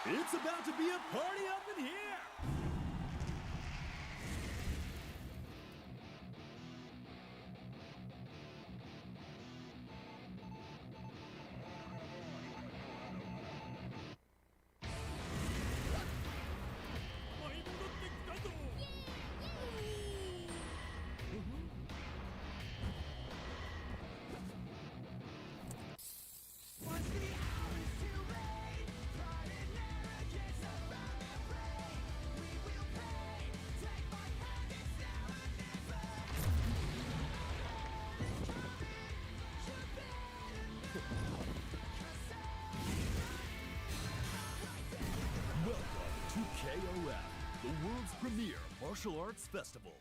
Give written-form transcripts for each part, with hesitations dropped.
It's about to be a party up in here! KOF, the world's premier martial arts festival.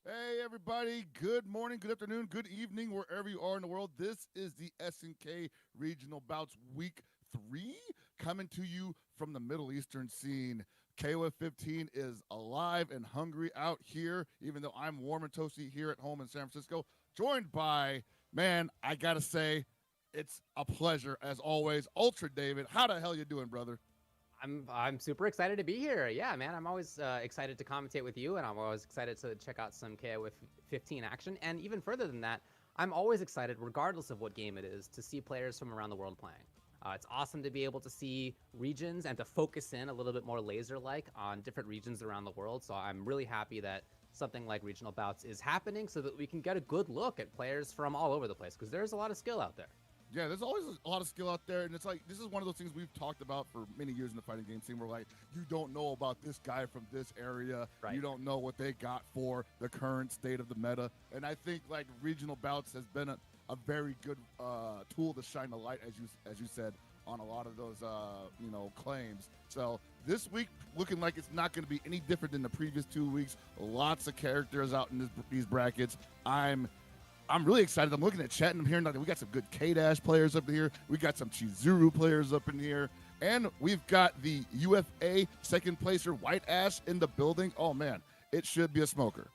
Hey everybody, good morning, good afternoon, good evening, wherever you are in the world. This is the SNK Regional Bouts Week 3, coming to you from the Middle Eastern scene. KOF 15 is alive and hungry out here, even though I'm warm and toasty here at home in San Francisco, joined by, man, I gotta say, it's a pleasure, as always, Ultra David. How the hell you doing, brother? I'm super excited to be here. Yeah, man, I'm always excited to commentate with you, and I'm always excited to check out some KOF 15 action. And even further than that, I'm always excited, regardless of what game it is, to see players from around the world playing. It's awesome to be able to see regions and to focus in a little bit more laser-like on different regions around the world. So I'm really happy that something like Regional Bouts is happening so that we can get a good look at players from all over the place, because there's a lot of skill out there. Yeah, there's always a lot of skill out there, and it's like, this is one of those things we've talked about for many years in the fighting game scene, where like, you don't know about this guy from this area, right. You don't know what they got for the current state of the meta, and I think like Regional Bouts has been a very good tool to shine the light, as you said, on a lot of those claims. So this week, looking like it's not going to be any different than the previous 2 weeks. Lots of characters out in these brackets. I'm really excited. I'm looking at chat and I'm hearing that we got some good K-Dash players up here. We got some Chizuru players up in here. And we've got the UFA second placer White-Ash in the building. Oh, man, it should be a smoker.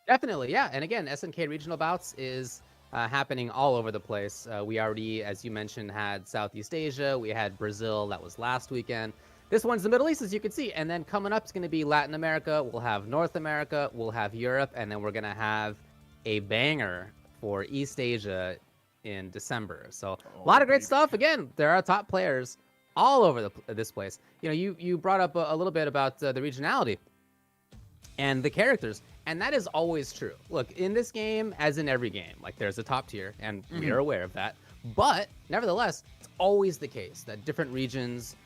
Definitely, yeah. And again, SNK Regional Bouts is happening all over the place. We already, as you mentioned, had Southeast Asia. We had Brazil. That was last weekend. This one's the Middle East, as you can see. And then coming up is going to be Latin America. We'll have North America. We'll have Europe. And then we're going to have a banger for East Asia in December. So a lot of great stuff. Again, there are top players all over this place. You know, you brought up a little bit about the regionality and the characters, and that is always true. Look, in this game, as in every game, like there's a top tier, and we are aware of that. But nevertheless, it's always the case that different regions,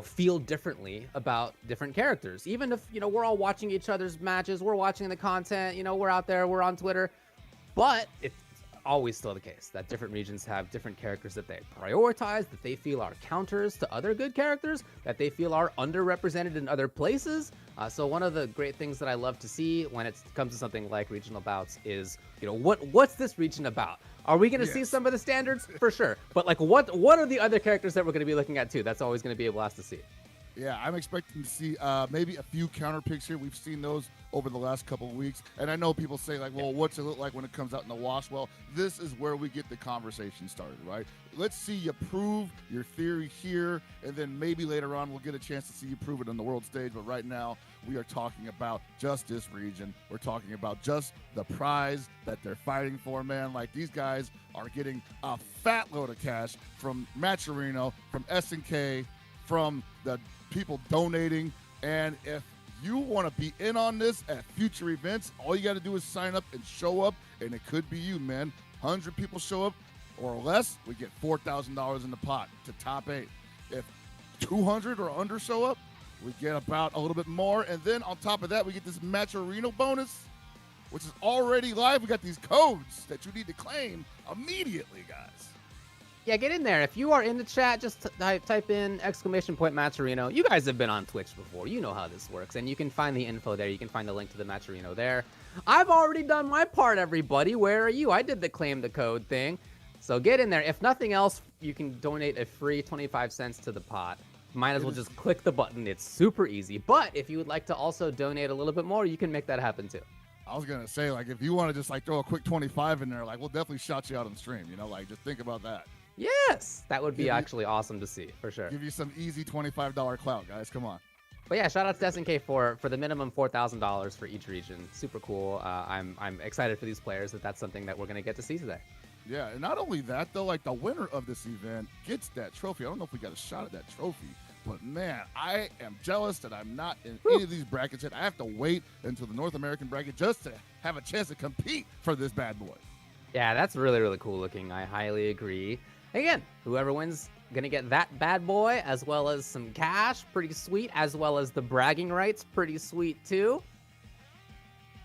feel differently about different characters. Even if, we're all watching each other's matches, we're watching the content, we're out there, we're on Twitter. But it's always still the case that different regions have different characters that they prioritize, that they feel are counters to other good characters, that they feel are underrepresented in other places. So one of the great things that I love to see when it comes to something like Regional Bouts is, what's this region about? Are we going to see some of the standards? For sure. But like, what are the other characters that we're going to be looking at too? That's always going to be a blast to see. Yeah, I'm expecting to see maybe a few counter picks here. We've seen those over the last couple of weeks. And I know people say, like, well, what's it look like when it comes out in the wash? Well, this is where we get the conversation started, right? Let's see you prove your theory here, and then maybe later on we'll get a chance to see you prove it on the world stage. But right now, we are talking about just this region. We're talking about just the prize that they're fighting for, man. Like, these guys are getting a fat load of cash from Matcherino, from SNK, from the people donating. And if you want to be in on this at future events, all you got to do is sign up and show up, and it could be you, man. 100 people show up or less, we get $4,000 in the pot to top 8. If 200 or under show up, we get about a little bit more. And then on top of that, we get this Matcherino bonus, which is already live. We got these codes that you need to claim immediately, guys. Yeah, get in there. If you are in the chat, just type in !Matcherino. You guys have been on Twitch before. You know how this works. And you can find the info there. You can find the link to the Matcherino there. I've already done my part, everybody. Where are you? I did the claim the code thing. So get in there. If nothing else, you can donate a free 25 cents to the pot. Might as well just click the button. It's super easy. But if you would like to also donate a little bit more, you can make that happen too. I was going to say, like, if you want to just, like, throw a quick 25 in there, like, we'll definitely shout you out on stream, like, just think about that. Yes, that would be actually awesome to see for sure. Give you some easy $25 clout, guys. Come on. But yeah, shout out to SNK for the minimum $4,000 for each region. Super cool. I'm excited for these players that's something that we're gonna get to see today. Yeah, and not only that though, like the winner of this event gets that trophy. I don't know if we got a shot at that trophy, but man, I am jealous that I'm not in any of these brackets yet. I have to wait until the North American bracket just to have a chance to compete for this bad boy. Yeah, that's really, really cool looking. I highly agree. Again, whoever wins gonna get that bad boy, as well as some cash, pretty sweet, as well as the bragging rights, pretty sweet too.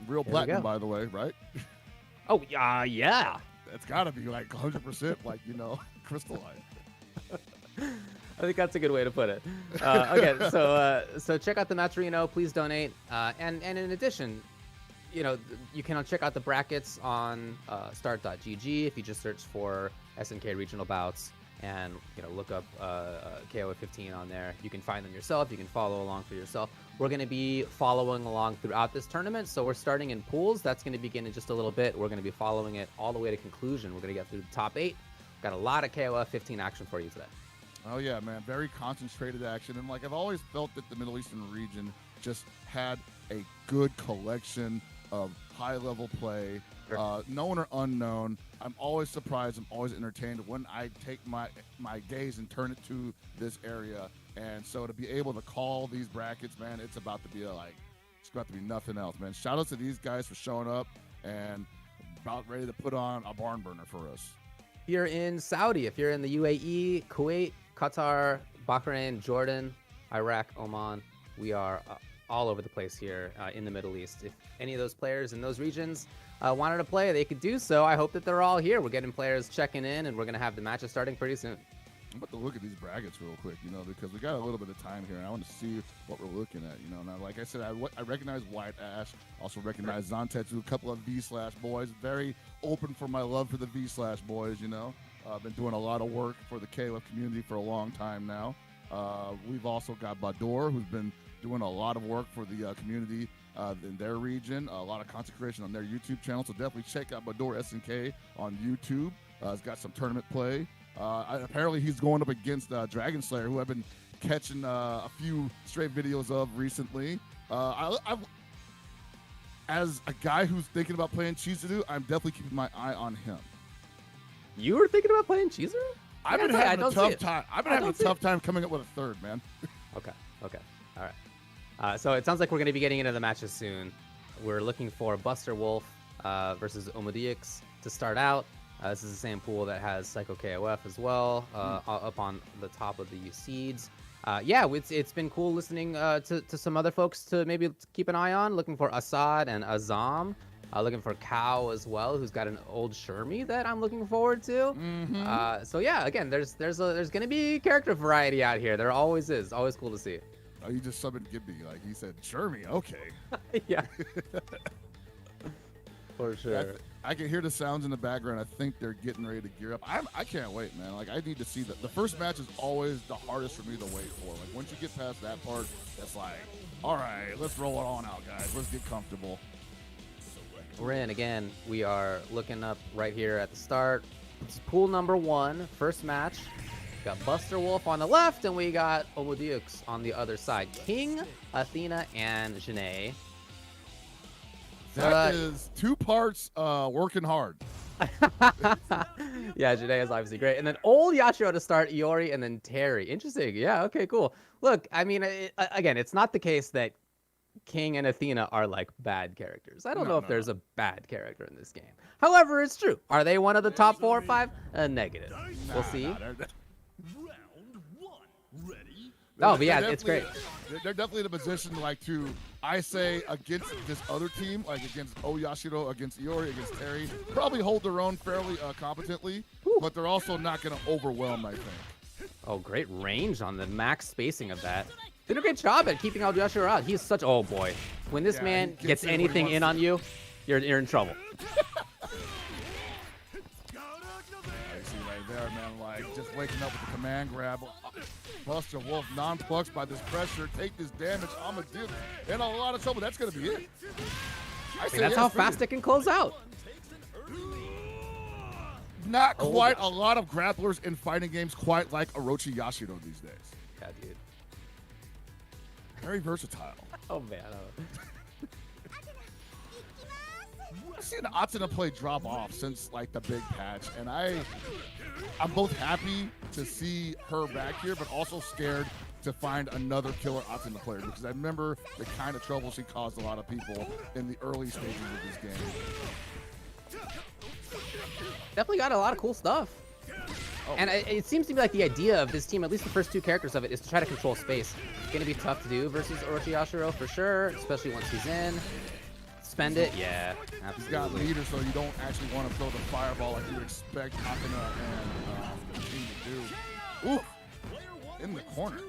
Real platinum, by the way, right? Oh, yeah. It's got to be like 100%, like, you know, crystalline. I think that's a good way to put it. Okay, so check out the Matrino. Please donate. And in addition, you know, you can check out the brackets on start.gg if you just search for SNK Regional Bouts and, you know, look up KO 15 on there. You can find them yourself. You can follow along for yourself. We're going to be following along throughout this tournament. So we're starting in pools. That's going to begin in just a little bit. We're going to be following it all the way to conclusion. We're going to get through the top 8. Got a lot of KOF 15 action for you today. Oh, yeah, man. Very concentrated action. And, like, I've always felt that the Middle Eastern region just had a good collection of high-level play, known or unknown. I'm always surprised. I'm always entertained when I take my gaze and turn it to this area. And so to be able to call these brackets, man, it's about to be nothing else, man. Shout out to these guys for showing up and about ready to put on a barn burner for us. If you're in Saudi, if you're in the UAE, Kuwait, Qatar, Bahrain, Jordan, Iraq, Oman, we are all over the place here in the Middle East. If any of those players in those regions wanted to play, they could do so. I hope that they're all here. We're getting players checking in, and we're going to have the matches starting pretty soon. I'm about to look at these brackets real quick, you know, because we got a little bit of time here, and I want to see what we're looking at, you know. Now, like I said, I recognize White-Ash, also recognize Zantetsu, a couple of V/boys. Very open for my love for the V/boys, you know. I've been doing a lot of work for the KOF community for a long time now. We've also got Badoor, who's been doing a lot of work for the community in their region, a lot of concentration on their YouTube channel, so definitely check out Badoor SNK on YouTube. He's got some tournament play. Apparently he's going up against Dragon Slayer, who I've been catching a few straight videos of recently. As a guy who's thinking about playing Chizuru, I'm definitely keeping my eye on him. You were thinking about playing Chizuru? I've been having a tough time. I've been having a tough time coming up with a third, man. Okay. All right. So it sounds like we're going to be getting into the matches soon. We're looking for Busterwolf versus Omudiux to start out. This is the same pool that has Psycho KOF as well, up on the top of the seeds. Yeah, it's been cool listening to some other folks to maybe keep an eye on. Looking for Assad and Azam. Looking for Cow as well, who's got an old Shermie that I'm looking forward to. So yeah, again, there's gonna be character variety out here. There always is. Always cool to see. Oh, you just subbed Gibby, like he said, Shermie. Okay. Yeah. For sure. I can hear the sounds in the background. I think they're getting ready to gear up. I can't wait, man. Like, I need to see that. The first match is always the hardest for me to wait for. Like, once you get past that part, it's like, all right, let's roll it on out, guys. Let's get comfortable. We're in again. We are looking up right here at the start. It's pool number 1, first match. We got Busterwolf on the left, and we got Omudiux on the other side. King, Athena, and B.Jenet. That is 2 parts working hard. Yeah, B.Jenet is obviously great. And then old Yashiro to start, Iori, and then Terry. Interesting. Yeah, okay, cool. Look, I mean, again, it's not the case that King and Athena are like bad characters. I don't know if there's a bad character in this game. However, it's true. Are they one of the top 4 or 5? Negative. We'll see. Round 1. Ready? Oh, but yeah, it's great. They're definitely in a position I say against this other team, like against Yashiro, against Iori, against Terry, probably hold their own fairly competently, but they're also not going to overwhelm, I think. Oh, great range on the max spacing of that. Did a great job at keeping out Yashiro out. He's such, oh boy. When this man gets anything in on you, you're in trouble. I see right there, man, like just waking up with the command grab. Busterwolf non-plucked by this pressure. Take this damage. Omudiux in a lot of trouble. That's going to be it. That's how fast it can close out. not Oh, quite gosh. a lot of grapplers in fighting games quite like Orochi Yashiro these days. Yeah, dude. Very versatile. Oh, man. I've seen Athena play drop off since like the big patch, and I'm both happy to see her back here, but also scared to find another killer Athena player because I remember the kind of trouble she caused a lot of people in the early stages of this game. Definitely got a lot of cool stuff. Oh. And it seems to me like the idea of this team, at least the first 2 characters of it, is to try to control space. It's going to be tough to do versus Orochi Yashiro for sure, especially once he's in. Spend it? Yeah, He's got absolutely. leader, so you don't actually want to throw the fireball like you would expect Athena and the team to do. Ooh, in the corner.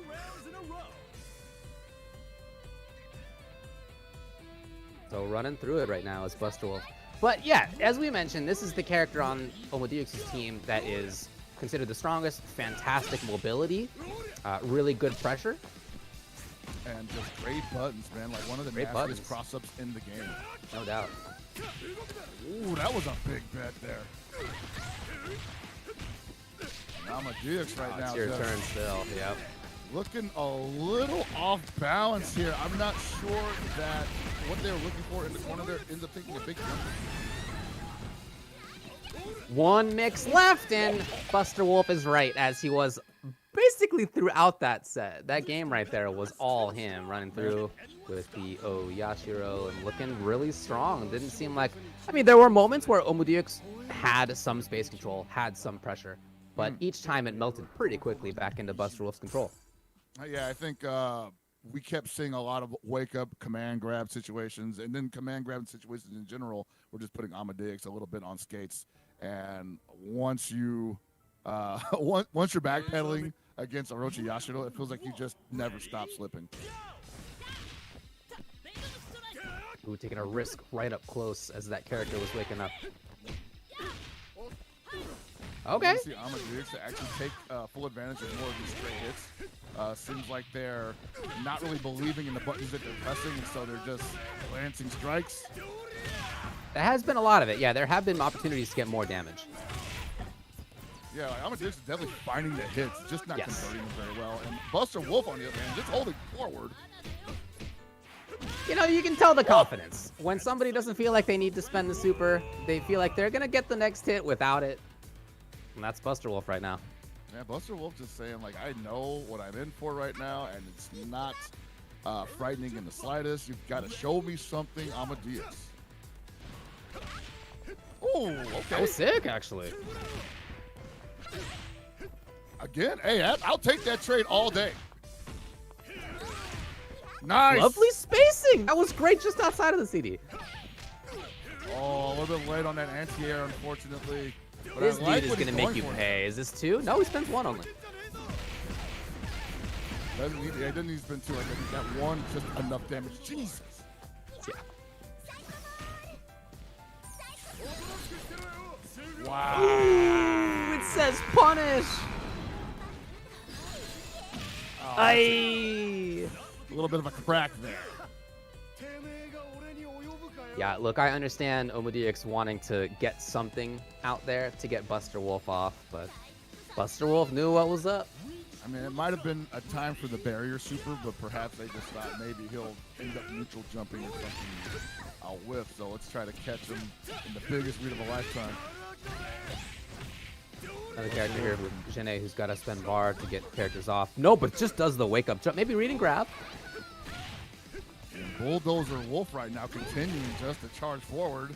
So running through it right now is Busterwolf. But yeah, as we mentioned, this is the character on Omudiux' team that is considered the strongest. Fantastic mobility, really good pressure. And just great buttons, man. Like one of the Great nastiest buttons. cross-ups in the game. No doubt. Ooh, that was a big bet there. Omudiux right now It's your just turn still. Yep. looking a little off balance here. I'm not sure that what they were looking for in the corner there ends up taking a big jump. One mix left, and Busterwolf is right, as he was basically throughout that set. That game right there was all him running through with the Yashiro and looking really strong. Didn't seem like... I mean, there were moments where Omudiux had some space control, had some pressure, but each time it melted pretty quickly back into Busterwolf's control. Yeah, I think we kept seeing a lot of wake-up command grab situations, and then command grab situations in general. We're just putting Omudiux a little bit on skates, and once you once you're backpedaling against Orochi Yashiro, it feels like you just never stop slipping. Ooh, taking a risk right up close as that character was waking up. Okay. You see Omudiux to actually take full advantage of more of these straight hits. Seems like they're not really believing in the buttons that they're pressing, and so they're just lancing strikes. There has been a lot of it. Yeah, there have been opportunities to get more damage. Yeah, like Omudiux is definitely finding the hits, just not Yes. converting them very well. And Busterwolf, on the other hand, just holding forward. You know, you can tell the confidence. When somebody doesn't feel like they need to spend the super, they feel like they're going to get the next hit without it. And that's Busterwolf right now. Yeah, Busterwolf just saying, like, I know what I'm in for right now, and it's not frightening in the slightest. You've got to show me something, Omudiux. Oh, okay. That was sick, actually. Again, hey, I'll take that trade all day. Nice. Lovely spacing. That was great just outside of the CD. Oh, a little bit late on that anti-air, unfortunately. But This I like dude is what going to he's make you for. pay. Is this 2? No, he spends 1 only. Doesn't need, yeah, doesn't need to spend 2. Like, I think that 1 just enough damage. Jesus. Yeah. Wow. Ooh, it says punish. Oh, Aye. a little bit of a crack there. Yeah, look, I understand Omudiux wanting to get something out there to get Busterwolf off, but Busterwolf knew what was up. I mean, it might have been a time for the barrier super, but perhaps they just thought maybe he'll end up neutral jumping or something. I'll whiff, so let's try to catch him in the biggest read of a lifetime. Another character here with B.Jenet who's got to spend bar to get characters off. No, but just does the wake up jump. Maybe read and grab. And Bulldozer Wolf right now continuing just to charge forward.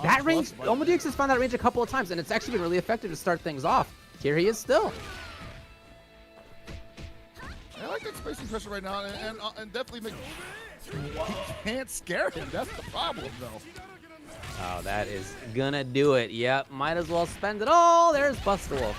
That range, Nonplussed by Omudiux has found that range a couple of times, and it's actually been really effective to start things off. Here he is still. I like that spacing pressure right now, and definitely make. He can't scare him. That's the problem, though. Oh, that is gonna do it. Yep, might as well spend it all. There's Busterwolf.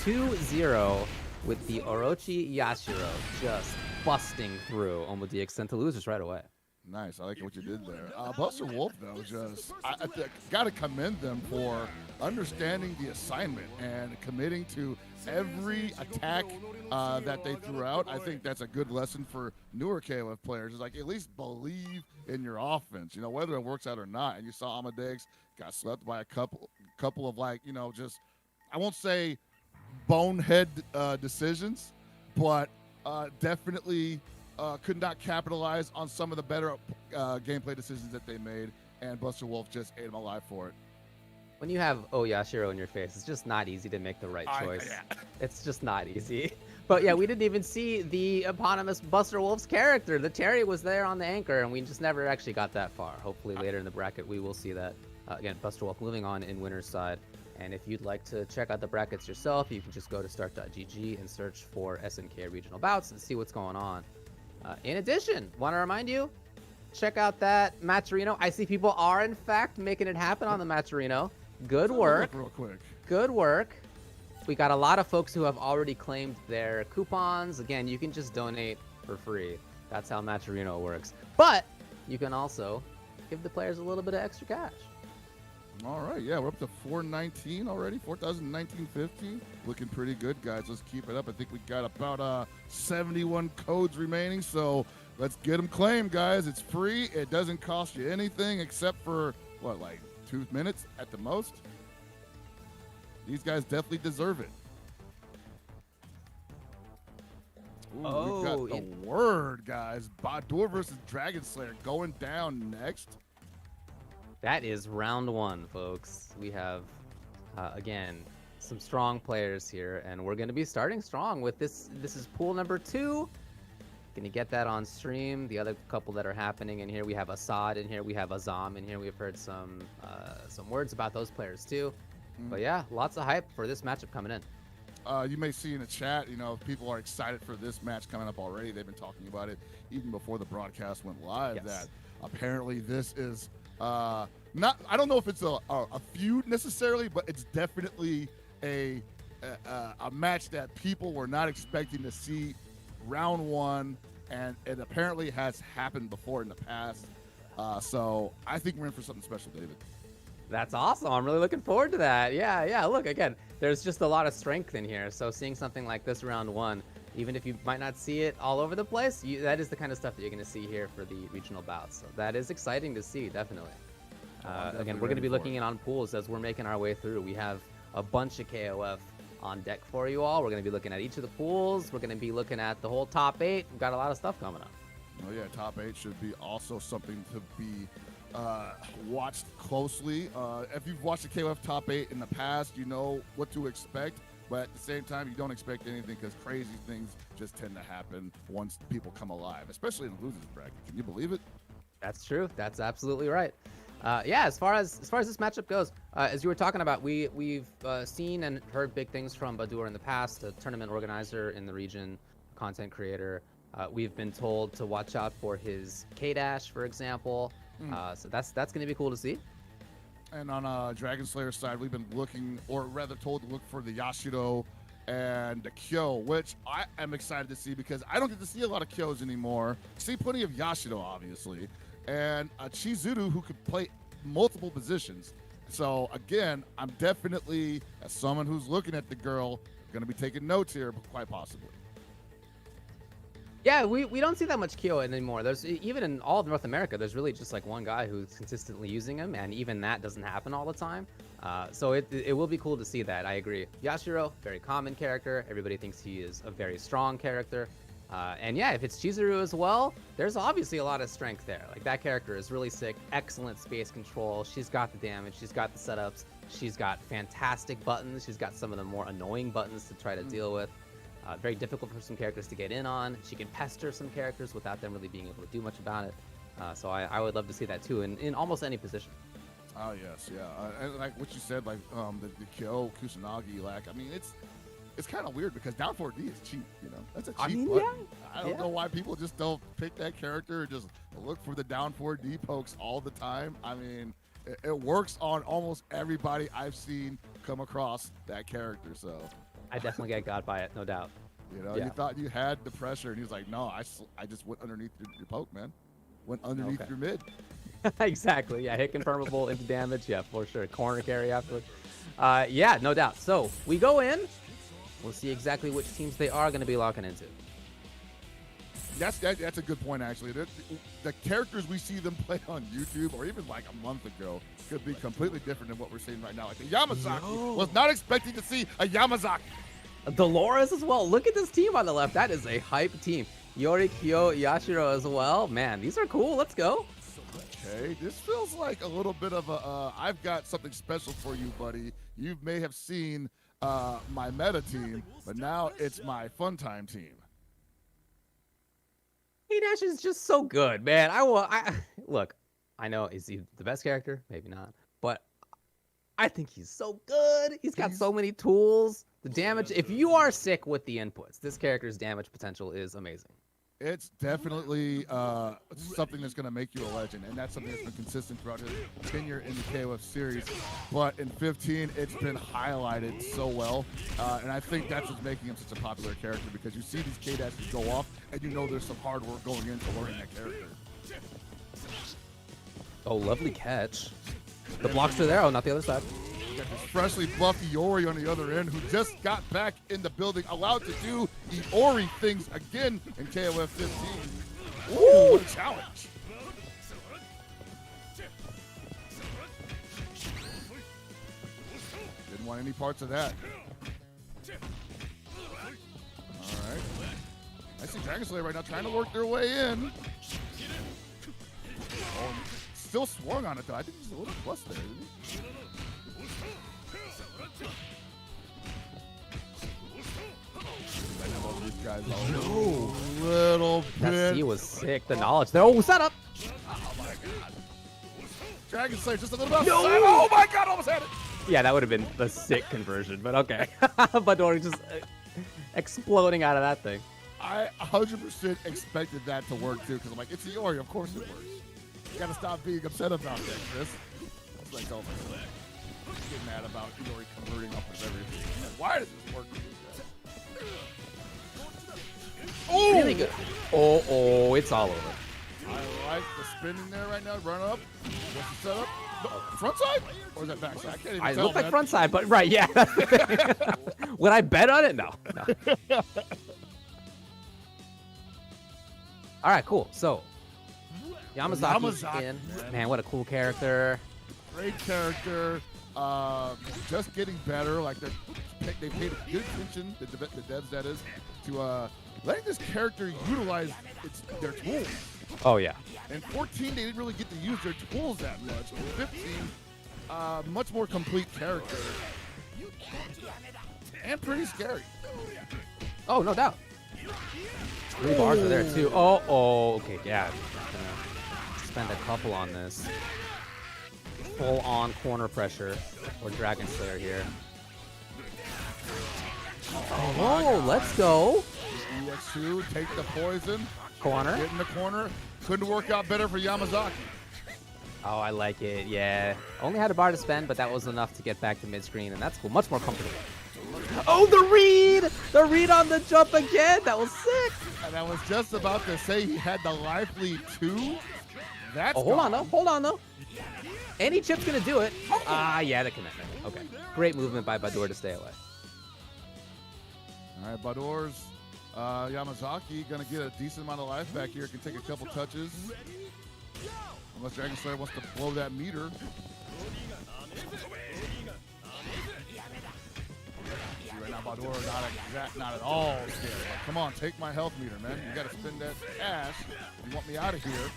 2-0 with the Orochi Yashiro just busting through. Omudiux sent to losers right away. Nice. I like what you did there. Busterwolf, though, just I got to commend them for understanding the assignment and committing to every attack that they threw out. I think that's a good lesson for newer KOF players. Is like at least believe in your offense. You know, whether it works out or not. And you saw Omudiux got swept by a couple of like, just, I won't say bonehead decisions, but definitely could not capitalize on some of the better gameplay decisions that they made, and Busterwolf just ate him alive for it. When you have Yashiro in your face, it's just not easy to make the right choice. It's just not easy. But yeah, we didn't even see the eponymous Busterwolf's character. The Terry was there on the anchor, and we just never actually got that far. Hopefully later in the bracket we will see that. Again, Busterwolf moving on in winner's side. And if you'd like to check out the brackets yourself, you can just go to start.gg and search for SNK regional bouts and see what's going on. In addition, want to remind you, check out that Matcherino. I see people are in fact making it happen on the Matcherino. Good work. Real quick. Good work. We got a lot of folks who have already claimed their coupons. Again, you can just donate for free. That's how Matcherino works. But you can also give the players a little bit of extra cash. All right, yeah, we're up to 419 already, 4,019.50. Looking pretty good, guys. Let's keep it up. I think we got about 71 codes remaining, so let's get them claimed, guys. It's free. It doesn't cost you anything except for, what, like 2 minutes at the most? These guys definitely deserve it. Ooh, we got the word, guys. Badoor versus Dragon Slayer going down next. That is round one, folks. We have, again, some strong players here, and we're going to be starting strong with this. This is pool number 2. Going to get that on stream. The other couple that are happening in here, we have Assad in here, we have Azam in here. We've heard some words about those players too. But yeah, lots of hype for this matchup coming in. You may see in the chat, people are excited for this match coming up already. They've been talking about it even before the broadcast went live. Yes. That apparently this is not. I don't know if it's a feud necessarily, but it's definitely a match that people were not expecting to see round one, and it apparently has happened before in the past. So I think we're in for something special, David. That's awesome. I'm really looking forward to that. Yeah. Look, again, there's just a lot of strength in here. So seeing something like this round one, even if you might not see it all over the place, that is the kind of stuff that you're going to see here for the regional bouts. So that is exciting to see, definitely. Again, we're going to be looking in on pools as we're making our way through. We have a bunch of KOF on deck for you all. We're going to be looking at each of the pools. We're going to be looking at the whole top 8. We've got a lot of stuff coming up. Oh yeah, top 8 should be also something to be watched closely. If you've watched the KOF top 8 in the past, you know what to expect. But at the same time, you don't expect anything because crazy things just tend to happen once people come alive, especially in the losers bracket. Can you believe it? That's true. That's absolutely right. Yeah, as far as this matchup goes, as you were talking about, we've seen and heard big things from Badoor in the past, a tournament organizer in the region, content creator. We've been told to watch out for his K-Dash, for example. So that's going to be cool to see. And on Dragon Slayer side, we've been looking, or rather told to look for the Yashiro and the Kyo, which I am excited to see because I don't get to see a lot of Kyos anymore. See plenty of Yashiro, obviously, and a Chizuru who could play multiple positions. So again, I'm definitely, as someone who's looking at the girl, going to be taking notes here, quite possibly. Yeah, we don't see that much Kyo anymore. There's even in all of North America, there's really just like one guy who's consistently using him, and even that doesn't happen all the time. So it will be cool to see that. I agree. Yashiro, very common character. Everybody thinks he is a very strong character. And yeah, if it's Chizuru as well, there's obviously a lot of strength there. Like that character is really sick. Excellent space control. She's got the damage. She's got the setups. She's got fantastic buttons. She's got some of the more annoying buttons to try to deal with. Very difficult for some characters to get in on. She can pester some characters without them really being able to do much about it. So I would love to see that too in almost any position. Oh yes, yeah. And like what you said, like the Kyo, Kusanagi, like I mean, it's kind of weird because down 4D is cheap. That's a cheap button. I don't know why people just don't pick that character and just look for the down 4D pokes all the time. I mean, it works on almost everybody I've seen come across that character. So. I definitely get got by it, no doubt. You thought you had the pressure, and he was like, no, I just went underneath your poke, man. Went underneath your mid. Exactly, yeah, hit confirmable into damage, yeah, for sure. Corner carry afterwards. Yeah, no doubt. So, we go in. We'll see exactly which teams they are going to be locking into. That's a good point, actually. The characters we see them play on YouTube, or even like a month ago, could be completely different than what we're seeing right now. Like the Yamazaki was not expecting to see a Yamazaki. Dolores as well. Look at this team on the left. That is a hype team. Yuri, Kyo, Yashiro as well. Man, these are cool. Let's go. Okay, this feels like a little bit of a, I've got something special for you, buddy. You may have seen my meta team, but now it's my fun time team. B.Jenet is just so good, man. Look, I know, is he the best character? Maybe not. But I think he's so good. He's got so many tools. The damage, if you are sick with the inputs, this character's damage potential is amazing. It's definitely something that's going to make you a legend, and that's something that's been consistent throughout his tenure in the KOF series. But in 15, it's been highlighted so well, and I think that's what's making him such a popular character, because you see these K-dashes go off, and you know there's some hard work going into learning that character. Oh, lovely catch. The blocks are there. Oh, not the other side. You got this freshly buffed Iori on the other end, who just got back in the building, allowed to do Iori things again in KOF 15. Ooh, what a challenge. Didn't want any parts of that. All right. I see Dragon Slayer right now trying to work their way in. Oh, still swung on it, though. I think he's a little plus there, isn't he? No. Little bit. That C was sick. The knowledge there. Oh, set up. Oh my god. Dragon Slayer just a little bit. No. Oh my god, almost had it. Yeah, that would have been the sick conversion, but okay. Badoor just exploding out of that thing. I 100% expected that to work too, because I'm like, it's Iori, of course it works. You gotta stop being upset about that, Chris. It's like, oh my god. Get mad about Iori converting up with everything. Why does this work? Oh! Really good. Oh, it's all over. I like the spinning there right now. Run up. What's the setup? Front side? Or is that back side? I can't even I tell, look like man. front side, but right, yeah. Would I bet on it? No. All right, cool. So, Yamazaki's in. Man, what a cool character. Great character. Just getting better. Like they paid good attention, the devs that is, to letting this character utilize their tools. Oh yeah. In 14, they didn't really get to use their tools that much. In 15, much more complete character. And pretty scary. Oh, no doubt. 3 bars are there too. Oh, okay, yeah. Gonna spend a couple on this. Full on corner pressure or Dragon Slayer here. Oh, let's go. EX2, take the poison. Corner. Get in the corner. Couldn't work out better for Yamazaki. Oh, I like it. Yeah. Only had a bar to spend, but that was enough to get back to mid-screen, and that's cool. Much more comfortable. Oh, the read! The read on the jump again. That was sick. And I was just about to say he had the life lead too. That's hold on though. Any chip's gonna do it. Ah, yeah, the commitment. Okay. Great movement by Badoor to stay away. All right, Badoor's Yamazaki gonna get a decent amount of life back here. Can take a couple touches. Unless Dragon Slayer wants to blow that meter. See right now, Badoor not at all scared. Like, come on, take my health meter, man. You gotta spend that cash. You want me out of here.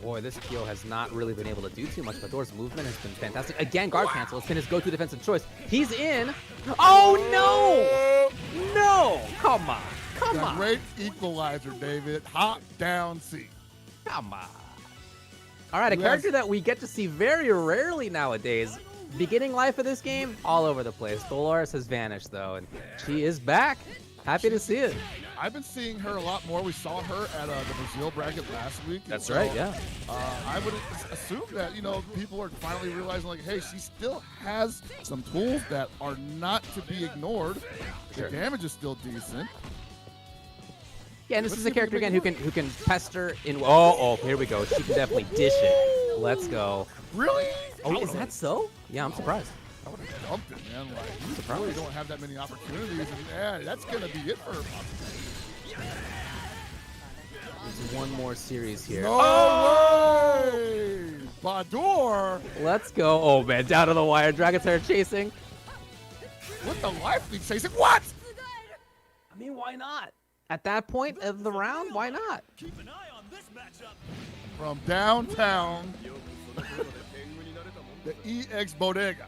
Boy, this Kyo has not really been able to do too much. Badoor's movement has been fantastic. Again, guard cancel. It's been his go-to defensive choice. He's in. Oh, no! No! Come on. Great equalizer, David. Hop down C. Come on. All right, a character that we get to see very rarely nowadays. Beginning life of this game, all over the place. Dolores has vanished, though, and she is back. Happy to see it. I've been seeing her a lot more. We saw her at the Brazil bracket last week. That's right, yeah. I would assume that, people are finally realizing, like, hey, she still has some tools that are not to be ignored. Sure. The damage is still decent. Yeah, and this is a character, again, who can pester in... Oh, here we go. She can definitely dish it. Let's go. Really? Oh, is that so? Yeah, I'm surprised. I would have dumped it, man. Like, you probably don't have that many opportunities, and yeah, that's gonna be it for her. There's one more series here. No way! Badoor! Let's go. Oh man, down to the wire. Dragon Slayer chasing. With the life lead chasing. What? I mean, why not? At that point of the round, why not? Keep an eye on this matchup. From downtown, the EX Bodega.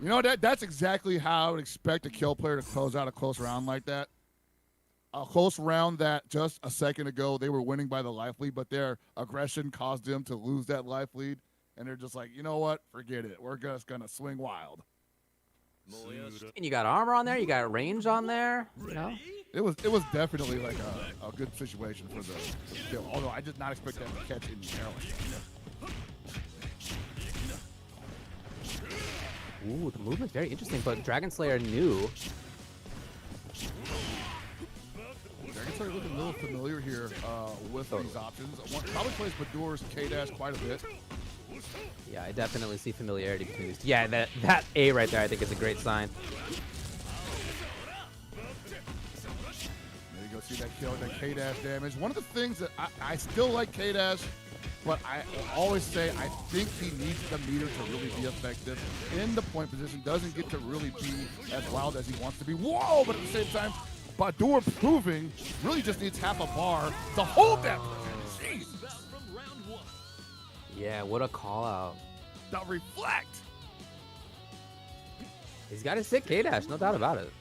You know, that's exactly how I would expect a kill player to close out a close round like that. A close round that just a second ago they were winning by the life lead, but their aggression caused them to lose that life lead. And they're just like, you know what? Forget it. We're just going to swing wild. And you got armor on there. You got range on there. You know? It was definitely like a good situation for the kill. Although I did not expect that to catch in the air. Ooh, the movement's very interesting, but Dragon Slayer knew. Dragon Slayer looking a little familiar here with these options. One probably plays Badoor's K-Dash quite a bit. Yeah, I definitely see familiarity between these two. Yeah, that A right there I think is a great sign. There you go, see that kill, that K-Dash damage. One of the things that I still like K-Dash, but I always say I think he needs the meter to really be effective. In the point position, doesn't get to really be as wild as he wants to be. Whoa, but at the same time, Badoor proving really just needs half a bar to hold that. Jeez. Yeah, what a call out. The reflect. He's got his sick K-Dash, no doubt about it.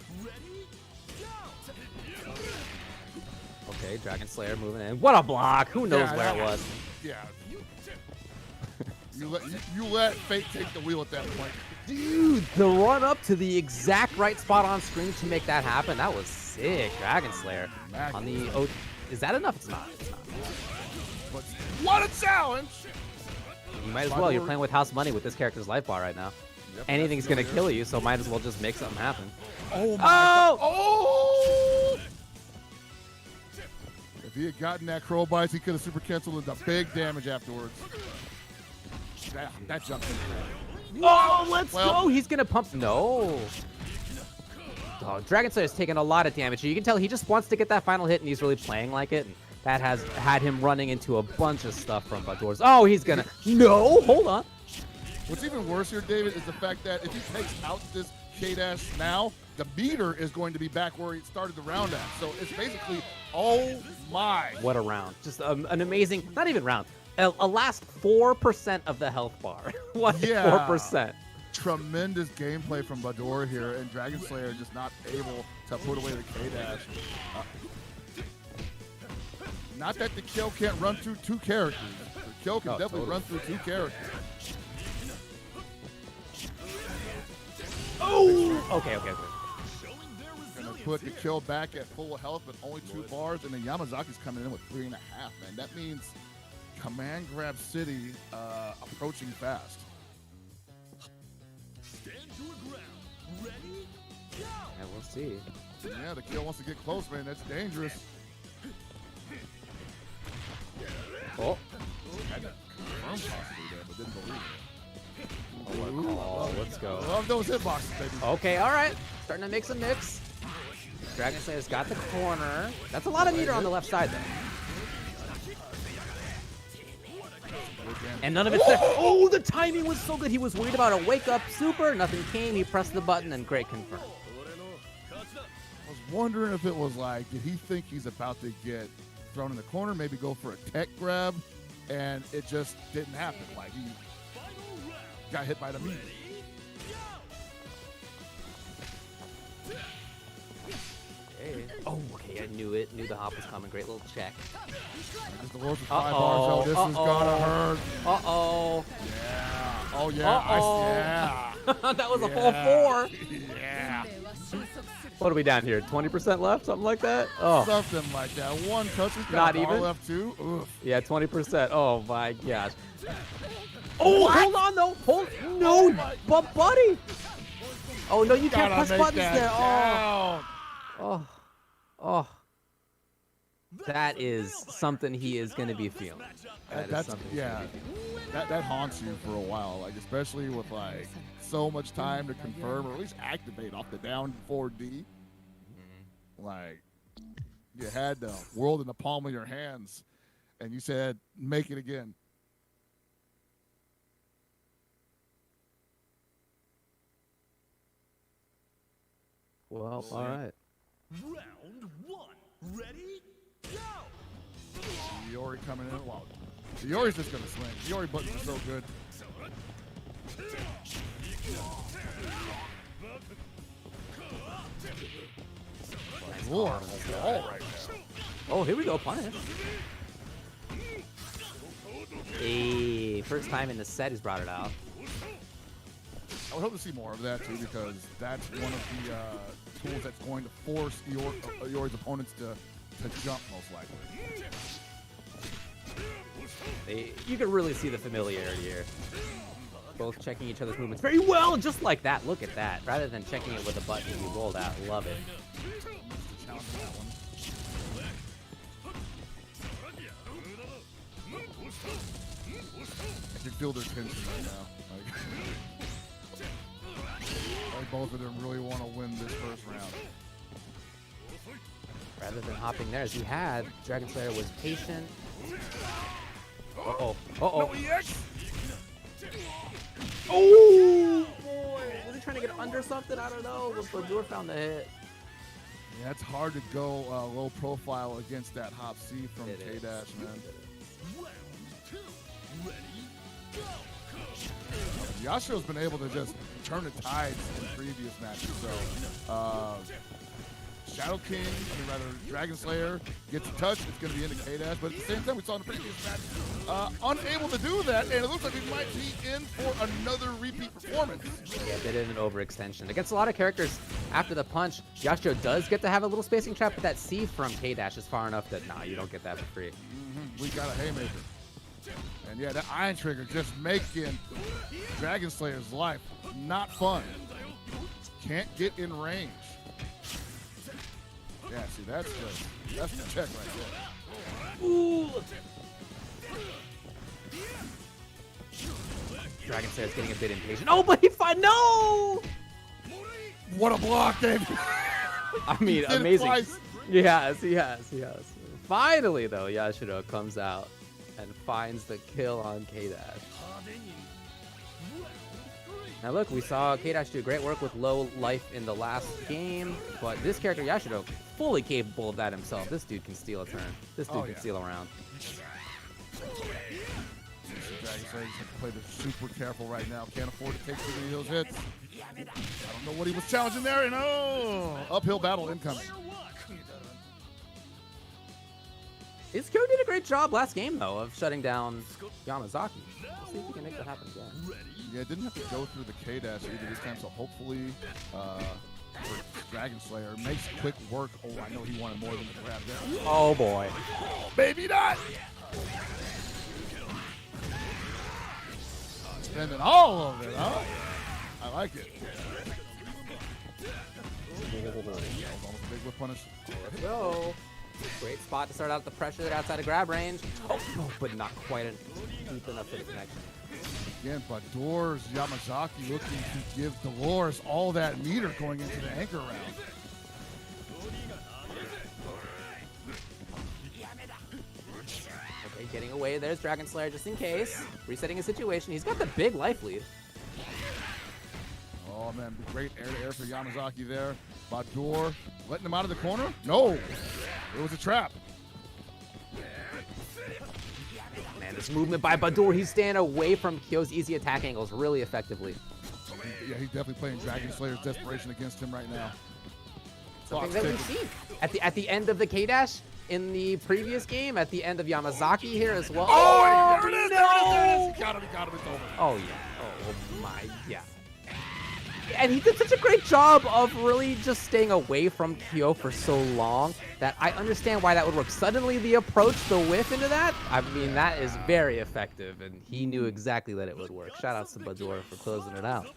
Okay, Dragon Slayer moving in. What a block! Who knows where it was? Yeah. You let fate take the wheel at that point. Dude, the run up to the exact right spot on screen to make that happen, that was sick. Dragon Slayer. On the O. Is that enough? It's not. It's not. But what a challenge! You might as well. You're playing with house money with this character's life bar right now. Yep, anything's gonna kill you, so might as well just make something happen. Oh my God. Oh! If he had gotten that crow bites, he could have super canceled with the big damage afterwards. That jumped in. Oh, let's go! He's gonna pump. No. Oh, Dragon Slayer's taking a lot of damage. You can tell he just wants to get that final hit, and he's really playing like it. And that has had him running into a bunch of stuff from Badoor's. Oh, he's gonna. No, hold on. What's even worse here, David, is the fact that if he takes out this K-Dash now, the meter is going to be back where he started the round at. So it's basically, oh my. What a round. Just an amazing, not even round, a last 4% of the health bar. What? Yeah. 4%. Tremendous gameplay from Badoor here, and Dragon Slayer just not able to put away the K-Dash. Not that the kill can't run through two characters. The kill can definitely run through two characters. Oh! Okay. Gonna put the kill back at full health, but only 2 bars, and then Yamazaki's coming in with 3.5, man. That means Command Grab City approaching fast. Stand your ground. Ready? Go! Yeah, we'll see. Yeah, the kill wants to get close, man. That's dangerous. Oh. Had to confirm possibly there, but didn't believe it. Oh, let's go. Love those hitboxes, baby. Okay, all right. Starting to make some mix. Dragon Slayer's got the corner. That's a lot of meter on the left side, though. And none of it's there. Oh, the timing was so good. He was worried about a wake-up super. Nothing came. He pressed the button, and great confirm. I was wondering if it was like, did he think he's about to get thrown in the corner, maybe go for a tech grab, and it just didn't happen. Like, he got hit by the meter. Okay. Oh, okay, I knew it. Knew the hop was coming. Great little check. Just the lows for 5 bars, though. This is gonna hurt. Uh-oh. Yeah. Oh, yeah. Yeah. That was a full 4. Yeah. What are we down here? 20% left? Something like that? Oh. Something like that. One touch. He's Not got even? left, too. Oof. Yeah, 20%. Oh, my gosh. Oh, what? Hold on, though. No, but buddy. Oh, no, you can't press buttons there. Oh. That is something he is going to be feeling. Yeah. that haunts you for a while, like especially with like so much time to confirm or at least activate off the down 4D. Like you had the world in the palm of your hands, and you said, "Make it again." Well, all right. Round 1. Ready? Go! Iori coming in. Wow. Iori's just gonna swing. Iori buttons are so good. Lord, all right now. Oh, here we go, punish. Hey, first time in the set he's brought it out. I would hope to see more of that too, because that's one of the tools that's going to force Iori's opponents to jump most likely. You can really see the familiarity here. Both checking each other's movements very well, just like that. Look at that. Rather than checking it with a button you rolled out. Love it. I can feel their tension right now. Like both of them really want to win this first round. Rather than hopping there, as you had, Dragon Slayer was patient. Uh-oh. Uh-oh. No EX! Oh, boy. Was he trying to get under something? I don't know. But Badoor found the hit. Yeah, it's hard to go low profile against that hop C from It is. K-Dash, man. Round 2. Ready? Go! Yashiro's been able to just turn the tides in previous matches. So, Dragon Slayer gets a touch. It's going to be into K-Dash, but at the same time, we saw in the previous match, unable to do that, and it looks like we might be in for another repeat performance. Yeah, they did an overextension. Against a lot of characters, after the punch, Yashiro does get to have a little spacing trap, but that C from K-Dash is far enough that, nah, you don't get that for free. We got a haymaker. And yeah, that Iron Trigger just making Dragon Slayer's life not fun. Can't get in range. Yeah, see, that's the check right there. Ooh. Dragon Slayer's getting a bit impatient. Oh, but he no! What a block, David! I mean, He did it amazing. twice. Yes, he has. Finally, though, Yashiro comes out and finds the kill on K-Dash. Now look, we saw K-Dash do great work with low life in the last game, but this character, Yashiro, fully capable of that himself. This dude can steal a turn. This dude can steal a round. Dragon Slayer just has to play this super careful right now. Can't afford to take too many of those hits. I don't know what he was challenging there, and uphill battle incoming. His Kyo did a great job last game, though, of shutting down Yamazaki. Let's see if we can make that happen again. Yeah, it didn't have to go through the K-Dash either this time, so hopefully for Dragon Slayer makes quick work. Oh, I know he wanted more than the grab there. Oh, boy. Oh, maybe not! Spending all of it, huh? I like it. Almost a big whip punish. Let's go. Great spot to start out the pressure outside of grab range. Oh, but not quite deep enough for the connection. Again, Badoor's Yamazaki looking to give Dolores all that meter going into the anchor round. Okay, getting away. There's Dragon Slayer just in case. Resetting his situation. He's got the big life lead. Oh, man, great air-to-air for Yamazaki there. Badoor letting him out of the corner? No, it was a trap. Man, this movement by Badoor, he's staying away from Kyo's easy attack angles really effectively. Yeah, he's definitely playing Dragon Slayer's desperation against him right now. Something that we've seen at the end of the K-Dash in the previous game, at the end of Yamazaki here as well. Oh, there it is, no! there it is. He got him, it's over. Oh, yeah. Oh, my, yeah. And he did such a great job of really just staying away from Kyo for so long that I understand why that would work. Suddenly the approach, the whiff into that, I mean, that is very effective, and he knew exactly that it would work. Shout out to Badoor for closing it out.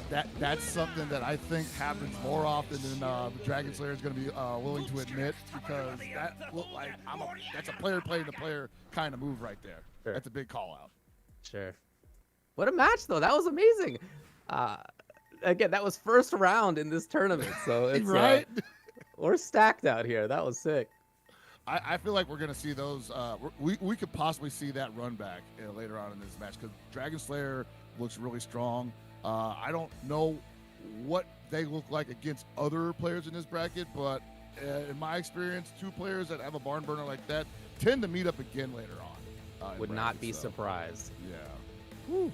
That's something that I think happens more often than Dragon Slayer is going to be willing to admit, because that looked like that's a player playing the player kind of move right there. Sure. That's a big call out. Sure. What a match, though. That was amazing. Again, that was first round in this tournament, so it's Right? we're stacked out here. That was sick. I feel like we're going to see those. We could possibly see that run back later on in this match because Dragon Slayer looks really strong. I don't know what they look like against other players in this bracket, but in my experience, two players that have a barn burner like that tend to meet up again later on. Would not be surprised. Yeah. Whew.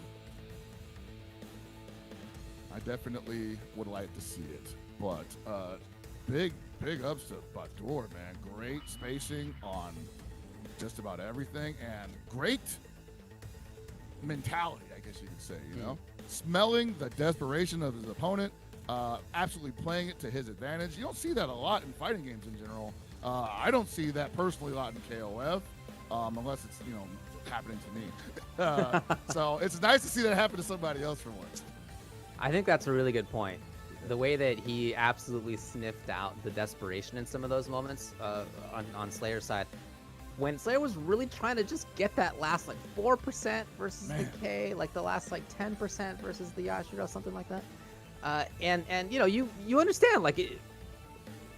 I definitely would like to see it, but big ups to Badoor, man. Great spacing on just about everything, and great mentality, I guess you could say. You know, smelling the desperation of his opponent, absolutely playing it to his advantage. You don't see that a lot in fighting games in general. I don't see that personally a lot in KOF, unless it's happening to me. So it's nice to see that happen to somebody else for once. I think that's a really good point. The way that he absolutely sniffed out the desperation in some of those moments on Slayer's side. When Slayer was really trying to just get that last 4% versus the K, the last 10% versus the Yashiro, something like that. And you understand,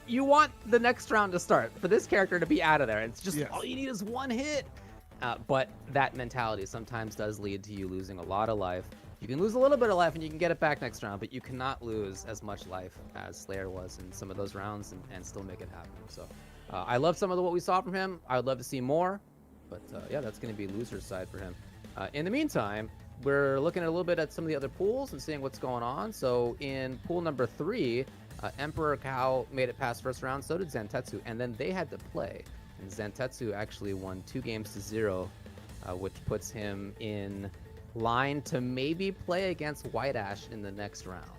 you want the next round to start for this character to be out of there. It's just all you need is one hit. But that mentality sometimes does lead to you losing a lot of life. You can lose a little bit of life and you can get it back next round, but you cannot lose as much life as Slayer was in some of those rounds and still make it happen. So I love some of what we saw from him. I would love to see more, but yeah, that's going to be loser's side for him. In the meantime, we're looking at a little bit at some of the other pools and seeing what's going on. So in pool number 3, Emperor Cow made it past first round, so did Zantetsu, and then they had to play. And Zantetsu actually won 2-0, which puts him in line to maybe play against White-Ash in the next round.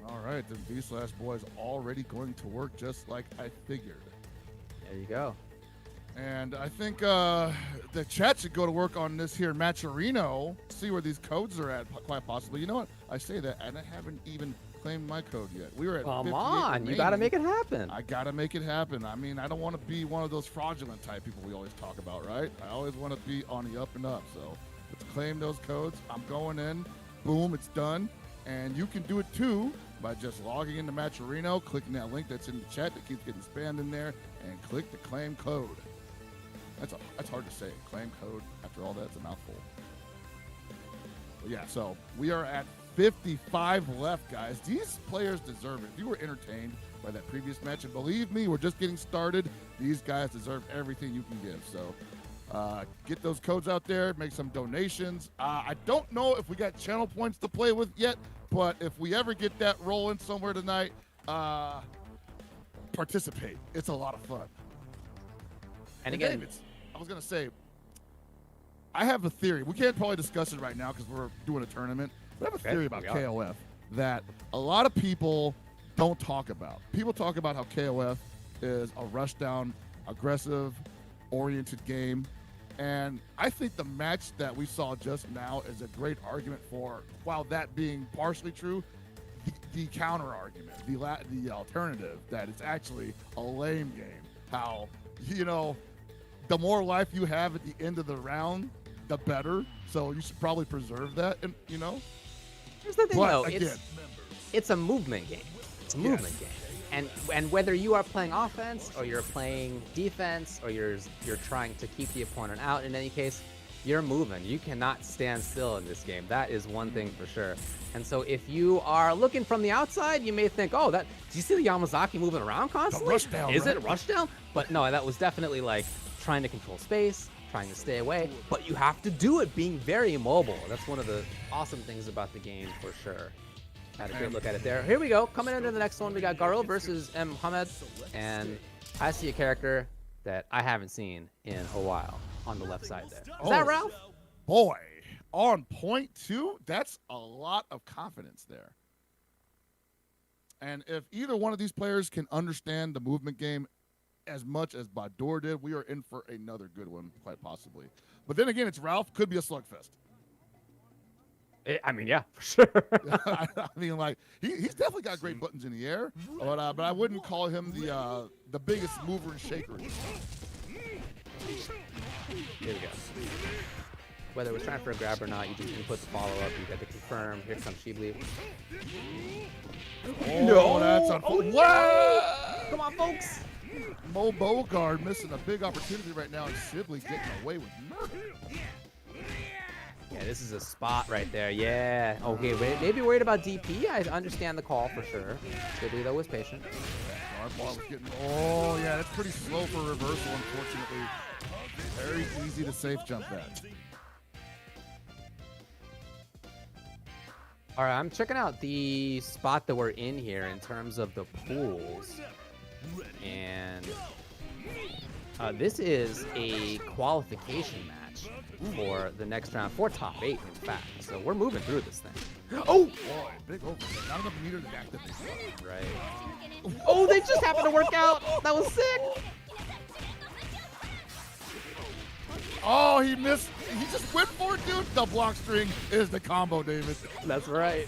All right, then B/Boys already going to work just like I figured. There you go. And I think the chat should go to work on this here Matcherino, see where these codes are at, quite possibly. You know what? I say that, and I haven't even claimed my code yet. We were at Come on, you got to make it happen. I got to make it happen. I mean, I don't want to be one of those fraudulent type people we always talk about, right? I always want to be on the up and up, so let's claim those codes. I'm going in. Boom, it's done. And you can do it too by just logging into Matcherino, clicking that link that's in the chat that keeps getting spammed in there, and click the claim code. That's hard to say. Claim code. After all that, it's a mouthful. But yeah, so we are at 55 left, guys. These players deserve it. If you were entertained by that previous match, and believe me, we're just getting started, these guys deserve everything you can give. So get those codes out there, make some donations. I don't know if we got channel points to play with yet, but if we ever get that rolling somewhere tonight, participate. It's a lot of fun. And again, I was going to say, I have a theory. We can't probably discuss it right now because we're doing a tournament. But I have a theory about KOF that a lot of people don't talk about. People talk about how KOF is a rush-down, aggressive, oriented game. And I think the match that we saw just now is a great argument for, while that being partially true, the counter argument, the alternative, that it's actually a lame game. How, the more life you have at the end of the round, the better. So you should probably preserve that, and Here's the thing, though. It's a movement game. It's a movement game. And whether you are playing offense or you're playing defense or you're trying to keep the opponent out, in any case, you're moving. You cannot stand still in this game. That is one thing for sure. And so if you are looking from the outside, you may think, oh, do you see the Yamazaki moving around constantly? Rush down, is it rush down? But no, that was definitely trying to control space, trying to stay away, but you have to do it being very mobile. That's one of the awesome things about the game for sure. Had a good look at it there. Here we go. Coming into the next one, we got Garo versus M. Muhammad, and I see a character that I haven't seen in a while on the left side there. Is that Ralf? Boy, on point two, that's a lot of confidence there. And if either one of these players can understand the movement game as much as Badoor did, we are in for another good one, quite possibly. But then again, it's Ralf. Could be a slugfest. I mean, yeah, for sure. I mean, he's definitely got great buttons in the air, but I wouldn't call him the biggest mover and shaker. Here we go. Whether it was trying for a grab or not, you just input the follow-up, you get the confirm. Here comes Shibli. Oh, no, that's unfortunate. What? Come on, folks. Moebogard missing a big opportunity right now, and Shibli getting away with murder. Yeah, this is a spot right there. Yeah. Okay, maybe worried about DP. I understand the call for sure. Shibli, though, was patient. Was getting, oh, yeah, that's pretty slow for reversal, unfortunately. Very easy to safe jump that. All right, I'm checking out the spot that we're in here in terms of the pools. And this is a qualification match for the next round, for top 8, in fact. So we're moving through this thing. Oh! Boy, big overhead. Not enough meter to activate. Right. Oh, they just happened to work out. That was sick. Oh, he missed. He just went for it, dude. The block string is the combo, David. That's right.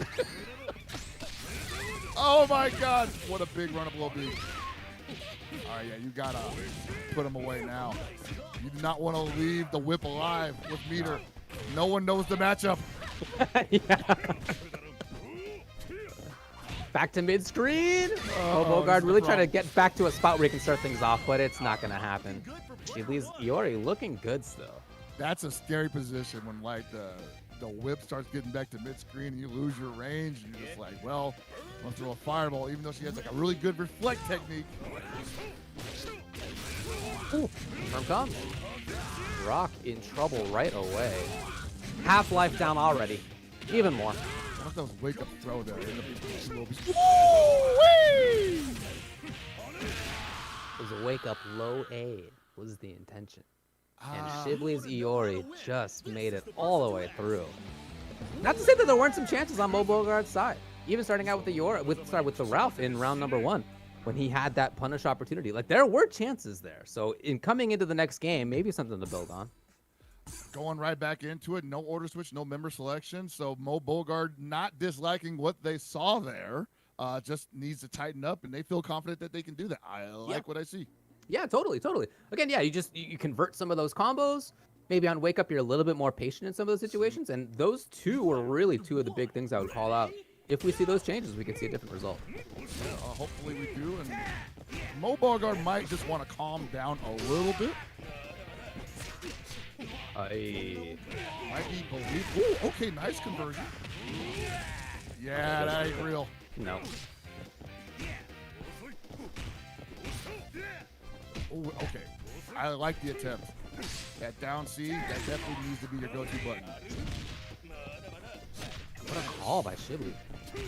Oh, my God. What a big run of blow B. All right, yeah, you got to put him away now. You do not want to leave the whip alive with meter. No one knows the matchup. Yeah. Back to mid-screen. Moebogard really trying to get back to a spot where he can start things off, but it's not going to happen. Shibli's Iori looking good still. That's a scary position when, like, the whip starts getting back to mid-screen and you lose your range, and you're just like, well, I'm going to throw a fireball, even though she has, like, a really good reflect technique. Ooh, firm comes. Rock in trouble right away. Half-life down already. Even more. What if that was wake-up throw there? It was a wake-up low A was the intention. And Shibli's Iori just made it all the way through. Not to say that there weren't some chances on Moebogard's side. Even starting out with the Iori, with the Ralf in round number 1, when he had that punish opportunity. Like, there were chances there. So in coming into the next game, maybe something to build on. Going right back into it, no order switch, no member selection. So Moebogard not disliking what they saw there, just needs to tighten up, and they feel confident that they can do that. I like what I see. Yeah, totally. Again, yeah, you convert some of those combos. Maybe on Wake Up, you're a little bit more patient in some of those situations, and those two were really two of the big things I would call out. If we see those changes, we can see a different result. Hopefully we do, and Moebogard might just want to calm down a little bit. Might be believable. Ooh, okay, nice conversion. Yeah, that ain't real. No. Ooh, okay, I like the attempt. That down C, that definitely needs to be your go-to button. What a call by Shibli. Yeah.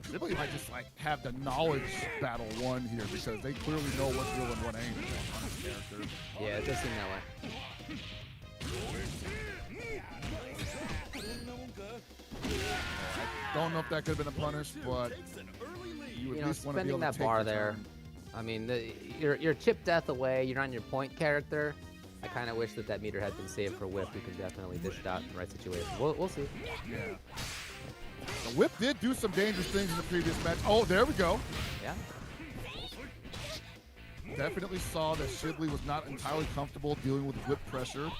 Shibli might just like have the knowledge battle won here because they clearly know what's real and what ain't on this character. Yeah, it does seem that way. I don't know if that could have been a punish, but you at least want to be able spending to that take bar your there. time. I mean, you're chip death away. You're on your point character. I kind of wish that meter had been saved for Whip. We could definitely dish it out in the right situation. We'll see. Yeah. The Whip did do some dangerous things in the previous match. Oh, there we go. Yeah. Definitely saw that Shibli was not entirely comfortable dealing with whip pressure.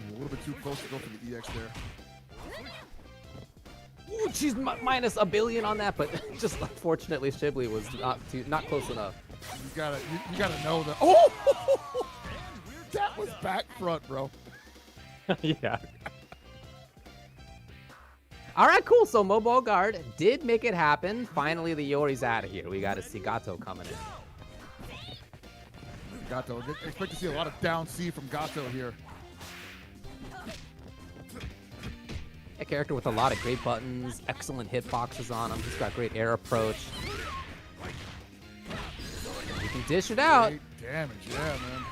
A little bit too close to go for the EX there. Ooh, she's minus a billion on that, but just unfortunately Shibli was not close enough. You gotta know that. Oh, that was back front, bro. Yeah. All right, cool. So Moebogard did make it happen. Finally, the Iori's out of here. We got to see Gato coming in. Gato, expect to see a lot of down C from Gato here. A character with a lot of great buttons, excellent hitboxes on him. He's got great air approach. You can dish it out. Great damage, yeah, man.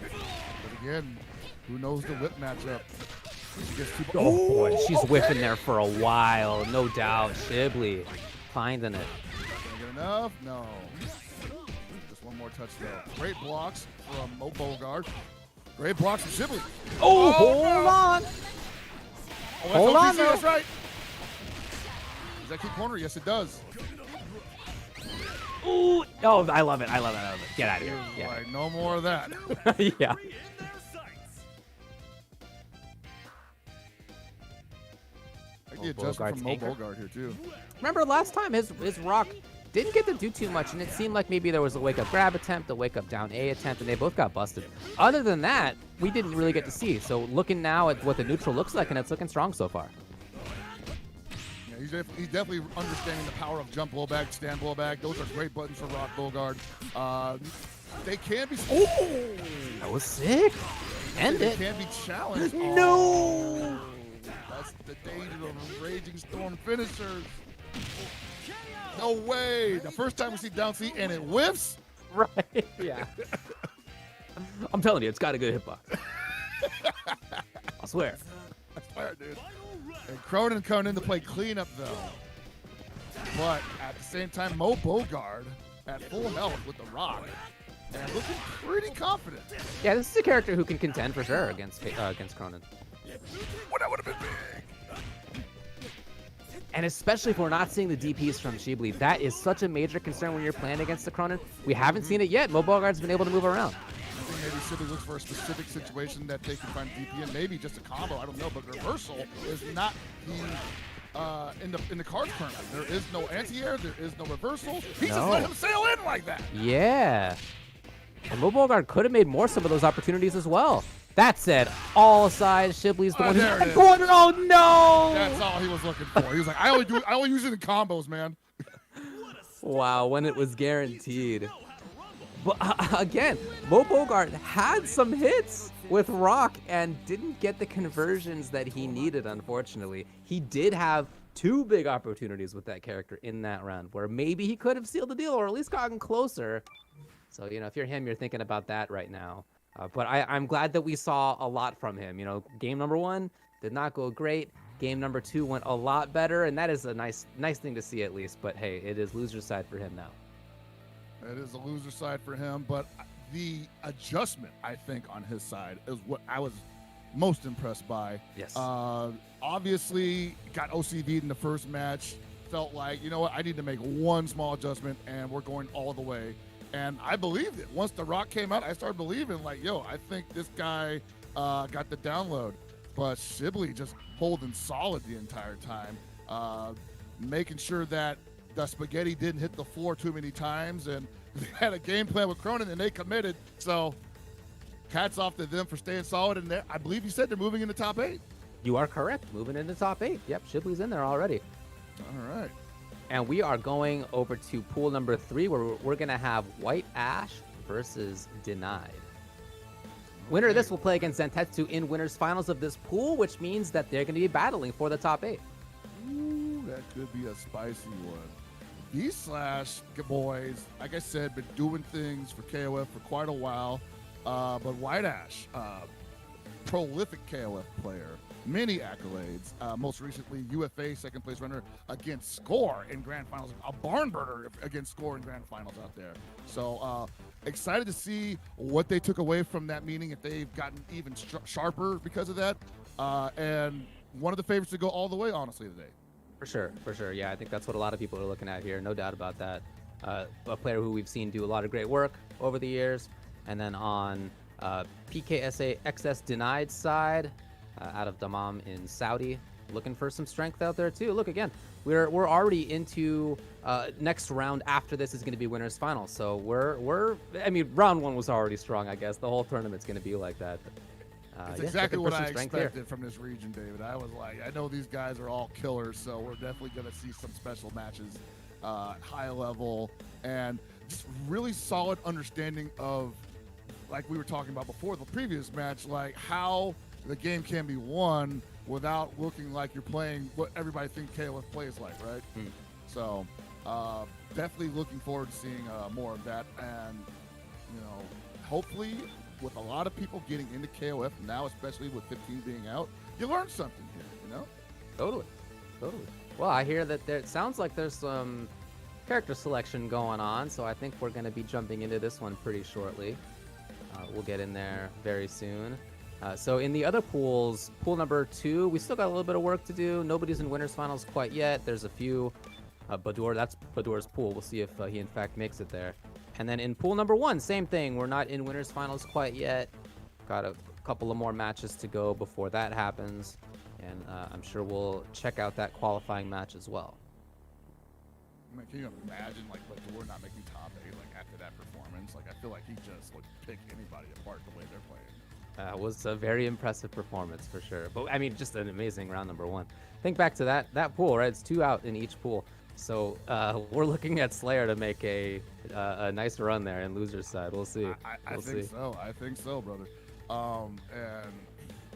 But again, who knows the whip matchup? Oh boy, she's whipping there for a while, no doubt. Shibli finding it. Gonna get enough? No. Just one more touch though. Great blocks from Moebogard. Great blocks from Shibli. Oh, hold on. Oh, hold on, that's right. Does that keep corner? Yes, it does. Ooh! Oh, I love it. I love it. I love it. Get out of here. All right, no more of that. Yeah. I get adjustment from Moebogard here too. Remember last time his rock didn't get to do too much, and it seemed like maybe there was a wake-up grab attempt, a wake-up down A attempt, and they both got busted. Other than that, we didn't really get to see. So looking now at what the neutral looks like, and it's looking strong so far. Yeah, he's definitely understanding the power of jump blowback, stand blowback. Those are great buttons for Rock Bogard. They can be. Oh, that was sick. End they it. can be challenged. No. That's the danger of Raging Storm finishers. No way. The first time we see down C and it whiffs. Right. Yeah. I'm telling you, it's got a good hitbox. I swear. I swear, dude. And Krohnen coming in to play cleanup though. But at the same time, Moebogard at full health with the rock and looking pretty confident. Yeah, this is a character who can contend for sure against Krohnen. Well, that would have been big. And especially if we're not seeing the DPs from Shibli, that is such a major concern when you're playing against the Krohnen. We haven't seen it yet. Moebogard's been able to move around. I think maybe Shibli looks for a specific situation that they can find DP and maybe just a combo. I don't know, but reversal is not in the cards currently. There is no anti-air. There is no reversal. He just let him sail in like that. Yeah. And Moebogard could have made more some of those opportunities as well. That said, all aside, Shibli's the one who's in the corner. Oh no! That's all he was looking for. He was like, I only use it in combos, man. Wow, when it was guaranteed. But again, Moebogard had some hits with Rock and didn't get the conversions that he needed, unfortunately. He did have two big opportunities with that character in that round where maybe he could have sealed the deal or at least gotten closer. So, you know, if you're him, you're thinking about that right now. But I'm glad that we saw a lot from him. You know, game number 1 did not go great. Game number 2 went a lot better, and that is a nice thing to see at least. But hey, it is loser side for him now. It is a loser side for him, but the adjustment, I think, on his side is what I was most impressed by. Yes. Obviously, got OCV'd in the first match. Felt like, you know what, I need to make one small adjustment, and we're going all the way. And I believed it. Once the rock came out, I started believing, like, yo, I think this guy got the download. But Shibli just holding solid the entire time, making sure that the spaghetti didn't hit the floor too many times. And they had a game plan with Krohnen, and they committed. So hats off to them for staying solid. And I believe you said they're moving in the top 8. You are correct. Moving into top 8. Yep, Shibli's in there already. All right. And we are going over to pool number 3, where we're going to have White-Ash versus Dnied. Winner of this will play against Zantetsu in winners finals of this pool, which means that they're going to be battling for the top 8. Ooh, that could be a spicy one. These boys, like I said, been doing things for KOF for quite a while. But White-Ash, prolific KOF player, many accolades. Most recently, UFA second place runner against Score in grand finals. A barn burner against Score in grand finals out there. So excited to see what they took away from that meeting, if they've gotten even sharper because of that. And one of the favorites to go all the way, honestly, today. For sure. Yeah, I think that's what a lot of people are looking at here. No doubt about that. A player who we've seen do a lot of great work over the years. And then on PKSA XS-Dnied side, out of Dammam in Saudi, looking for some strength out there too. Look, again, we're already into next round. After this is going to be winners finals. So I mean, round 1 was already strong, I guess. The whole tournament's going to be like that. It's exactly what I expected from this region, David. I was like, I know these guys are all killers, so we're definitely going to see some special matches, high level, and just really solid understanding of, like we were talking about before the previous match, like how the game can be won without looking like you're playing what everybody thinks KOF plays like, right? So definitely looking forward to seeing more of that, and hopefully with a lot of people getting into KOF now, especially with 15 being out, you learn something here, Totally. Well, I hear that it sounds like there's some character selection going on, so I think we're going to be jumping into this one pretty shortly. We'll get in there very soon. So in the other pools, pool number 2, we still got a little bit of work to do. Nobody's in winners finals quite yet. There's a few Badoor. That's Badoor's pool. We'll see if he in fact makes it there. And then in pool number 1, same thing. We're not in winners finals quite yet. Got a couple of more matches to go before that happens, and I'm sure we'll check out that qualifying match as well. I mean, can you imagine like Badoor not making top 8 like after that performance? Like I feel like he just would pick anybody apart the way they're playing. It was a very impressive performance for sure. But I mean, just an amazing round number 1. Think back to that pool, right? It's 2 out in each pool. So we're looking at Slayer to make a nice run there in loser's side. We'll see. I think so. I think so, brother. And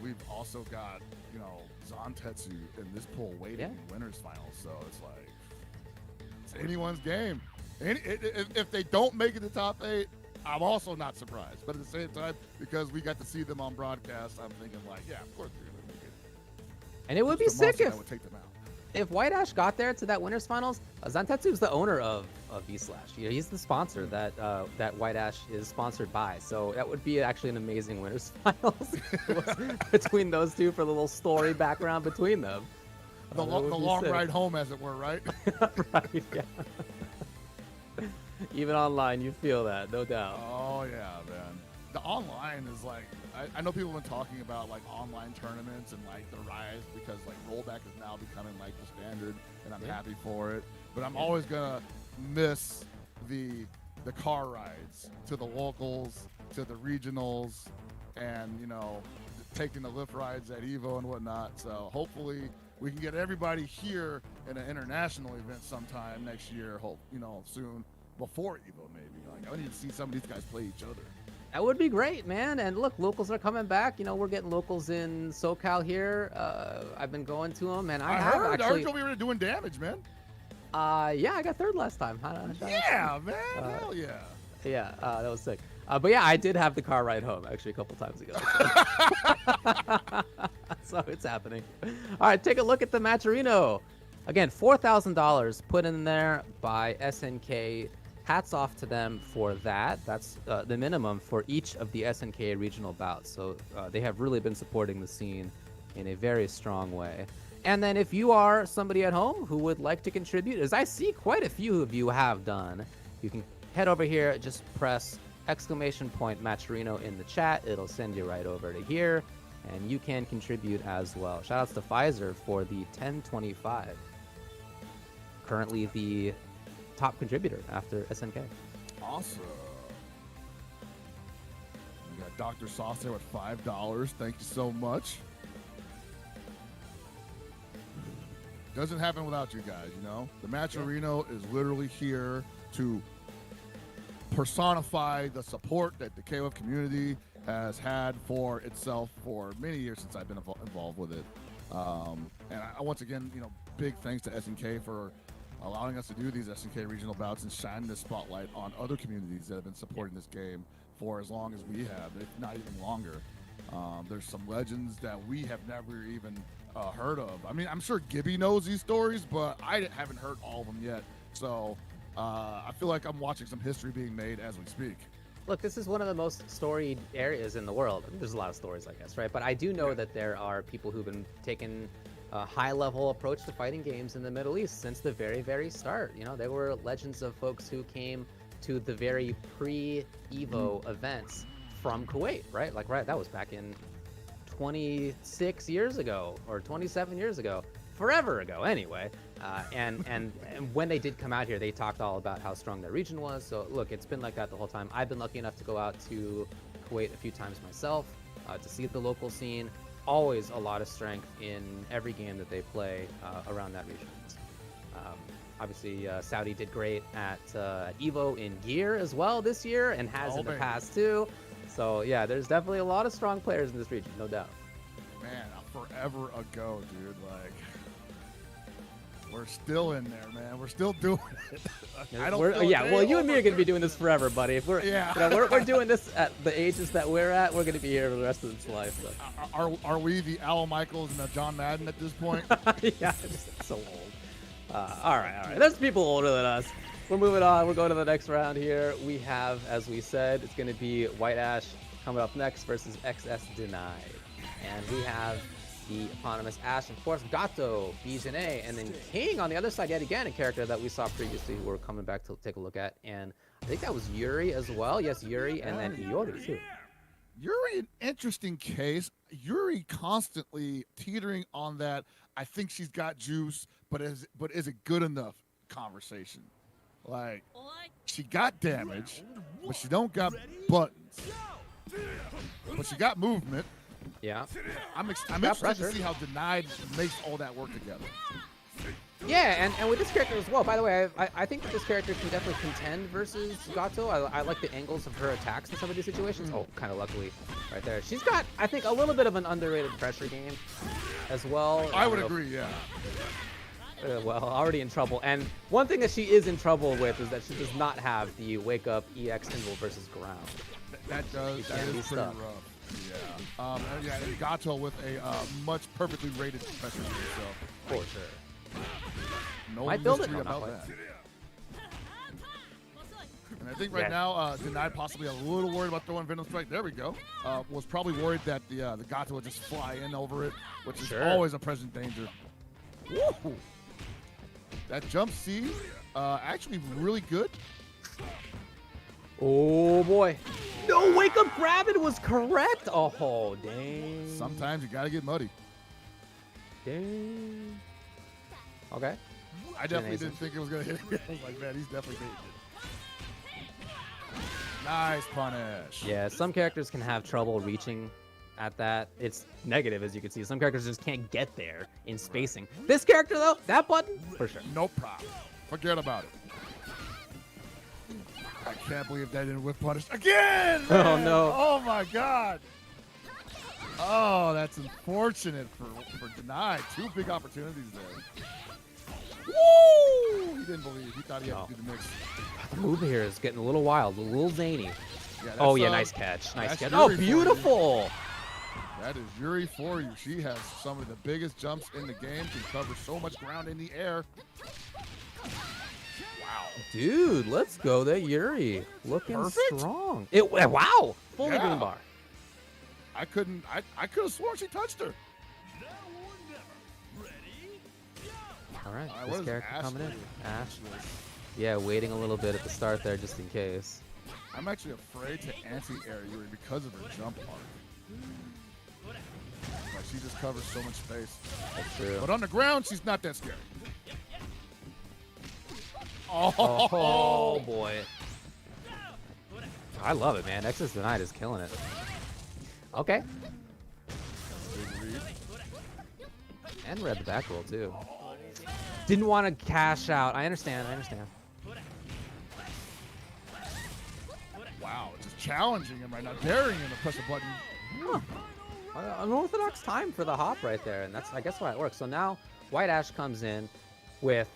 we've also got, you know, Zantetsu in this pool waiting in winners finals. So it's like it's anyone's game. If they don't make it to top 8, I'm also not surprised. But at the same time, because we got to see them on broadcast, I'm thinking like, yeah, of course they're gonna make it. And it would be sick if would take them out. If White-Ash got there to that winners finals, Zantetsu is the owner of Isla. You know, he's the sponsor that White-Ash is sponsored by. So that would be actually an amazing winners finals between those two for the little story background between them. The long ride home, as it were, right? Right. Yeah. Even online, you feel that, no doubt. Oh yeah, man. The online is like, I know people have been talking about like online tournaments and like the rise because like rollback is now becoming like the standard, and I'm happy for it. But I'm always gonna miss the car rides to the locals, to the regionals, and you know, taking the lift rides at Evo and whatnot. So hopefully we can get everybody here in an international event sometime next year. Hope soon before Evo maybe. Like I need to see some of these guys play each other. That would be great, man. And look, locals are coming back. You know, we're getting locals in SoCal here. I've been going to them, and I heard we were doing damage, man. Yeah, I got 3rd last time. Yeah, man. Hell yeah. Yeah, that was sick. But yeah, I did have the car ride home actually a couple times ago. So it's happening. All right, take a look at the Matcherino. Again, $4,000 put in there by SNK. Hats off to them for that. That's the minimum for each of the SNK regional bouts. So they have really been supporting the scene in a very strong way. And then if you are somebody at home who would like to contribute, as I see quite a few of you have done, you can head over here, just press !Matcherino in the chat. It'll send you right over to here, and you can contribute as well. Shoutouts to Pfizer for the 1025. Currently the top contributor after SNK. Awesome. We got Dr. Sauce there with $5. Thank you so much. Doesn't happen without you guys, you know? The Matcherino is literally here to personify the support that the KOF community has had for itself for many years since I've been involved with it. And I once again, big thanks to SNK for allowing us to do these SNK regional bouts and shining the spotlight on other communities that have been supporting this game for as long as we have, if not even longer. There's some legends that we have never even heard of. I mean, I'm sure Gibby knows these stories, but I haven't heard all of them yet. So I feel like I'm watching some history being made as we speak. Look, this is one of the most storied areas in the world. I mean, there's a lot of stories, I guess, right? But I do know that there are people who've been taking a high-level approach to fighting games in the Middle East since the very, very start. You know, there were legends of folks who came to the very pre-Evo events from Kuwait, right? Like, right, that was back in 26 years ago or 27 years ago, forever ago, anyway. And when they did come out here, they talked all about how strong their region was. So, look, it's been like that the whole time. I've been lucky enough to go out to Kuwait a few times myself to see the local scene. Always a lot of strength in every game that they play around that region. Obviously, Saudi did great at Evo in gear as well this year and has in the past too. So yeah, there's definitely a lot of strong players in this region, no doubt. Man, forever ago, dude. Like, we're still in there, man. We're still doing it. Well, you and me are going to be doing this forever, buddy. If we're we're doing this at the ages that we're at, we're going to be here for the rest of this life. So. Are we the Al Michaels and the John Madden at this point? Yeah, just so old. All right. There's people older than us. We're moving on. We're going to the next round here. We have, as we said, it's going to be White-Ash coming up next versus XS-Dnied. And we have the eponymous Ash, of course, Gato, B.Jenet, and then King on the other side yet again, a character that we saw previously who we're coming back to take a look at. And I think that was Yuri as well. Yes, Yuri, and then Iori too. Yuri, an interesting case. Yuri constantly teetering on that. I think she's got juice, but is it good enough conversation? Like, she got damage, but she don't got buttons. But she got movement. Yeah. I'm excited to see how Denied makes all that work together. Yeah, and with this character as well. By the way, I think that this character can definitely contend versus Gato. I like the angles of her attacks in some of these situations. Oh, kind of luckily right there. She's got, I think, a little bit of an underrated pressure game as well. I would agree, yeah. Well, already in trouble. And one thing that she is in trouble with is that she does not have the Wake Up EX symbol versus ground. That is pretty rough. Yeah. Yeah, and Gato with a much perfectly rated pressure game, so. For sure. No Might build mystery it. about that. And I think right now, Denied possibly a little worried about throwing Venom Strike. There we go. Was probably worried that the Gato would just fly in over it, which is always a present danger. Woo! That jump C, actually really good. Oh boy. No, Wake Up Grab It was correct. Oh, dang. Sometimes you gotta get muddy. Dang. Okay. I definitely didn't think it was gonna hit me. I was like, man, he's definitely beating it. Nice punish. Yeah, some characters can have trouble reaching at that. It's negative, as you can see. Some characters just can't get there in spacing. This character, though, that button, for sure. No problem. Forget about it. I can't believe that didn't whip punish again. Man. Oh no! Oh my God! Oh, that's unfortunate for Denied. Two big opportunities there. Woo! He didn't believe. He thought he had to do the mix. The move here is getting a little wild, a little zany. Yeah, oh yeah, nice catch, nice catch. Yuri Oh, beautiful! That is Yuri for you. She has some of the biggest jumps in the game. Can cover so much ground in the air. Dude, let's go there, Yuri. Looking Perfect. strong. Wow, fully green bar. I could have sworn she touched her. All right, what this is character Ash coming in. doing? Ash. Yeah, waiting a little bit at the start there just in case. I'm actually afraid to anti-air Yuri because of her jump arc. Like, she just covers so much space. That's true. But on the ground, she's not that scary. Oh boy. I love it, man. XS-Dnied is killing it. Okay. And read the back roll too. Didn't want to cash out. I understand. Wow, just challenging him right now, daring him to press a button. Huh. An orthodox time for the hop right there, and that's, I guess, why it works. So now White-Ash comes in with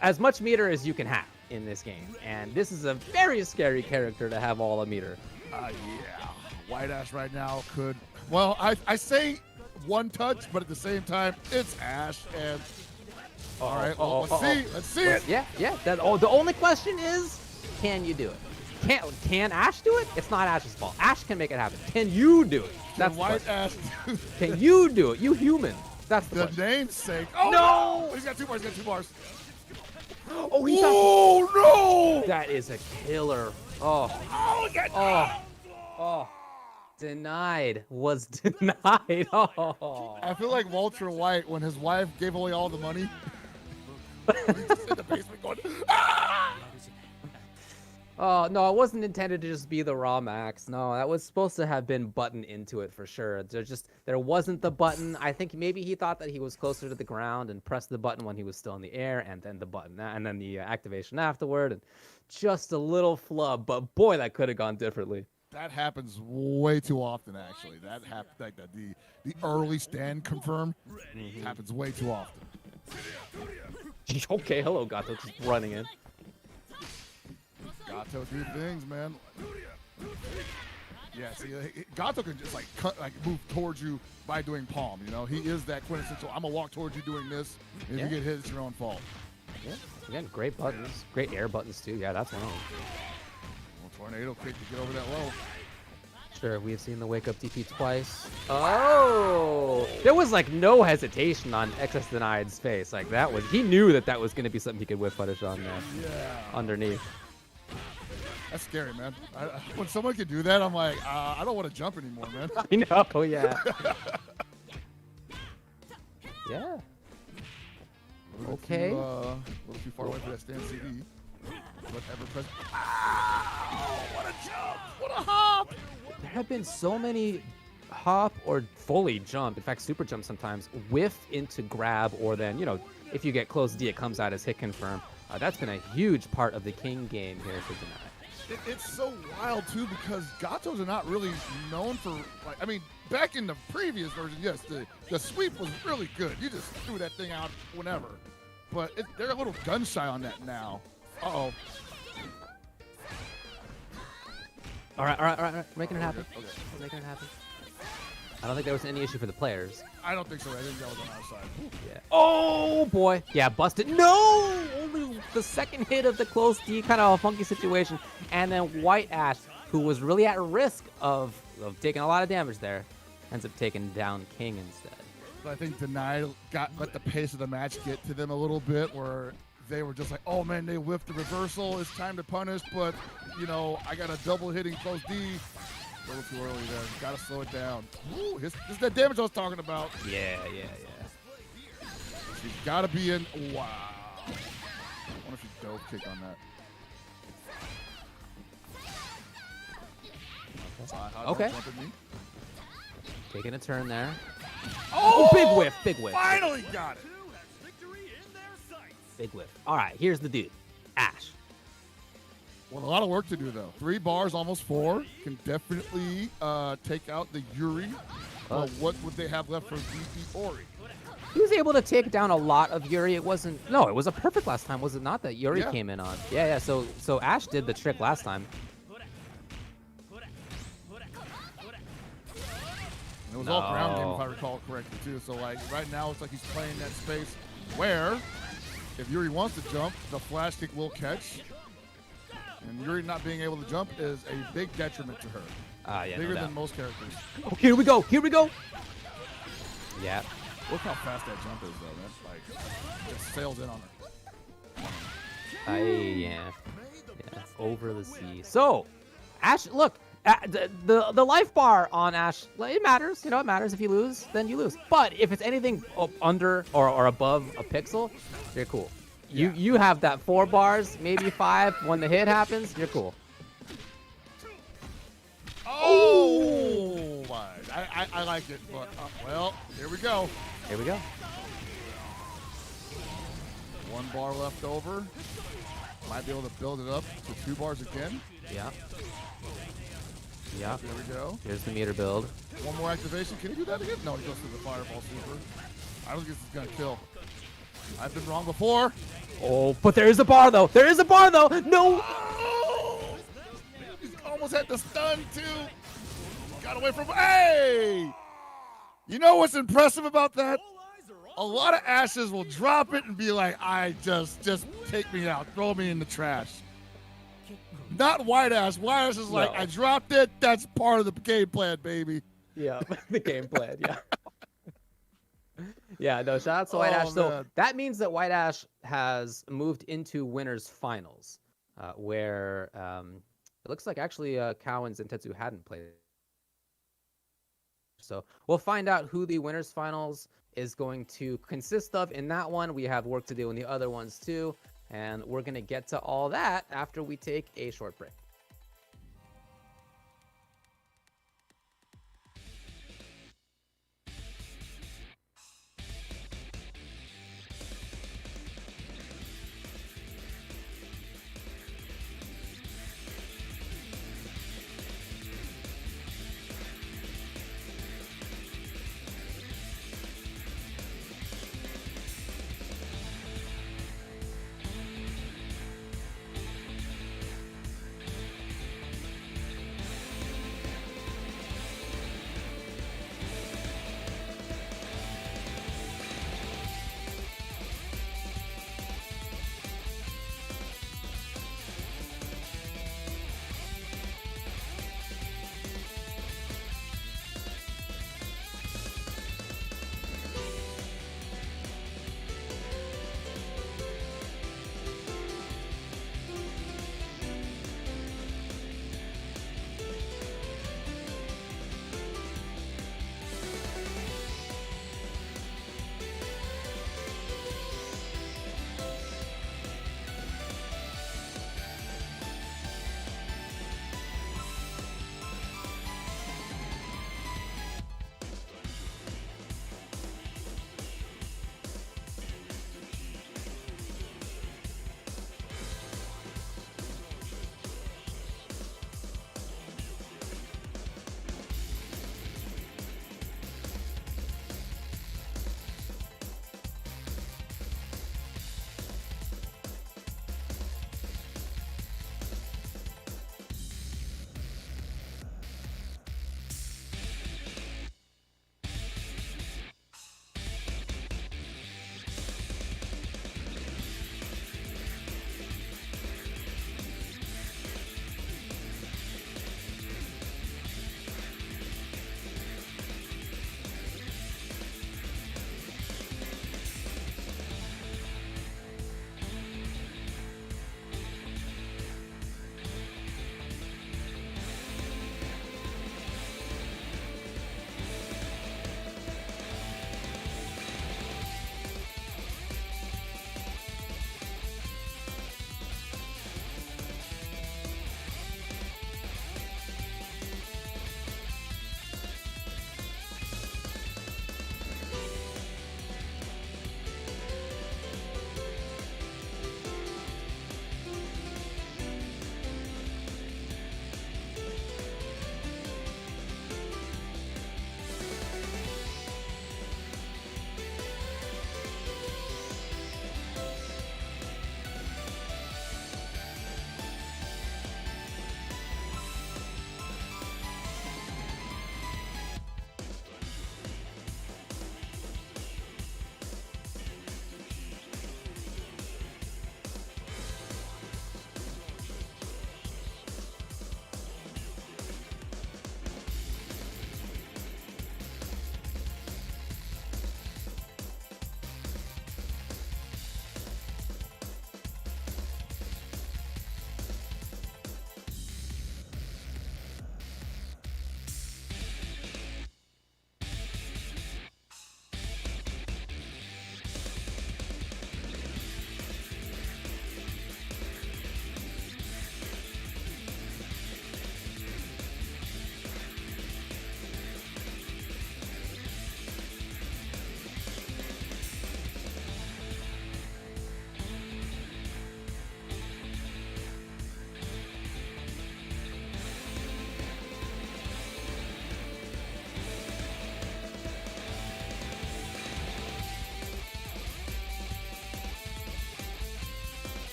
as much meter as you can have in this game, and this is a very scary character to have all the meter. Yeah, White-Ash right now could. Well, I say one touch, but at the same time, it's Ash, and all right, let's see it. Yeah. The only question is, can you do it? Can Ash do it? It's not Ash's fault. Ash can make it happen. Can you do it? That's White-Ash. Can you do it? You human. That's the question. Namesake. Oh no! He's got 2 bars. Oh, he's no! That is a killer. Oh. Denied was denied. Oh. I feel like Walter White when his wife gave away all the money. He's just in the basement going, ah! Oh, no, it wasn't intended to just be the raw max. No, that was supposed to have been button into it for sure. There wasn't the button. I think maybe he thought that he was closer to the ground and pressed the button when he was still in the air, and then the button, and then the activation afterward, and just a little flub. But boy, that could have gone differently. That happens way too often, actually. That happens like the early stand confirm happens way too often. Okay, hello, Gato, just running in. Gato do things, man. Yeah, see, Gato can just move towards you by doing palm. You know, he is that quintessential. I'm gonna walk towards you doing this. If you get hit, it's your own fault. Yeah, again, great buttons, great air buttons too. Yeah, that's one of them. Well, tornado kick to get over that low. Sure, we have seen the wake up DP twice. Oh! There was like no hesitation on XS-Dnied's face. Like that was, he knew that that was going to be something he could whip punish on there. Yeah. Underneath. That's scary, man. When someone can do that, I'm like, I don't want to jump anymore, man. I know, yeah. Yeah. Okay. A little too far away for that stand CD. But ever present. Oh, what a jump! What a hop! There have been so many hop or fully jump, in fact, super jump sometimes, whiff into grab, or then, you know, if you get close D, it comes out as hit confirm. That's been a huge part of the King game here for Dnied. It's so wild, too, because Gatos are not really known for, like, I mean, back in the previous version, yes, the sweep was really good. You just threw that thing out whenever. But they're a little gun shy on that now. Uh-oh. All right. Making it happen. Okay. We're making it happen. I don't think there was any issue for the players. I don't think so. I think that was on our side. Yeah. Oh, boy. Yeah, busted. No! Only the second hit of the close D, kind of a funky situation. And then White-Ash, who was really at risk of taking a lot of damage there, ends up taking down King instead. I think Dnied let the pace of the match get to them a little bit, where they were just like, oh man, they whiffed the reversal, it's time to punish, but you know, I got a double hitting close D. A little too early there. Gotta slow it down. Ooh, this is that damage I was talking about. Yeah. She's gotta be in. Wow. I wonder if she dove kick on that. Okay. Jump at me. Taking a turn there. Oh, big whiff, big whiff. Finally got it. Big whiff. All right, here's the dude, Ash. Well, a lot of work to do, though. 3 bars, almost 4. Can definitely take out the Yuri. Well, what would they have left for Iori? He was able to take down a lot of Yuri. It wasn't, no, it was a perfect last time, was it not, that Yuri came in on? Yeah, so Ash did the trick last time. It was all ground game, if I recall correctly, too. So, like, right now, it's like he's playing that space where, if Yuri wants to jump, the flash kick will catch. And Yuri not being able to jump is a big detriment to her. Yeah, Bigger than most characters. Oh, here we go. Yeah. Look how fast that jump is, though, man. Like, it sails in on her. Yeah. Over the sea. So, Ash, look. The life bar on Ash, it matters. You know, it matters. If you lose, then you lose. But if it's anything under or above a pixel, you're cool. Yeah. You have that 4 bars, maybe 5. When the hit happens, you're cool. Oh my! I like it, but well, here we go. Here we go. 1 bar left over. Might be able to build it up to 2 bars again. Yeah. There we go. Here's the meter build. 1 more activation. Can he do that again? No, he goes through the fireball super. I don't think this is gonna kill. I've been wrong before. Oh, but there is a bar though. No. Oh! He's almost had the stun too. Got away from. Hey! You know what's impressive about that? A lot of Ashes will drop it and be like, I just take me out, throw me in the trash. Not White-Ash. White-Ash is like, I dropped it. That's part of the game plan, baby. Yeah, the game plan. Yeah. Yeah. No. Shout out to White-Ash. So that means that White-Ash has moved into winners finals, where it looks like actually Cow and Zantetsu hadn't played. So we'll find out who the winners finals is going to consist of. In that one, we have work to do in the other ones too. And we're going to get to all that after we take a short break.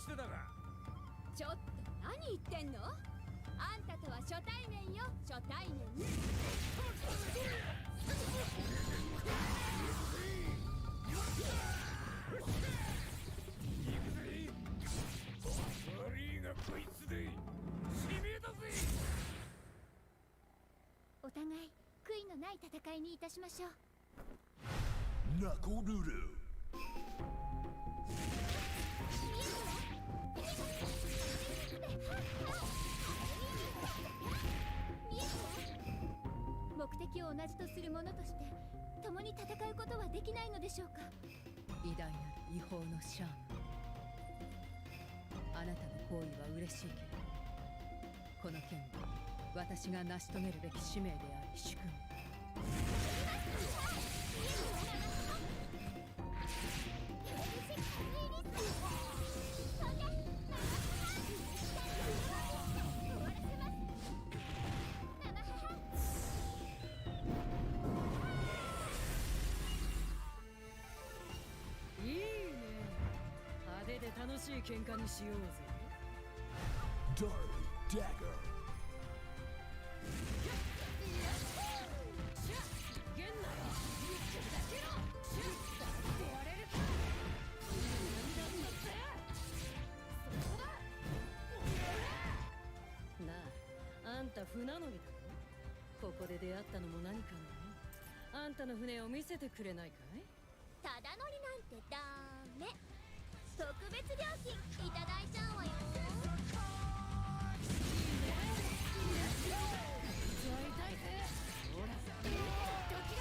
してたが。ちょっと何言ってんの？あんたとは初対面よ、初対面ね。行くぜ。悪いがこいつでしめだぜ。お互い悔いのない戦いにいたしましょう。Knuckle Doodoo. 目的を同じとする者として共に戦うことはできないのでしょうか。偉大なる違法のシャーマン、あなたの行為は嬉しいけど、この件は私が成し遂げるべき使命であり主君。いいね。派手で楽しい喧嘩にしようぜ。Dark Dagger. なあ、あんた船乗りだろ。ここで出会ったのも何かな。あんたの船を見せてくれないかい？ただ乗りなんてダメ。特別料金いただいちゃうわよ。座りたいぜ。ほら、どきだ。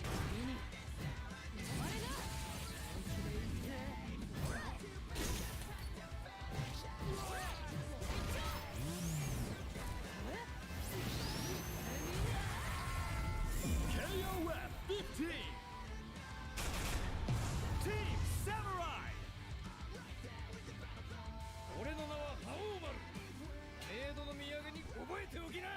次に止まれな。本気で言って。KOF 15. Team Samurai. 俺の名は覇王丸。メイドの土産に覚えておきな。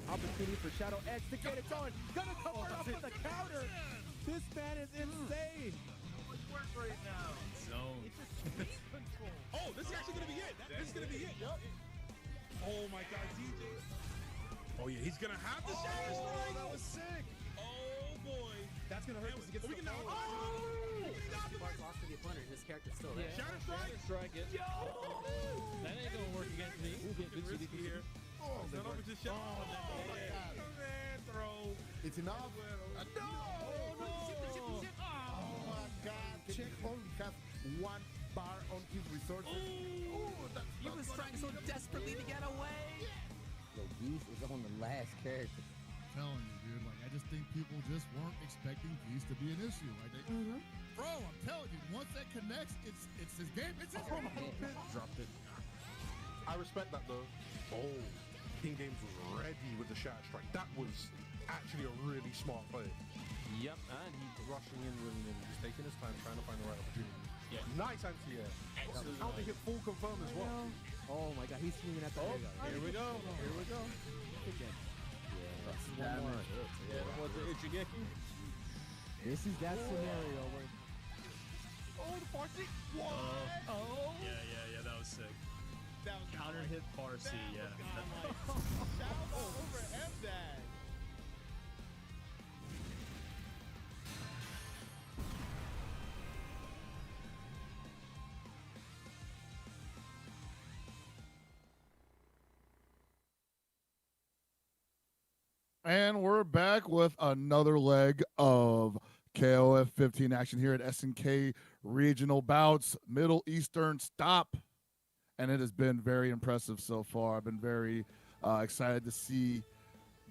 Opportunity for Shadow X to get it going. Gonna come off with a counter. This man is insane. Zone. Oh, this is actually gonna be it. This is gonna be it. Yep. Oh my God, DJ. Oh yeah, he's gonna have the Shadow Strike. That was sick. Oh boy. That's gonna hurt because he gets we the can now. forward. Mark lost to the opponent. His character's still there. Shadow Strike. Strike it. That ain't gonna work against me. Get risky here. Oh, that over to Shadow. Oh my God. Man, throw. It's enough. No. Oh my God. Check only has one bar on his resources. He was trying so desperately to get away. Yo, Geese is on the last character. I'm telling you, dude. Like, I just think people just weren't expecting Geese to be an issue. Like, they, bro, I'm telling you, once that connects, it's his game. It's his game. Dropped it. I respect that though. Oh, King Games was ready with the Shadow Strike. That was actually a really smart play. Yep, and he's rushing in really, he's taking his time trying to find the right opportunity. Yeah. Nice anti-air. Counter hit full confirm as well. Oh my god, he's swinging at the Here we go. Here we go. One more. Yeah, was it Ichigeki? This is that scenario where Yeah, that was sick. That was Counter hit Farsi, yeah. over M-Dag. And we're back with another leg of KOF 15 action here at SNK Regional Bouts, Middle Eastern stop. And it has been very impressive so far. I've been very excited to see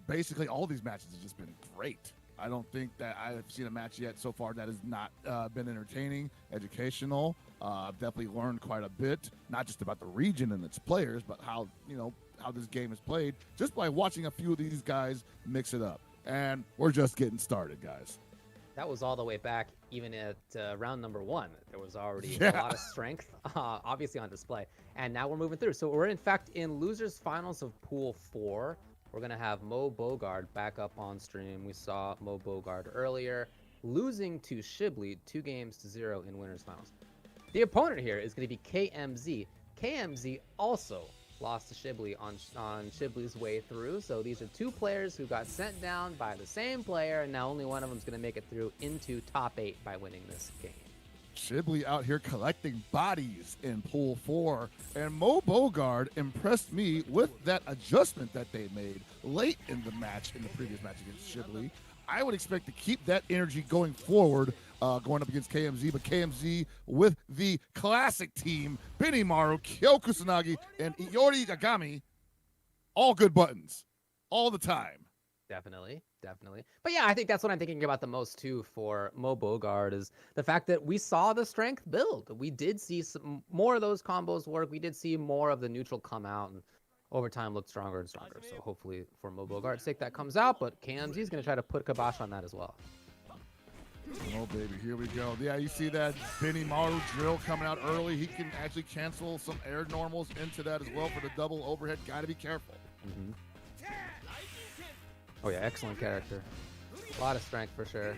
basically all these matches have just been great. I don't think that I've seen a match yet so far that has not been entertaining, educational. I've definitely learned quite a bit, not just about the region and its players, but how, how this game is played just by watching a few of these guys mix it up. And we're just getting started, guys. That was all the way back, even at round number 1. There was already a lot of strength, obviously on display. And now we're moving through. So we're, in fact, in losers finals of Pool 4. We're going to have Moebogard back up on stream. We saw Moebogard earlier, losing to Shibli 2-0 in winners finals. The opponent here is going to be KMZ. KMZ also lost to Shibli on Shibli's way through. So these are two players who got sent down by the same player, and now only one of them is going to make it through into top 8 by winning this game. Shibli out here collecting bodies in Pool 4, and Moebogard impressed me with that adjustment that they made late in the match, in the previous match against Shibli. I would expect to keep that energy going forward, going up against KMZ, but KMZ with the classic team, Benimaru, Kyo Kusanagi, and Iori Gagami, all good buttons, all the time. Definitely. But yeah, I think that's what I'm thinking about the most too for Moebogard is the fact that we saw the strength build. We did see some more of those combos work. We did see more of the neutral come out, and over time looked stronger and stronger. So hopefully for Moebogard's sake that comes out, but KMZ is going to try to put kibosh on that as well. Oh, baby, here we go. Yeah, you see that Benimaru drill coming out early. He can actually cancel some air normals into that as well for the double overhead. Got to be careful. Mm-hmm. Oh yeah, excellent character. A lot of strength for sure.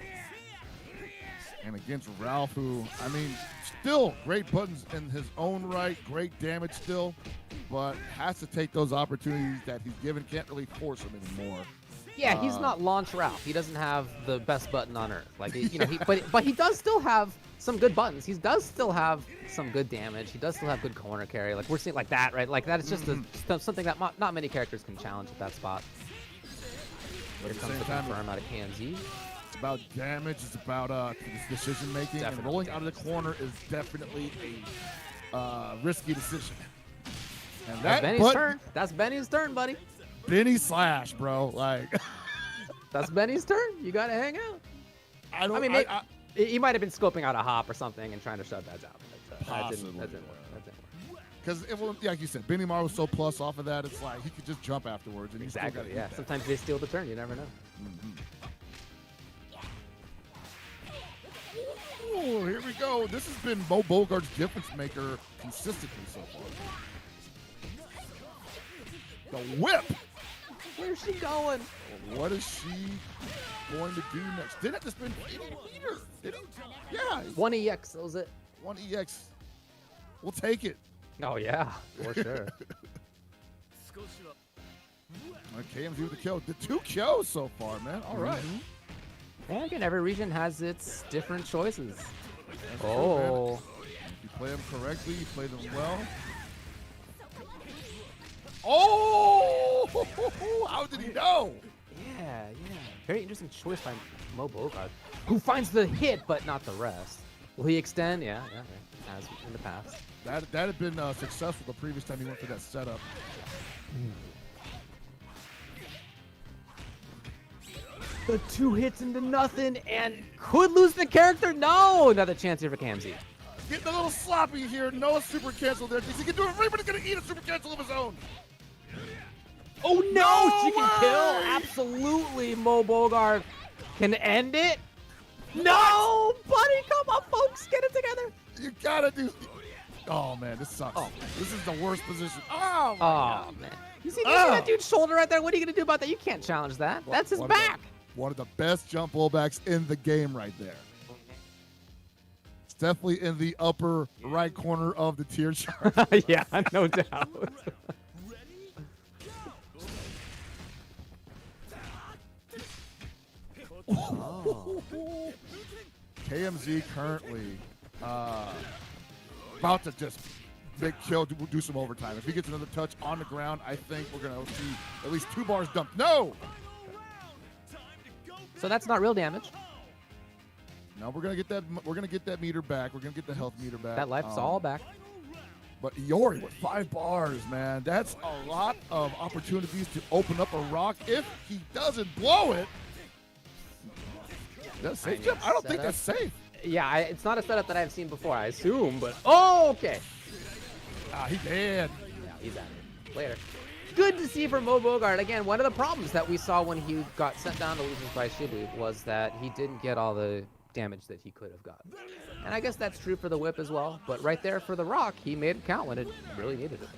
And against Ralf, who, I mean, still great buttons in his own right, great damage still, but has to take those opportunities that he's given. Can't really force him anymore. Yeah, he's not launch Ralf. He doesn't have the best button on earth. Like, but he does still have some good buttons. He does still have some good damage. He does still have good corner carry. Like, we're seeing like that, right? Like, that is just something that not many characters can challenge at that spot. Here comes the confirm out of KMZ. It's about damage. It's about decision making. And rolling out of the corner is definitely a risky decision. And that's Benny's turn. That's Benny's turn, buddy. Benny slash, bro. Like that's Benny's turn. You gotta hang out. I mean, he might have been scoping out a hop or something and trying to shut that down. But, possibly. That didn't work. Because, like you said, Benimaru was so plus off of that, it's like he could just jump afterwards. And exactly, yeah. Sometimes they steal the turn. You never know. Oh, here we go. This has been Moebogard's difference maker consistently so far. The whip. Where's she going? What is she going to do next? Didn't it just been meter? Did it? Yeah. 1EX, that was it. 1EX. We'll take it. Oh, yeah, for sure. KMZ with the kill. The 2 kills so far, man. All right. And again, every region has its different choices. That's true, if you play them correctly, you play them well. Oh! How did he know? Yeah. Very interesting choice by Moebogard, who finds the hit, but not the rest. Will he extend? Yeah. As in the past. That had been successful the previous time he went for that setup. The 2 hits into nothing and could lose the character. No, another chance here for KMZ. Getting a little sloppy here. No super cancel there. He can do it free, but he's going to eat a super cancel of his own. Oh no, she can kill. Absolutely, Moebogard can end it. No, buddy, come on, folks, get it together. You gotta do. Oh man, this sucks. Oh. This is the worst position. Oh my Oh, God. man. You see that dude's shoulder right there? What are you going to do about that? You can't challenge that. That's his back. One of the best jump rollbacks in the game right there. It's definitely in the upper right corner of the tier chart. Yeah, no doubt. KMZ currently about to just make Kill do some overtime. If he gets another touch on the ground, I think we're going to see at least 2 bars dumped. No! So that's not real damage. No, we're gonna get that. We're gonna get that meter back. We're gonna get the health meter back. That life's all back. But Iori with 5 bars, man. That's a lot of opportunities to open up a rock if he doesn't blow it. That's safe jump? I don't think that's safe. Yeah, it's not a setup that I've seen before, I assume, but oh, okay. He did. Yeah, he's out of here. Later. Good to see for Moebogard. Again, one of the problems that we saw when he got sent down to losers by Shibli was that he didn't get all the damage that he could have gotten. And I guess that's true for the whip as well, but right there for the rock, he made it count when it really needed it.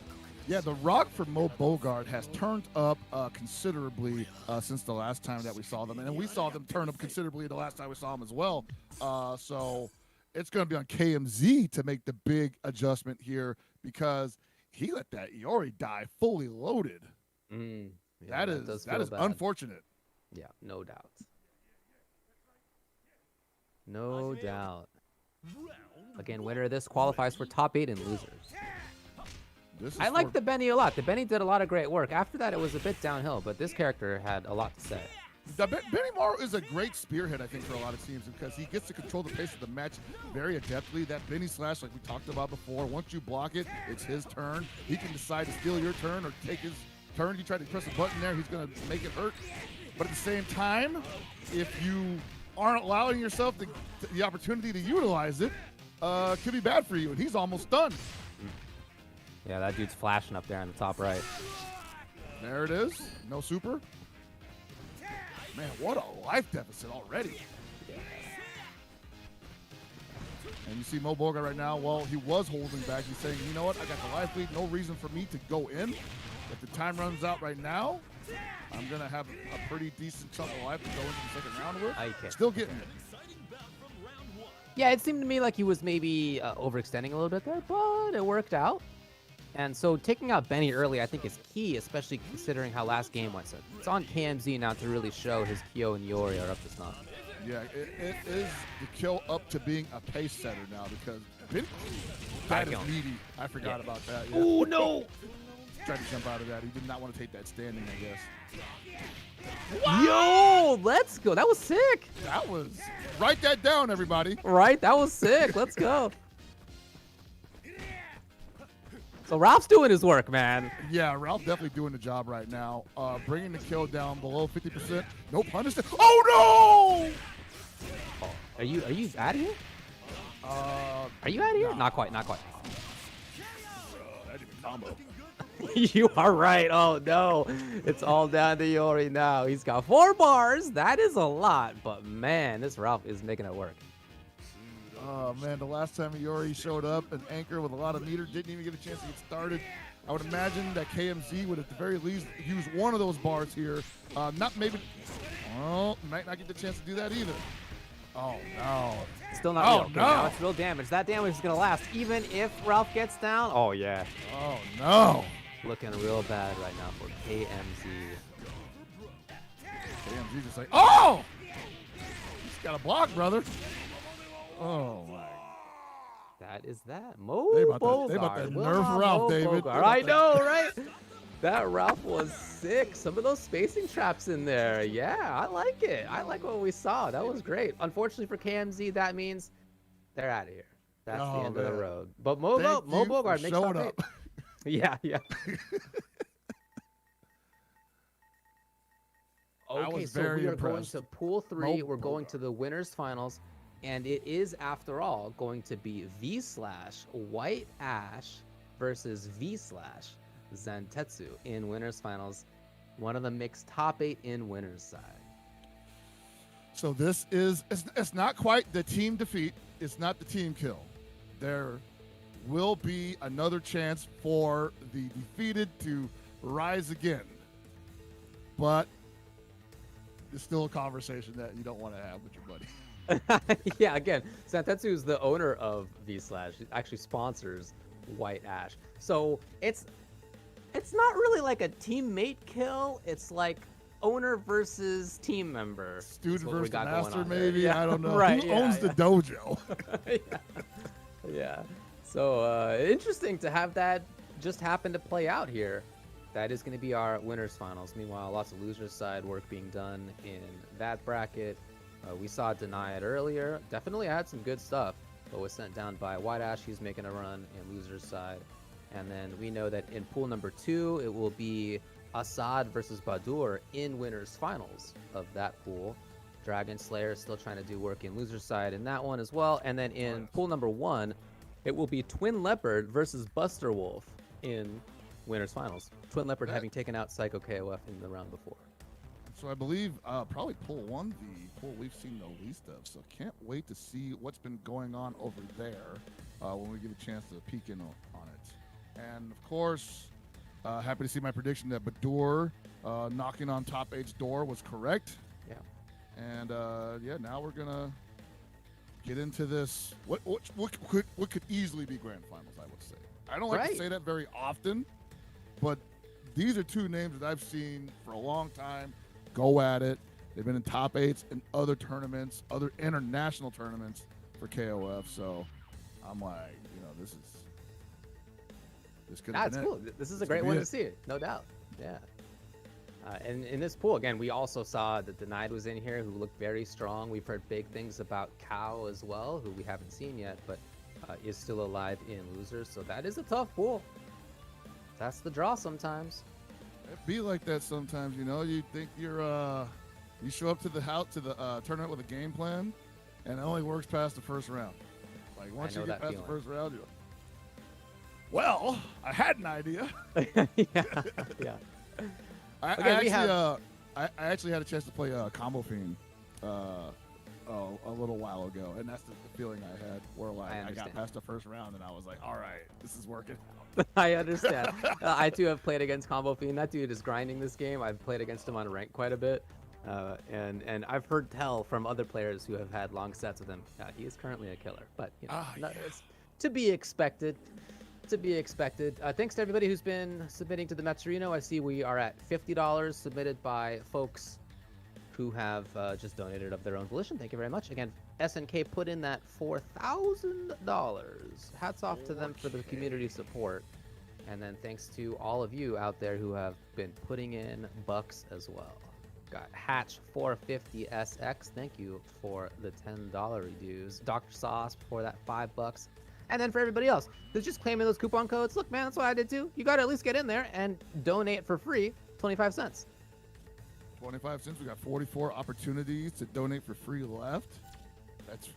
Yeah, the rock for Moebogard has turned up considerably since the last time that we saw them. And we saw them turn up considerably the last time we saw them as well. So it's going to be on KMZ to make the big adjustment here because he let that Iori die fully loaded. Yeah, that is unfortunate. Yeah, no doubt. No doubt. Again, winner of this qualifies for top 8 in losers. I like the Benny a lot. The Benny did a lot of great work. After that, it was a bit downhill, but this character had a lot to say. Benimaru is a great spearhead, I think, for a lot of teams because he gets to control the pace of the match very adeptly. That Benny slash, like we talked about before, once you block it, it's his turn. He can decide to steal your turn or take his turn. You try to press a button there, he's going to make it hurt. But at the same time, if you aren't allowing yourself the opportunity to utilize it, could be bad for you, and he's almost done. Yeah, that dude's flashing up there in the top right. There it is. No super. Man, what a life deficit already. And you see Moebogard right now, well, he was holding back. He's saying, you know what, I got the life lead, no reason for me to go in. If the time runs out right now, I'm going to have a pretty decent chunk of life to go into the second round with. Still getting it. Yeah, it seemed to me like he was maybe overextending a little bit there, but it worked out. And so taking out Benny early, I think, is key, especially considering how last game went. So it's on KMZ now to really show his Kyo and Yuri are up to snuff. Yeah, it is the Kill up to being a pace setter now because Benny, that is meaty. I forgot about that. Yeah. Oh, no! Tried to jump out of that. He did not want to take that standing, I guess. Yo, let's go. That was sick. That was... Write that down, everybody. Right? That was sick. Let's go. So Ralph's doing his work, man. Yeah, Ralph definitely doing the job right now. Bringing the kill down below 50%. No punish. Oh, no! Oh, are you out of here? Are you out of here? Nah. Not quite. That didn't even combo. You are right. Oh, no. It's all down to Yuri now. He's got 4 bars. That is a lot. But, man, this Ralph is making it work. Oh, man, the last time Yuri showed up, an anchor with a lot of meter, didn't even get a chance to get started. I would imagine that KMZ would at the very least use one of those bars here. Not maybe, well, might not get the chance to do that either. Oh, no. Still not real. Okay, no. Now it's real damage. That damage is going to last even if Ralph gets down. Oh, yeah. Oh, no. Looking real bad right now for KMZ. KMZ just like, oh! He's got a block, brother. Oh, my. That is that. Moebogard. They about to nerf Ralph, David. I know, right? That Ralph was sick. Some of those spacing traps in there. Yeah, I like it. I like what we saw. That was great. Unfortunately for KMZ, that means they're out of here. That's the end of the road. But Moebogard makes showing up. Yeah. Okay, so we are going to pool 3. We're going to the winners finals. And it is, after all, going to be V/White-Ash versus V/Zantetsu in winners finals. One of the mixed top 8 in winners side. So this is, it's not quite the team defeat. It's not the team kill. They're will be another chance for the defeated to rise again. But it's still a conversation that you don't want to have with your buddy. Yeah, again, Zantetsu is the owner of V/. He actually sponsors White-Ash. So it's not really like a teammate kill. It's like owner versus team member. Student what we versus got going master, on there. maybe. Yeah. I don't know. Right, Who yeah, owns the dojo? Yeah. So interesting to have that just happen to play out here. That is going to be our winners finals. Meanwhile, lots of losers side work being done in that bracket. We saw Dnied earlier. Definitely had some good stuff, but was sent down by White-Ash. He's making a run in losers side. And then we know that in pool number 2, it will be Assad versus Badoor in winners finals of that pool. Dragon Slayer is still trying to do work in losers side in that one as well. And then in pool number 1, it will be TwinLeopard versus Busterwolf in winners finals. TwinLeopard having taken out Psycho KOF in the round before. So I believe probably pool 1, the pool we've seen the least of. So can't wait to see what's been going on over there when we get a chance to peek in on it. And of course, happy to see my prediction that Badoor knocking on top 8's door was correct. Yeah. And yeah, now we're gonna get into this. What could easily be grand finals? I would say. I don't like to say that very often, but these are two names that I've seen for a long time go at it. They've been in top 8s in other tournaments, other international tournaments for KOF. So I'm like, this could have been cool. This is a great one to see, no doubt. Yeah. And in this pool, again, we also saw that Dnied was in here, who looked very strong. We've heard big things about Cow as well, who we haven't seen yet, but is still alive in losers. So that is a tough pool. That's the draw sometimes. It be like that sometimes, you think you show up to the tournament with a game plan, and it only works past the first round. Like once you get past the first round, you're like, well, I had an idea. Yeah. I actually had a chance to play Combo Fiend a little while ago, and that's the feeling I had, where I got past the first round, and I was like, all right, this is working. I understand. I too have played against Combo Fiend. That dude is grinding this game. I've played against him on rank quite a bit, and I've heard tell from other players who have had long sets with him. He is currently a killer, but it's to be expected. Thanks to everybody who's been submitting to the Matsurino. I see we are at $50 submitted by folks who have just donated of their own volition. Thank you very much. Again, SNK put in that $4,000. Hats off to them for the community support. And then thanks to all of you out there who have been putting in bucks as well. Got Hatch 450SX. Thank you for the $10 reduce. Dr. Sauce for that $5. And then for everybody else that's just claiming those coupon codes, look, man, that's what I did too. You got to at least get in there and donate for free, 25 cents. 25 cents. We got 44 opportunities to donate for free left. That's,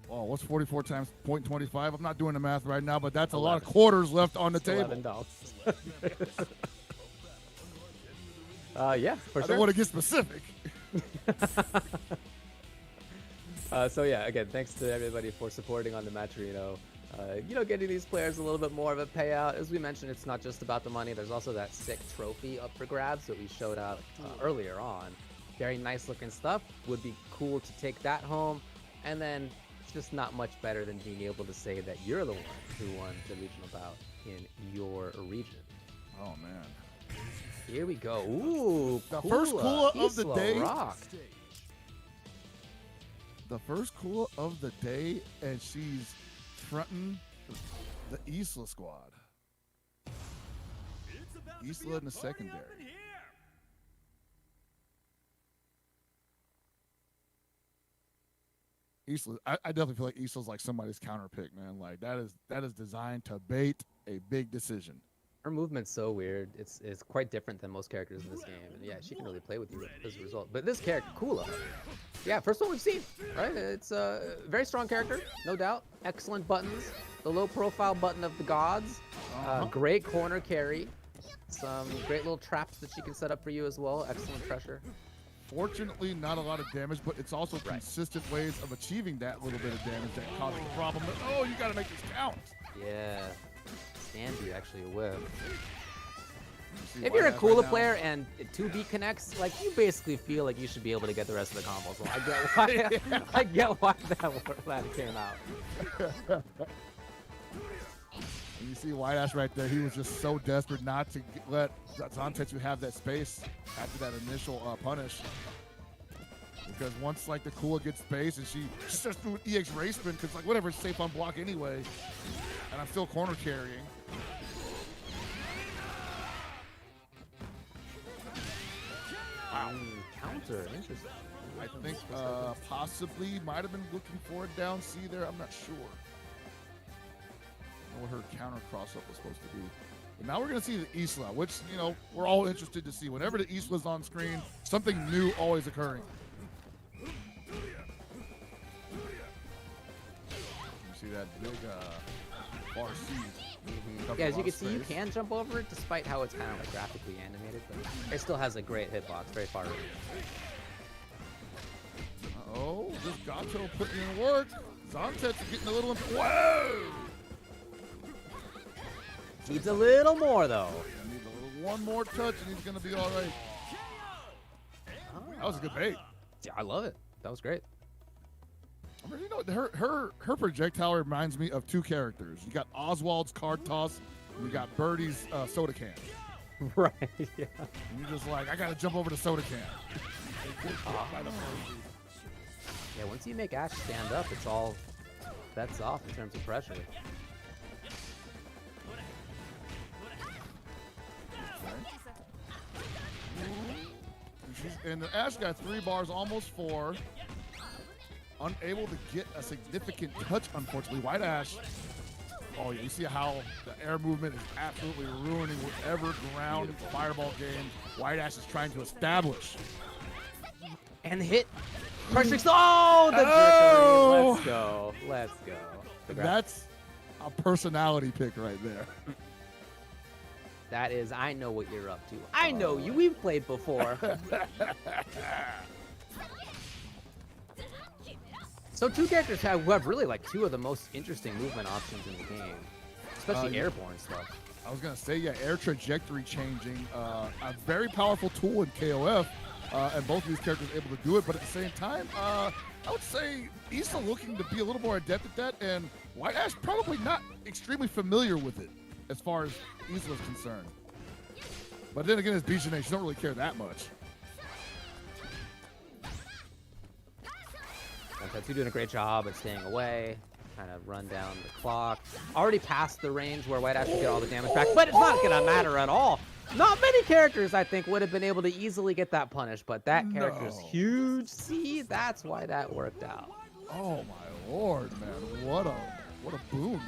what's 44 times 0.25? I'm not doing the math right now, but that's 11. A lot of quarters left on the table. $11. Yeah, for sure. I don't want to get specific. So yeah, again, thanks to everybody for supporting on the Matcherino. Getting these players a little bit more of a payout. As we mentioned, it's not just about the money. There's also that sick trophy up for grabs that we showed out earlier on. Very nice looking stuff. Would be cool to take that home. And then it's just not much better than being able to say that you're the one who won the regional bout in your region. Oh, man. Here we go. Ooh, the first Kula of the day. Rocked. The first Kula of the day, and she's fronting the Isla squad. Isla in the secondary. Isla, I definitely feel like Isla's like somebody's counter pick, man. Like that is designed to bait a big decision. Her movement's so weird. It's quite different than most characters in this game. And yeah, she can really play with you as a result. But this character, Kula, yeah, first one we've seen, right? It's a very strong character, no doubt. Excellent buttons. The low profile button of the gods. Great corner carry. Some great little traps that she can set up for you as well. Excellent pressure. Fortunately, not a lot of damage, but it's also consistent ways of achieving that little bit of damage that causes a problem. Oh, you got to make this count. Yeah. Stand you actually a whip. See If you're a White-Ash Kula right now. player and 2B connects, like you basically feel like you should be able to get the rest of the combos. So I get why I get why that came out. And you see White-Ash right there. He was just so desperate not to let Zantetsu have that space after that initial punish. Because once like the Kula gets space and she starts doing EX race spin, because like whatever, it's safe on block anyway. And I'm still corner carrying. Wow. Counter, interesting. I think possibly might have been looking for a down C there. I'm not sure. I don't know what her counter cross up was supposed to be. But now we're going to see the Isla, which, you know, we're all interested to see. Whenever the Isla's on screen, something new always occurring. You see that big RC. Yeah, as you can see, you can jump over it despite how it's kind of like graphically animated, but it still has a great hitbox, very far range. Uh-oh, this Gato putting in work. Zantetsu getting a little... Whoa! Needs a little more, though. Needs one more touch, and he's going to be all right. That was a good bait. Yeah, I love it. That was great. I mean, you know, her projectile reminds me of two characters. You got Oswald's card toss, and you got Birdie's soda can. Right, yeah. And you're just like, I got to jump over the soda can. Yeah, once you make Ash stand up, it's all bets off in terms of pressure. And the Ash got 3 bars, almost 4. Unable to get a significant touch, unfortunately. White-Ash, oh, yeah, you see how the air movement is absolutely ruining whatever ground fireball game White-Ash is trying to establish. And hit. Pressure. Oh, the trickery. Let's go. Let's go. That's a personality pick right there. That is, I know what you're up to. I know you. We've played before. So two characters who have really like 2 of the most interesting movement options in the game, especially airborne stuff. I was going to say, yeah, air trajectory changing, a very powerful tool in KOF, and both of these characters are able to do it, but at the same time, I would say Isla looking to be a little more adept at that, and White-Ash probably not extremely familiar with it as far as Isla's concerned. But then again, as B.Jenet, she don't really care that much. Zantetsu doing a great job at staying away, kind of run down the clock. Already past the range where White-Ash would get all the damage back, but it's not going to matter at all. Not many characters, I think, would have been able to easily get that punish, but that character's huge. See, that's why that worked out. Oh my lord, man! What a boon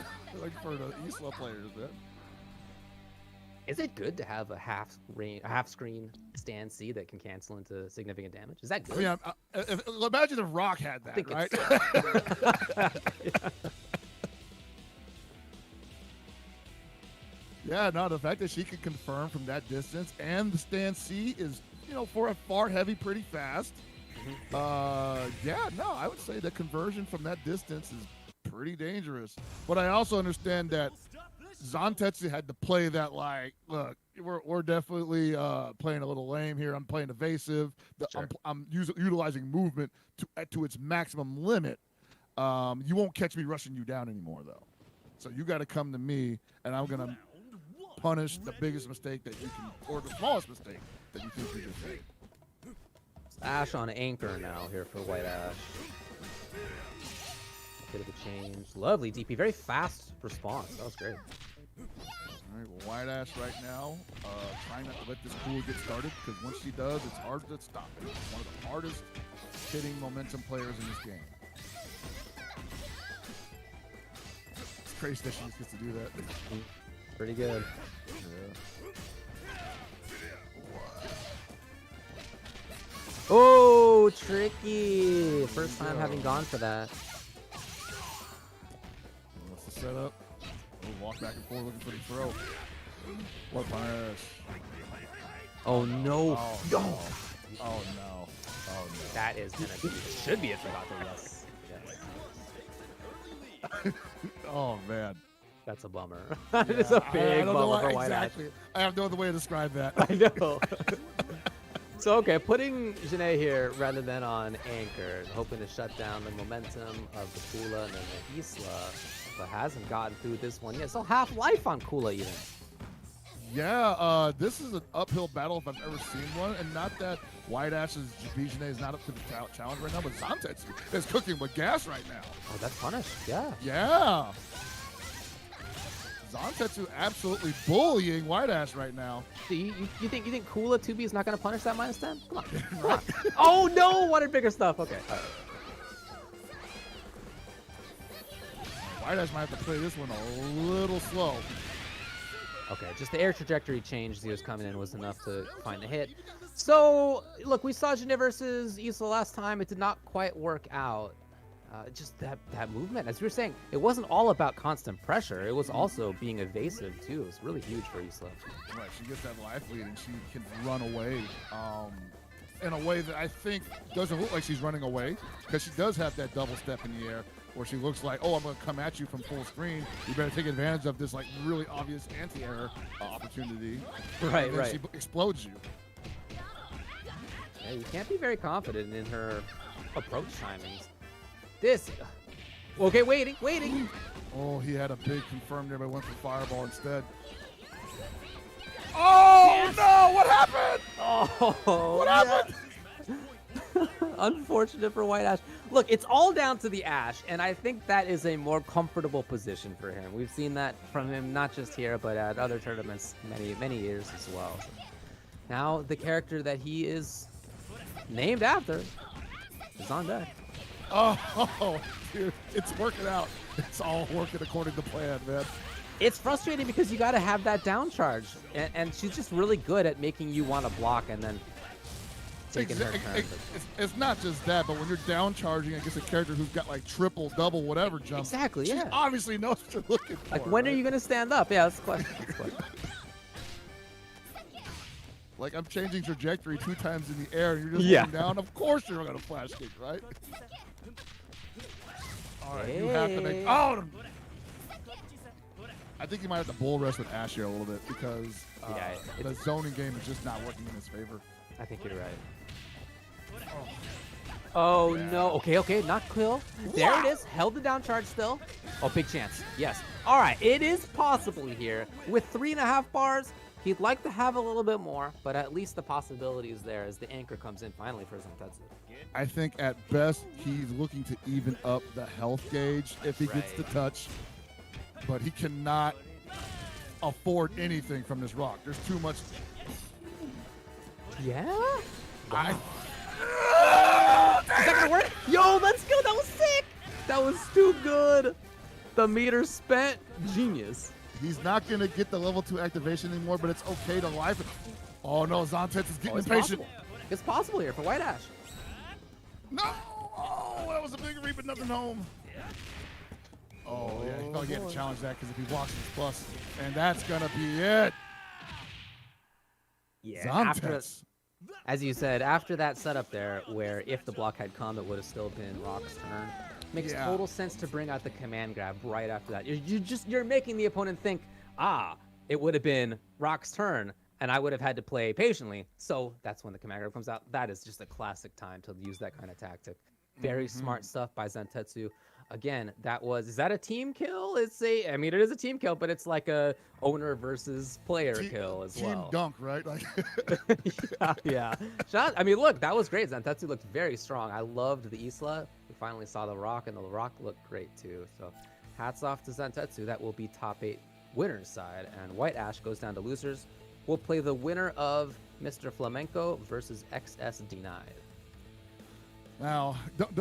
like for the Isla players, man. Is it good to have a half screen stand C that can cancel into significant damage? Is that good? I mean, imagine if Rock had that, right? Yeah, no, the fact that she can confirm from that distance and the stand C is, you know, for a far heavy pretty fast. Yeah, no, I would say the conversion from that distance is pretty dangerous. But I also understand that Zantetsu had to play that like, look, we're definitely playing a little lame here. I'm playing evasive. I'm utilizing movement to its maximum limit. You won't catch me rushing you down anymore, though. So you got to come to me, and I'm gonna punish the biggest mistake that you can, or the smallest mistake that you think you just made. Ash on anchor now here for White-Ash. Bit of a change. Lovely DP. Very fast response. That was great. All right, well, White-Ash right now trying not to let this Kula get started, because once she does, it's hard to stop it. It's one of the hardest hitting momentum players in this game. It's crazy that she just gets to do that. Pretty good. Yeah. Oh, tricky. First time having gone for that. What's the setup? We'll walk back and forth looking for the throw. What punish? Oh, no. Oh, no. Oh, no. Oh, no. That is going to be, should be a Gato, yes. Oh, man. That's a bummer. It's a big I don't know bummer why, for White-Ash. exactly. I have no other way to describe that. I know. So, okay, putting B.Jenet here rather than on Anchor, hoping to shut down the momentum of the Kula and then the Isla, but hasn't gotten through this one yet. So half life on Kula even. Yeah, this is an uphill battle if I've ever seen one, and not that White-Ash's B.Jenet is not up to the challenge right now, but Zantetsu is cooking with gas right now. Oh, that's punished, yeah. Yeah. Zantetsu absolutely bullying White-Ash right now. So you think Kula 2B is not going to punish that -10? Come on. Come on. Oh, no! Wanted bigger stuff. Okay. All right. White-Ash might have to play this one a little slow. Okay, just the air trajectory change as he was coming in was enough to find the hit. So, look, we saw B.Jenet versus Isla last time. It did not quite work out. Just that movement, as you were saying, it wasn't all about constant pressure. It was also being evasive, too. It was really huge for Isla. Right, she gets that life lead, and she can run away in a way that I think doesn't look like she's running away, because she does have that double step in the air where she looks like, oh, I'm going to come at you from full screen. You better take advantage of this like really obvious anti-air opportunity. Right, and then right. She explodes you. Yeah, you can't be very confident in her approach timings. This. Okay, waiting. Oh, he had a big confirm there, but went for fireball instead. Oh, yes! No! What happened? Oh, what happened? Unfortunate for White-Ash. Look, it's all down to the Ash, and I think that is a more comfortable position for him. We've seen that from him not just here, but at other tournaments many years as well. So now the character that he is named after is on deck. Oh, dude, it's working out. It's all working according to plan, man. It's frustrating because you got to have that down charge, and she's just really good at making you want to block and then taking her turn. It's not just that, but when you're down charging against a character who's got like triple, double, whatever jumps, exactly, yeah. She obviously knows what you're looking for. Like, when right? are you going to stand up? Yeah, that's the question. Like, I'm changing trajectory 2 times in the air, and you're just looking down. Of course you're going to flash kick, right? All right, you have to make... Oh! I think you might have to bull rush with Ash here a little bit because the zoning game is just not working in his favor. I think you're right. Oh, no. Okay, not kill. There it is. Held the down charge still. Oh, big chance. Yes. All right, it is possible here. With 3.5 bars, he'd like to have a little bit more, but at least the possibility is there as the anchor comes in finally for Zantetsu. I think at best he's looking to even up the health gauge if he gets the touch, but he cannot afford anything from this rock. There's too much. Yeah? Wow. Is that gonna work? Yo, let's go. That was sick. That was too good. The meter spent. Genius. He's not going to get the level 2 activation anymore, but it's okay to life it. Oh, no, Zantetsu is getting impatient. It's possible here for White-Ash. No! Oh, that was a big reap, but nothing home. Oh, yeah, he's probably getting to challenge that because if he walks his plus, and that's going to be it. Yeah, as you said, after that setup there, where if the block had come, it would have still been Rock's turn. Makes total sense to bring out the command grab right after that. You're making the opponent think, it would have been Rock's turn, and I would have had to play patiently. So that's when the command grab comes out. That is just a classic time to use that kind of tactic. Very smart stuff by Zantetsu. Again, is that a team kill? I mean, it is a team kill, but it's like a owner versus player kill as well. Team dunk, right? Like yeah. I mean, look, that was great. Zantetsu looked very strong. I loved the Isla. We finally saw the Rock, and the Rock looked great too. So hats off to Zantetsu. That will be top 8 winners side, and White-Ash goes down to losers. We'll play the winner of Mr. Flamenco versus XS-Dnied. Now,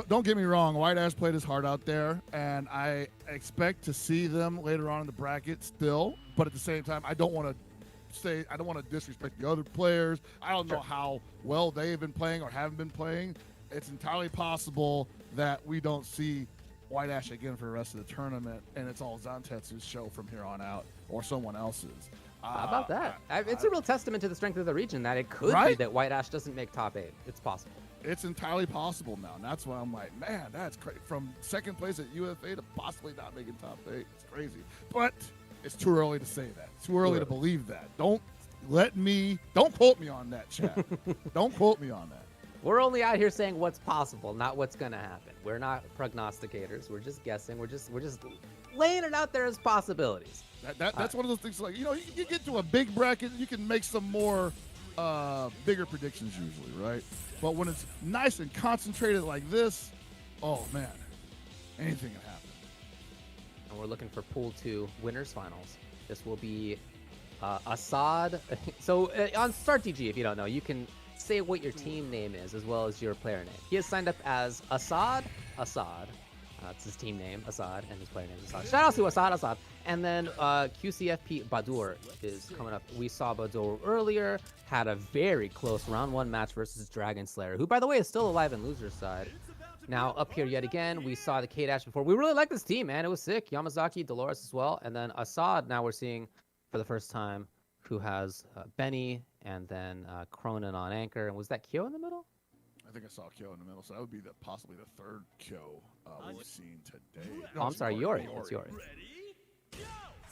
don't get me wrong. White-Ash played his heart out there, and I expect to see them later on in the bracket still. But at the same time, I don't want to disrespect the other players. I don't know how well they've been playing or haven't been playing. It's entirely possible that we don't see White-Ash again for the rest of the tournament, and it's all Zantetsu's show from here on out, or someone else's. How about that? It's a real testament to the strength of the region that it could be that White-Ash doesn't make top 8. It's possible. it's entirely possible now. And that's why I'm like, man, that's crazy. From second place at UFA to possibly not making top 8. It's crazy. But it's too early to say that. It's too early to believe that. Don't quote me on that, chat. Don't quote me on that. We're only out here saying what's possible, not what's gonna happen. We're not prognosticators. We're just guessing. We're just laying it out there as possibilities. That's one of those things. Like, you know, you get to a big bracket, you can make some more bigger predictions usually, right? But when it's nice and concentrated like this, oh man, anything can happen. And we're looking for Pool 2 winners finals. This will be Assad. So on StartDG, if you don't know, you can say what your team name is as well as your player name. He has signed up as Assad. It's his team name, Assad, and his player name is Assad. Shout out to Assad. And then QCFP Badoor is coming up. We saw Badoor earlier, had a very close round 1 match versus Dragon Slayer, who, by the way, is still alive in loser's side. Now, up here yet again, we saw the K-Dash before. We really like this team, man. It was sick. Yamazaki, Dolores as well. And then Assad, now we're seeing for the first time, who has Benny and then Krohnen on anchor. And was that Kyo in the middle? I think I saw Kyo in the middle, so that would be possibly the third Kyo we've seen today. No, I'm sorry, Yuri. It's Yuri.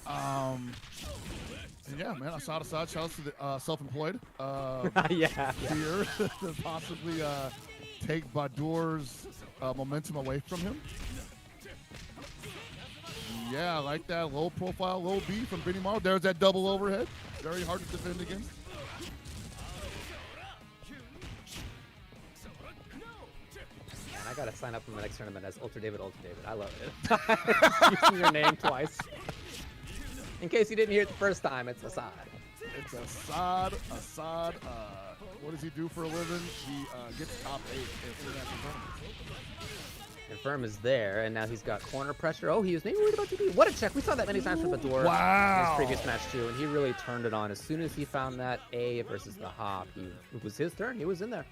And yeah, man, Assad, shout out to the self-employed. Yeah. Here to possibly take Badoor's momentum away from him. Yeah, I like that low profile, low B from Benimaru. There's that double overhead. Very hard to defend against. And I gotta sign up for the next tournament as Ultra David. I love it. Using your name twice. In case you didn't hear it the first time, it's Assad. It's Assad. What does he do for a living? He gets top 8 in international tournaments. Confirm is there, and now he's got corner pressure. Oh, he was maybe worried about TP. What a check. We saw that many times from Badoor in his previous match, too, and he really turned it on. As soon as he found that A versus the hop, it was his turn. He was in there.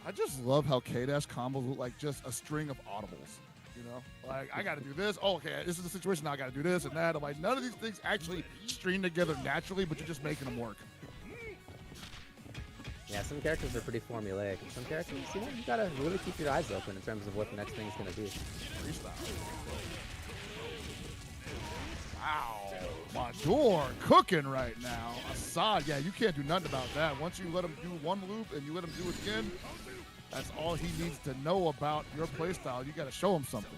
I just love how K-Dash combos look like just a string of audibles. You know, like, I got to do this. Oh, okay, this is the situation. Now I got to do this and that. I'm like, none of these things actually string together naturally, but you're just making them work. Yeah, some characters are pretty formulaic. And some characters, you know, you gotta really keep your eyes open in terms of what the next thing's gonna be. Wow, Badoor cooking right now. Assad, yeah, you can't do nothing about that. Once you let him do one loop and you let him do it again, that's all he needs to know about your playstyle. You gotta show him something.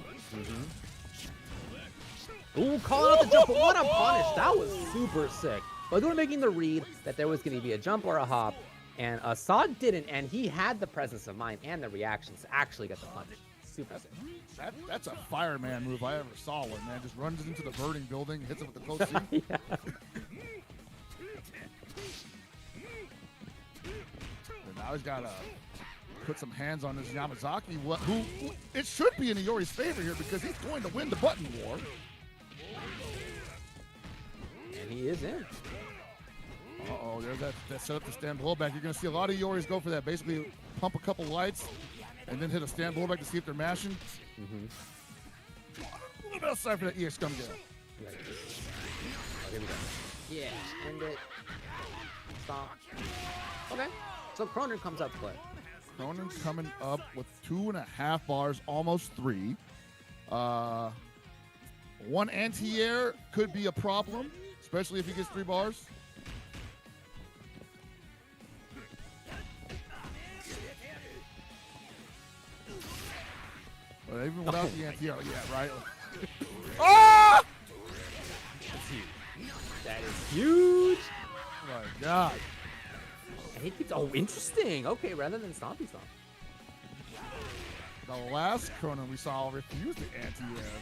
Ooh, calling out the jump, but what a punish. That was super sick. Badoor making the read that there was gonna be a jump or a hop, and Assad didn't, and he had the presence of mind and the reactions to actually get the punch. Super sick. That's a fireman move I ever saw one, man. Just runs into the burning building, hits it with the close seat. Yeah. And now he's got to put some hands on his Yamazaki, who it should be in Iori's favor here because he's going to win the button war. And he is in. Uh-oh, there's that setup to stand blowback. You're going to see a lot of Ioris go for that. Basically, pump a couple lights and then hit a stand blowback to see if they're mashing. A little bit outside for that EX come get. Oh, here we go. Yeah, end it. Stop. Okay, so Krohnen comes up to play. Krohnen coming up with 2.5 bars, almost 3. One anti-air could be a problem, especially if he gets 3 bars. But even without the anti-air, yeah, right? Ah! That's huge. That is huge. Oh my God. And he keeps, oh, interesting. Okay, rather than Stompy Stomp. The last Krohnen we saw refused the anti-air.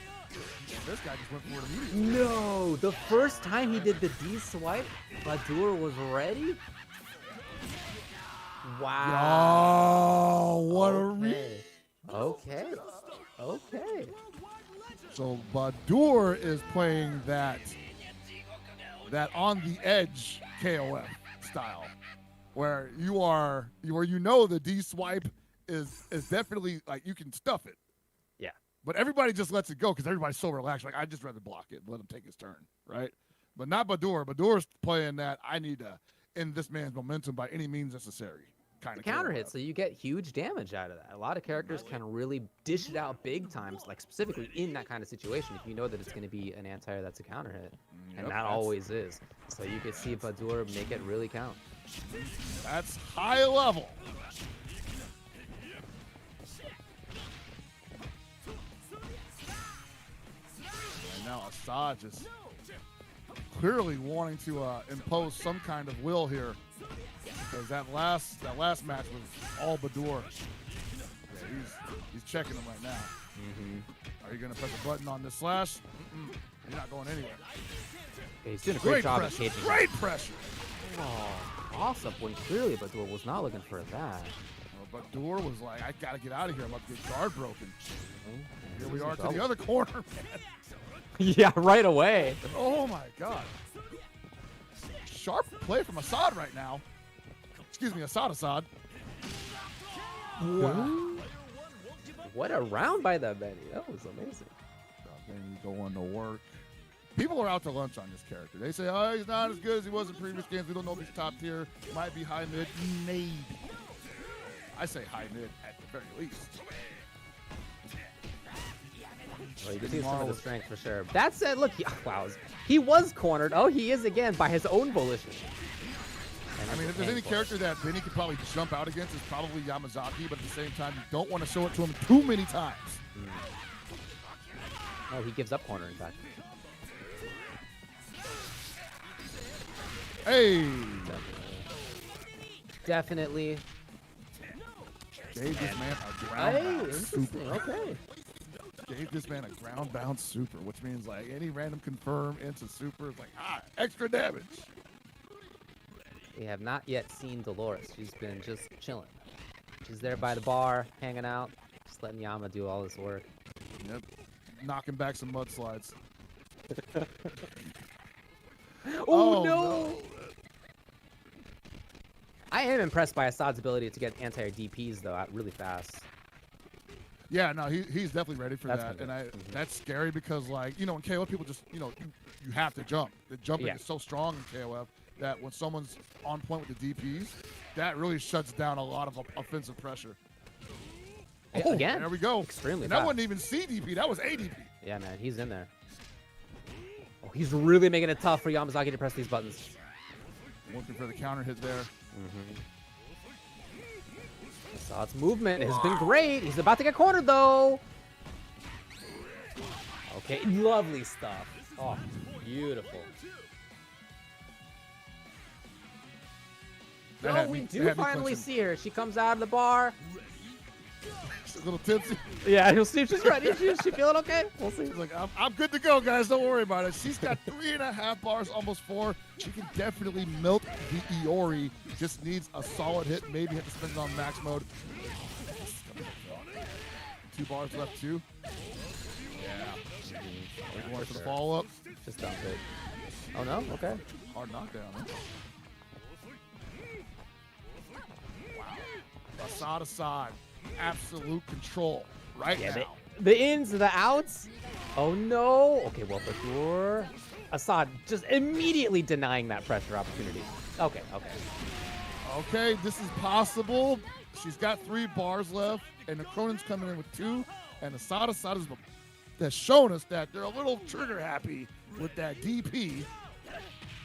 This guy just went for it immediately. No, the first time he did the D swipe, Badoor was ready? Wow. Oh, what a read. Okay. So Badoor is playing that on the edge KOF style, where you know the D swipe is definitely like you can stuff it. Yeah. But everybody just lets it go because everybody's so relaxed. Like, I'd just rather block it and let him take his turn, right? But not Badoor. Badoor's playing that I need to end this man's momentum by any means necessary kind of counter hit, so you get huge damage out of that. A lot of characters can really dish it out big times, like specifically in that kind of situation, if you know that it's going to be an anti-air that's a counter hit, and that always is. So you could see Badoor make it really count. That's high level. And now Assad just clearly wanting to impose some kind of will here, because that last match was all Badoor. Yeah, he's checking him right now. Are you gonna press a button on this slash? You're not going anywhere. Yeah, he's doing a great job pressure. at caging. Great pressure. Oh, awesome when clearly Badoor was not looking for that. Well, Badoor was like, I gotta get out of here. I'm about to get guard broken. Here we are to double. the other corner, man. Yeah, right away. Oh my God. Sharp play from Assad right now. Excuse me, Assad. Wow. What a round by that Benny. That was amazing. Benny going to work. People are out to lunch on this character. They say, oh, he's not as good as he was in previous games. We don't know if he's top tier. Might be high mid. Maybe. I say high mid at the very least. Well, you can see some of the strength for sure. That said, look, wow, he was cornered. Oh, he is again by his own volition. I mean, if there's any character that Benny could probably jump out against, it's probably Yamazaki, but at the same time, you don't want to show it to him too many times. Oh, he gives up corner, in fact. Hey! Definitely. Gave this man a ground super. Okay. Gave this man a ground bound super, which means like any random confirm into super is like, extra damage. We have not yet seen Dolores. She's been just chilling. She's there by the bar, hanging out, just letting Yama do all this work. Yep. Knocking back some mudslides. Oh, no! I am impressed by Assad's ability to get anti-air DPs, though, really fast. Yeah, no, he's definitely ready for that. And that's scary because, like, you know, in KOF, people just, you know, you have to jump. The jumping is so strong in KOF that when someone's on point with the DPs, that really shuts down a lot of offensive pressure. Oh, again? There we go. Extremely and fast. that wasn't even CDP. That was ADP. Yeah, man, he's in there. Oh, he's really making it tough for Yamazaki to press these buttons. Looking for the counter hit there. Assad's movement has been great. He's about to get cornered, though. Okay, lovely stuff. Oh, beautiful. Oh, we do finally see her. She comes out of the bar. She's a little tipsy. Yeah, you'll see if she's ready. Is she feeling okay? We'll see. She's like, I'm good to go, guys. Don't worry about it. She's got 3.5 bars, almost 4. She can definitely milk the Iori. Just needs a solid hit. Maybe have to spend it on max mode. 2 bars left, too. Yeah. Going for the follow-up. Just dump it. Oh, no? Okay. Hard knockdown. Huh? Wow. Assad. Absolute control right now. The ins, the outs. Oh, no. Okay, well, Badoor. Assad just immediately denying that pressure opportunity. Okay. Okay, this is possible. She's got 3 bars left, and the Krohnen's coming in with 2. And Assad has shown us that they're a little trigger happy with that DP.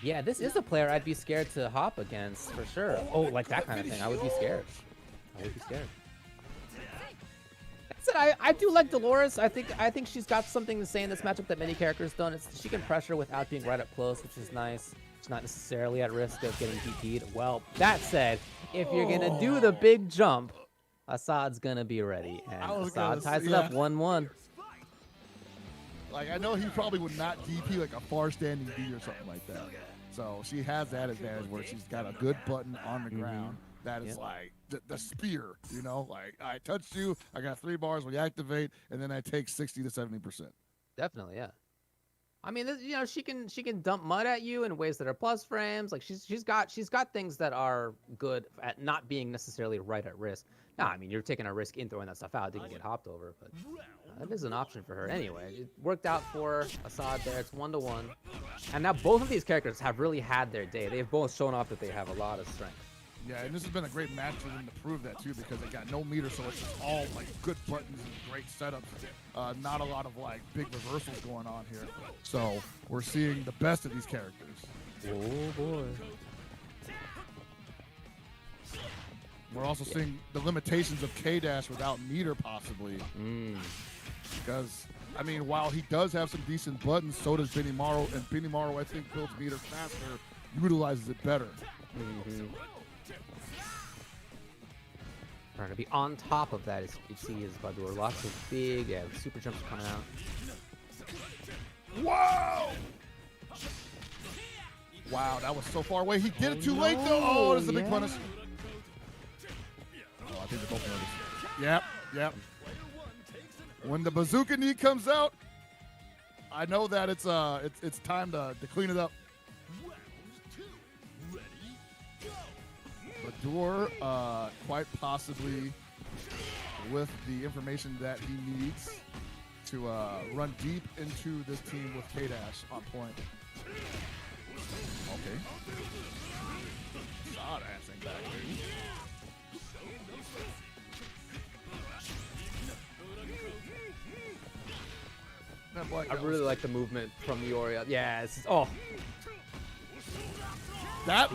Yeah, this is a player I'd be scared to hop against for sure. Oh, like that kind of thing. I would be scared. I do like Dolores. I think she's got something to say in this matchup that many characters don't. She can pressure without being right up close, which is nice. She's not necessarily at risk of getting DP'd. Well, that said, if you're gonna do the big jump, Assad's gonna be ready, and Assad ties it up 1-1. Like, I know he probably would not DP like a far standing D or something like that. So she has that advantage where she's got a good button on the ground. That is like the spear, you know, like I touched you, I got 3 bars when you activate, and then I take 60 to 70%. Definitely, yeah. I mean, you know, she can dump mud at you in ways that are plus frames. Like she's got things that are good at not being necessarily right at risk. Now, I mean, you're taking a risk in throwing that stuff out, didn't get hopped over, but that is an option for her. Anyway, it worked out for Assad there. It's 1-1, and now both of these characters have really had their day. They've both shown off that they have a lot of strength. Yeah, and this has been a great match for them to prove that too, because they got no meter, so it's just all like good buttons and great setups. Not a lot of like big reversals going on here. So we're seeing the best of these characters. Oh boy. We're also seeing the limitations of K-Dash without meter, possibly. Because, I mean, while he does have some decent buttons, so does Benimaru, and Benimaru, I think, builds meter faster, utilizes it better. Trying to be on top of that, as you can see, is Badoor. Lots of big, super jumps coming out. Whoa! Wow, that was so far away. He did it too late, though. Oh, this is a big punish. Oh, I think they're both nervous. Yep. When the bazooka knee comes out, I know that it's time to clean it up. Badoor, quite possibly with the information that he needs to run deep into this team with K-Dash on point. Okay. Sod assing back here. I really like the movement from Iori. Yeah, that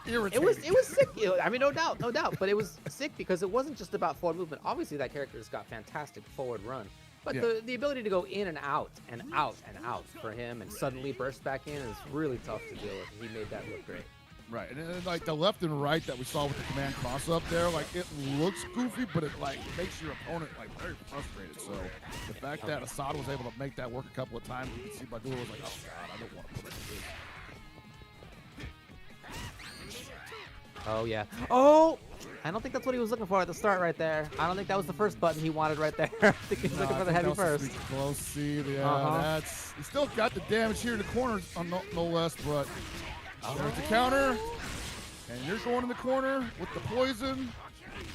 irritating. It was sick. I mean, no doubt. But it was sick because it wasn't just about forward movement. Obviously, that character's got fantastic forward run, but the ability to go in and out and out and out for him and suddenly burst back in is really tough to deal with. He made that look great. Right, and then, like the left and right that we saw with the command cross up there, like it looks goofy, but it like makes your opponent like very frustrated. So the fact that Assad was able to make that work a couple of times, you can see Badoor was like, oh god, I don't want to put it in this. Oh yeah. Oh, I don't think that's what he was looking for at the start right there. I don't think that was the first button he wanted right there. I think he was looking for the heavy first. Close seed, that's. He still got the damage here in the corner, no less, but. There's the counter, and you're going in the corner with the poison.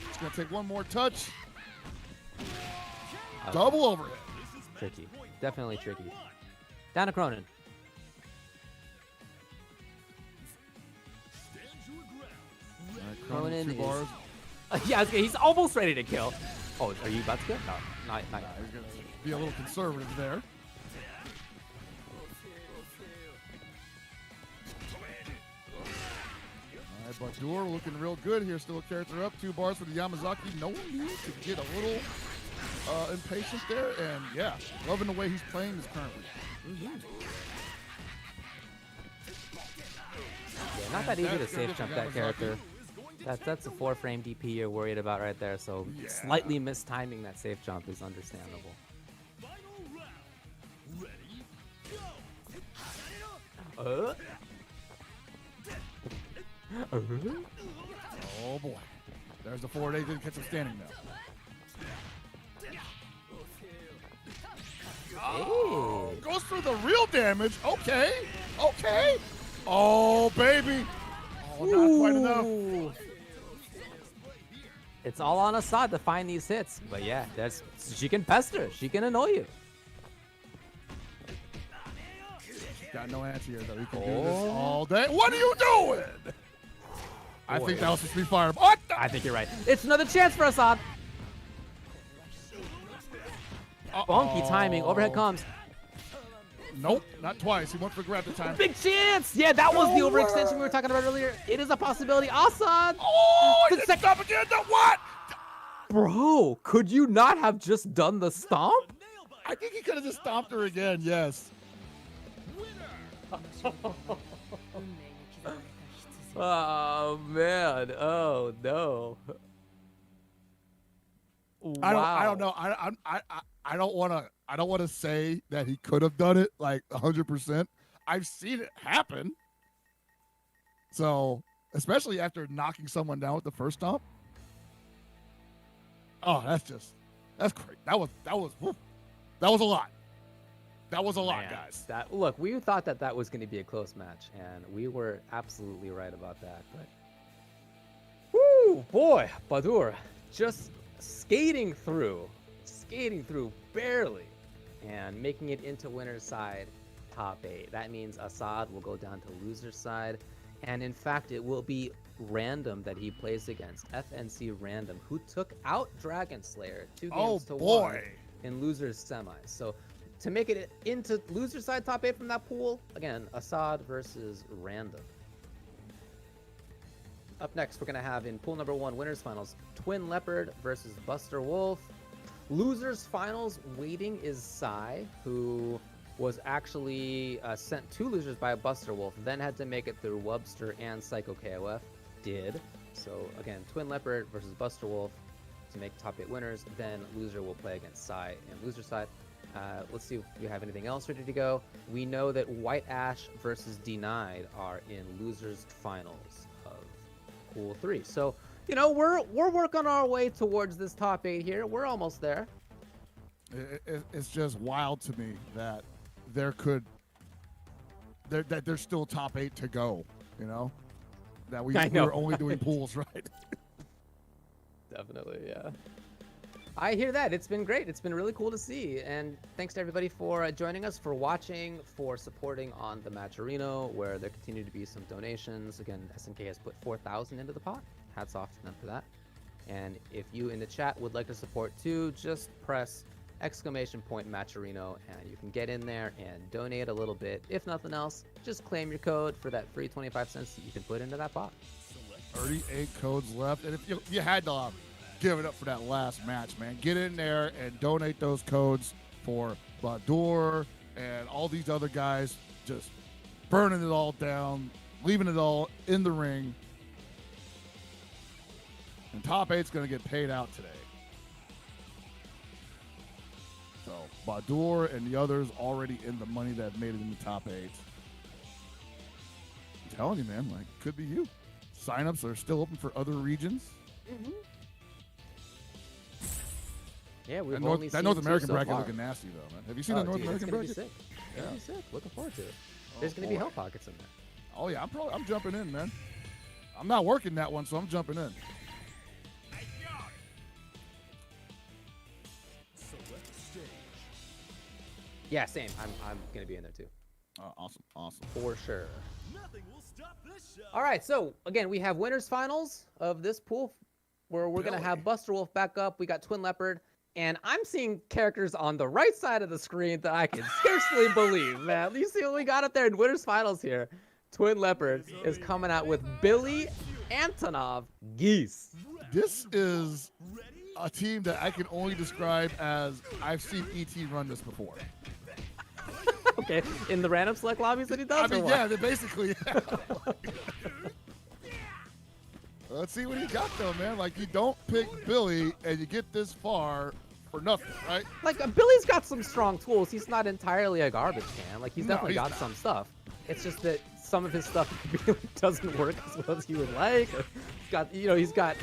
It's going to take one more touch. Double overhead. Tricky. Definitely tricky. Down to Krohnen. Krohnen is... bars. Yeah, he's almost ready to kill. Oh, are you about to kill? No, not yet. He's going to be a little conservative there. Badoor looking real good here. Still a character up. 2 bars for the Yamazaki. No need to get a little impatient there. And yeah, loving the way he's playing this currently. Yeah, not that easy to safe jump that character. That's a 4-frame DP you're worried about right there. So slightly mistiming that safe jump is understandable. Oh boy. There's the forward A. Didn't catch him standing though. Oh, goes for the real damage. Okay. Oh, baby. Oh, not quite enough. It's all on Assad to find these hits. But yeah, she can pester. She can annoy you. Got no answer here, though. He can do this all day. What are you doing? I think that was supposed to be fire. I think you're right. It's another chance for Assad. Bonky timing. Overhead comes. Nope, not twice. He went for grab the time. Big chance. Yeah, that was the overextension we were talking about earlier. It is a possibility. Assad. Oh, he didn't stop again. The what? Bro, could you not have just done the stomp? I think he could have just stomped her again. Yes. Oh man! Oh no! I don't know. I don't want to say that he could have done it like 100%. I've seen it happen. So, especially after knocking someone down with the first stomp. Oh, that's great. That was a lot. That was a lot, guys. Look, we thought that was going to be a close match, and we were absolutely right about that. But, whoo, boy, Badoor just skating through barely, and making it into winner's side, top 8. That means Assad will go down to loser's side, and in fact, it will be random that he plays against, FNC Random, who took out Dragon Slayer 2 games Oh, to 1 boy. in losers semis. So to make it into loser side top 8 from that pool, again, Assad versus Random. Up next, we're going to have in pool number 1 winners finals, TwinLeopard versus Busterwolf. Losers finals waiting is Sai, who was actually sent 2 losers by Busterwolf, then had to make it through Webster and Psycho KOF. Did. So again, TwinLeopard versus Busterwolf to make top 8 winners. Then loser will play against Sai and loser side. Let's see if we have anything else ready to go. We know that White-Ash versus Dnied are in losers finals of pool 3. So, you know, we're working our way towards this top 8 here. We're almost there. It's just wild to me that there's still top 8 to go, you know? That we're only doing pools, right? Definitely, yeah. I hear that. It's been great. It's been really cool to see. And thanks to everybody for joining us, for watching, for supporting on the Matcherino, where there continue to be some donations. Again, SNK has put 4,000 into the pot. Hats off to them for that. And if you in the chat would like to support too, just press !Matcherino and you can get in there and donate a little bit. If nothing else, just claim your code for that free 25 cents that you can put into that pot. 38 codes left, and if you had to give it up for that last match, man, get in there and donate those codes for Badoor and all these other guys, just burning it all down, leaving it all in the ring. And top 8's going to get paid out today. So Badoor and the others already in the money that have made it in the top 8. I'm telling you, man, like, could be you. Signups are still open for other regions. Mm-hmm. Yeah, we've that North American bracket looking nasty though, man. Have you seen the North American bracket? It's gonna be sick. Yeah. It's gonna be sick. Looking forward to it. There's gonna be hell pockets in there. Oh yeah, I'm jumping in, man. I'm not working that one, so I'm jumping in. Yeah, same. I'm gonna be in there too. Awesome. For sure. Nothing will stop this show. All right, so again, we have winners finals of this pool, where we're gonna have Busterwolf back up. We got TwinLeopard, and I'm seeing characters on the right side of the screen that I can scarcely believe, man. You see what we got up there in winners finals here? TwinLeopard is coming out with Billy, Antonov, Geese. This is a team that I can only describe as I've seen ET run this before. Okay, in the random select lobbies that he does. I mean, yeah, they basically. Let's see what he got though, man. Like, you don't pick Billy and you get this far for nothing, right? Like, Billy's got some strong tools. He's not entirely a garbage can. Like, he's definitely got some stuff. It's just that some of his stuff really doesn't work as well as you would like. He's got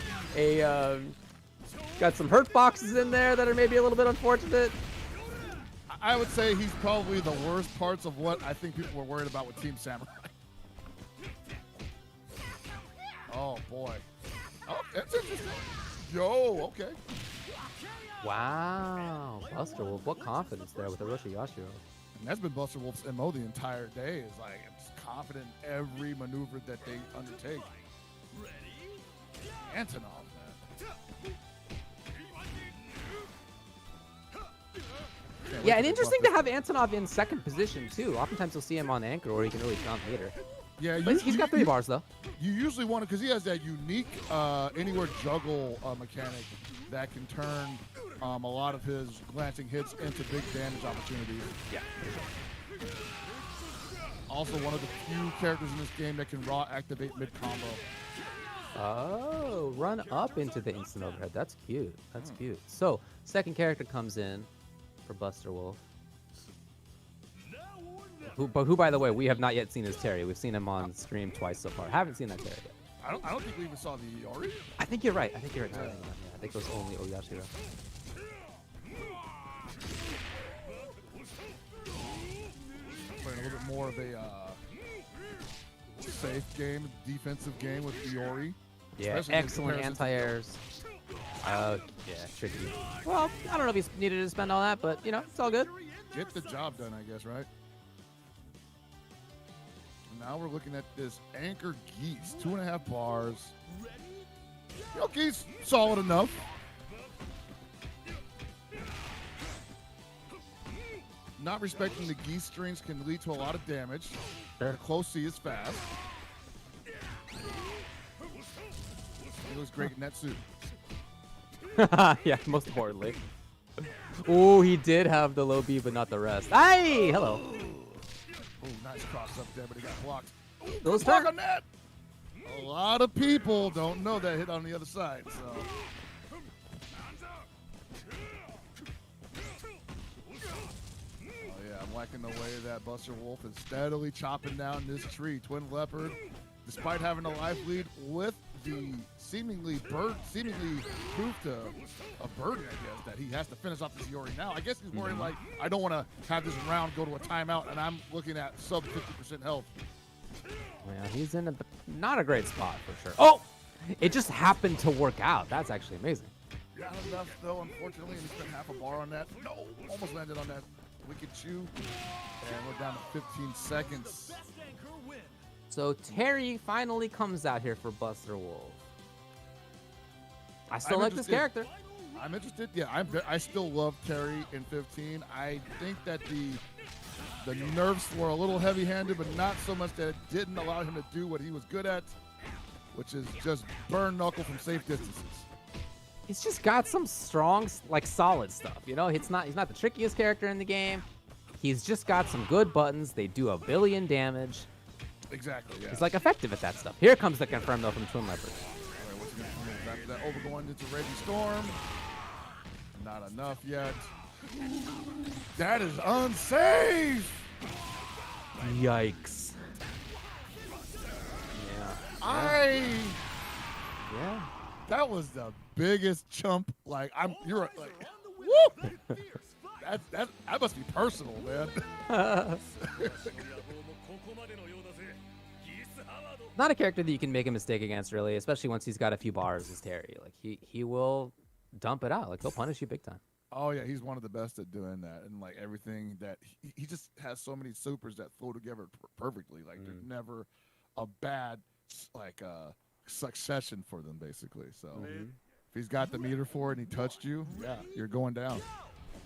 some hurt boxes in there that are maybe a little bit unfortunate. I would say he's probably the worst parts of what I think people were worried about with Team Samurai. Oh, boy. Oh, that's interesting. Yo, okay. Wow. Busterwolf, what confidence there with Orochi Yashiro. And that's been Busterwolf's MO the entire day, is like, it's confident in every maneuver that they undertake. Antonov, man. Yeah, and interesting to have Antonov in second position, too. Oftentimes you'll see him on anchor, or he can really jump later. Yeah, but he's got 3 bars, though. You usually want to, because he has that unique anywhere juggle mechanic that can turn a lot of his glancing hits into big damage opportunities. Yeah, for sure. Also, one of the few characters in this game that can raw activate mid-combo. Oh, run up into the instant overhead. That's cute. That's cute. So, second character comes in for Busterwolf. Who, by the way, we have not yet seen as Terry. We've seen him on stream twice so far. Haven't seen that Terry yet. I don't think we even saw the Iori. I think you're right. I think I think it was only Yashiro. Playing a little bit more of a safe game, defensive game with Iori. Yeah, excellent anti-airs. Yeah, tricky. Well, I don't know if he's needed to spend all that, but, you know, it's all good. Get the job done, I guess, right? now we're looking at this Anchor Geese, 2.5 bars. You know, Geese, solid enough. Not respecting the Geese strings can lead to a lot of damage. Sure. The close C is fast. He looks great in that suit. Yeah, most importantly. Oh, he did have the low B, but not the rest. Hey, hello. Oh, nice cross up there, but he got blocked. Those Block turn. on that. A lot of people don't know that hit on the other side, so. Oh, yeah, I'm liking the way that Busterwolf is steadily chopping down this tree. TwinLeopard, despite having a life lead with the seemingly proved to a burden, I guess, that he has to finish off this Iori now. I guess he's worried, like, I don't want to have this round go to a timeout, and I'm looking at sub 50% health. Yeah, he's in not a great spot for sure. Oh, it just happened to work out. That's actually amazing. Not enough, though, unfortunately, and he spent half a bar on that. No, almost landed on that wicked chew. And we're down to 15 seconds. So Terry finally comes out here for Busterwolf. I still I'm like this interested. character. I'm interested. Yeah, I still love Terry in 15. I think that the nerfs were a little heavy-handed, but not so much that it didn't allow him to do what he was good at, which is just burn knuckle from safe distances. He's just got some strong, like solid stuff. You know, he's not the trickiest character in the game. He's just got some good buttons. They do a billion damage. Exactly. Yeah. He's like effective at that stuff. Here comes the confirm though from TwinLeopard. All right, what's he gonna come in back to that overgoing into Reggie Storm? Not enough yet. That is unsafe. Yikes. Yeah. Yeah. That was the biggest chump. Like you're like, woo! That must be personal, man. Not a character that you can make a mistake against, really, especially once he's got a few bars as Terry. Like he will dump it out. Like he'll punish you big time. Oh yeah, he's one of the best at doing that, and like everything that he just has so many supers that flow together perfectly. Like there's never a bad like succession for them, basically. So if he's got the meter for it and he touched you, yeah, you're going down.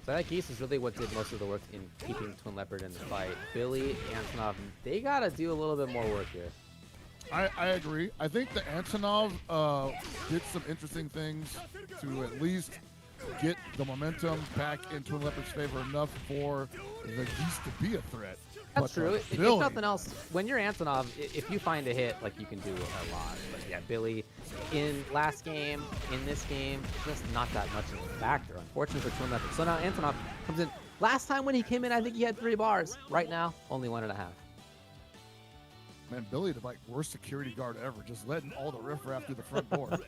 So that Geese is really what did most of the work in keeping TwinLeopard in the fight. Billy, Antonov, they gotta do a little bit more work here. I agree. I think the Antonov did some interesting things to at least get the momentum back in TwinLeopard's favor enough for the Geese to be a threat. That's true. If nothing else, when you're Antonov, if you find a hit, like you can do a lot. But yeah, Billy, in last game, in this game, just not that much of a factor, unfortunately for TwinLeopard. So now Antonov comes in. Last time when he came in, I think he had 3 bars. Right now, only 1.5. Man, Billy, the like worst security guard ever, just letting all the riffraff through the front door. Okay,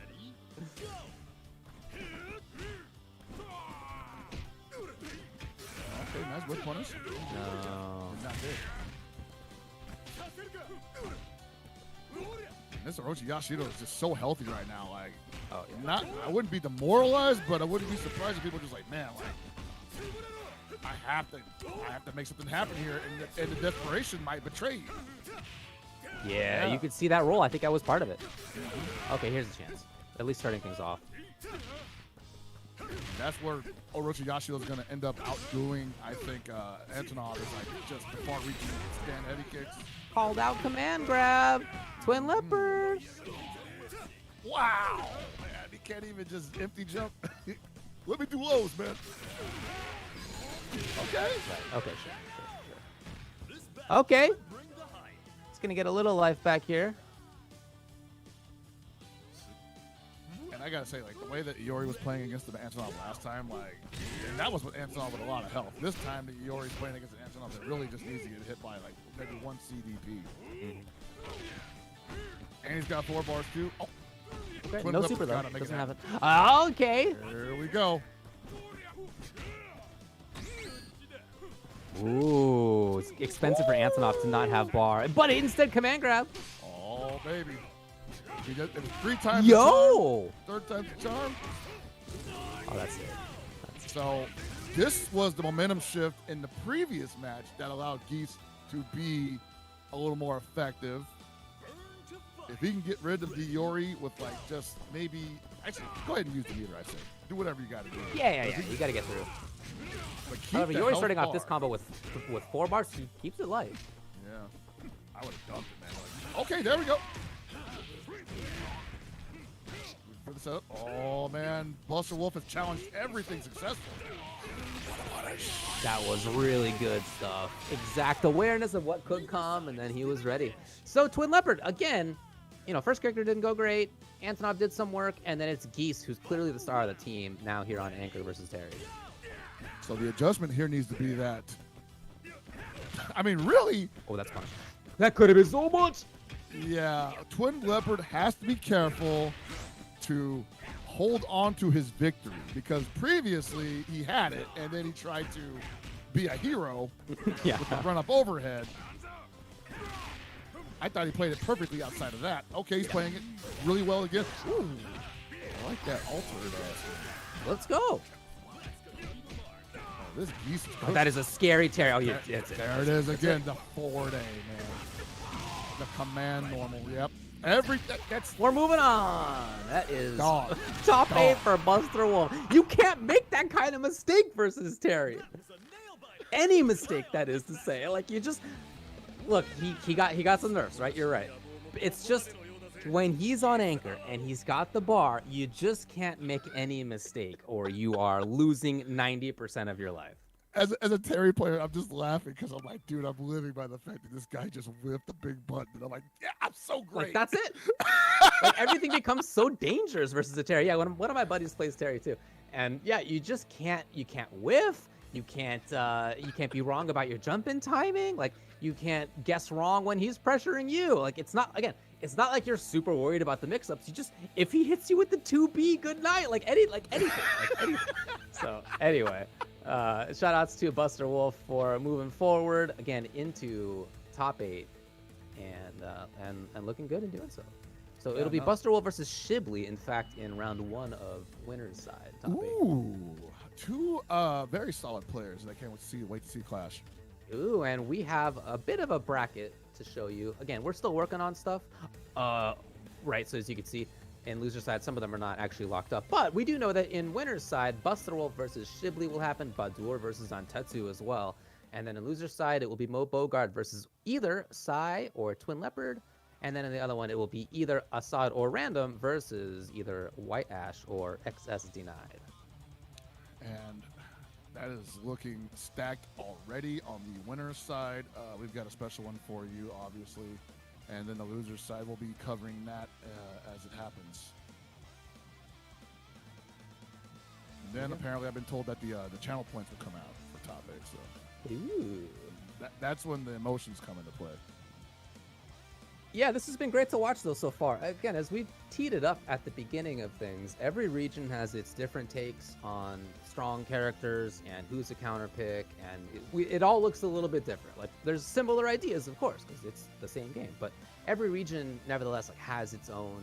nice whip punish. No. He's not dead. This Orochi Yashiro is just so healthy right now. Like, I wouldn't be demoralized, but I wouldn't be surprised if people just like, man, like, I have to make something happen here, and the desperation might betray you. Yeah, you could see that roll. I think I was part of it. Okay, here's a chance. At least starting things off. That's where Orochi Yashiro is going to end up outdoing, I think, Antonov is like just far reaching stand heavy kicks. Called out command grab. TwinLeopard. Wow. Man, he can't even just empty jump. Let me do lows, man. Okay. Right. Okay, sure. Okay. It's going to get a little life back here. And I gotta say, like, the way that Iori was playing against the Antonov last time, like, and that was with Antonov with a lot of health. This time, the Iori's playing against an Antonov that really just needs to get hit by, like, maybe 1 CDP. And he's got 4 bars, too. Oh. Okay, no super, though. Doesn't have it. Okay. Here we go. Ooh, it's expensive for Antonov to not have bar. But instead, command grab. Oh, baby. It was 3 times Yo! the charm, 3rd time's the charm. Oh, that's it. So this was the momentum shift in the previous match that allowed Geese to be a little more effective. If he can get rid of the Yuri with like just maybe, actually, go ahead and use the meter. I say, do whatever you got to do. Yeah. You got to get through. But keep However, the Yuri's health starting off bar. this combo with 4 bars. He keeps it light. Yeah, I would have dumped it, man. Like, okay, there we go. For the setup. Oh man, Busterwolf has challenged everything successful. That was really good stuff. Exact awareness of what could come, and then he was ready. So TwinLeopard, again, first character didn't go great. Antonov did some work, and then it's Geese, who's clearly the star of the team, now here on Anchor versus Terry. So the adjustment here needs to be that. I mean, really? Oh, that's punishment. That could have been so much. Yeah, TwinLeopard has to be careful to hold on to his victory, because previously he had it and then he tried to be a hero with the run up overhead. I thought he played it perfectly outside of that. Okay, he's playing it really well again. Ooh, I like that altered. Let's go. Oh, this Geese is That is a scary Terry. Oh, yeah. there it is again, the 4-day, man. The command normal, yep. We're moving on. That is Dog. top 8 for Busterwolf. You can't make that kind of mistake versus Terry. Any mistake, that is to say. Like, you just look. He got some nerfs, right? You're right. It's just when he's on Anchor and he's got the bar, you just can't make any mistake, or you are losing 90% of your life. As a Terry player, I'm just laughing because I'm like, dude, I'm living by the fact that this guy just whipped the big button. And I'm like, yeah, I'm so great. Like, that's it. Like, everything becomes so dangerous versus a Terry. Yeah, one of my buddies plays Terry too. And yeah, you just can't whiff. You can't be wrong about your jump in timing. Like, you can't guess wrong when he's pressuring you. Like, it's not like you're super worried about the mix-ups. You just, if he hits you with the 2B, good night. Like anything. So anyway, shout outs to Busterwolf for moving forward again into top 8 and looking good in doing so. So it'll be Busterwolf versus Shibli, in fact, in round 1 of winner's side. Top 8. Ooh, 2 very solid players that I can't wait to see clash. Ooh, and we have a bit of a bracket to show you. Again, we're still working on stuff. Right, so as you can see, in loser side, some of them are not actually locked up. But we do know that in winner's side, Busterwolf versus Shibli will happen, Badoor versus Zantetsu as well. And then in loser side, it will be Moebogard versus either Sai or TwinLeopard. And then in the other one, it will be either Assad or Random versus either White-Ash or XS-Dnied. And that is looking stacked already on the winner's side. We've got a special one for you, obviously. And then the loser's side will be covering that as it happens. And then apparently I've been told that the channel points will come out for top 8. So Ooh. that's when the emotions come into play. Yeah, this has been great to watch, though, so far. Again, as we teed it up at the beginning of things, every region has its different takes on strong characters and who's a counter pick, and it all looks a little bit different. Like, there's similar ideas, of course, because it's the same game, but every region, nevertheless, like, has its own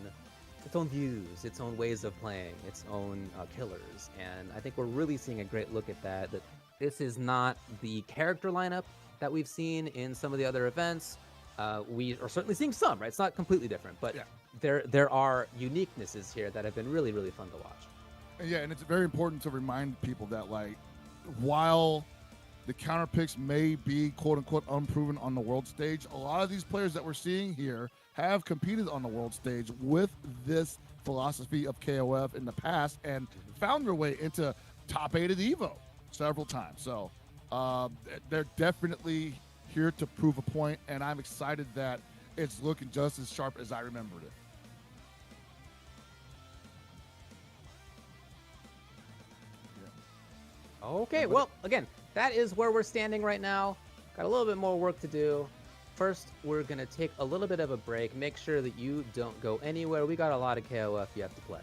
views, its own ways of playing, its own killers, and I think we're really seeing a great look at that. That this is not the character lineup that we've seen in some of the other events. We are certainly seeing some, right? It's not completely different, but yeah, there are uniquenesses here that have been really, really fun to watch. Yeah, and it's very important to remind people that, like, while the counter picks may be quote-unquote unproven on the world stage, a lot of these players that we're seeing here have competed on the world stage with this philosophy of KOF in the past and found their way into top 8 of the Evo several times. So they're definitely here to prove a point, and I'm excited that it's looking just as sharp as I remembered it. Okay, well, again, that is where we're standing right now. Got a little bit more work to do. First, we're going to take a little bit of a break. Make sure that you don't go anywhere. We got a lot of KOF you have to play.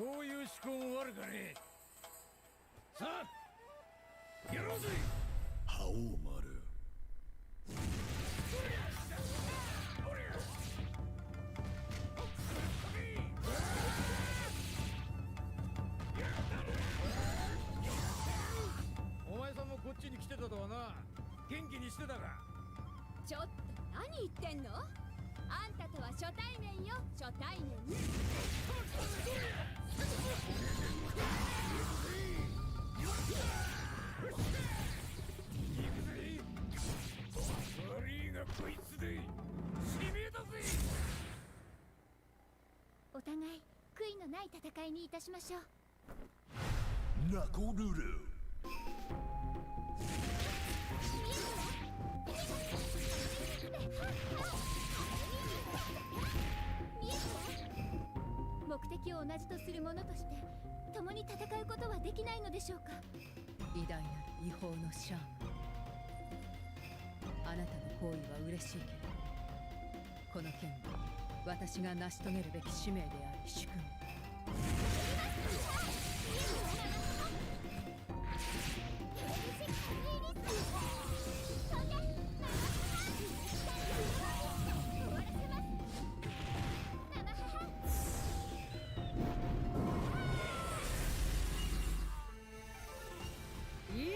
そういう思考も悪かね。さあやろうぜ。覇王丸。お前さんもこっちに来てたとはな。元気にしてたか。ちょっと何言ってんの？あんたとは初対面よ、初対面。悪いがこいつでしびれたぜ。お互い悔いのない戦いにいたしましょう。ナコルル。目的を同じとする者として共に戦うことはできないのでしょうか。偉大なる違法のシャーマン、あなたの行為は嬉しいけど、この件は私が成し遂げるべき使命であり主君。いいね。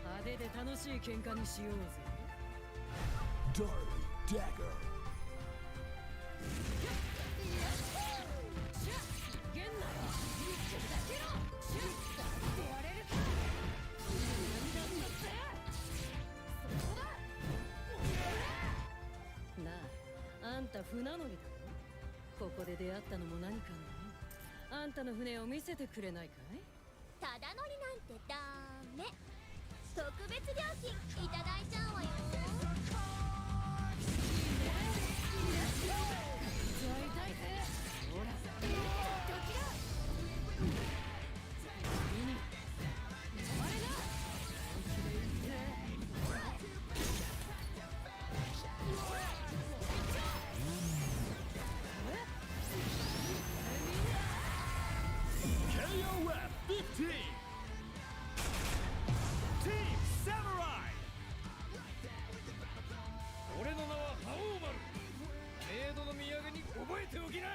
派手で楽しい喧嘩にしようぜ。 Darling Dagger。なあ、あんた船乗りだろ。ここで出会ったのも何かの。あんたの船を見せてくれないかい？ただ乗りなんてダメ。特別料金いただいちゃうわよ。KOF 15 Team Samurai。 俺の名は覇王丸。メイドの土産に覚えておきな。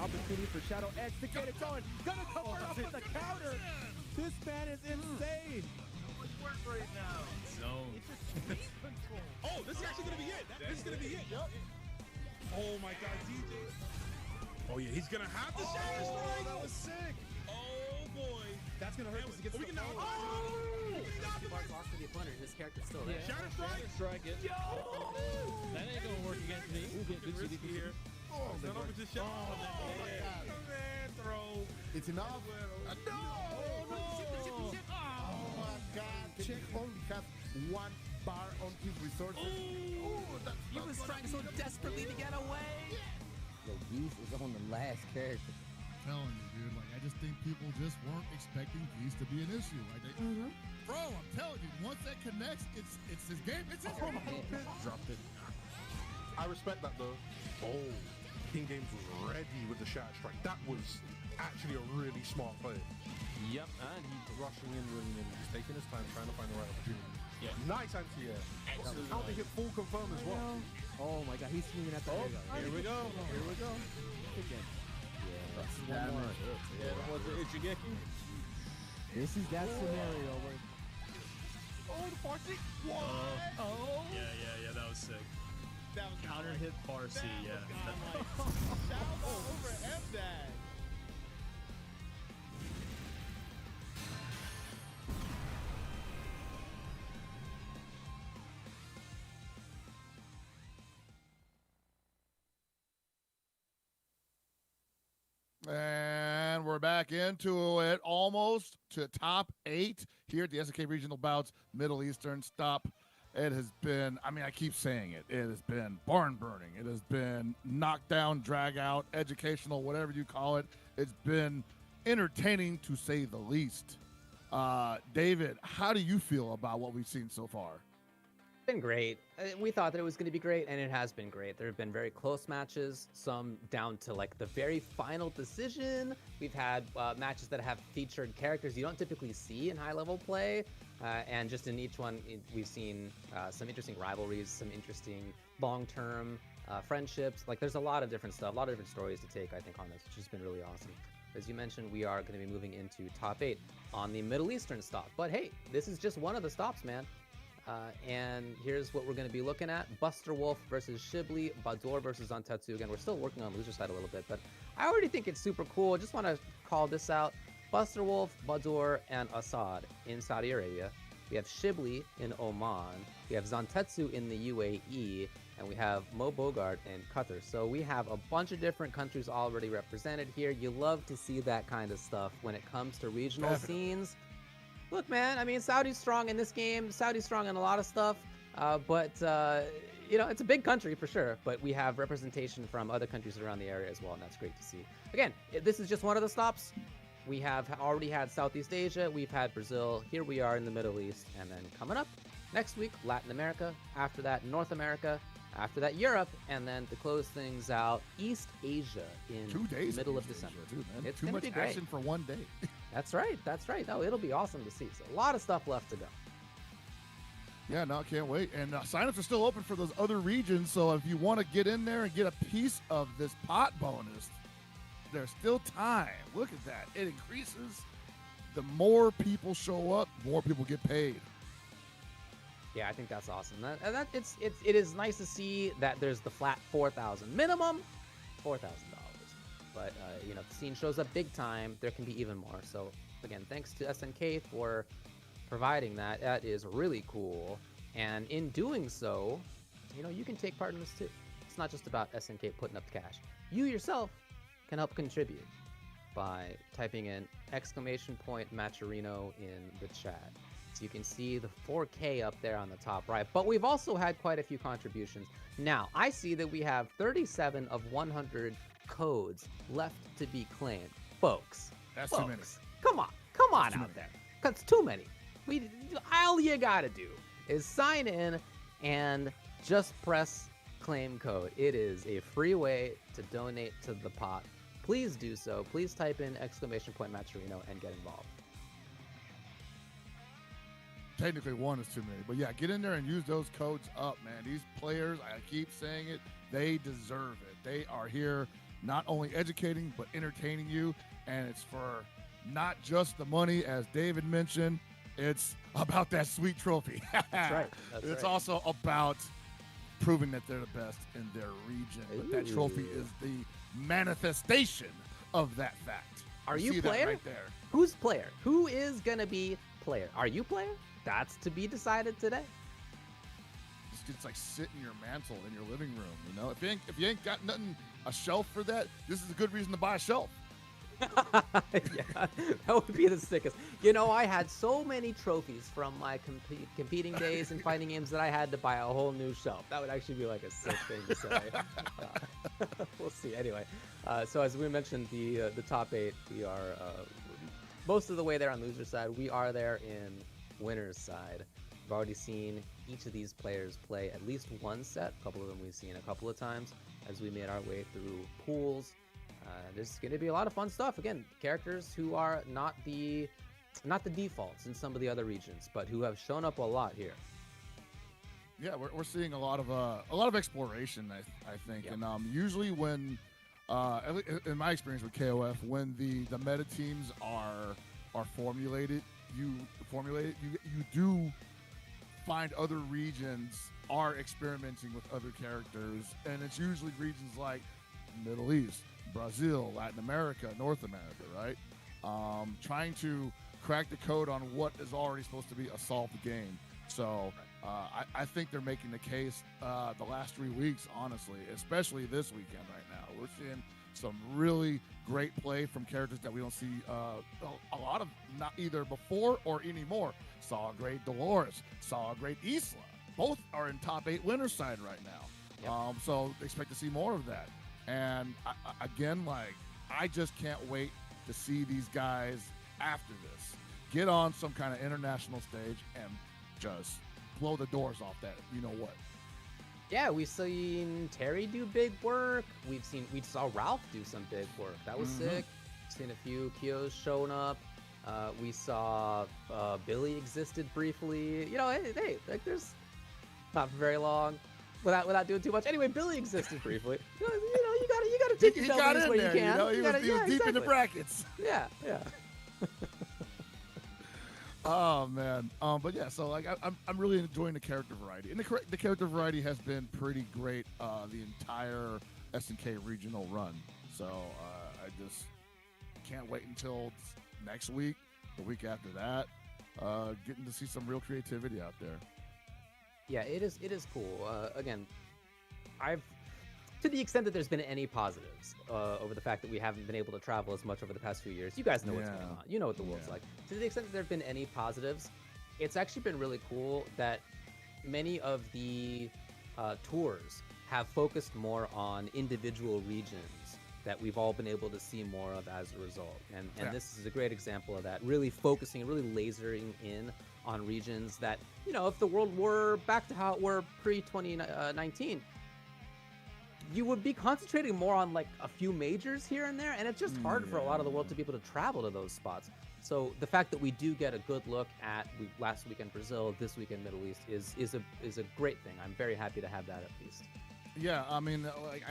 Opportunity for Shadow X to get it going. Gonna come up with a counter. This man is insane. Work right now. Zone. Oh, this is actually gonna be it. This is gonna be it. Yep. Oh my God, DJ. Oh yeah, he's gonna have the Shadow Strike. That was sick. Oh boy. That's gonna hurt us against the now. Lost to the opponent. His character's still there. Shadow Strike. strike it. Yo! That ain't gonna work against me. We'll get Good risky here. Oh, it's over to Shadow. Oh my God. Man, throw. It's enough. No! Oh my God. Check only has one bar on his resources. He was trying so desperately to get away. Yo, Geese is on the last character. Telling you, dude. Like, I just think people just weren't expecting Geese to be an issue. Like, they, Bro, I'm telling you, once that connects, it's his game. It's his game. Dropped it. I respect that though. Oh, King Games was ready with the shatter strike. That was actually a really smart play. Yep, and he's Rushing in, he's taking his time, trying to find the right opportunity. Yeah. Nice anti-air. Excellent. Counter hit full confirm as well. Oh my god, he's swinging at the Here we go. Here we go. Again. That's One more. Yeah, that was the Ichigeki. This is that scenario where Oh, the Farsi. What? Oh. Yeah, that was sick. That was Counter hit Farsi, yeah. Shout out over M-Dad. And we're back into it, almost to top 8 here at the SNK Regional Bouts Middle Eastern Stop. It has been, I mean, I keep saying it, it has been barn burning. It has been knockdown, drag out, educational, whatever you call it. It's been entertaining to say the least. David, how do you feel about what we've seen so far? Been great. We thought that it was going to be great, and it has been great. There have been very close matches, some down to like the very final decision. We've had matches that have featured characters you don't typically see in high-level play, and just in each one, we've seen some interesting rivalries, some interesting long-term friendships. Like, there's a lot of different stuff, a lot of different stories to take, I think, on this, which has been really awesome. As you mentioned, we are going to be moving into top 8 on the Middle Eastern stop. But hey, this is just one of the stops, man. And here's what we're going to be looking at. Busterwolf versus Shibli, Badoor versus Zantetsu. Again, we're still working on loser side a little bit, but I already think it's super cool. I just want to call this out. Busterwolf, Badoor, and Assad in Saudi Arabia. We have Shibli in Oman. We have Zantetsu in the UAE. And we have Moebogard in Qatar. So we have a bunch of different countries already represented here. You love to see that kind of stuff when it comes to regional scenes. Look, man, I mean, Saudi's strong in this game. Saudi's strong in a lot of stuff. But you know, it's a big country for sure. But we have representation from other countries around the area as well, and that's great to see. Again, this is just one of the stops. We have already had Southeast Asia. We've had Brazil. Here we are in the Middle East. And then coming up next week, Latin America. After that, North America. After that, Europe. And then to close things out, East Asia in 2 days middle of Asia, December. too, man. It's Too going to much be great. action for one day. That's right. That's right. No, it'll be awesome to see. So a lot of stuff left to go. Yeah, no, I can't wait. And signups are still open for those other regions. So if you want to get in there and get a piece of this pot bonus, there's still time. Look at that. It increases. The more people show up, more people get paid. Yeah, I think that's awesome. It is nice to see that there's the flat 4,000 minimum, $4,000. But you know, if the scene shows up big time, there can be even more. So again, thanks to SNK for providing that. That is really cool. And in doing so, you know, you can take part in this too. It's not just about SNK putting up the cash. You yourself can help contribute by typing in !Matcherino in the chat. So you can see the 4K up there on the top right. But we've also had quite a few contributions. Now, I see that we have 37 of 100 codes left to be claimed. Folks. That's too many. Come on out there. That's too many. All you gotta do is sign in and just press claim code. It is a free way to donate to the pot. Please do so. Please type in !Matcherino and get involved. Technically, one is too many. But yeah, get in there and use those codes up, man. These players, I keep saying it, they deserve it. They are here not only educating, but entertaining you. And it's for not just the money, as David mentioned. It's about that sweet trophy. That's right. It's also about proving that they're the best in their region. But that trophy is the manifestation of that fact. Are you player? Right there. Who's player? Who is going to be player? Are you player? That's to be decided today. It's like sit in your mantle in your living room, you know? If you ain't got nothing, a shelf for that, this is a good reason to buy a shelf. Yeah, that would be the sickest. You know, I had so many trophies from my competing days and fighting games that I had to buy a whole new shelf. That would actually be like a sick thing to say. We'll see. Anyway, so as we mentioned, the top 8, we are most of the way there on loser side. We are there in winners side, we've already seen each of these players play at least one set. A couple of them we've seen a couple of times as we made our way through pools. There's going to be a lot of fun stuff. Again, characters who are not the defaults in some of the other regions, but who have shown up a lot here. Yeah, we're seeing a lot of exploration, I think, Yep. and usually when, in my experience with KOF, when the meta teams are formulated, you do find other regions are experimenting with other characters, and it's usually regions like Middle East, Brazil, Latin America, North America, right? Trying to crack the code on what is already supposed to be a solved game. So I think they're making the case the last 3 weeks, honestly, especially this weekend right now. We're seeing some really great play from characters that we don't see a lot of, not either before or anymore. Saw a great Dolores, saw a great Isla. Both are in top 8 winners side right now. Yep. So expect to see more of that. And again, like, I just can't wait to see these guys after this get on some kind of international stage and just blow the doors off that, you know what. Yeah, we've seen Terry do big work. We saw Ralf do some big work. That was sick. Seen a few Kyos showing up. We saw Billy existed briefly. You know, hey, like, there's not for very long without doing too much. Anyway, Billy existed briefly. You know, you gotta take your W's where you can. You know, he was deep in the brackets. Yeah. Oh man, but yeah. So like, I'm really enjoying the character variety, and the character variety has been pretty great the entire SNK regional run. So I just can't wait until next week, the week after that, getting to see some real creativity out there. Yeah, it is cool. Again, to the extent that there's been any positives over the fact that we haven't been able to travel as much over the past few years, you guys know what's going on. You know what the world's like. To the extent that there have been any positives, it's actually been really cool that many of the tours have focused more on individual regions that we've all been able to see more of as a result. And this is a great example of that, really focusing, really lasering in on regions that, you know, if the world were back to how it were pre-2019, you would be concentrating more on like a few majors here and there, and it's just hard for a lot of the world to be able to travel to those spots. So the fact that we do get a good look at last weekend Brazil, this weekend Middle East is a great thing. I'm very happy to have that at least. Yeah, I mean, like,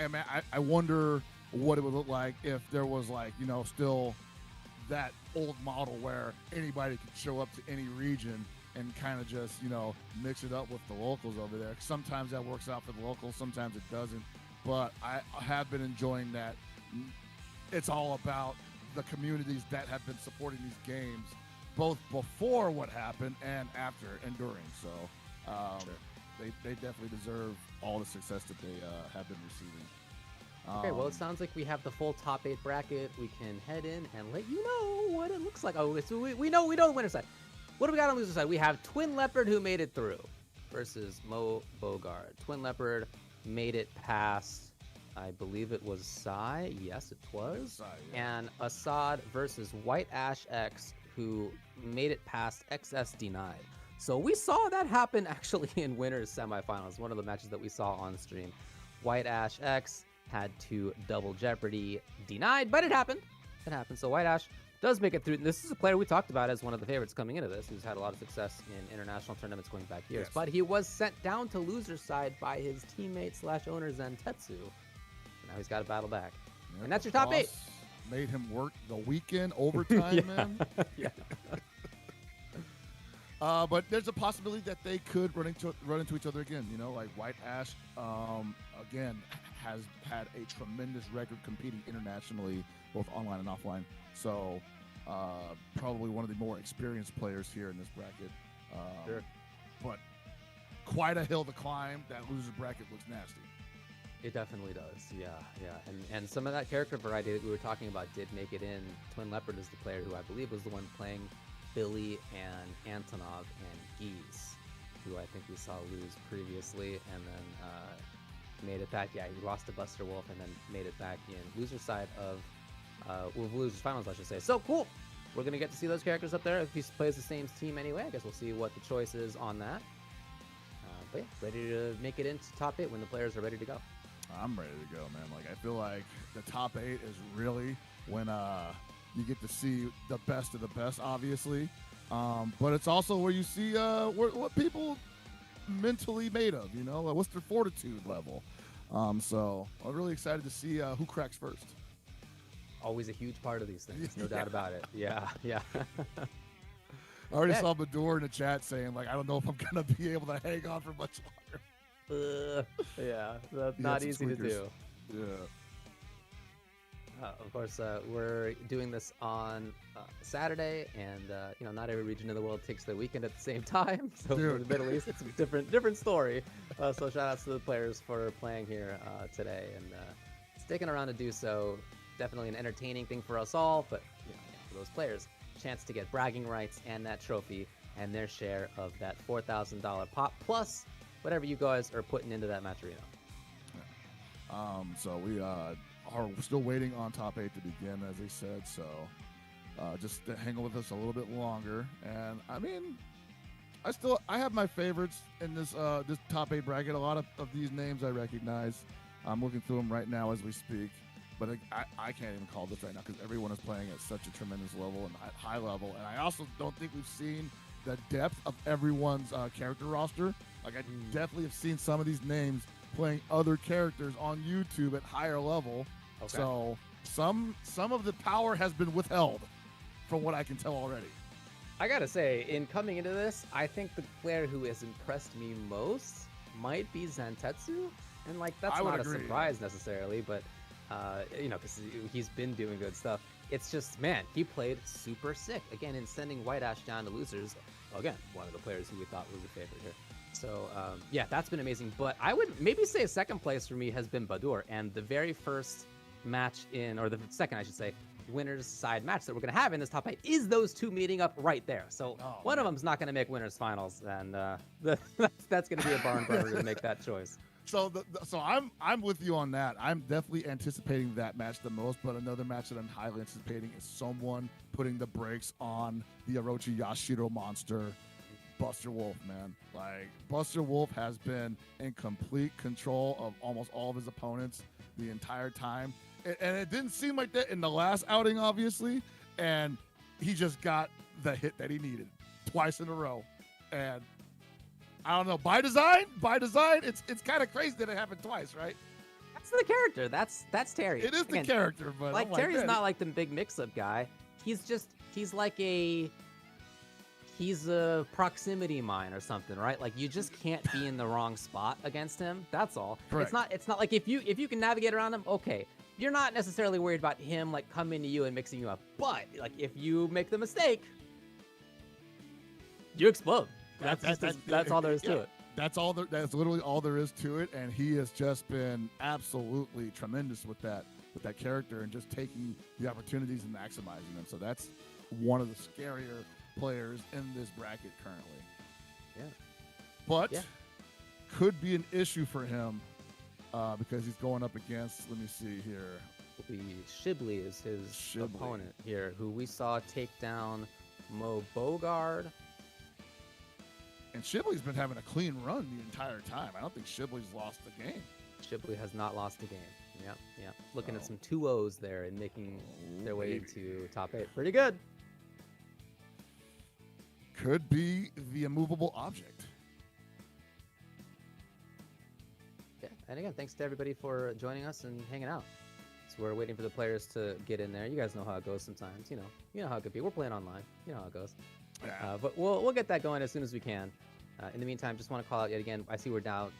I wonder what it would look like if there was, like, you know, still that old model where anybody could show up to any region and kind of just, you know, mix it up with the locals over there. Sometimes that works out for the locals, sometimes it doesn't. But I have been enjoying that. It's all about the communities that have been supporting these games, both before what happened and after and during. So they definitely deserve all the success that they have been receiving. Okay, well, it sounds like we have the full top 8 bracket. We can head in and let you know what it looks like. Oh, so we know the winner side. What do we got on the loser side? We have TwinLeopard, who made it through, versus Moebogard. TwinLeopard made it past, I believe it was Sai. Yes, it was. Sai, yeah. And Assad versus White-AshX, who made it past XS-Dnied. So we saw that happen actually in winners semifinals, one of the matches that we saw on stream. White-AshX had to double Jeopardy, denied, but it happened. It happened. So White-Ash does make it through. This is a player we talked about as one of the favorites coming into this, who's had a lot of success in international tournaments going back years. Yes. But he was sent down to loser side by his teammate / owner Zantetsu. Now he's got to battle back. Yep, And that's your top 8. Made him work the weekend overtime, man. Yeah. But there's a possibility that they could run into each other again. You know, like White-Ash, again, has had a tremendous record competing internationally, both online and offline. So probably one of the more experienced players here in this bracket. Sure. But quite a hill to climb. That loser bracket looks nasty. It definitely does, yeah. And some of that character variety that we were talking about did make it in. TwinLeopard is the player who I believe was the one playing Billy and Antonov and Geese, who I think we saw lose previously, and then made it back. Yeah, he lost to Busterwolf and then made it back in loser side of, losers finals, I should say. So cool. we're gonna get to see those characters up there. If he plays the same team anyway, I guess we'll see what the choice is on that. But yeah, ready to make it into top 8 when the players are ready to go. I'm ready to go, man. Like, I feel like the top 8 is really when you get to see the best of the best, obviously. But it's also where you see what people mentally made of, you know, what's their fortitude level. So I'm really excited to see who cracks first. Always a huge part of these things, no doubt about it. Yeah. I already saw Badoor in the chat saying, like, I don't know if I'm going to be able to hang on for much longer. Yeah, that's not easy to do. Yeah. Of course, we're doing this on Saturday, and you know, not every region in the world takes their weekend at the same time. So for the Middle East, it's a different story. So shout outs to the players for playing here today and sticking around to do so. Definitely an entertaining thing for us all, but you know, for those players, chance to get bragging rights and that trophy and their share of that $4,000 pop plus whatever you guys are putting into that match arena. So we are still waiting on top 8 to begin, as they said. So just hang with us a little bit longer. And I mean, I have my favorites in this this top 8 bracket. A lot of these names I recognize. I'm looking through them right now as we speak. But I can't even call this right now because everyone is playing at such a tremendous level and high level. And I also don't think we've seen the depth of everyone's character roster. Like, I definitely have seen some of these names playing other characters on YouTube at higher level. Okay. So some of the power has been withheld from what I can tell already. I gotta say, in coming into this, I think the player who has impressed me most might be Zantetsu. And like, that's not a surprise necessarily, but you know, because he's been doing good stuff. It's just, man, he played super sick. Again, in sending White-Ash down to losers. Again, one of the players who we thought was a favorite here. So, yeah, that's been amazing. But I would maybe say second place for me has been Badoor. And the very first match or the second, I should say, winner's side match that we're going to have in this top 8 is those two meeting up right there. So one of them's not going to make winner's finals. And that's going to be a barn burner to make that choice. So I'm with you on that. I'm definitely anticipating that match the most, but another match that I'm highly anticipating is someone putting the brakes on the Orochi Yashiro monster, Busterwolf, man. Like, Busterwolf has been in complete control of almost all of his opponents the entire time. And it didn't seem like that in the last outing, obviously. And he just got the hit that he needed twice in a row. And I don't know, by design, it's kind of crazy that it happened twice, right? That's the character. That's Terry. It is the character, but like, Terry's not like the big mix-up guy. He's a proximity mine or something, right? Like, you just can't be in the wrong spot against him. That's all. Correct. It's not like if you can navigate around him, okay. You're not necessarily worried about him like coming to you and mixing you up. But like, if you make the mistake, you explode. That's all there is to it. That's literally all there is to it, and he has just been absolutely tremendous with that character and just taking the opportunities and maximizing them. So that's one of the scarier players in this bracket currently. Yeah. But could be an issue for him because he's going up against, let me see here. Shibli is his opponent here, who we saw take down Moebogard. And Shibli's been having a clean run the entire time. I don't think Shibli's lost the game. Shibli has not lost a game. Yep. Looking at some 2-0s there and making their way into top 8. Pretty good. Could be the immovable object. Yeah, and again, thanks to everybody for joining us and hanging out. So we're waiting for the players to get in there. You guys know how it goes sometimes. You know how it could be. We're playing online. You know how it goes. Yeah. But we'll get that going as soon as we can. In the meantime, just want to call out yet again. I see we're down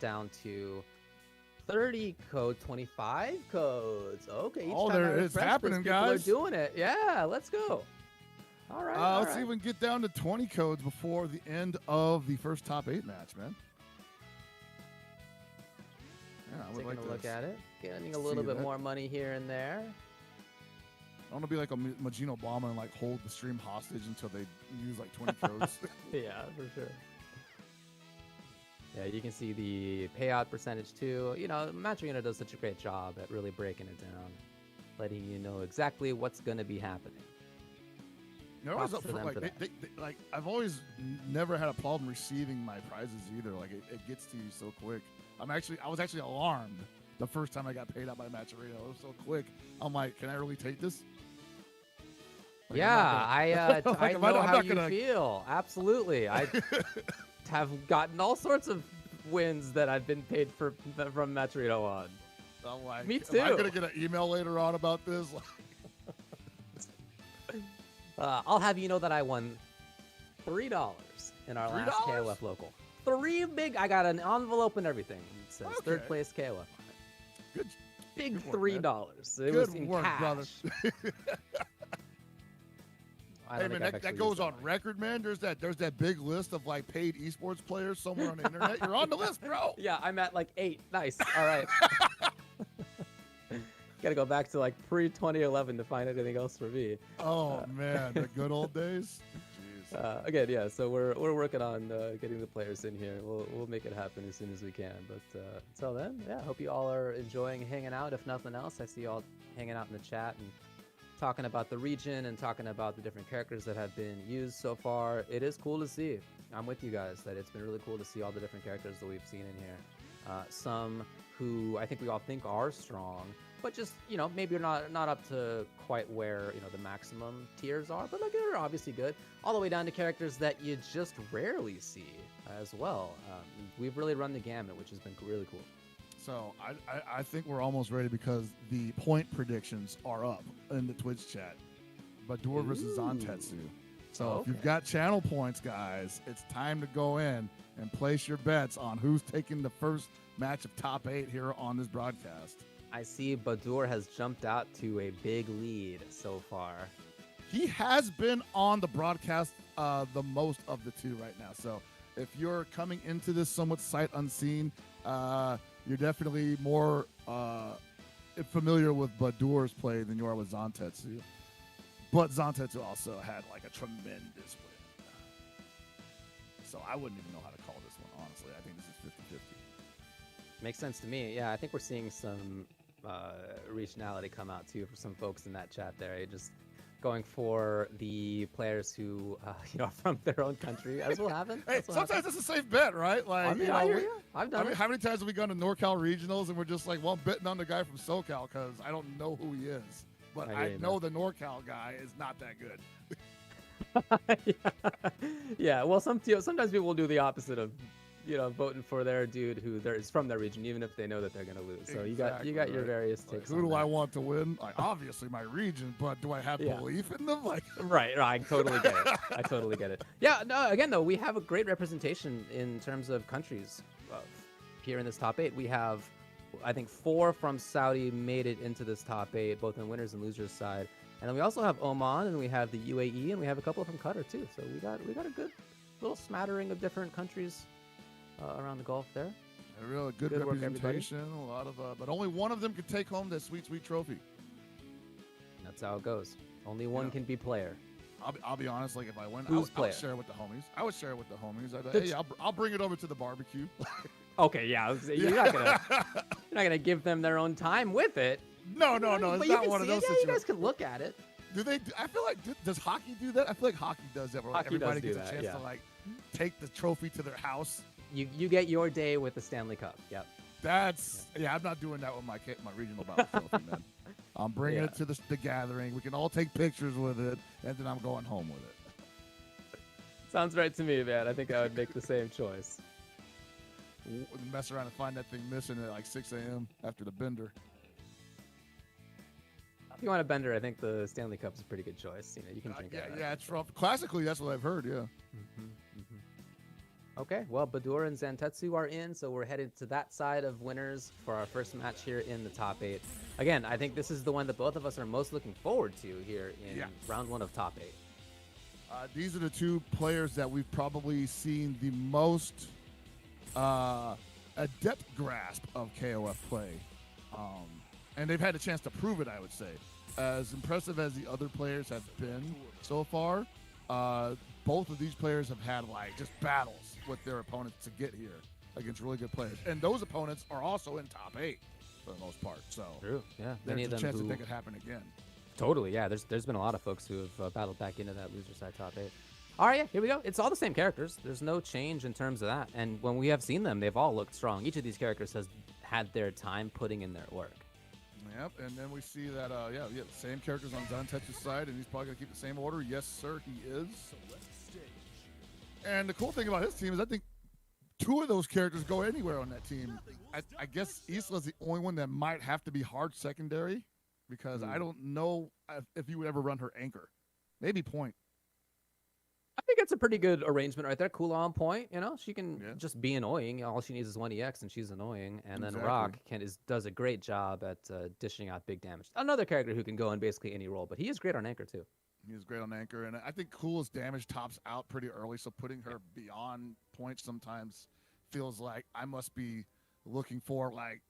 to 30 code, 25 codes. Okay. It's happening, guys. People are doing it. Yeah, let's go. All right. Let's see if we can get down to 20 codes before the end of the first top 8 match, man. Yeah, I would Taking like a look at it. Getting a little bit more money here and there. I want to be like a Majin Obama and like hold the stream hostage until they use like 20 codes. Yeah, for sure. Yeah, you can see the payout percentage too. You know, Match Arena does such a great job at really breaking it down, letting you know exactly what's going to be happening. They're always Props up to for them like, for that. like I've always never had a problem receiving my prizes either. Like it gets to you so quick. I was actually alarmed the first time I got paid out by Matcherino. It was so quick. I'm like, can I really take this? Like, Yeah, I like, know how you feel. Absolutely. I have gotten all sorts of wins that I've been paid for from Matcherino on. I'm like, Me too. Am I gonna get an email later on about this? I'll have you know that I won $3 in our last $3? KOF local. I got an envelope and everything. It says third place KOF on it. Good. Big Good work, $3. It Good was in work, cash. brother. I Hey don't man, think I've that actually goes used on record, man. There's that big list of like paid esports players somewhere on the internet. You're on the list, bro. Yeah, I'm at like 8. Nice. All right. Gotta go back to like pre-2011 to find anything else for me. Oh man, the good old days. Jeez. Again, yeah. So we're working on getting the players in here. We'll make it happen as soon as we can. But until then, yeah. Hope you all are enjoying hanging out. If nothing else, I see you all hanging out in the chat and talking about the region and talking about the different characters that have been used so far. It is cool to see. I'm with you guys that it's been really cool to see all the different characters that we've seen in here. Some who I think we all think are strong, but just, you know, maybe you're not up to quite where, you know, the maximum tiers are, but like they're obviously good, all the way down to characters that you just rarely see as well. We've really run the gamut, which has been really cool. So I think we're almost ready because the point predictions are up in the Twitch chat. Badoor versus Zantetsu. So if you've got channel points, guys, it's time to go in and place your bets on who's taking the first match of top 8 here on this broadcast. I see Badoor has jumped out to a big lead so far. He has been on the broadcast the most of the two right now. So if you're coming into this somewhat sight unseen, you're definitely more familiar with Badoor's play than you are with Zantetsu. But Zantetsu also had like a tremendous win. So I wouldn't even know how to call this one, honestly. I think this is 50-50. Makes sense to me. Yeah, I think we're seeing some regionality come out too for some folks in that chat there. Just going for the players who you know, are from their own country, as will happen. Hey, sometimes it's a safe bet, right? Like, I mean, you know, I hear you. I've done it. How many times have we gone to NorCal regionals and we're just like, well, I'm betting on the guy from SoCal because I don't know who he is, but I know the NorCal guy is not that good. Yeah. Well, sometimes people will do the opposite of, you know, voting for their dude who is from their region, even if they know that they're gonna lose. So you got your various takes. Like, who do I want to win? Like, obviously my region, but do I have belief in them? Like, right. I totally get it. I totally get it. Yeah. No. Again, though, we have a great representation in terms of countries here in this top 8. We have, I think, 4 from Saudi made it into this top 8, both in winners and losers side, and then we also have Oman, and we have the UAE, and we have a couple from Qatar too. So we got a good little smattering of different countries around the Gulf there. A real good representation. A lot of, but only one of them could take home this sweet trophy. That's how it goes. Only one can be player. I'll be honest. Like if I win, Who's I would share it with the homies. Hey, I'll bring it over to the barbecue. Okay, yeah. You're not gonna give them their own time with it. No. It's not one of those. Yeah, you guys can look at it. Do they? I feel like does hockey do that? I feel like hockey does that. Where like, everybody gets a chance to like take the trophy to their house. You get your day with the Stanley Cup. Yep. I'm not doing that with my regional bout trophy, man. I'm bringing it to the gathering. We can all take pictures with it, and then I'm going home with it. Sounds right to me, man. I think I would make the same choice. Mess around and find that thing missing at like 6 a.m. after the bender. If you want a bender, I think the Stanley Cup is a pretty good choice. You know, you can drink out of it. Yeah, it's rough. Classically, that's what I've heard. Yeah. Okay, well, Badoor and Zantetsu are in, so we're headed to that side of winners for our first match here in the top 8. Again, I think this is the one that both of us are most looking forward to here in round 1 of top 8. These are the two players that we've probably seen the most adept grasp of KOF play. And they've had a chance to prove it, I would say. As impressive as the other players have been so far, both of these players have had like just battles with their opponents to get here against really good players. And those opponents are also in top 8 for the most part. So true. Yeah. there's a chance that they could happen again. Totally, yeah. There's been a lot of folks who have battled back into that loser side top 8. All right, yeah, here we go. It's all the same characters. There's no change in terms of that. And when we have seen them, they've all looked strong. Each of these characters has had their time putting in their work. Yep, and then we see that, the same characters on Zantetsu's side, and he's probably going to keep the same order. Yes, sir, he is. And the cool thing about his team is I think 2 of those characters go anywhere on that team. I guess Isla's the only one that might have to be hard secondary because I don't know if you would ever run her anchor. Maybe point. I think it's a pretty good arrangement right there. Kula on point, you know, she can just be annoying. All she needs is 1 EX and she's annoying. And then Rock does a great job at dishing out big damage. Another character who can go in basically any role, but he is great on anchor too. He is great on anchor, and I think Kula's damage tops out pretty early, so putting her beyond points sometimes feels like I must be looking for like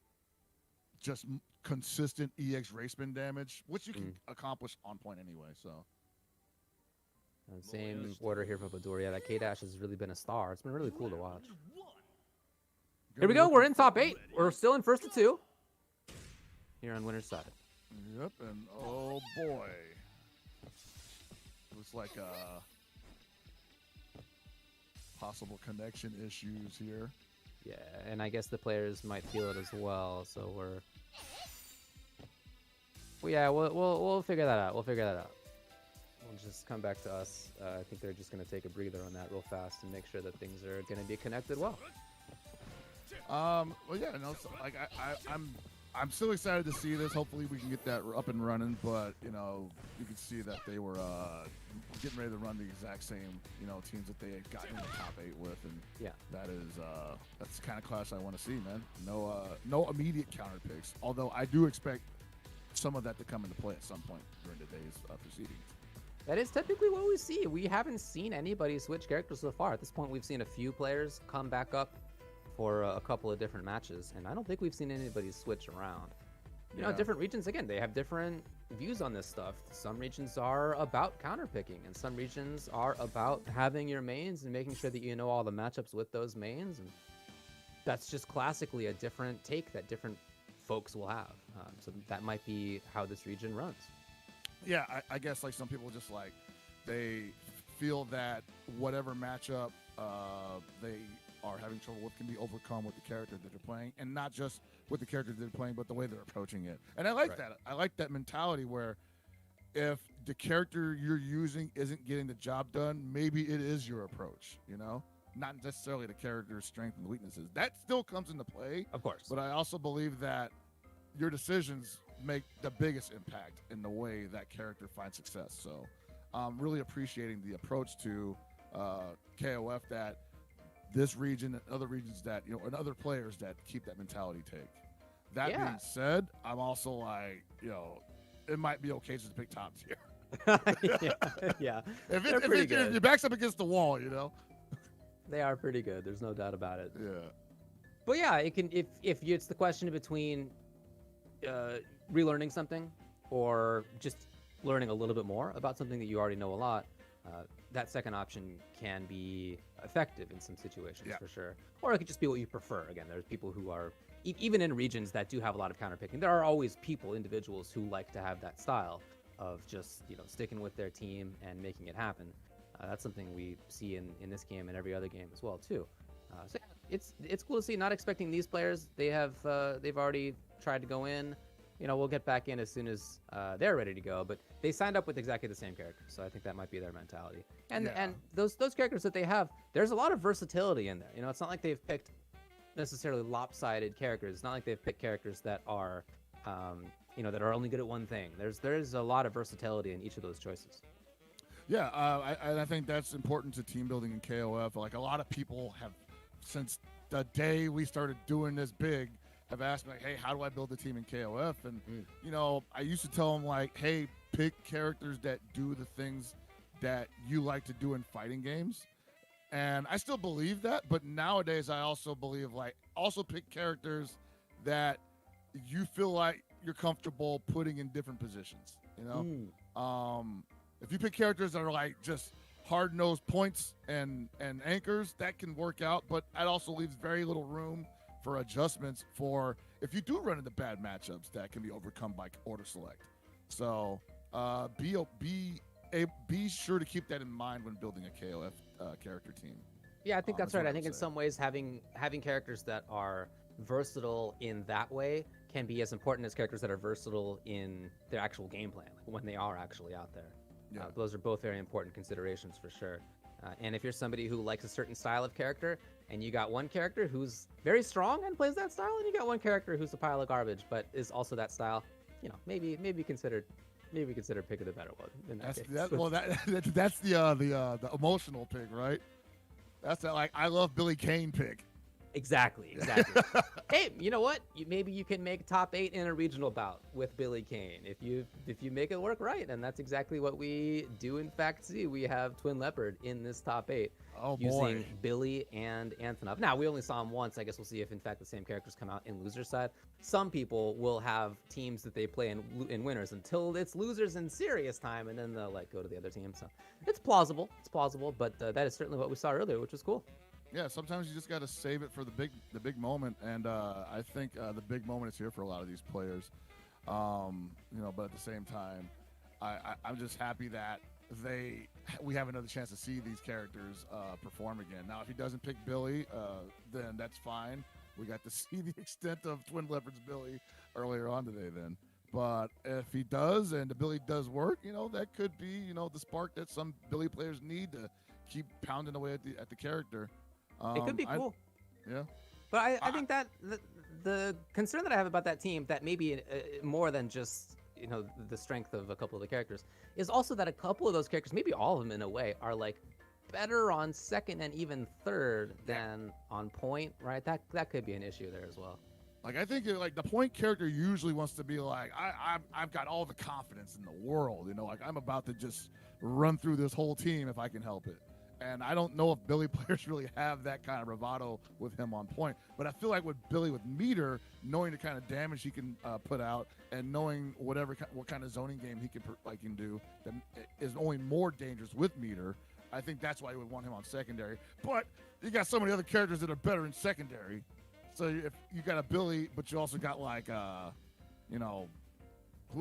just consistent EX race spin damage, which you can accomplish on point anyway. So same order here for Badoor. Yeah, that K-Dash has really been a star. It's been really cool to watch. Here we go. We're in top 8. We're still in first to 2 here on winner's side. Yep, and oh boy. Looks like possible connection issues here. Yeah, and I guess the players might feel it as well. So we'll figure that out. We'll just come back to us. I think they're just going to take a breather on that real fast and make sure that things are going to be connected well. Well, yeah, no, so, like I'm still excited to see this. Hopefully we can get that up and running, but you know, you can see that they were getting ready to run the exact same, you know, teams that they had gotten in the top 8 with, and that's the kind of class I want to see, man. No immediate counter picks, although I do expect some of that to come into play at some point during the day's proceedings. That is typically what we see. We haven't seen anybody switch characters so far. At this point, we've seen a few players come back up for a couple of different matches, and I don't think we've seen anybody switch around. You know, different regions, again, they have different views on this stuff. Some regions are about counterpicking, and some regions are about having your mains and making sure that you know all the matchups with those mains, and that's just classically a different take that different folks will have. So that might be how this region runs. Yeah, I guess like some people just like they feel that whatever matchup they are having trouble with can be overcome with the character that they're playing, and not just with the character they're playing, but the way they're approaching it. And I like that. I like that mentality where if the character you're using isn't getting the job done, maybe it is your approach, you know? Not necessarily the character's strength and weaknesses. That still comes into play. Of course. But I also believe that your decisions make the biggest impact in the way that character finds success. So I'm really appreciating the approach to KOF that this region and other regions that, you know, and other players that keep that mentality take. That being said, I'm also like, you know, it might be okay just to pick top tier. Yeah. If your back's up against the wall, you know. They are pretty good. There's no doubt about it. Yeah. But yeah, it can if it's the question between relearning something or just learning a little bit more about something that you already know a lot, that second option can be effective in some situations for sure. Or it could just be what you prefer. Again, there's people who are even in regions that do have a lot of counterpicking. There are always individuals who like to have that style of just, you know, sticking with their team and making it happen. That's something we see in this game and every other game as well too. So it's cool to see. Not expecting these players. They've already tried to go in. You know, we'll get back in as soon as they're ready to go. But they signed up with exactly the same character, so I think that might be their mentality. And those characters that they have, there's a lot of versatility in there. You know, it's not like they've picked necessarily lopsided characters. It's not like they've picked characters that are, you know, that are only good at one thing. There's a lot of versatility in each of those choices. Yeah, I think that's important to team building in KOF. Like a lot of people have, since the day we started doing this big, have asked me, like, hey, how do I build a team in KOF? And, you know, I used to tell them, like, hey, pick characters that do the things that you like to do in fighting games. And I still believe that, but nowadays I also believe, like, also pick characters that you feel like you're comfortable putting in different positions, you know? If you pick characters that are, like, just hard-nosed points and anchors, that can work out, but it also leaves very little room for adjustments for if you do run into bad matchups that can be overcome by order select. So Be sure to keep that in mind when building a KOF character team. Yeah, I think that's That's what right. I I think would in say. some ways having characters that are versatile in that way can be as important as characters that are versatile in their actual game plan, like when they are actually out there. Yeah. Those are both very important considerations for sure. And if you're somebody who likes a certain style of character, and you got one character who's very strong and plays that style, and you got one character who's a pile of garbage but is also that style, maybe consider picking the better one. In that case. That's the emotional pick, right? That's that, like, I love Billy Kane pick. Exactly. Hey, you know what? Maybe you can make top 8 in a regional bout with Billy Kane if you make it work right, and that's exactly what we do. In fact, see, we have TwinLeopard in this top 8 using Billy and Antonov. Now we only saw him once. I guess we'll see if in fact the same characters come out in loser side. Some people will have teams that they play in winners until it's losers in serious time, and then they'll go to the other team. So it's plausible. But that is certainly what we saw earlier, which was cool. Yeah, sometimes you just got to save it for the big moment, and I think the big moment is here for a lot of these players. But at the same time, I'm just happy that we have another chance to see these characters perform again. Now, if he doesn't pick Billy, then that's fine. We got to see the extent of TwinLeopard's Billy earlier on today then. But if he does, and the Billy does work, that could be, the spark that some Billy players need to keep pounding away at the character. It could be cool. Yeah. But I think that the concern that I have about that team, that maybe more than just the strength of a couple of the characters, is also that a couple of those characters, maybe all of them in a way, are better on second and even third than on point, right? That could be an issue there as well. I think the point character usually wants to be I've got all the confidence in the world, I'm about to just run through this whole team if I can help it. And I don't know if Billy players really have that kind of bravado with him on point. But I feel like with Billy, with meter, knowing the kind of damage he can put out, and knowing what kind of zoning game he can do, that is only more dangerous with meter. I think that's why you would want him on secondary. But you got so many other characters that are better in secondary. So if you got a Billy, but you also got who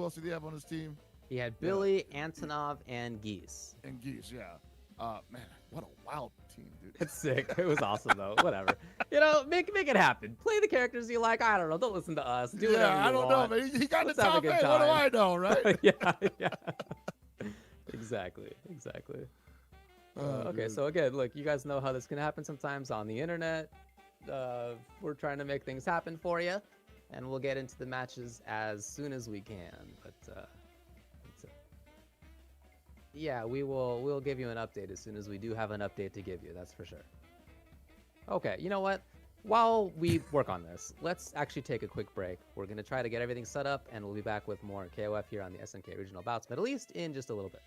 else did he have on his team? He had Billy, Antonov, and Geese. Man, what a wild team, dude. It's sick. It was awesome, though. Whatever. Make it happen. Play the characters you like. I don't know. Don't listen to us. Do whatever you I don't want. know, man. He got Let's the have a top good 8. What do I time. know, right? yeah. Exactly. Okay, dude. so again, look, you guys know how this can happen sometimes on the internet. We're trying to make things happen for you, and we'll get into the matches as soon as we can. But yeah, we'll give you an update as soon as we do have an update to give you. That's for sure. Okay, you know what? While we work on this, let's actually take a quick break. We're going to try to get everything set up, and we'll be back with more KOF here on the SNK Regional Bouts Middle East in just a little bit.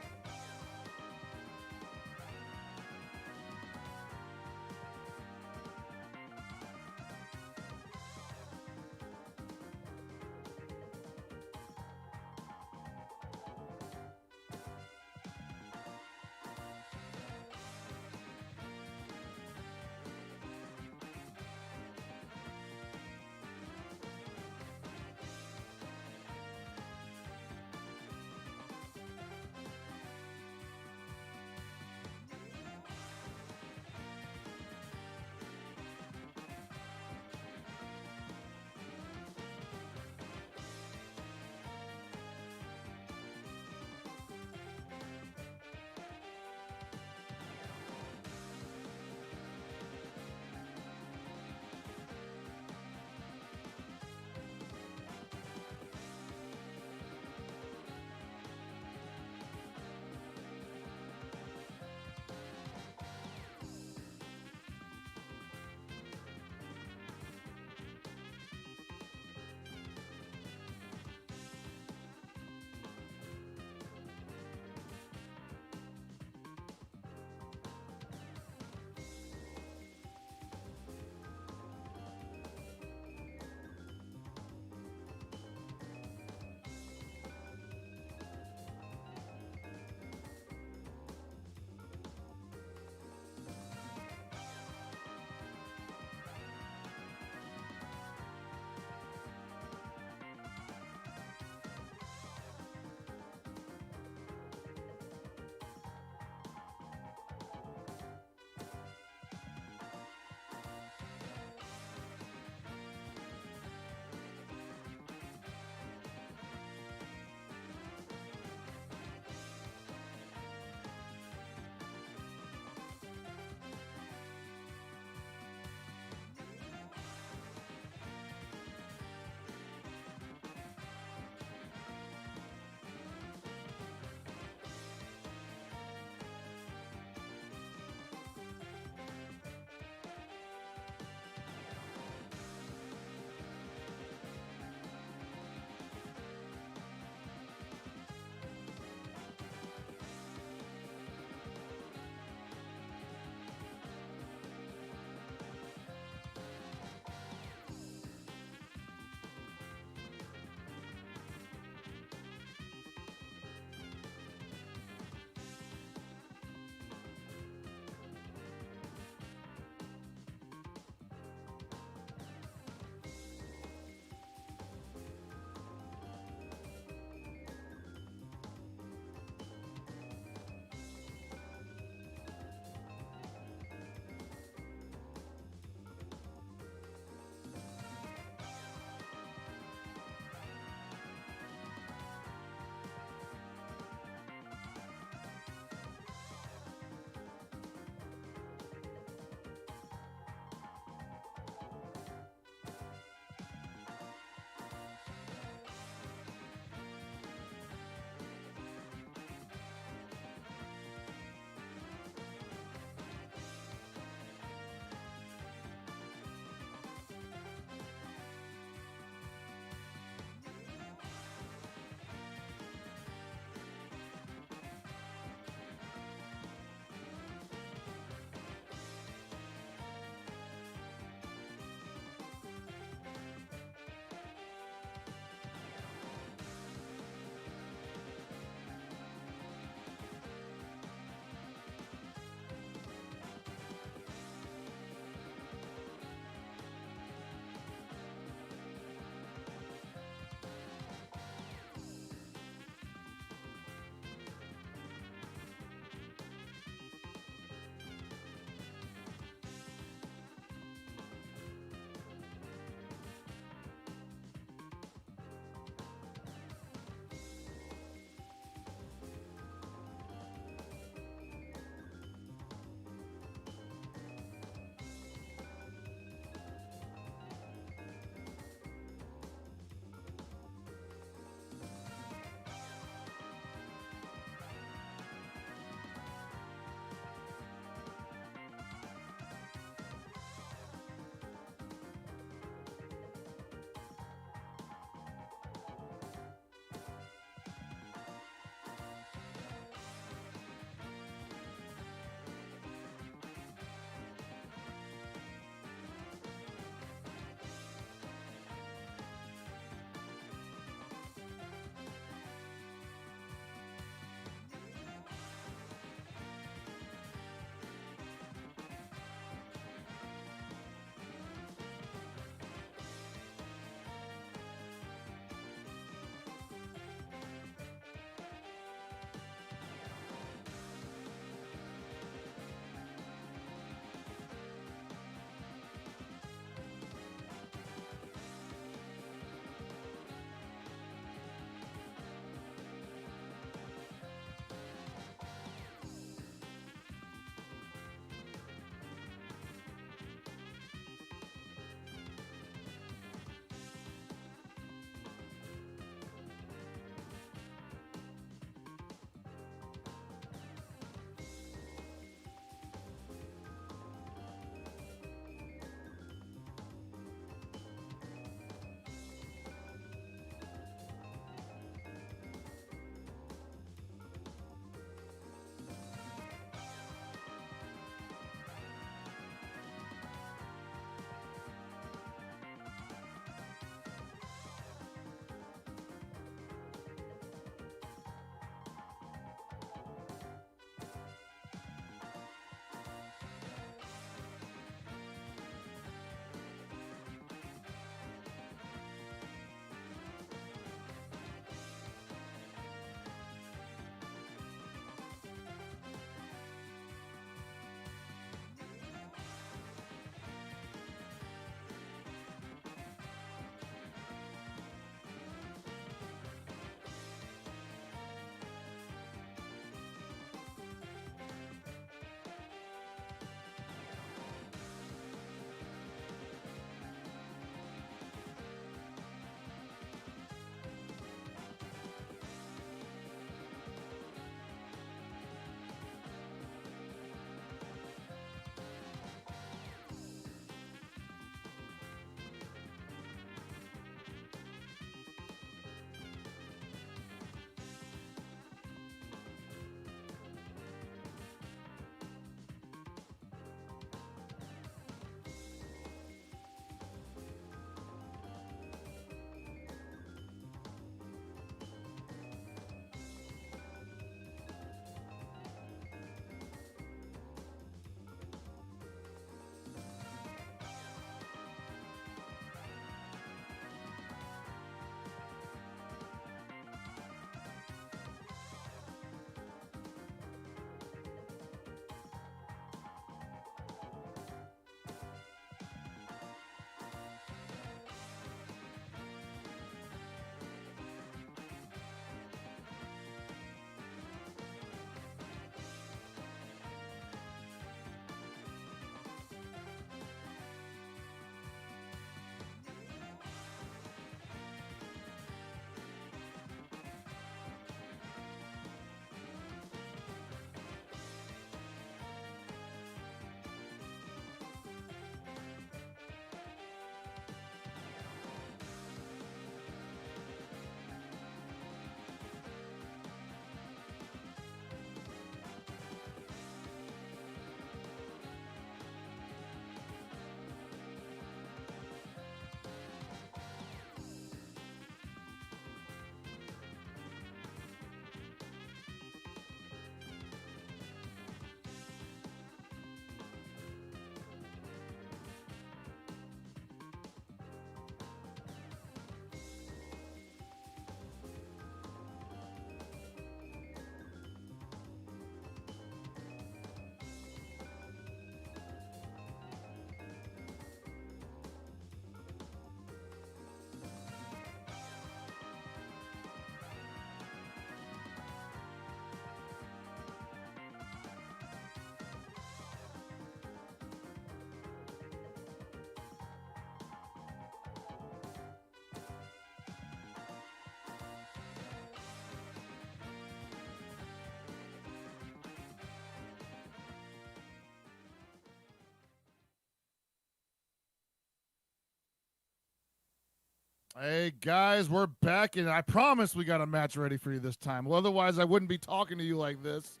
Hey guys, we're back, and I promise we got a match ready for you this time. Well, otherwise I wouldn't be talking to you like this.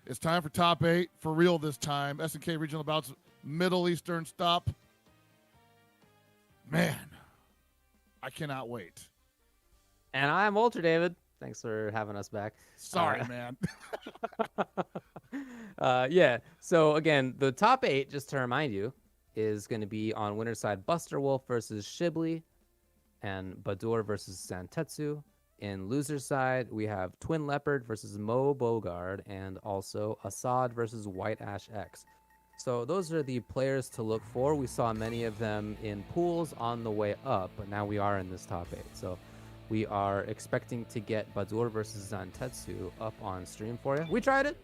It's time for top 8 for real this time. SNK Regional Bouts Middle Eastern stop. Man, I cannot wait. And I'm Walter David. Thanks for having us back. Sorry, man. Yeah. So again, the top 8, just to remind you, is going to be on winner's side Busterwolf versus Shibli, and Badoor versus Zantetsu. In loser's side, we have TwinLeopard versus Moebogard, and also Assad versus White-AshX. So those are the players to look for. We saw many of them in pools on the way up, but now we are in this top 8. So we are expecting to get Badoor versus Zantetsu up on stream for you. We tried it.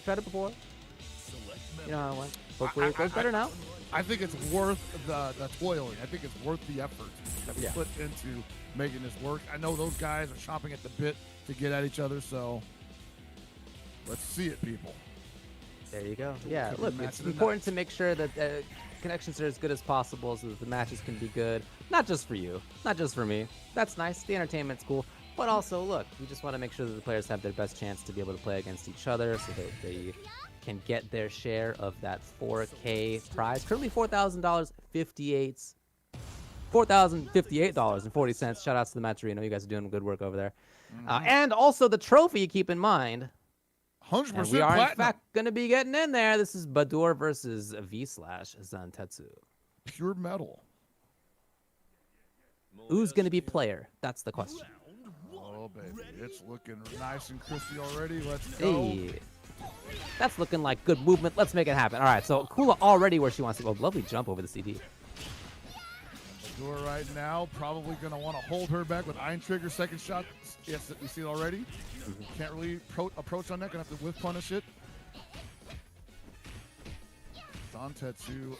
Tried it before. You know how it went. Hopefully it goes better now. I think it's worth the toiling. I think it's worth the effort that we put into making this work. I know those guys are chomping at the bit to get at each other, so let's see it, people. There you go. Yeah, look, it's important to make sure that connections are as good as possible so that the matches can be good. Not just for you, not just for me. That's nice. The entertainment's cool. But also, look, we just want to make sure that the players have their best chance to be able to play against each other so that they can get their share of that 4K prize. Currently $4,000, $4,058.40. Shout out to the Maturino. You guys are doing good work over there. And also the trophy, keep in mind. 100% and we are, platinum. in fact, going to be getting in there. This is Badoor versus V/Zantetsu. Pure metal. Who's going to be player? That's the question. Oh, baby. It's looking nice and crispy already. Let's go. Hey. That's looking like good movement. Let's make it happen. All right, so Kula already where she wants to go. Lovely jump over the CD. Badoor right now probably going to want to hold her back with Iron Trigger. Second shot. Yes, we see it already. Can't really approach on that. Going to have to whiff punish it. Zantetsu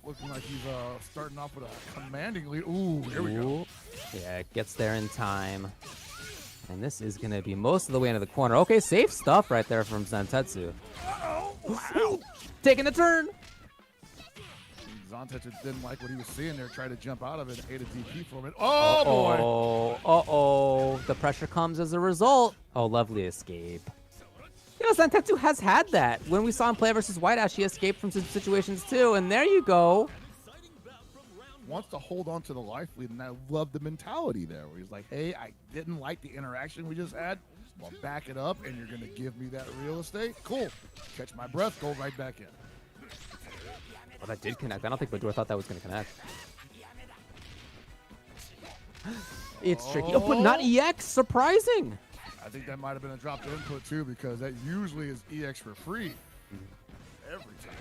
looking like he's starting off with a commanding lead. Ooh, here we go. Yeah, gets there in time. And this is going to be most of the way into the corner. Okay, safe stuff right there from Zantetsu. Wow. Taking a turn. Zantetsu didn't like what he was seeing there, tried to jump out of it, ate a DP from it. Oh, boy. Uh-oh. The pressure comes as a result. Oh, lovely escape. You know, Zantetsu has had that. When we saw him play versus White-Ash, he escaped from some situations too, and there you go. Wants to hold on to the life lead, and I love the mentality there, where he's like, hey, I didn't like the interaction we just had. Well, back it up, and you're going to give me that real estate? Cool. Catch my breath, go right back in. Oh, that did connect. I don't think Badoor thought that was going to connect. It's tricky. Oh, but not EX. Surprising. I think that might have been a dropped input, too, because that usually is EX for free. Every time.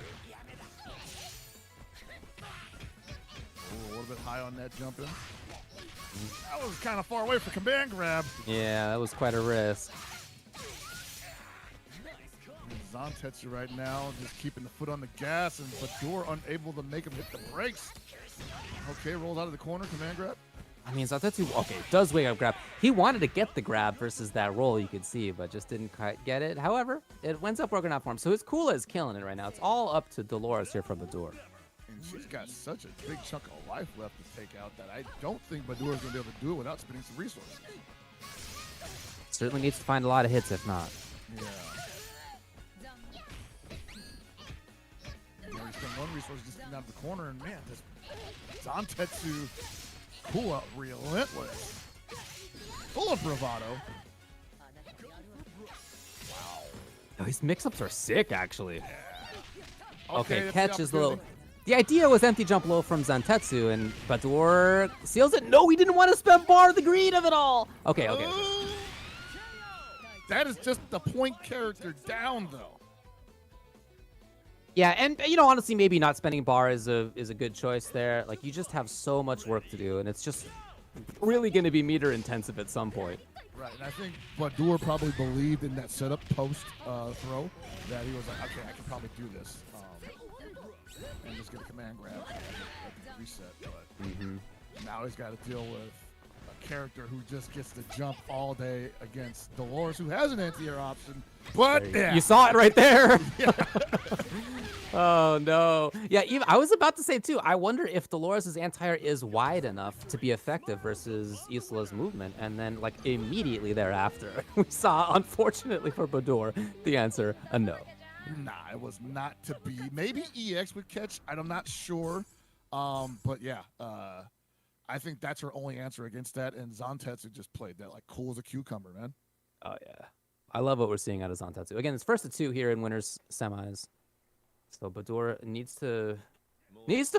Oh, a little bit high on that jump in. That was kind of far away for command grab. Yeah, that was quite a risk. Zantetsu right now just keeping the foot on the gas, and Badoor unable to make him hit the brakes. Okay, rolls out of the corner, command grab. I mean, Zantetsu, okay, does wake up grab. He wanted to get the grab versus that roll, you could see, but just didn't quite get it. However, it ends up working out for him. So his Kula is killing it right now. It's all up to Dolores here from Badoor. And she's got such a big chunk of life left to take out that I don't think Badoor is going to be able to do it without spending some resources. Certainly needs to find a lot of hits, if not. Yeah. You already spent one resource just getting out of the corner, and man, this Zantetsu Kula relentless. Full of bravado. Wow. Oh, his mix-ups are sick, actually. Yeah. Okay, catches the little... The idea was empty jump low from Zantetsu, and Badoor seals it. No, he didn't want to spend bar, the greed of it all. Okay. That is just the point character down, though. Yeah, and you know, honestly, maybe not spending bar is a good choice there. Like, you just have so much work to do, and it's just really going to be meter intensive at some point. Right, and I think Badoor probably believed in that setup post throw that he was like, okay, I can probably do this, and just get a command grab, reset. But now he's got to deal with a character who just gets to jump all day against Dolores, who has an anti-air option. But yeah. You saw it right there. Oh no. Yeah, even, I was about to say too, I wonder if Dolores' anti-air is wide enough to be effective versus Isla's movement, and then like immediately thereafter, we saw, unfortunately for Badoor, the answer, a no. Nah, it was not to be. Maybe EX would catch. I'm not sure. But yeah, I think that's her only answer against that, and Zantetsu just played that like cool as a cucumber, man. Oh yeah. I love what we're seeing out of Zantetsu. Again, it's first of 2 here in winners semis. So Badoor needs to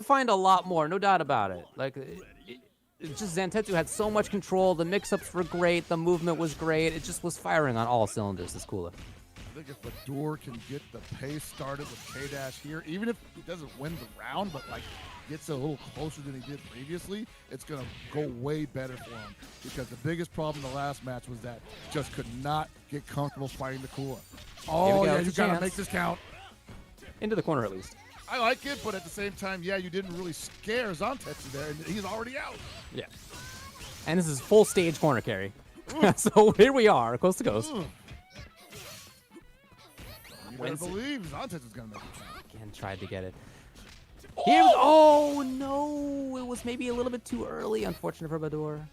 find a lot more, no doubt about it. Like, it's just Zantetsu had so much control. The mix-ups were great. The movement was great. It just was firing on all cylinders, this Kula. I think if Badoor can get the pace started with K-Dash here, even if he doesn't win the round, but like gets a little closer than he did previously, it's going to go way better for him. Because the biggest problem in the last match was that just could not get comfortable fighting the Kula. Oh, yeah, you got to make this count. Into the corner, at least. I like it, but at the same time, yeah, you didn't really scare Zantetsu there, and he's already out. Yeah. And this is full stage corner carry. So here we are, coast to coast. You better believe Zantetsu's going to make it count. Again, tried to get it. Here, oh, no. It was maybe a little bit too early, unfortunate for Badoor.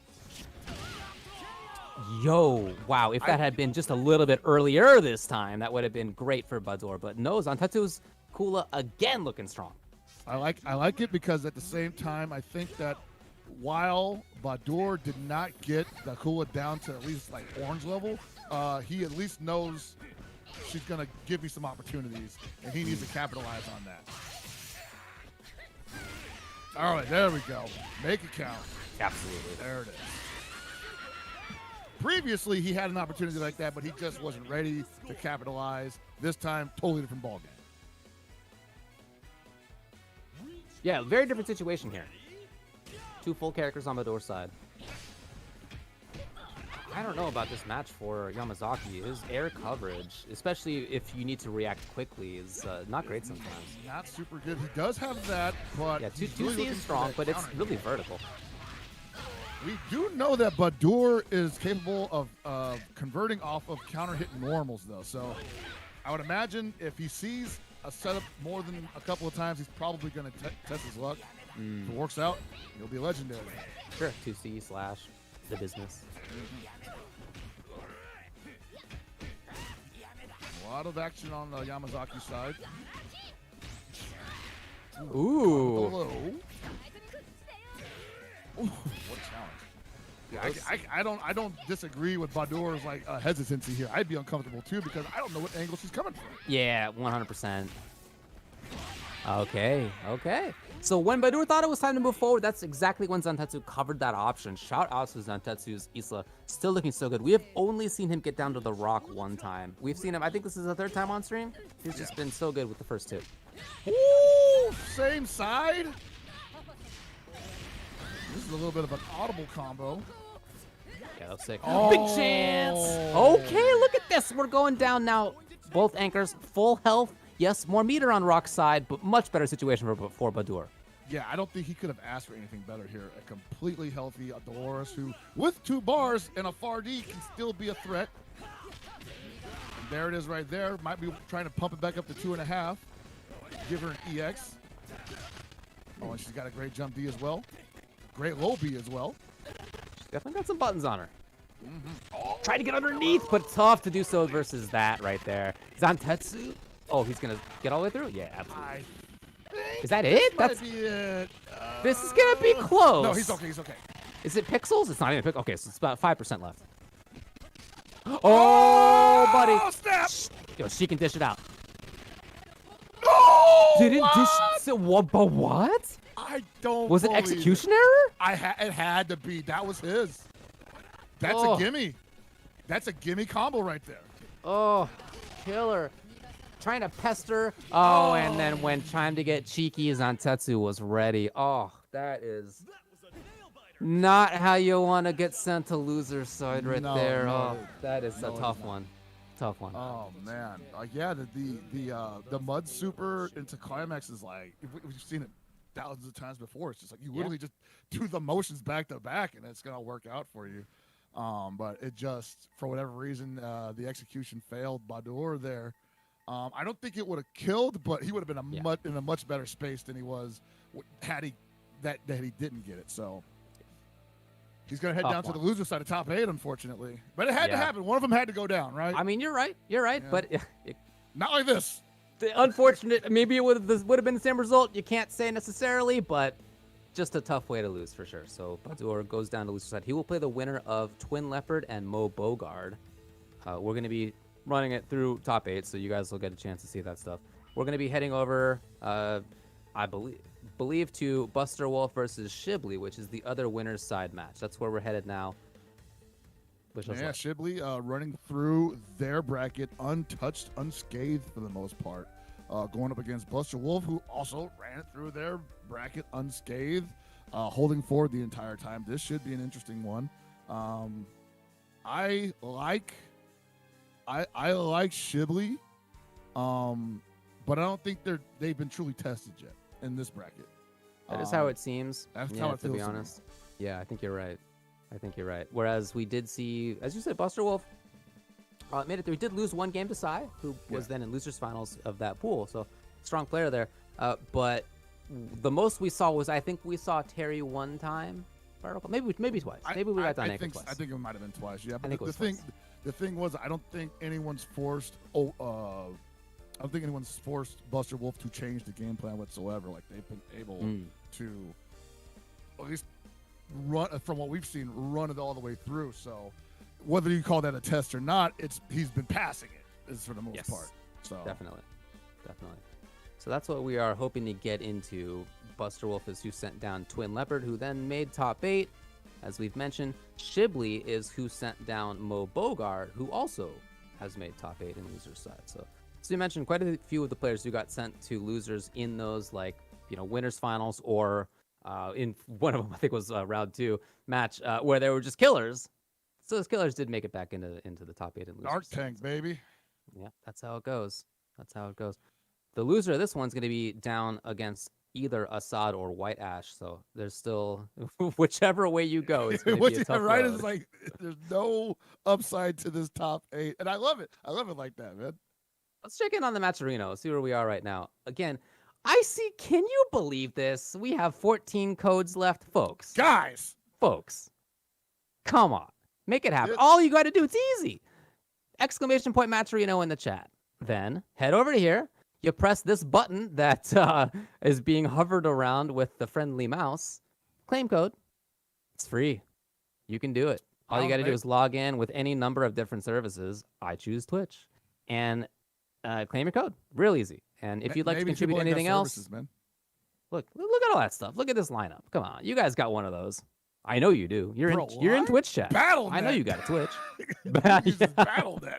Yo, wow, if that had been just a little bit earlier this time, that would have been great for Badoor. But no, Zantetsu's Kula again looking strong. I like it because at the same time, I think that while Badoor did not get the Kula down to at least like orange level, he at least knows she's going to give me some opportunities, and he needs to capitalize on that. All right, there we go. Make it count. Absolutely. There it is. Previously, he had an opportunity like that, but he just wasn't ready to capitalize. This time, totally different ballgame. Yeah, very different situation here. 2 full characters on Badoor's side. I don't know about this match for Yamazaki. His air coverage, especially if you need to react quickly, is not great sometimes. Not super good. He does have that, but yeah, 2C really is strong, but it's really vertical. We do know that Badoor is capable of converting off of counter hit normals, though. So I would imagine if he sees a setup more than a couple of times, he's probably going to test his luck. If it works out, he'll be legendary. Sure, 2C slash the business. A lot of action on the Yamazaki side. Ooh. Hello. Ooh, what a challenge. Yeah, I don't disagree with Badoor's like hesitancy here. I'd be uncomfortable too because I don't know what angle she's coming from. Yeah, 100%. Okay. So when Badoor thought it was time to move forward, that's exactly when Zantetsu covered that option. Shout out to Zantetsu's Isla. Still looking so good. We have only seen him get down to the rock 1 time. We've seen him, I think this is the 3rd time on stream. He's just been so good with the first 2. Ooh, same side. This is a little bit of an audible combo. Yeah, that's sick. Oh. Big chance. Okay, look at this. We're going down now. Both anchors, full health. Yes, more meter on Rock's side, but much better situation for Badoor. Yeah, I don't think he could have asked for anything better here. A completely healthy Dolores who, with 2 bars and a far D, can still be a threat. And there it is right there. Might be trying to pump it back up to 2.5. Give her an EX. Oh, and she's got a great jump D as well. Great low B as well. She's definitely got some buttons on her. Try to get underneath, but tough to do so versus that right there. Zantetsu. Oh, he's going to get all the way through? Yeah, absolutely. Is that it? That's it. This is going to be close. No, he's okay. Is it pixels? It's not even pixels. Okay, so it's about 5% left. Oh, buddy. Snap. Yo, she can dish it out. No! Didn't dish it? But what? I don't Was it believe execution it. error? It had to be. That was his. That's a gimme. That's a gimme combo right there. Oh, killer. Trying to pester. Oh, and then when time to get cheeky, Zantetsu was ready. Oh, that is not how you want to get sent to loser's side right there. No. Oh, that is a tough one. Tough one. Oh man, yeah, the mud super into climax is like we've seen it thousands of times before. It's just like you literally just do the motions back to back, and it's gonna work out for you. But it just, for whatever reason, the execution failed Badoor there. I don't think it would have killed, but he would have been in a much better space than he was had he didn't get it. So he's going to head down to the loser side of top 8, unfortunately. But it had to happen. One of them had to go down, right? I mean, you're right. You're right. Yeah. But not like this. The unfortunate, maybe it would have been the same result. You can't say necessarily, but just a tough way to lose for sure. So Badoor goes down to loser side. He will play the winner of TwinLeopard and Moebogard. We're going to be running it through top 8, so you guys will get a chance to see that stuff. We're going to be heading over, I believe, to Busterwolf versus Shibli, which is the other winner's side match. That's where we're headed now. Shibli running through their bracket untouched, unscathed for the most part. Going up against Busterwolf, who also ran it through their bracket unscathed, holding forward the entire time. This should be an interesting one. I like Shibli, but I don't think they've been truly tested yet in this bracket. That is how it seems. That's how it feels, to be honest. Yeah, I think you're right. Whereas we did see, as you said, Busterwolf made it through. He did lose one game to Sai, who was then in losers finals of that pool. So strong player there. But the most we saw was, I think we saw Terry one time. Maybe twice. Maybe we got done twice. I think it might have been twice. Yeah, but the thing was, I don't think anyone's forced. I don't think anyone's forced Busterwolf to change the game plan whatsoever. Like, they've been able to, at least run, from what we've seen, run it all the way through. So whether you call that a test or not, he's been passing it, is for the most part. So definitely. So that's what we are hoping to get into. Busterwolf is who sent down TwinLeopard, who then made top 8. As we've mentioned, Shibli is who sent down Moebogard, who also has made top 8 in losers side. So you mentioned quite a few of the players who got sent to losers in those, like, winners finals, or in one of them, I think was round 2 match, where they were just killers. So those killers did make it back into the top 8 in losers. Dark Tank, baby. Yeah, that's how it goes. The loser of this one's going to be down against either Assad or White-Ash. So there's still, whichever way you go, it's going to be a tough road. It's like there's no upside to this top 8. And I love it. I love it like that, man. Let's check in on the Matcherino, see where we are right now. Again, I see, can you believe this? We have 14 codes left, folks. Folks, come on. Make it happen. All you got to do, it's easy. ! Matcherino in the chat. Then head over to here. You press this button that is being hovered around with the friendly mouse. Claim code. It's free. You can do it. All you got to do is log in with any number of different services. I choose Twitch. And claim your code. Real easy. And if you'd like to contribute anything else, look at all that stuff. Look at this lineup. Come on. You guys got one of those. I know you do. You're in Twitch chat. I know you got a Twitch. BattleNet.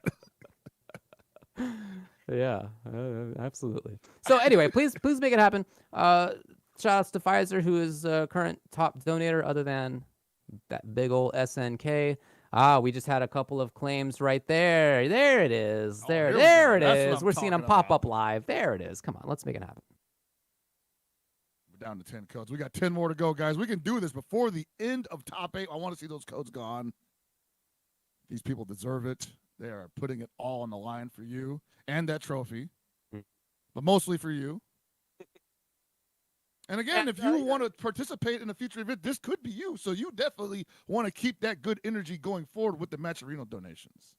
Yeah, absolutely. So anyway, please make it happen. Shout outs to Pfizer, who is current top donator, other than that big old SNK. We just had a couple of claims right there. There it is. There it is. We're seeing them pop up live. There it is. Come on, let's make it happen. We're down to 10 codes. We got 10 more to go, guys. We can do this before the end of top 8. I want to see those codes gone. These people deserve it. They are putting it all on the line for you and that trophy, but mostly for you. And again, if you want to participate in a future event, this could be you. So you definitely want to keep that good energy going forward with the Matcherino donations.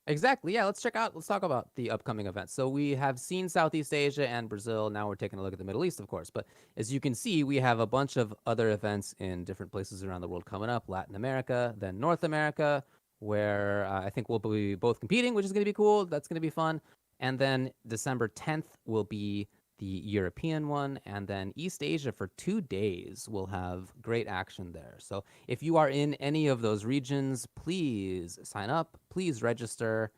Exactly. Yeah, let's talk about the upcoming events. So we have seen Southeast Asia and Brazil. Now we're taking a look at the Middle East, of course. But as you can see, we have a bunch of other events in different places around the world coming up. Latin America, then North America, where I think we'll be both competing, which is going to be cool. That's going to be fun. And then December 10th will be the European one. And then East Asia for 2 days will have great action there. So if you are in any of those regions, please sign up. Please register.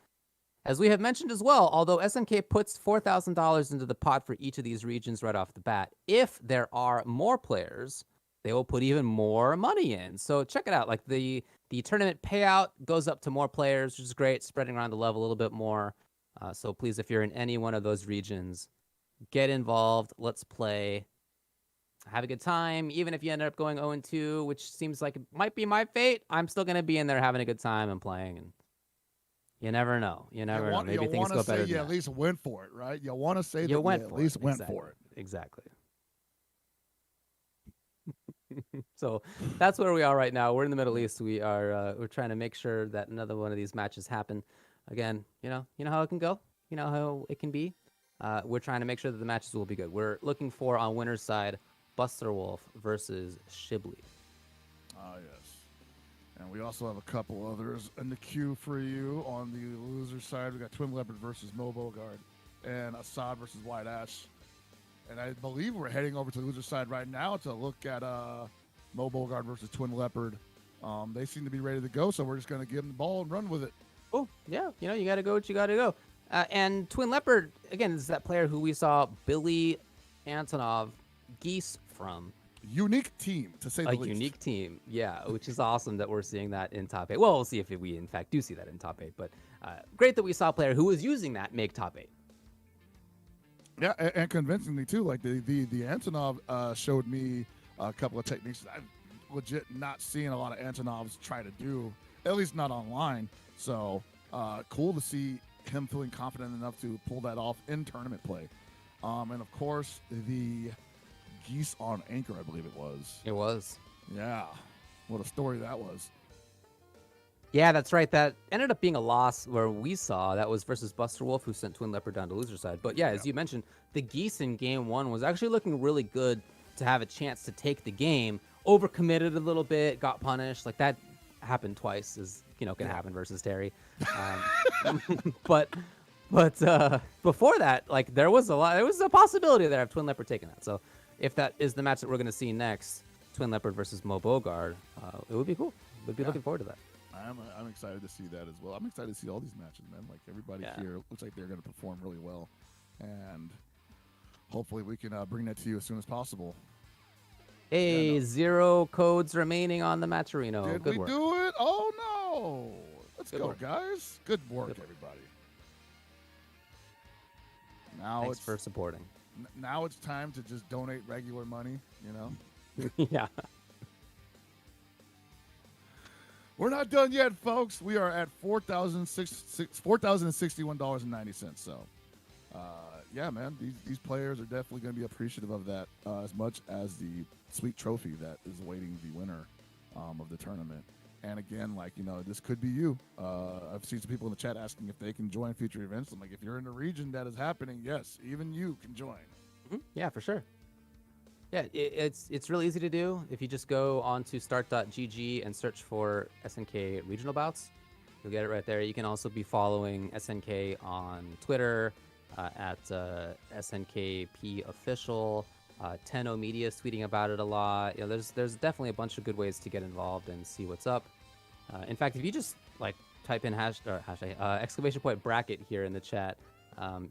As we have mentioned as well, although SNK puts $4,000 into the pot for each of these regions right off the bat, if there are more players, they will put even more money in. So check it out. Like the tournament payout goes up to more players, which is great, spreading around the level a little bit more. So please, if you're in any one of those regions, get involved. Let's play. have a good time. Even if you end up going 0-2, which seems like it might be my fate, I'm still going to be in there having a good time and playing. And you never know. You never know. Maybe things go better than you that. at least went for it, right? You want to say that You you went at for least it. went Exactly. for it. Exactly. So that's where we are right now. We're in the Middle East. We're trying to make sure that another one of these matches happen. Again, you know how it can go. You know how it can be. We're trying to make sure that the matches will be good. We're looking for, on winner's side, Busterwolf versus Shibli. Ah, yes. And we also have a couple others in the queue for you. On the loser side, we got TwinLeopard versus Moebogard and Assad versus White-Ash. And I believe we're heading over to the loser side right now to look at Moebogard versus TwinLeopard. They seem to be ready to go, so we're just going to give them the ball and run with it. Oh, yeah. You got to go what you got to go. And TwinLeopard, again, is that player who we saw Billy Antonov Geese from. Unique team, to say the least. A unique team, yeah, which is awesome that we're seeing that in top 8. Well, we'll see if we, in fact, do see that in top 8. But great that we saw a player who was using that make top 8. Yeah, and convincingly, too. Like, the Antonov showed me a couple of techniques that I've legit not seen a lot of Antonovs try to do, at least not online. So, cool to see him feeling confident enough to pull that off in tournament play. And, of course, the Geese on Anchor, I believe it was. It was. Yeah. What a story that was. Yeah, that's right. That ended up being a loss where we saw that was versus Busterwolf, who sent TwinLeopard down to loser side. But yeah, as you mentioned, the Geese in game 1 was actually looking really good to have a chance to take the game. Overcommitted a little bit, got punished. Like, that happened twice, is can happen versus Terry. But before that, like, there was a possibility there of TwinLeopard taking that. So if that is the match that we're going to see next, TwinLeopard versus Moebogard, it would be cool. We'd be looking forward to that. I'm excited to see that as well. I'm excited to see all these matches, man. Like, everybody here looks like they're going to perform really well, and hopefully we can bring that to you as soon as possible. Hey, 0 codes remaining on the Matcherino. Did Good we work. do it? Oh no! Let's Good go, work. guys. Good work, everybody. Now Thanks it's for supporting. Now it's time to just donate regular money. Yeah. We're not done yet, folks. We are at $4,061.90. So, yeah, man, these players are definitely going to be appreciative of that as much as the sweet trophy that is awaiting the winner of the tournament. And again, this could be you. I've seen some people in the chat asking if they can join future events. I'm like, if you're in the region that is happening, yes, even you can join. Mm-hmm. Yeah, for sure. Yeah, it's really easy to do. If you just go onto start.gg and search for SNK regional bouts, you'll get it right there. You can also be following SNK on Twitter at SNKP official. Tenno Media is tweeting about it a lot. There's definitely a bunch of good ways to get involved and see what's up. In fact, if you just type in exclamation point bracket here in the chat,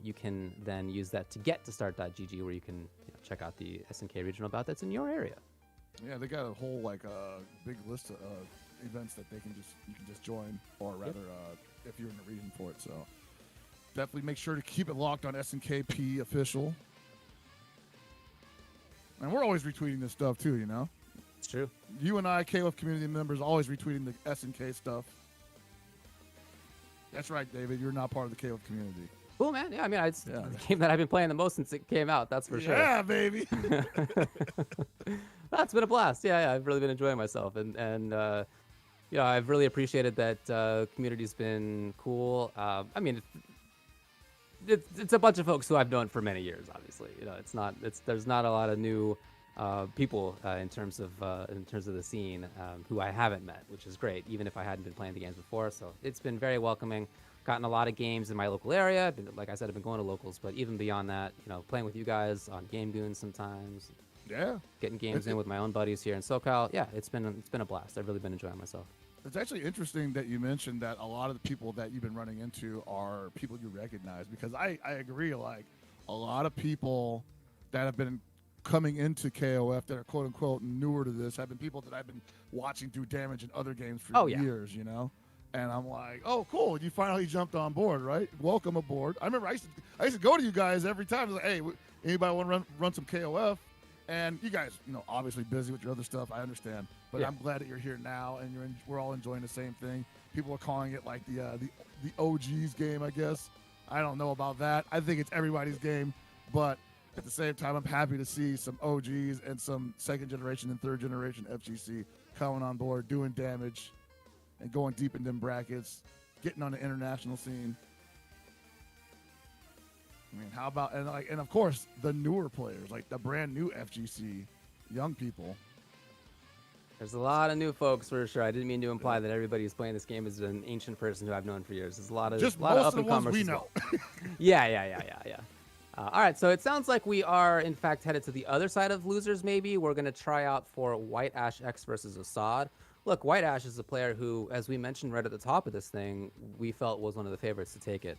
you can then use that to get to start.gg, where you can check out the SNK regional bout that's in your area. Yeah, they got a whole big list of events that you can just join, or rather, if you're in the region for it. So definitely make sure to keep it locked on SNKP official. And we're always retweeting this stuff too, It's true. You and I, KOF community members, always retweeting the SNK stuff. That's right, David. You're not part of the KOF community. Cool, man. Yeah, I mean, it's the game that I've been playing the most since it came out. That's for sure. Yeah, baby. That's been a blast. Yeah, I've really been enjoying myself, and I've really appreciated that community's been cool. I mean, it's a bunch of folks who I've known for many years. Obviously, there's not a lot of new people in terms of the scene who I haven't met, which is great. Even if I hadn't been playing the games before, so it's been very welcoming. Gotten a lot of games in my local area. Like I said, I've been going to locals, but even beyond that, playing with you guys on Game Goons sometimes. Yeah. Getting games in with my own buddies here in SoCal. Yeah, it's been a blast. I've really been enjoying myself. It's actually interesting that you mentioned that a lot of the people that you've been running into are people you recognize, because I agree. Like, a lot of people that have been coming into KOF that are quote unquote newer to this have been people that I've been watching do damage in other games for years, And I'm like, oh, cool. You finally jumped on board, right? Welcome aboard. I remember I used to go to you guys every time. I was like, hey, anybody want to run some KOF? And you guys, obviously busy with your other stuff. I understand, but Yeah. I'm glad that you're here now, and we're all enjoying the same thing. People are calling it like the OG's game, I guess. I don't know about that. I think it's everybody's game, but at the same time, I'm happy to see some OGs and some second generation and third generation FGC coming on board, doing damage, and going deep in them brackets, getting on the international scene. I mean, how about and of course the newer players, like the brand new FGC young people. There's a lot of new folks for sure. I didn't mean to imply that everybody who's playing this game is an ancient person who I've known for years. There's a lot of Just lot most of of the ones up-and-comers we as know. well. Yeah. All right, so it sounds like we are, in fact, headed to the other side of losers, maybe. We're going to try out for White-AshX versus Assad. Look, White-Ash is a player who, as we mentioned right at the top of this thing, we felt was one of the favorites to take it.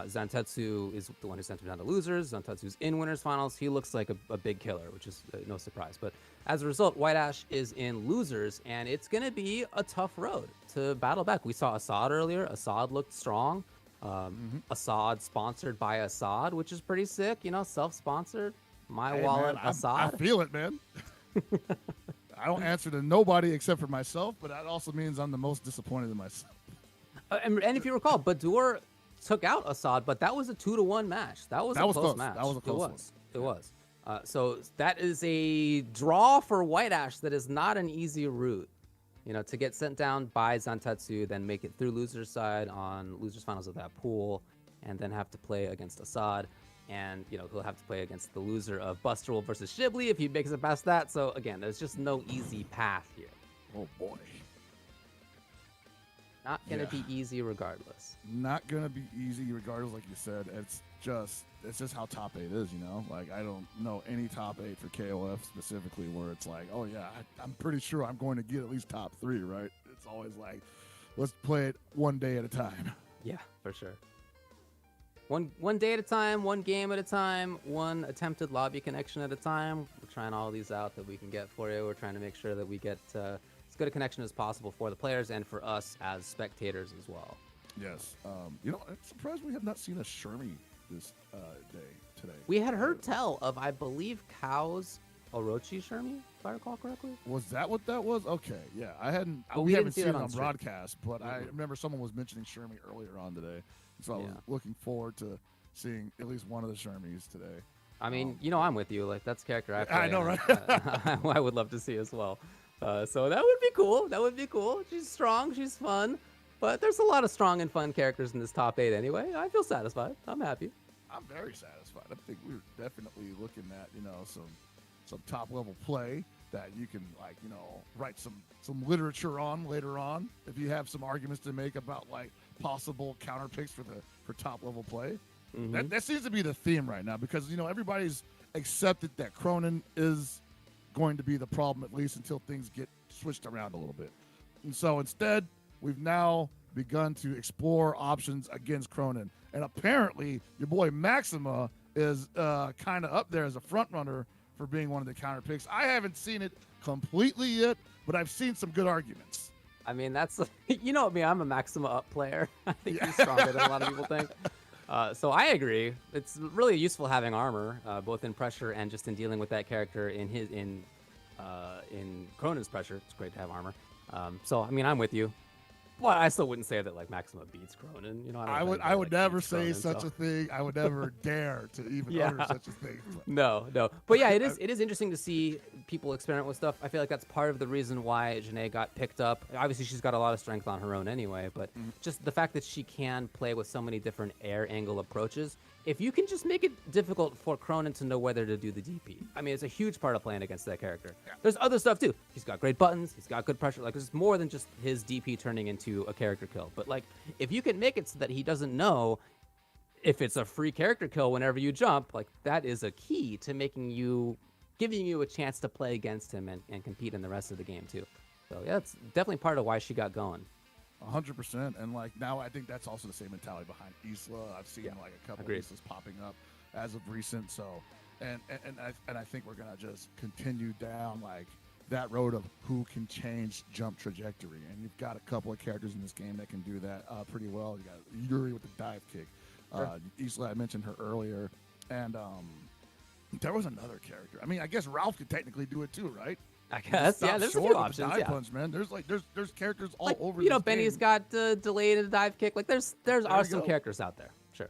Zantetsu is the one who sent him down to losers. Zantetsu's in winners finals. He looks like a big killer, which is no surprise. But as a result, White-Ash is in losers, and it's going to be a tough road to battle back. We saw Assad earlier. Assad looked strong. Assad sponsored by Assad, which is pretty sick. Self-sponsored. My wallet, man, Assad. I feel it, man. I don't answer to nobody except for myself, but that also means I'm the most disappointed in myself. And if you recall, Badoor took out Assad, but that was a 2-1 match. That was a close match. That was a close one. It was. So that is a draw for White-Ash that is not an easy route. To get sent down by Zantetsu, then make it through losers side on losers finals of that pool, and then have to play against Assad. And, he'll have to play against the loser of Busterwolf versus Shibli if he makes it past that. So, again, there's just no easy path here. Oh, boy. Not going to be easy regardless. Not going to be easy regardless, like you said. It's just how top 8 is, Like, I don't know any top 8 for KOF specifically where it's like, oh, yeah, I'm pretty sure I'm going to get at least top 3, right? It's always like, let's play it one day at a time. Yeah, for sure. One day at a time, one game at a time, one attempted lobby connection at a time. We're trying all these out that we can get for you. We're trying to make sure that we get as good a connection as possible for the players and for us as spectators as well. Yes. I'm surprised we have not seen a Shermie this day today. We had heard tell of, I believe, Cow's Orochi Shermie, if I recall correctly. Was that what that was? Okay, yeah. But we haven't didn't see seen that it on stream. broadcast, but I remember someone was mentioning Shermie earlier on today. So I was looking forward to seeing at least one of the Shermies today. I mean, I'm with you. Like, that's a character I play. I know, right? I would love to see as well. So that would be cool. That would be cool. She's strong. She's fun. But there's a lot of strong and fun characters in this top 8 anyway. I feel satisfied. I'm happy. I'm very satisfied. I think we're definitely looking at, some top level play that you can write some literature on later on if you have some arguments to make about possible counter picks for top level play. Mm-hmm. That seems to be the theme right now because everybody's accepted that Krohnen is going to be the problem at least until things get switched around a little bit. And so instead, we've now begun to explore options against Krohnen. And apparently, your boy Maxima is kind of up there as a front runner for being one of the counter picks. I haven't seen it completely yet, but I've seen some good arguments. I mean, that's me. I'm a Maxima up player. I think he's stronger than a lot of people think. So I agree. It's really useful having armor, both in pressure and just in dealing with that character in Krohnen's pressure. It's great to have armor. So I mean, I'm with you. Well, I still wouldn't say that Maxima beats Krohnen. I would never say such a thing. I would never dare to even utter such a thing. No. But yeah, it is interesting to see people experiment with stuff. I feel like that's part of the reason why B.Jenet got picked up. Obviously, she's got a lot of strength on her own anyway, but just the fact that she can play with so many different air angle approaches. If you can just make it difficult for Krohnen to know whether to do the DP, I mean, it's a huge part of playing against that character. Yeah. There's other stuff too. He's got great buttons. He's got good pressure. There's more than just his DP turning into a character kill. But if you can make it so that he doesn't know if it's a free character kill whenever you jump, that is a key to giving you a chance to play against him and compete in the rest of the game too. So yeah, it's definitely part of why she got going. 100%, and now I think that's also the same mentality behind Isla. I've seen a couple of Islas popping up as of recent. So, and I think we're gonna just continue down that road of who can change jump trajectory. And you've got a couple of characters in this game that can do that pretty well. You got Yuri with the dive kick. Isla, I mentioned her earlier, and There was another character. I mean, I guess Ralf could technically do it too, right? I guess. Yeah, there's a few options. Dive Yeah. punch, man. There's characters all Like, over. you know, this Benny's game. got delayed in a dive kick. Like, there's are some characters out there. Sure.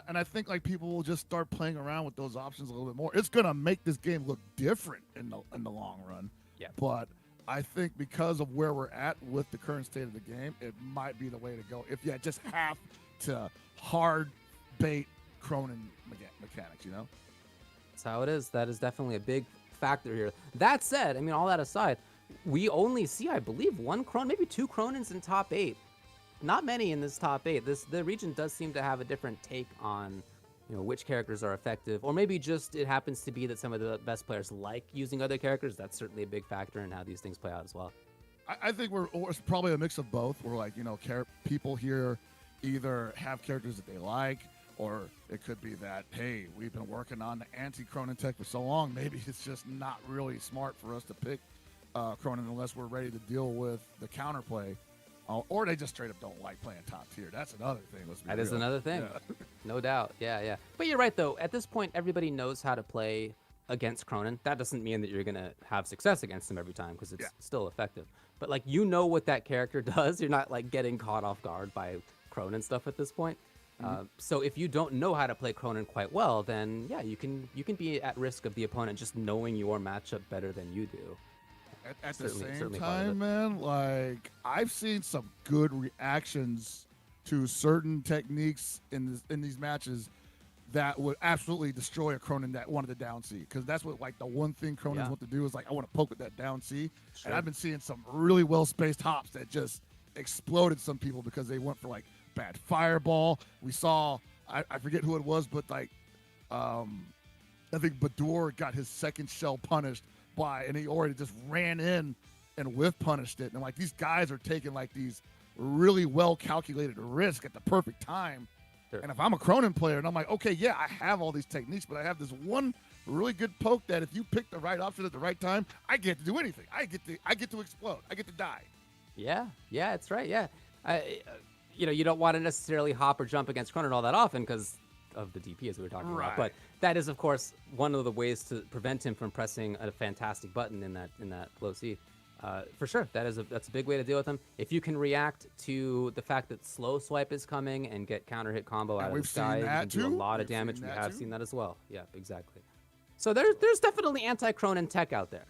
And I think like people will just start playing around with those options a little bit more. It's gonna make this game look different in the long run. Yeah. But I think because of where we're at with the current state of the game, it might be the way to go. If you just have to hard bait Krohnen mechanics, you know. That's how it is. That is definitely a big factor here. That said, I mean, all that aside, we only see, I believe, one Krohnen, maybe two Krohnens in top 8. Not many in this top 8. The region does seem to have a different take on, you know, which characters are effective, or maybe just it happens to be that some of the best players like using other characters. That's certainly a big factor in how these things play out as well. I think it's probably a mix of both. We're like, you know, people here either have characters that they like, or it could be that, hey, we've been working on the anti-Krohnen tech for so long, maybe it's just not really smart for us to pick Krohnen unless we're ready to deal with the counterplay. Or they just straight up don't like playing top tier. That's another thing. That is another thing. Yeah. No doubt. Yeah. But you're right, though. At this point, everybody knows how to play against Krohnen. That doesn't mean that you're going to have success against him every time, because it's still effective. But, like, you know what that character does. You're not, like, getting caught off guard by Krohnen stuff at this point. So if you don't know how to play Krohnen quite well, then, yeah, you can be at risk of the opponent just knowing your matchup better than you do. At the same time, man, like, I've seen some good reactions to certain techniques in these matches that would absolutely destroy a Krohnen that wanted to down C. Because that's what, like, the one thing Kronens want to do is, like, I want to poke with that down C. Sure. And I've been seeing some really well-spaced hops that just exploded some people because they went for, like, bad fireball. We saw, I forget who it was, but, like, I think Badoor got his second shell punished and he already just ran in and whiff punished it. And like, these guys are taking like these really well calculated risks at the perfect time. Sure. And if I'm a Krohnen player and I'm like, okay, yeah, I have all these techniques, but I have this one really good poke that if you pick the right option at the right time, I get to do anything. I get to explode. I get to die. Yeah, that's right. Yeah, you know, you don't want to necessarily hop or jump against Krohnen all that often because of the DP, as we were talking about. But that is, of course, one of the ways to prevent him from pressing a fantastic button in that low C. For sure, that's a big way to deal with him. If you can react to the fact that slow swipe is coming and get counter hit combo out of the sky, you can do a lot of damage. We have seen that as well. Yeah, exactly. So there's definitely anti-Krohnen tech out there.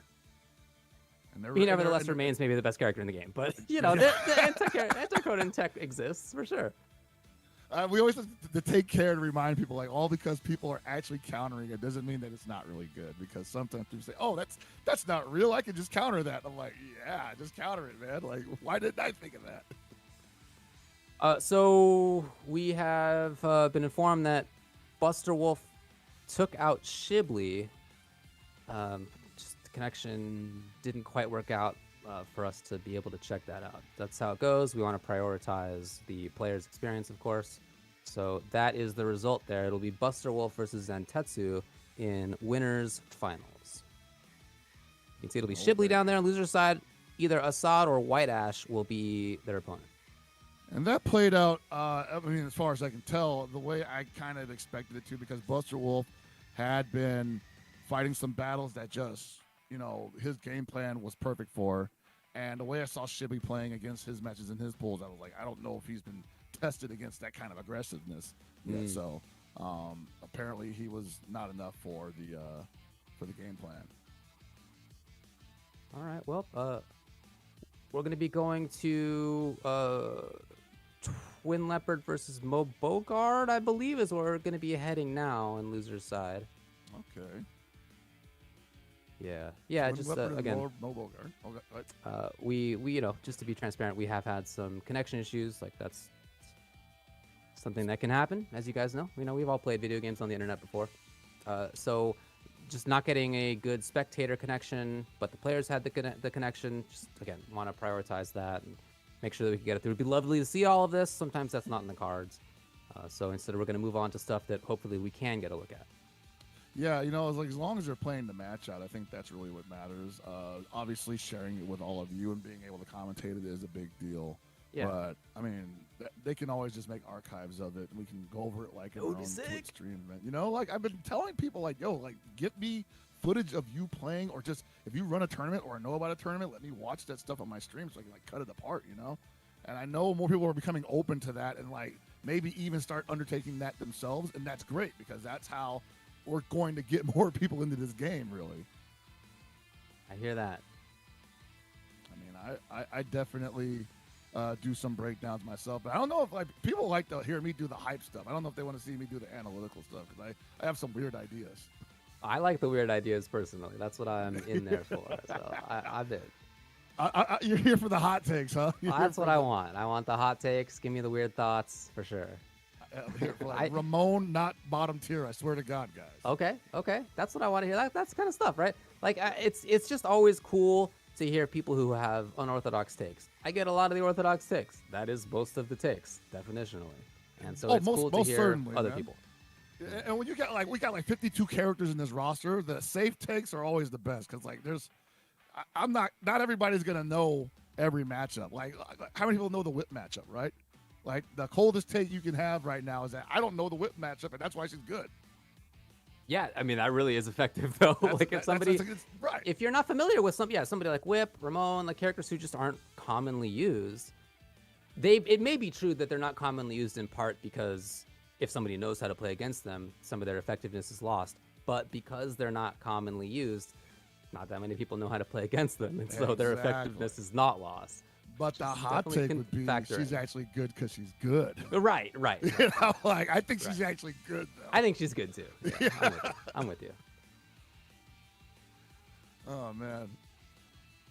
And he nevertheless remains maybe the best character in the game. But, you know, the anti-Krohnen tech exists for sure. We always have to take care to remind people, like, all because people are actually countering it doesn't mean that it's not really good. Because sometimes people say, "Oh, that's not real. I can just counter that." I'm like, "Yeah, just counter it, man. Like, why didn't I think of that?" So we have been informed that Busterwolf took out Shibli. Just the connection didn't quite work out for us to be able to check that out. That's how it goes. We want to prioritize the player's experience, of course. So that is the result there. It'll be Busterwolf versus Zantetsu in winners finals. You can see it'll be Shibli down there on loser side. Either Assad or White-Ash will be their opponent. And that played out, I mean, as far as I can tell, the way I kind of expected it to, because Busterwolf had been fighting some battles that just, you know, his game plan was perfect for. And the way I saw Shibli playing against his matches in his pools, I was like, I don't know if he's been tested against that kind of aggressiveness yet. So apparently he was not enough for the game plan. All right. Well, we're going to be going to TwinLeopard versus Moebogard, I believe, is where we're going to be heading now on loser's side. Okay. Yeah. Just again, Moebogard. Okay. We you know, just to be transparent, we have had some connection issues. Like, that's something that can happen, as you guys know. You know, we've all played video games on the internet before. So just not getting a good spectator connection, but the players had the connection. Just again, want to prioritize that and make sure that we can get it through. It'd be lovely to see all of this. Sometimes that's not in the cards. So instead, we're going to move on to stuff that hopefully we can get a look at. Yeah, you know, it's like, as long as you're playing the match out, I think that's really what matters. Obviously, sharing it with all of you and being able to commentate it is a big deal. Yeah. But I mean, they can always just make archives of it, and we can go over it like in our own Twitch stream. You know, like I've been telling people, like, yo, like get me footage of you playing, or just if you run a tournament or know about a tournament, let me watch that stuff on my stream so I can like cut it apart. You know, and I know more people are becoming open to that, and like maybe even start undertaking that themselves, and that's great because that's how we're going to get more people into this game. Really, I hear that. I mean, I definitely do some breakdowns myself, but I don't know if like people like to hear me do the hype stuff. I don't know if they want to see me do the analytical stuff because I have some weird ideas. I like the weird ideas personally. That's what I'm in there for. So I did. You're here for the hot takes, huh? That's what I want. I want the hot takes. Give me the weird thoughts for sure. Here for like Ramon, not bottom tier. I swear to God, guys. Okay. That's what I want to hear. That's the kind of stuff, right? Like it's just always cool to hear people who have unorthodox takes. I get a lot of the orthodox takes. That is most of the takes, definitionally. And so it's cool to hear other people. And when you got like, we got like 52 characters in this roster, the safe takes are always the best because like not everybody's gonna know every matchup. Like how many people know the whip matchup, right? Like the coldest take you can have right now is that I don't know the whip matchup, and that's why she's good. Yeah, I mean that really is effective though. Like if somebody, right. If you're not familiar with somebody like Whip, Ramon, like characters who just aren't commonly used, it may be true that they're not commonly used in part because if somebody knows how to play against them, some of their effectiveness is lost. But because they're not commonly used, not that many people know how to play against them, and so their effectiveness is not lost. But the hot take would be she's actually good because she's good. Right. You know, like I think she's actually good though. I think she's good too. Yeah. I'm with you. Oh man.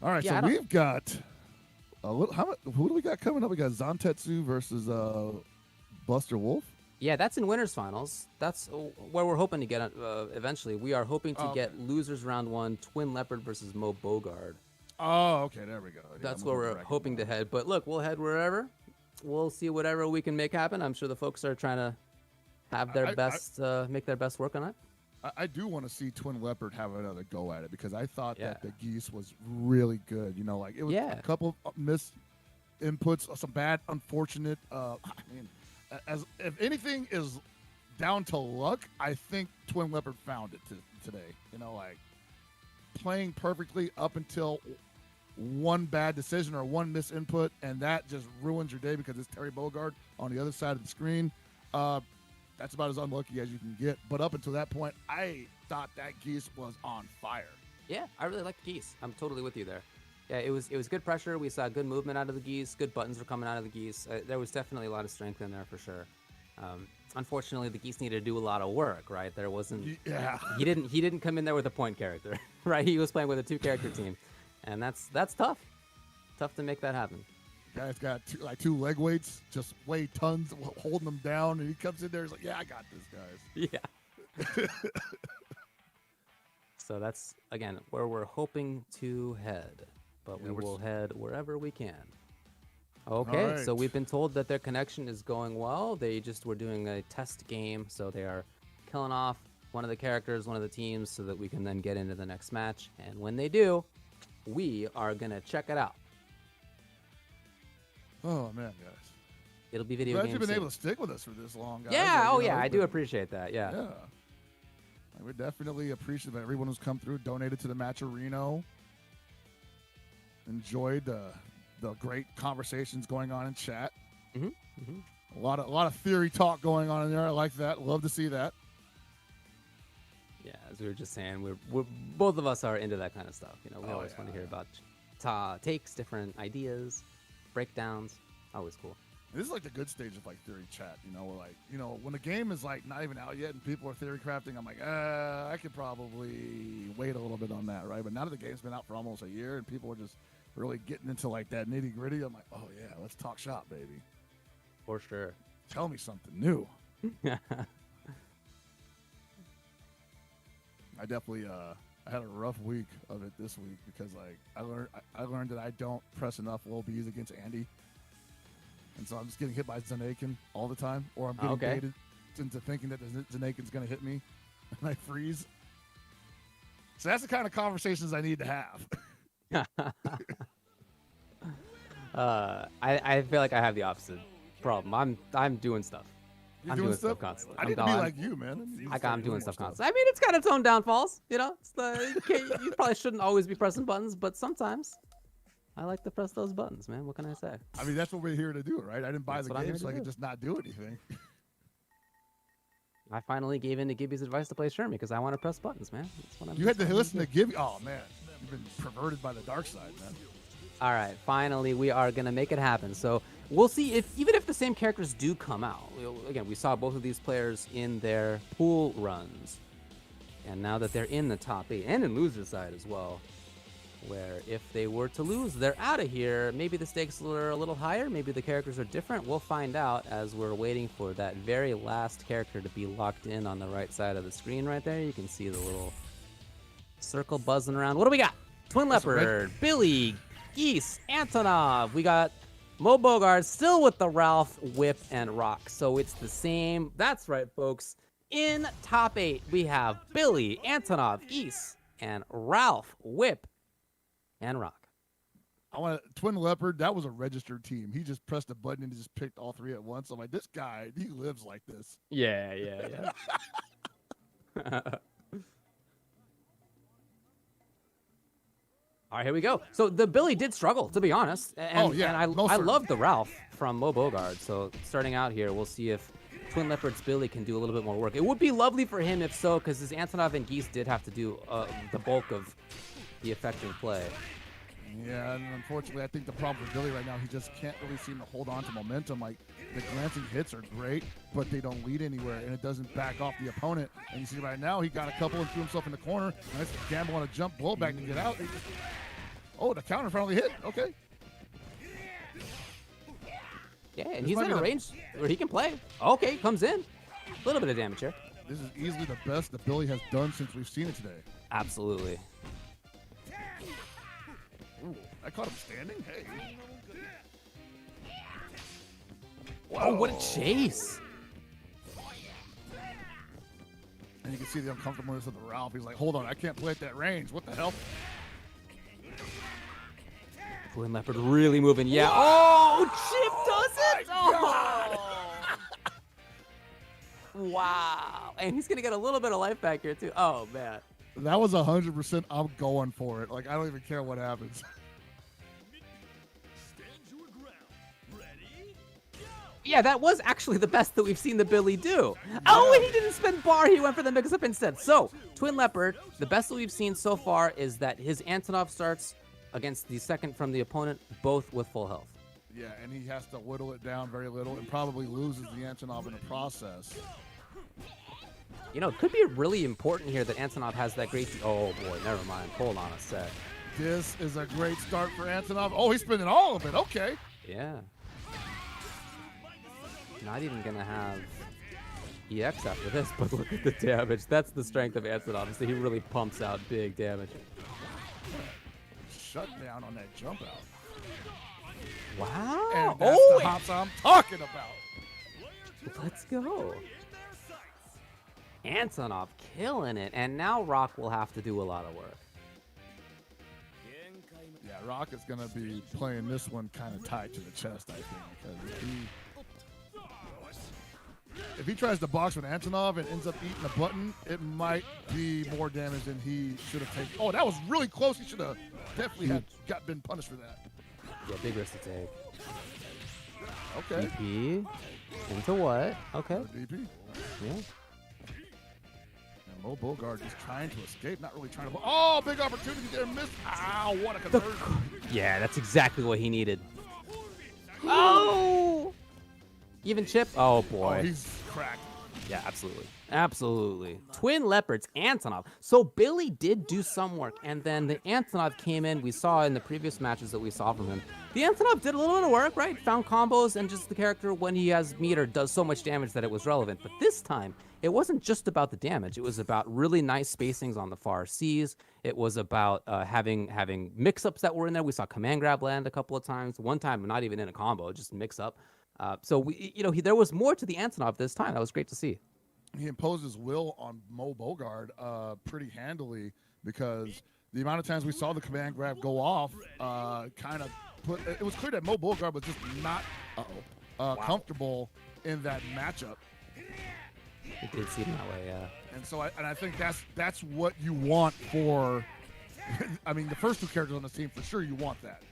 All right, so we've got who do we got coming up? We got Zantetsu versus Busterwolf. Yeah, that's in winners finals. That's where we're hoping to get eventually. We are hoping to get losers round 1, TwinLeopard versus Moebogard. Oh, okay, there we go. That's where we're hoping to head. But look, we'll head wherever. We'll see whatever we can make happen. I'm sure the folks are trying to have their best, make their bst work on it. I do want to see TwinLeopard have another go at it because I thought that the Geese was really good. You know, like it was a couple of missed inputs, some bad, unfortunate. I mean, if anything is down to luck, I think TwinLeopard found it today. You know, like playing perfectly up until one bad decision or one missed input, and that just ruins your day because it's Terry Bogard on the other side of the screen. That's about as unlucky as you can get. But up until that point, I thought that Geese was on fire. Yeah, I really like the Geese. I'm totally with you there. Yeah, it was good pressure. We saw good movement out of the Geese. Good buttons were coming out of the Geese. There was definitely a lot of strength in there for sure. Unfortunately, the Geese needed to do a lot of work, right? There wasn't. Yeah. He didn't come in there with a point character, right? He was playing with a 2-character team, and that's tough. Tough to make that happen. Guy's got two leg weights, just weigh tons, holding them down, and he comes in there. He's like, "Yeah, I got this, guys." Yeah. So that's again where we're hoping to head, but we will head wherever we can. Okay, so we've been told that their connection is going well. They just were doing a test game, so they are killing off one of the characters, one of the teams, so that we can then get into the next match. And when they do, we are gonna check it out. Oh man, guys! It'll be video games. games. You've been able to stick with us for this long, guys. Yeah. I do appreciate that. Yeah. Yeah. We're definitely appreciative of everyone who's come through, donated to the match of Reno. Enjoyed the great conversations going on in chat. A lot of theory talk going on in there. I like that. Love to see that. Yeah, as we were just saying, we're both of us are into that kind of stuff. You know, we always want to hear about takes, different ideas, breakdowns. Always cool. This is like the good stage of like theory chat, you know, where like, you know, when the game is like not even out yet and people are theory crafting, I'm like, I could probably wait a little bit on that, right? But now that the game's been out for almost a year and people are just really getting into like that nitty gritty, I'm like, oh yeah, let's talk shop, baby. For sure. Tell me something new. I definitely I had a rough week of it this week because like I learned that I don't press enough low Bs against Andy. And so I'm just getting hit by Zenakin all the time, or I'm getting baited into thinking that the Zenakin's going to hit me, and I freeze. So that's the kind of conversations I need to have. I feel like I have the opposite problem. I'm doing stuff. You're I'm doing doing stuff stuff? constantly. I need to be like you, man. I'm doing stuff constantly. I mean, it's got its own downfalls. You know, it's you probably shouldn't always be pressing buttons, but sometimes I like to press those buttons, man. What can I say? I mean, that's what we're here to do, right? I didn't buy That's the what I'm game here so to I could do. just not do anything. I finally gave in to Gibby's advice to play Shermie because I want to press buttons, man. That's what I'm You had that's to what I'm listen to doing. Gibby. Oh, man. You've been perverted by the dark side, man. All right, finally, we are going to make it happen. So we'll see if even if the same characters do come out. Again, we saw both of these players in their pool runs. And now that they're in the top 8 and in loser side as well, where if they were to lose, they're out of here. Maybe the stakes are a little higher. Maybe the characters are different. We'll find out as we're waiting for that very last character to be locked in on the right side of the screen right there. You can see the little circle buzzing around. What do we got? TwinLeopard, Billy, Geese, Antonov. We got Moebogard still with the Ralf, Whip, and Rock. So it's the same. That's right, folks. In top 8, we have Billy, Antonov, Geese, and Ralf, Whip, and Rock. I want TwinLeopard. That was a registered team. He just pressed a button and just picked all 3 at once. I'm like, this guy, he lives like this. Yeah. All right, here we go. So the Billy did struggle, to be honest. And, yeah, and I most certainly. love the Ralf from Moebogard. So starting out here, we'll see if TwinLeopard's Billy can do a little bit more work. It would be lovely for him if so, because his Antonov and Geese did have to do the bulk of the effective play. Yeah, and unfortunately, I think the problem with Billy right now, he just can't really seem to hold on to momentum. Like, the glancing hits are great, but they don't lead anywhere, and it doesn't back off the opponent. And you see right now, he got a couple and threw himself in the corner. Nice gamble on a jump blowback to get out. Oh, the counter finally hit. Okay. Yeah, and This he's might in be a the- range where he can play. Okay, comes in. A little bit of damage here. This is easily the best that Billy has done since we've seen it today. Absolutely. Ooh, I caught him standing. Hey. Oh, what a chase. And you can see the uncomfortableness of the Ralph. He's like, hold on, I can't play at that range. What the hell? TwinLeopard really moving. Yeah. Oh, Chip does it. Oh. Wow. And he's going to get a little bit of life back here, too. Oh, man. That was 100%. I'm going for it. Like, I don't even care what happens. Yeah, that was actually the best that we've seen the Billy do. Oh, and he didn't spend bar. He went for the mix-up instead. So, TwinLeopard, the best that we've seen so far is that his Antonov starts against the second from the opponent, both with full health. Yeah, and he has to whittle it down very little and probably loses the Antonov in the process. You know, it could be really important here that Antonov has that great... Oh, boy, never mind. Hold on a sec. This is a great start for Antonov. Oh, he's spending all of it. Okay. Yeah. Not even going to have EX after this, but look at the damage. That's the strength of Antonov. So he really pumps out big damage. Shut down on that jump out. Wow. And that's the hops I'm talking about. Let's go. Antonov killing it. And now Rock will have to do a lot of work. Yeah, Rock is going to be playing this one kind of tight to the chest, I think. Because if he tries to box with Antonov and ends up eating a button, it might be more damage than he should have taken. Oh, that was really close. He should have definitely been punished for that. Yeah, big risk to take. Okay. DP into what? Okay. DP. Yeah. And Moebogard just trying to escape, not really trying to. Oh, big opportunity there. Missed. Ow, what a conversion. Yeah, that's exactly what he needed. Oh! Even chip? Oh, boy. Oh, he's cracked. Yeah, absolutely. Absolutely. TwinLeopard's Antonov. So Billy did do some work, and then the Antonov came in. We saw in the previous matches that we saw from him. The Antonov did a little bit of work, right? Found combos, and just the character, when he has meter, does so much damage that it was relevant. But this time, it wasn't just about the damage. It was about really nice spacings on the far Cs. It was about having mix-ups that were in there. We saw command grab land a couple of times. One time, not even in a combo, just mix-up. So, there was more to the Antonov this time. That was great to see. He imposed his will on Moebogard pretty handily because the amount of times we saw the command grab go off kind of it was clear that Moebogard was just not comfortable in that matchup. It did seem that way, yeah. And so I think that's what you want for. I mean, the first two characters on the team, for sure, you want that.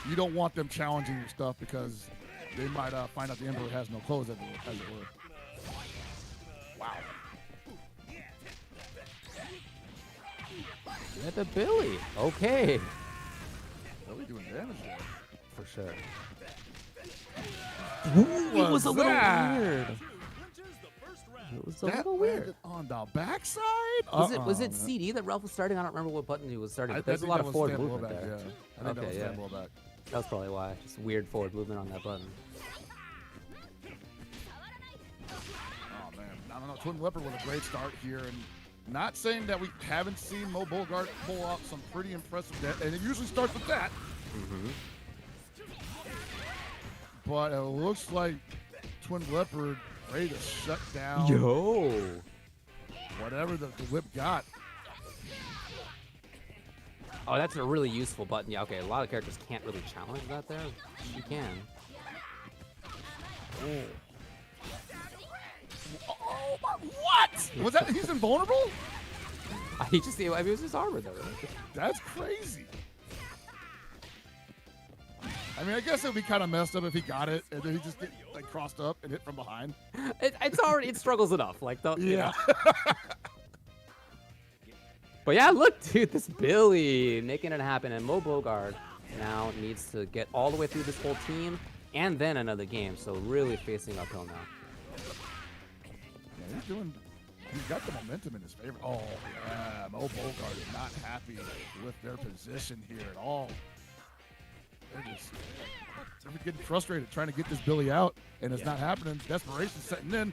You don't want them challenging your stuff because they might find out the Emperor has no clothes, as it were. Wow. At the Billy. Okay. Really doing damage there. For sure. It was a little weird. It was a That little weird. landed on the backside? Was it CD that Ralph was starting? I don't remember what button he was starting, but there's a think lot that of was forward stand movement low back, there. yeah. I think that was stand low back. That's probably why. Just weird forward movement on that button. Oh, man. I don't know. TwinLeopard with a great start here. And not saying that we haven't seen Moebogard pull out some pretty impressive and it usually starts with that. But it looks like TwinLeopard ready to shut down whatever the whip got. Oh, that's a really useful button. Yeah, okay. A lot of characters can't really challenge that there. She can. Oh, what? Was that? He's invulnerable? He just, I mean, it was his armor, though. That's crazy. I mean, I guess it would be kind of messed up if he got it and then he just get like crossed up and hit from behind. It's already, it struggles enough. Like, don't, yeah. You know. But yeah, look, dude, this Billy making it happen. And Moebogard now needs to get all the way through this whole team and then another game. So really facing uphill now. Yeah, he's got the momentum in his favor. Oh, yeah, Moebogard is not happy with their position here at all. They're getting frustrated trying to get this Billy out, and it's not happening. Desperation setting in.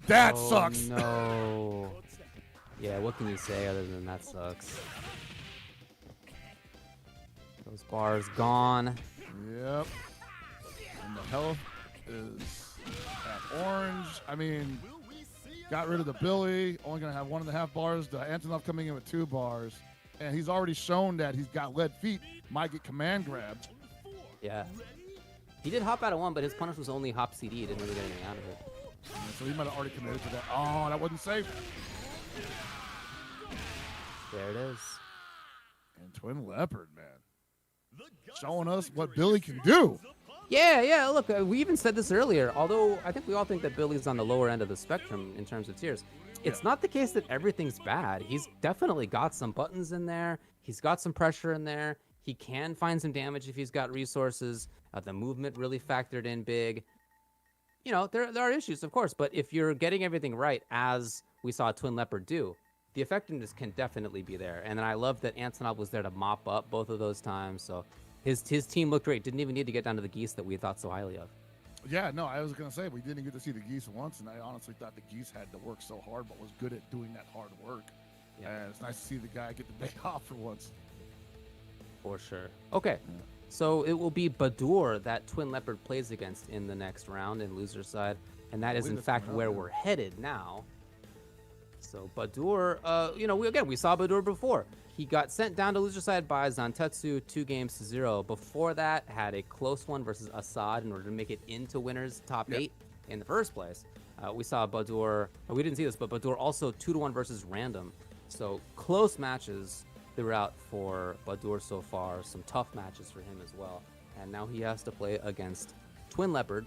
That sucks. No. Yeah, what can you say other than that sucks? Those bars gone. Yep. And the health is at orange. I mean, got rid of the Billy. Only going to have 1.5 bars. The Antonov coming in with 2 bars. And he's already shown that he's got lead feet. Might get command grabbed. Yeah. He did hop out of one, but his punish was only hop CD. He didn't really get anything out of it. Yeah, so he might have already committed to that. Oh, that wasn't safe. There it is. And TwinLeopard, man. Showing us what Billy can do. Yeah, look, we even said this earlier, although I think we all think that Billy's on the lower end of the spectrum in terms of tiers. It's not the case that everything's bad. He's definitely got some buttons in there. He's got some pressure in there. He can find some damage if he's got resources. The movement really factored in big. You know, there are issues, of course, but if you're getting everything right, as we saw TwinLeopard do, the effectiveness can definitely be there. And then I love that Antonov was there to mop up both of those times. So his team looked great. Didn't even need to get down to the Geese that we thought so highly of. Yeah, no, I was going to say, we didn't get to see the Geese once, and I honestly thought the Geese had to work so hard, but was good at doing that hard work. Yeah. And it's nice to see the guy get the day off for once. For sure. Okay, so it will be Badoor that TwinLeopard plays against in the next round in loser side, and that is in fact where we're headed now. So Badoor, you know, we saw Badoor before. He got sent down to loser side by Zantetsu 2-0. Before that, had a close one versus Assad in order to make it into winners top 8 in the first place. We saw Badoor, we didn't see this, but Badoor also 2-1 versus Random. So close matches throughout for Badoor so far. Some tough matches for him as well. And now he has to play against TwinLeopard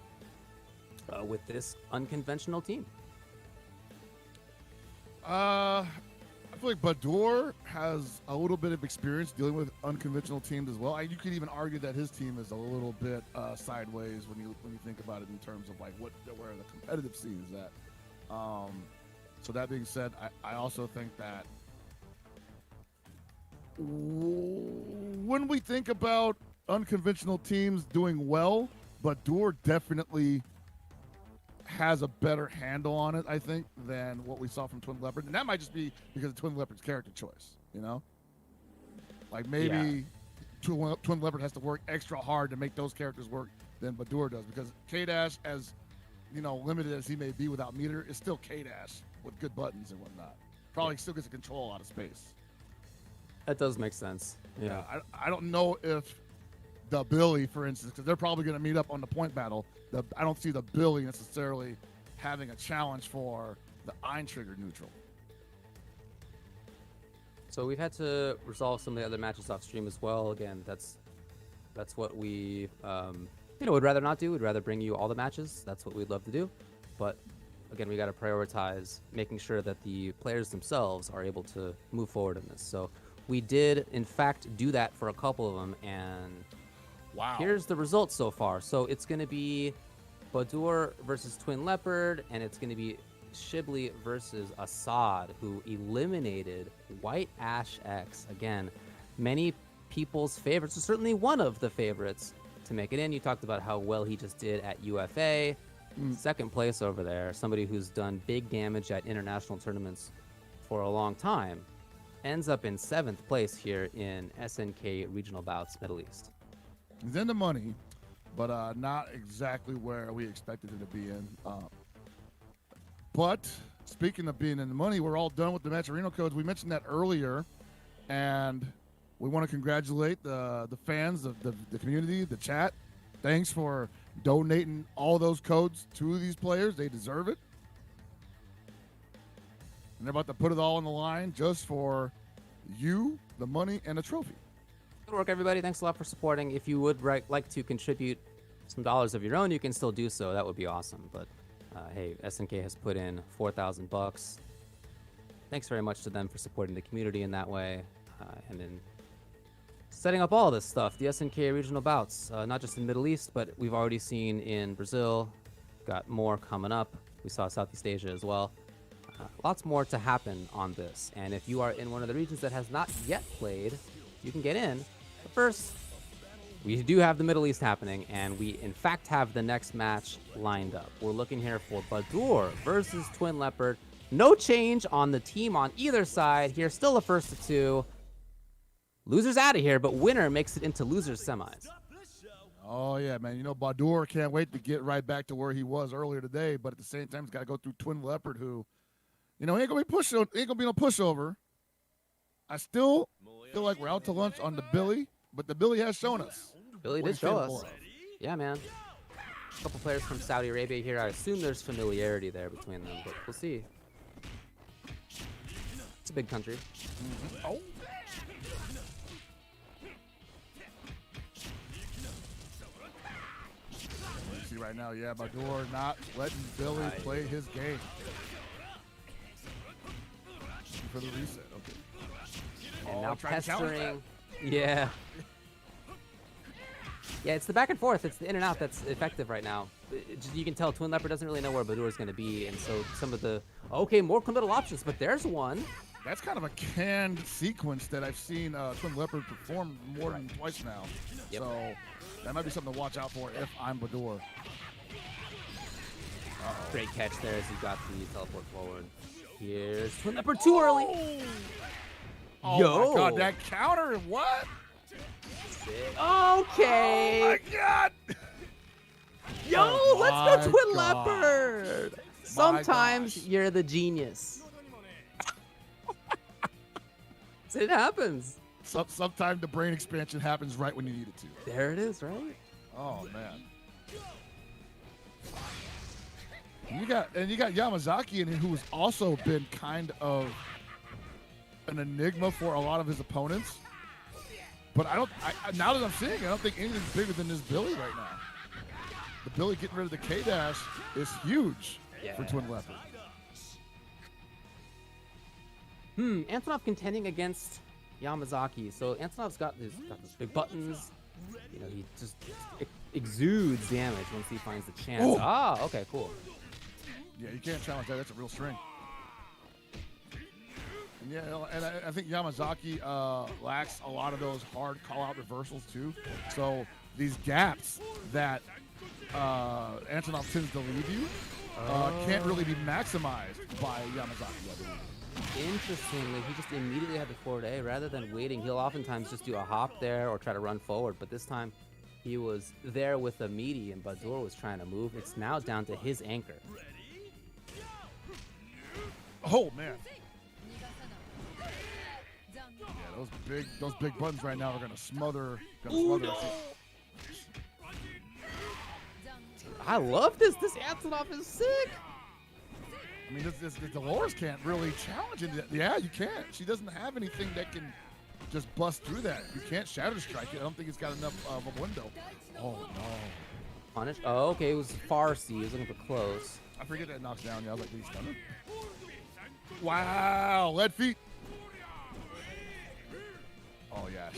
with this unconventional team. I feel like Badoor has a little bit of experience dealing with unconventional teams as well. You could even argue that his team is a little bit sideways when you think about it in terms of like where the competitive scene is at. So that being said, I also think that when we think about unconventional teams doing well, Badoor definitely has a better handle on it, I think, than what we saw from TwinLeopard. And that might just be because of TwinLeopard's character choice, you know? Like maybe TwinLeopard has to work extra hard to make those characters work than Badoor does, because K-Dash, as you know, limited as he may be without meter, is still K-Dash with good buttons and whatnot. Probably still gets to control a lot of space. That does make sense. Yeah. I don't know if the Billy, for instance, because they're probably going to meet up on the point battle. I don't see the Billy necessarily having a challenge for the Eintrigger neutral. So we've had to resolve some of the other matches off stream as well. Again, that's what we would rather not do. We'd rather bring you all the matches. That's what we'd love to do. But again, we got to prioritize making sure that the players themselves are able to move forward in this. So we did, in fact, do that for a couple of them, and wow, here's the results so far. So it's going to be Badoor versus TwinLeopard, and it's going to be Shibli versus Assad, who eliminated White-AshX. Again, many people's favorites, or certainly one of the favorites to make it in. You talked about how well he just did at UFA. Second place over there, somebody who's done big damage at international tournaments for a long time, ends up in 7th place here in SNK Regional Bouts Middle East. He's in the money, but not exactly where we expected him to be in. But speaking of being in the money, we're all done with the Matcherino codes. We mentioned that earlier, and we want to congratulate the fans, the community, the chat. Thanks for donating all those codes to these players. They deserve it. And they're about to put it all on the line just for you, the money, and a trophy. Good work, everybody. Thanks a lot for supporting. If you would like to contribute some dollars of your own, you can still do so. That would be awesome. But hey, SNK has put in $4,000. Thanks very much to them for supporting the community in that way. And in setting up all this stuff, the SNK regional bouts, not just in the Middle East, but we've already seen in Brazil. Got more coming up. We saw Southeast Asia as well. Lots more to happen on this. And if you are in one of the regions that has not yet played, you can get in. But first, we do have the Middle East happening, and we, in fact, have the next match lined up. We're looking here for Badoor versus TwinLeopard. No change on the team on either side here. Still the first of two. Loser's out of here, but winner makes it into losers semis. Oh, yeah, man. You know, Badoor can't wait to get right back to where he was earlier today, but at the same time, he's got to go through TwinLeopard, who, you know, ain't going to be no pushover. I still feel like we're out to lunch on the Billy, but the Billy has shown us. Billy did show us. Yeah, man. A couple players from Saudi Arabia here. I assume there's familiarity there between them, but we'll see. It's a big country. Mm-hmm. Oh. See right now, yeah, Badoor not letting Billy play his game. For the reset, okay. And now pestering. Yeah. Yeah, it's the back and forth. It's the in and out that's effective right now. You can tell TwinLeopard doesn't really know where Badoor is going to be, and so some of the more committal options, but there's one. That's kind of a canned sequence that I've seen TwinLeopard perform more than twice now. Yep. So that might be something to watch out for if I'm Badoor. Great catch there as he got the teleport forward. Here's TwinLeopard too early. Oh Yo. my god, that counter, what? Okay. Oh my god. Yo, let's go TwinLeopard. Sometimes you're the genius. It happens. Sometimes the brain expansion happens right when you need it to. There it is, right? Oh man. You got Yamazaki in here, who has also been kind of an enigma for a lot of his opponents. But now that I'm seeing it, I don't think anything's bigger than this Billy right now. The Billy getting rid of the K-Dash is huge for TwinLeopard. Antonov contending against Yamazaki. So Antonov's got those big buttons. You know, he just exudes damage once he finds the chance. Oh. Ah, okay, cool. Yeah, you can't challenge that. That's a real string. And yeah, and I think Yamazaki lacks a lot of those hard call-out reversals too. So these gaps that Antonov tends to leave you can't really be maximized by Yamazaki, I believe. Interestingly, he just immediately had the forward A rather than waiting. He'll oftentimes just do a hop there or try to run forward, but this time he was there with a meaty and Badoor was trying to move. It's now down to his anchor. Oh man. Yeah, those big buttons right now are gonna smother. I love this. This Antonov is sick. I mean, this Dolores can't really challenge it. Yeah, you can't. She doesn't have anything that can just bust through that. You can't shadow strike it. I don't think it's got enough of a window. Oh, no. Punish. Oh, okay. It was Farsi. He was looking for close. I forget that it knocks down. Yeah, I was like, he's stunning. Wow. Lead feet. Oh, yeah.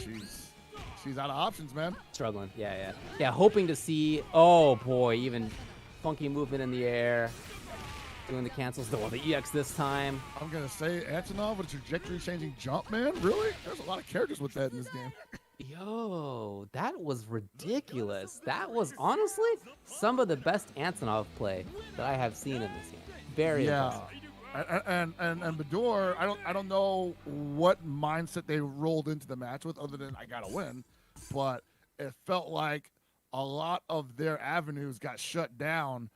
She's out of options, man. Struggling. Yeah. Yeah, hoping to see. Oh, boy. Even funky movement in the air. Doing the cancels. The EX this time. I'm going to say Antonov with a trajectory-changing jump, man. Really? There's a lot of characters with that in this game. Yo, that was ridiculous. That was honestly some of the best Antonov play that I have seen in this game. Very impressive. And Badoor, I don't know what mindset they rolled into the match with, other than I gotta win, but it felt like a lot of their avenues got shut down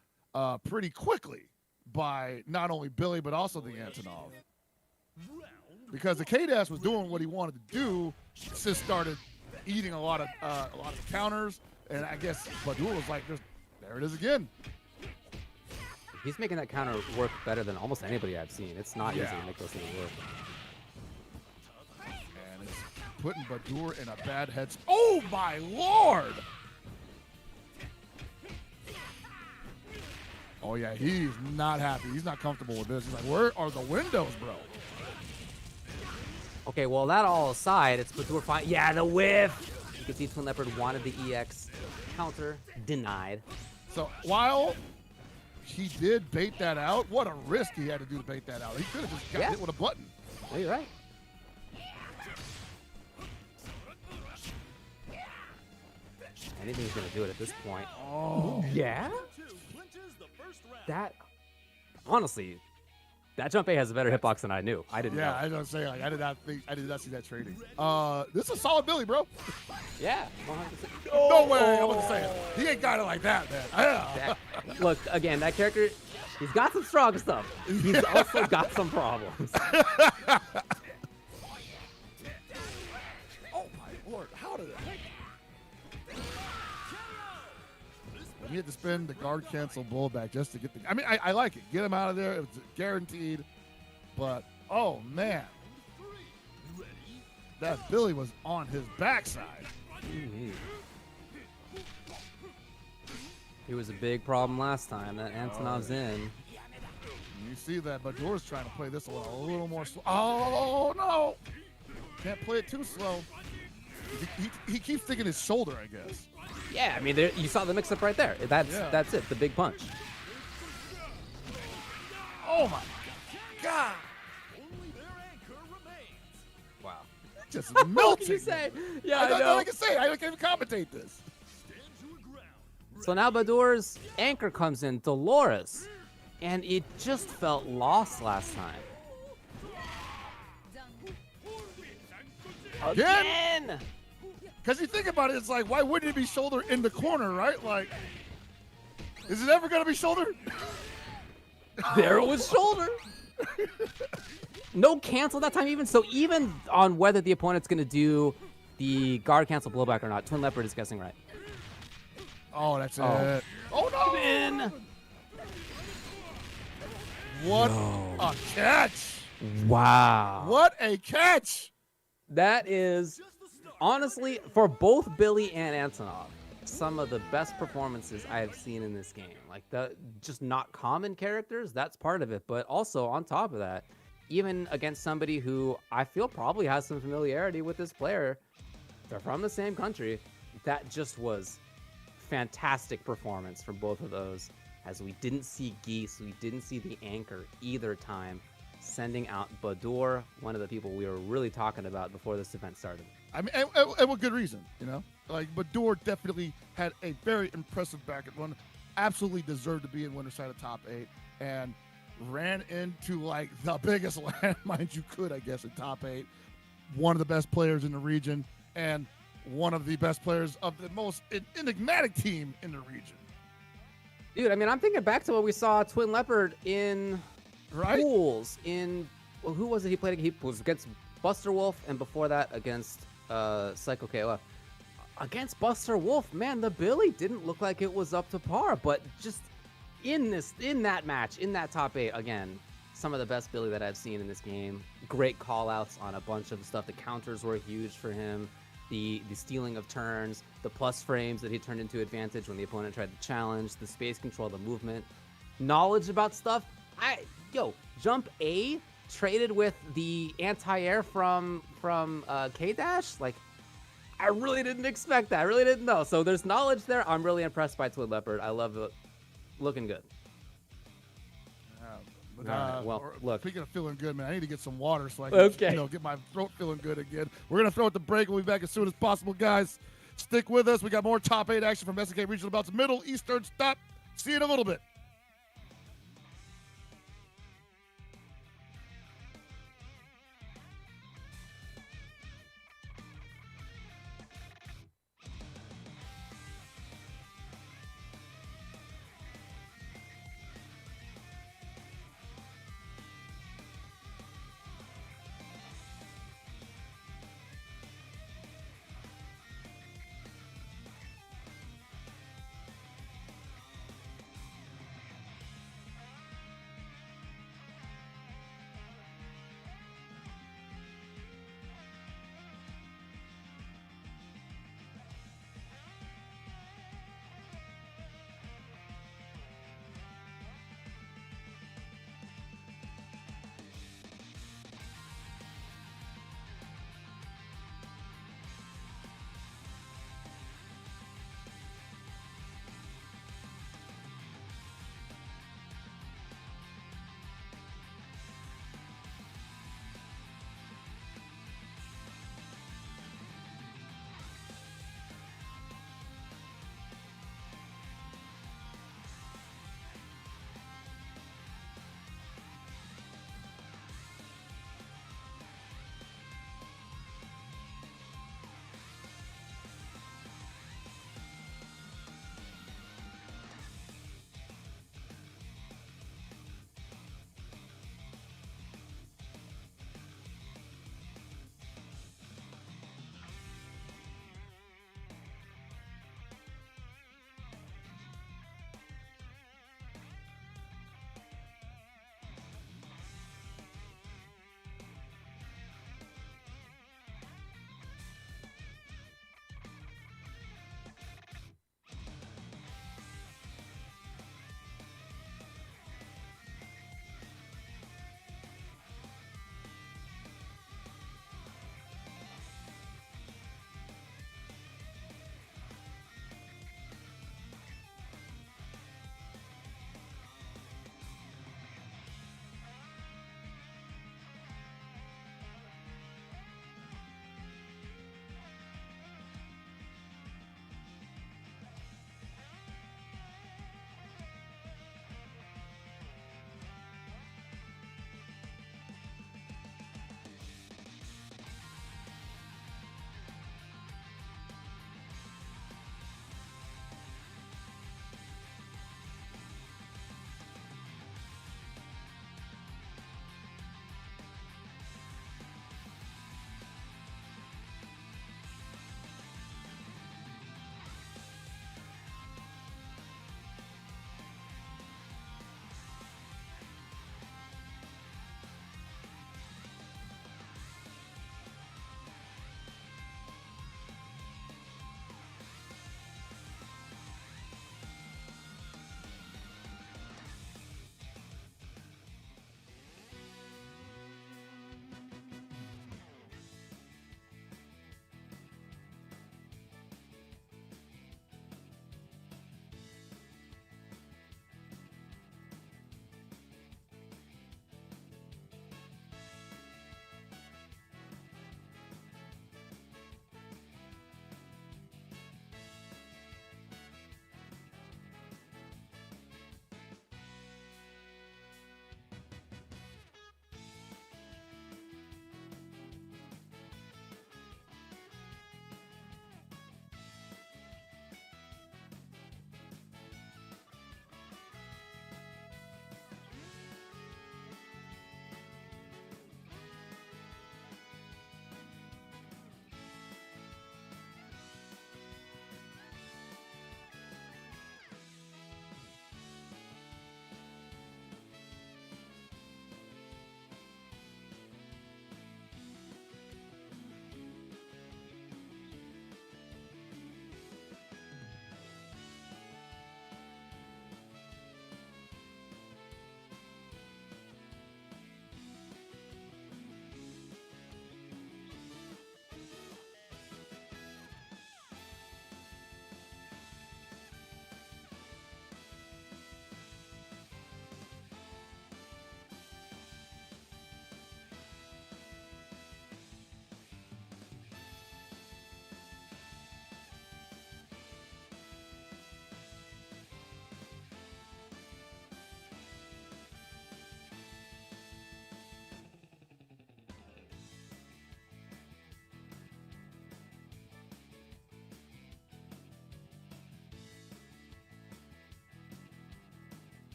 pretty quickly by not only Billy but also the Antonov, because the K-Dash was doing what he wanted to do. Just started eating a lot of counters, and I guess Badoor was like, there it is again. He's making that counter work better than almost anybody I've seen. It's not easy to make those things work. And it's putting Badoor in a bad head. Oh my lord! Oh yeah, he's not happy. He's not comfortable with this. He's like, where are the windows, bro? Okay, well, that all aside, it's Badoor fine. Yeah, the whiff! You can see TwinLeopard wanted the EX counter. Denied. So while he did bait that out, what a risk he had to do to bait that out. He could have just got hit with a button. Yeah, you're right. Anything's going to do it at this point. Oh. Yeah? That, honestly, that jump A has a better hitbox than I knew. I didn't know. Yeah, I was gonna say, like, I did not see that trading. This is a solid Billy, bro. Yeah, 100%. No way. I wasn't saying he ain't got it like that, man. Yeah. Look, again, that character, he's got some strong stuff. He's also got some problems. Oh my lord, how did it? You had to spin the guard cancel bull back just to get the. I mean, I like it. Get him out of there. It was guaranteed. But oh man, that Billy was on his backside. He was a big problem last time. That Antonov's in. You see that Badoor's trying to play this a little more slow. Oh no! Can't play it too slow. He keeps thinking his shoulder, I guess. Yeah, I mean, you saw the mix-up right there. That's it, the big punch. Oh my God! Wow. Just melting. What can you say? Yeah, I know. I can say. I can't even commentate this. So now Badoor's anchor comes in, Dolores, and it just felt lost last time. Again! Because you think about it, it's like, why wouldn't it be shoulder in the corner, right? Like, is it ever going to be shoulder? There it was shoulder. No cancel that time even. So even on whether the opponent's going to do the guard cancel blowback or not, TwinLeopard is guessing right. Oh, that's it. Oh, no. Win. What a catch. Wow. What a catch. That is, honestly, for both Billy and Antonov, some of the best performances I have seen in this game. Like, just not common characters, that's part of it. But also, on top of that, even against somebody who I feel probably has some familiarity with this player, they're from the same country, that just was fantastic performance from both of those. As we didn't see Geese, we didn't see the anchor either time, sending out Badoor, one of the people we were really talking about before this event started. I mean, and with good reason, you know? Like, Badoor definitely had a very impressive back-end run, absolutely deserved to be in winner's side of top 8, and ran into, like, the biggest landmines you could, I guess, in top 8. One of the best players in the region, and one of the best players of the most enigmatic team in the region. Dude, I mean, I'm thinking back to what we saw TwinLeopard in pools. Well, who was it he played? He was against Busterwolf, and before that against Psycho KOF. against Busterwolf, man, the Billy didn't look like it was up to par, but just in that match, in that top 8, again, some of the best Billy that I've seen in this game. Great call-outs on a bunch of stuff. The counters were huge for him. The stealing of turns, the plus frames that he turned into advantage when the opponent tried to challenge, the space control, the movement, knowledge about stuff. Jump A traded with the anti-air from K-Dash. Like, I really didn't expect that. I really didn't know. So there's knowledge there. I'm really impressed by TwinLeopard. I love it. Looking good. Well, look. Speaking of feeling good, man, I need to get some water so I can get my throat feeling good again. We're going to throw it the break. We'll be back as soon as possible, guys. Stick with us. We got more top 8 action from SNK Regional Bouts. Middle Eastern stop. See you in a little bit.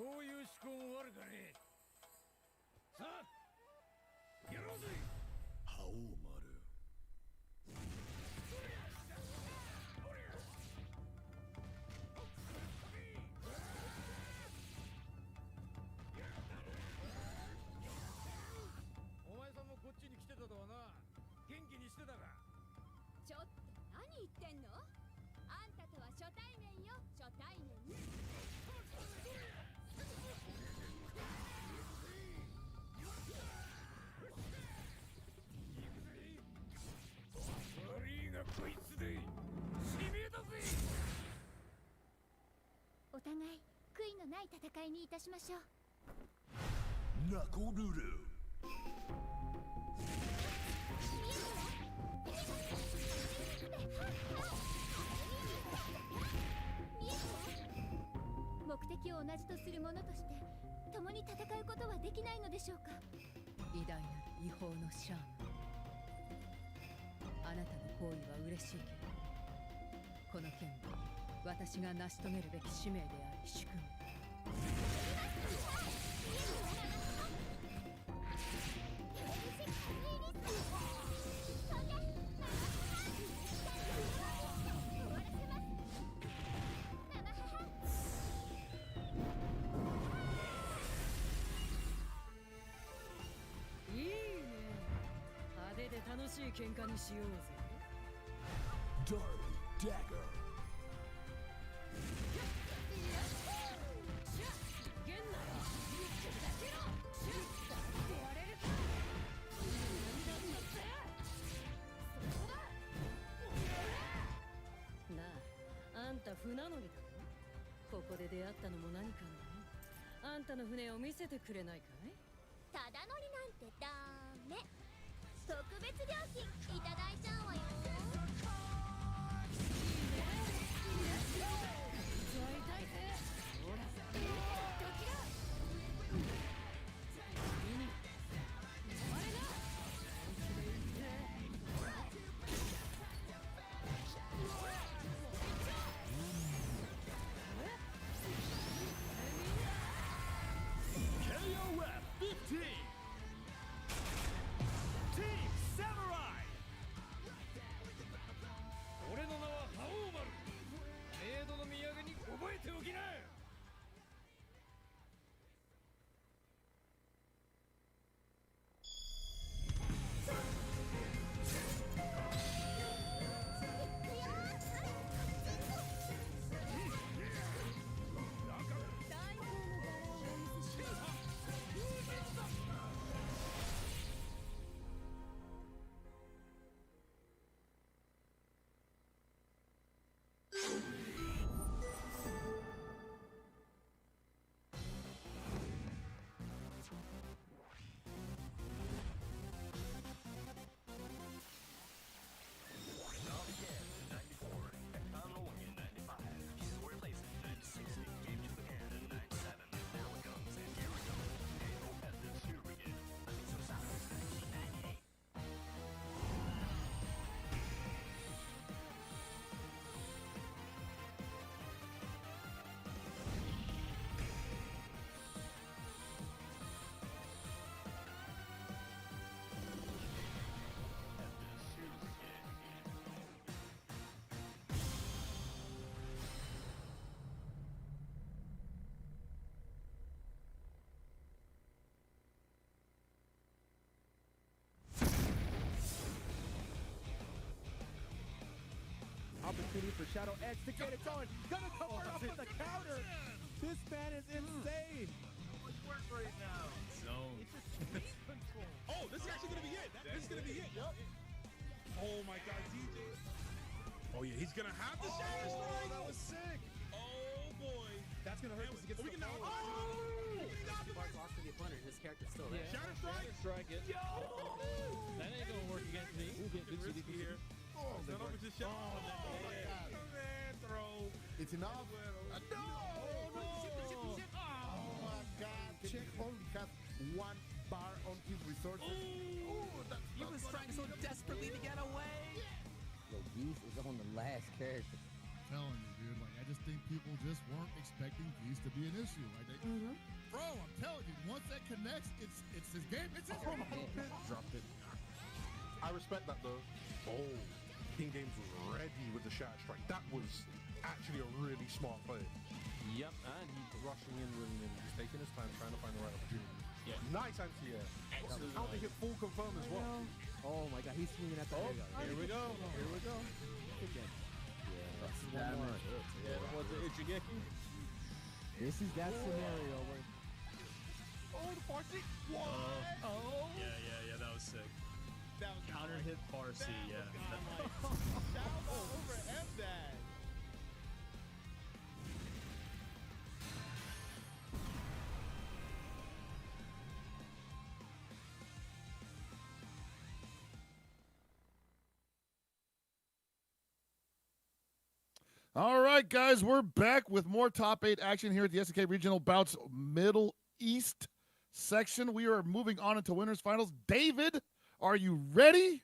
こういう思考も悪かねえ。さあやろうぜ。覇王丸。お前さんもこっちに来てたとはな。元気にしてたか。ちょっと何言ってんの？あんたとは初対面よ、初対面。悪いがこいつで指名だぜ。お互い悔いのない戦いにいたしましょう。ナコルル。目的を同じとする者として共に戦うことはできないのでしょうか。偉大なる違法のシャーマン、あなたの行為は嬉しいけど、この件は私が成し遂げるべき使命であり宿命。いいね。派手で楽しい喧嘩にしようぜ。ダーティーダッガー。なあ、あんた船乗りだろ。ここで出会ったのも何かの。あんたの船を見せてくれないかい？ただ乗りなんてダメ。特別料金いただいちゃうわよ。俺の名は覇王丸。メイドの土産に覚えておきな。Opportunity for Shadow X to get it going. Gonna cover up with the counter. This man is insane. Much work right now. Zone. Oh, this is actually gonna be it. This is gonna be it. Yep. Oh my God, DJ. Oh yeah, he's gonna have the Shatter Strike. That was sick. Oh boy. That's gonna hurt because he gets we the can now. Mark lost to the opponent. His character's still there. Shatter Strike. Strike it. Yo. That ain't gonna work against me. We'll get risky here. Oh, that over to Shadow. Oh my God. Man, throw. It's enough. No. Oh my God. Check only has one bar on his resources. He was trying so desperately to get away. Yo, Geese is on the last character. telling you, dude. Like, I just think people just weren't expecting Geese to be an issue. Like, bro, I'm telling you, once that connects, it's his game. It's his game. Dropped it. I respect that though. Oh, King Games was ready with the shatter strike. That was actually a really smart play. Yep, and he's Rushing in really, he's taking his time, trying to find the right opportunity. Yeah. Nice anti-air. How they hit full confirm as well. Oh my god, he's swinging at the Here we go. Here we go. Again. That's One more. Yeah, was it Ichigeki? This is that scenario where Oh, the Farsi. What? Oh. Yeah, that was sick. That was Counter hit Farsi, yeah. Salvo over M-Dad. All right, guys, we're back with more top 8 action here at the SNK Regional Bouts Middle East section. We are moving on into winners finals. David, are you ready?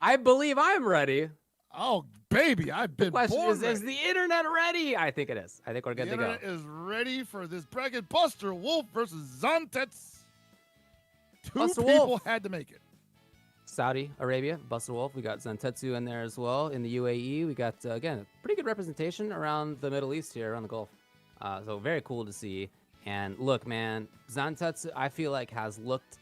I believe I'm ready. Oh, baby, I've been Question born is the internet ready? I think it is. I think we're good the to go. internet is ready for this bracket. Busterwolf versus Zantetsu. Two Busterwolf. people had to make it. Saudi Arabia, Busterwolf. We got Zantetsu in there as well. In the UAE, we got, again, pretty good representation around the Middle East here, around the Gulf. So very cool to see. And look, man, Zantetsu, I feel like, has looked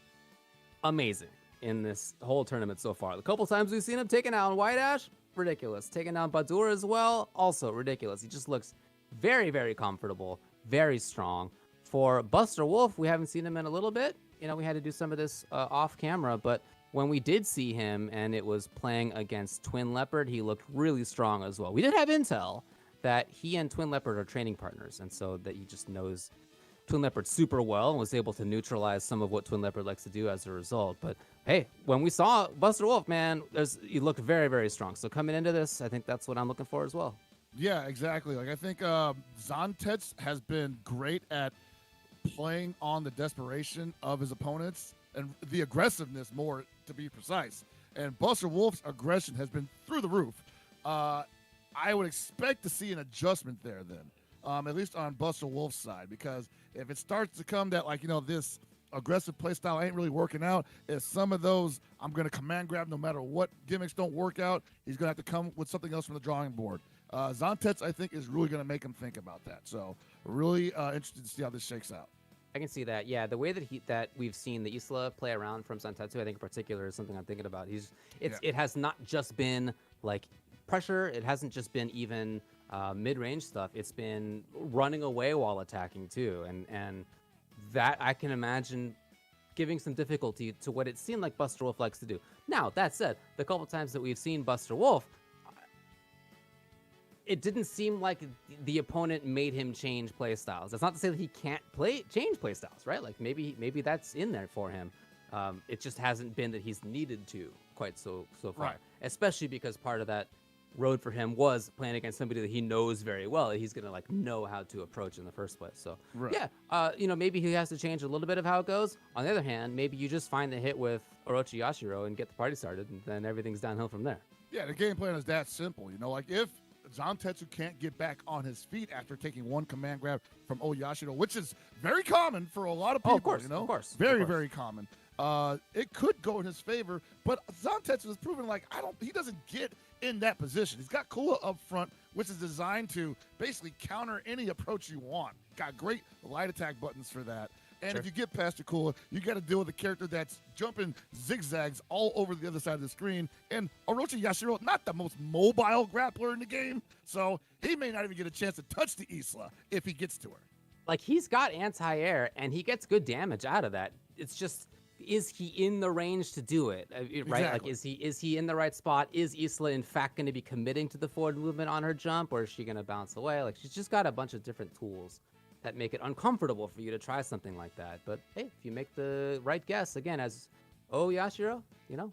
amazing in this whole tournament so far. The couple times we've seen him taking out White-Ash, ridiculous. Taking down Badoor as well, also ridiculous. He just looks very, very comfortable, very strong. For Busterwolf, we haven't seen him in a little bit. You know, we had to do some of this off camera, but when we did see him and it was playing against TwinLeopard, he looked really strong as well. We did have intel that he and TwinLeopard are training partners, and so that he just knows TwinLeopard super well and was able to neutralize some of what TwinLeopard likes to do as a result. But hey, when we saw Busterwolf, man, he looked very, very strong. So coming into this, I think that's what I'm looking for as well. Yeah, exactly. Like, I think Zantetsu has been great at playing on the desperation of his opponents and the aggressiveness, more to be precise. And Busterwolf's aggression has been through the roof. I would expect to see an adjustment there then, at least on Busterwolf's side, because if it starts to come that, like, you know, this aggressive play style ain't really working out, if some of those I'm going to command grab no matter what gimmicks don't work out, he's going to have to come with something else from the drawing board. Zantetsu, I think, is really going to make him think about that. So really interested to see how this shakes out. I can see that. Yeah, the way that we've seen the Isla play around from Zantetsu, I think in particular, is something I'm thinking about. It has not just been like pressure. It hasn't just been even mid-range stuff. It's been running away while attacking too, and that I can imagine giving some difficulty to what it seemed like Busterwolf likes to do. Now, that said, the couple times that we've seen Busterwolf, it didn't seem like the opponent made him change play styles. That's not to say that he can't change play styles, right? Like maybe that's in there for him. It just hasn't been that he's needed to quite so far. Right. Especially because part of that road for him was playing against somebody that he knows very well, that he's gonna like know how to approach in the first place. So yeah, you know, maybe he has to change a little bit of how it goes. On the other hand, maybe you just find the hit with Orochi Yashiro and get the party started, and then everything's downhill from there. Yeah, the game plan is that simple. You know, like if Zantetsu can't get back on his feet after taking one command grab from Yashiro, which is very common for a lot of people. Of course, you know, of course, very common. It could go in his favor, but Zantetsu has proven like he doesn't get in that position. He's got Kula up front, which is designed to basically counter any approach you want. Got great light attack buttons for that. And if you get past your Kula, you got to deal with a character that's jumping zigzags all over the other side of the screen. And Orochi Yashiro, not the most mobile grappler in the game, so he may not even get a chance to touch the Isla if he gets to her. Like, he's got anti-air, and he gets good damage out of that. It's just, is he in the range to do it? Right? Exactly. Like, is he in the right spot? Is Isla, in fact, going to be committing to the forward movement on her jump, or is she going to bounce away? Like, she's just got a bunch of different tools that make it uncomfortable for you to try something like that. But hey, if you make the right guess, again, as Yashiro, you know,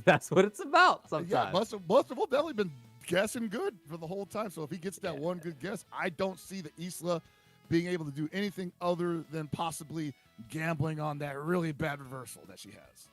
that's what it's about sometimes. Yeah, Busterwolf definitely been guessing good for the whole time. So if he gets that one good guess, I don't see the Isla being able to do anything other than possibly gambling on that really bad reversal that she has.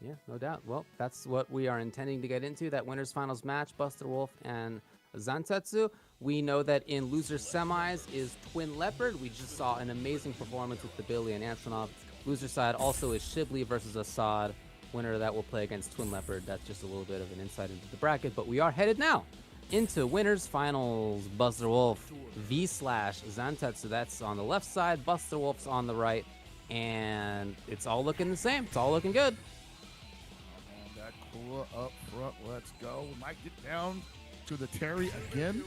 Yeah, no doubt. Well, that's what we are intending to get into, that winners finals match, Busterwolf and Zantetsu. We know that in loser semis is TwinLeopard. We just saw an amazing performance with the Billy and Antonov. Loser side also is Shibli versus Assad. Winner of that will play against TwinLeopard. That's just a little bit of an insight into the bracket, but we are headed now into winners finals. Busterwolf v/Zantetsu. That's on the left side. Busterwolf's on the right, and it's all looking the same. It's all looking good. That Kula up front. Let's go. We might get down to the Terry again.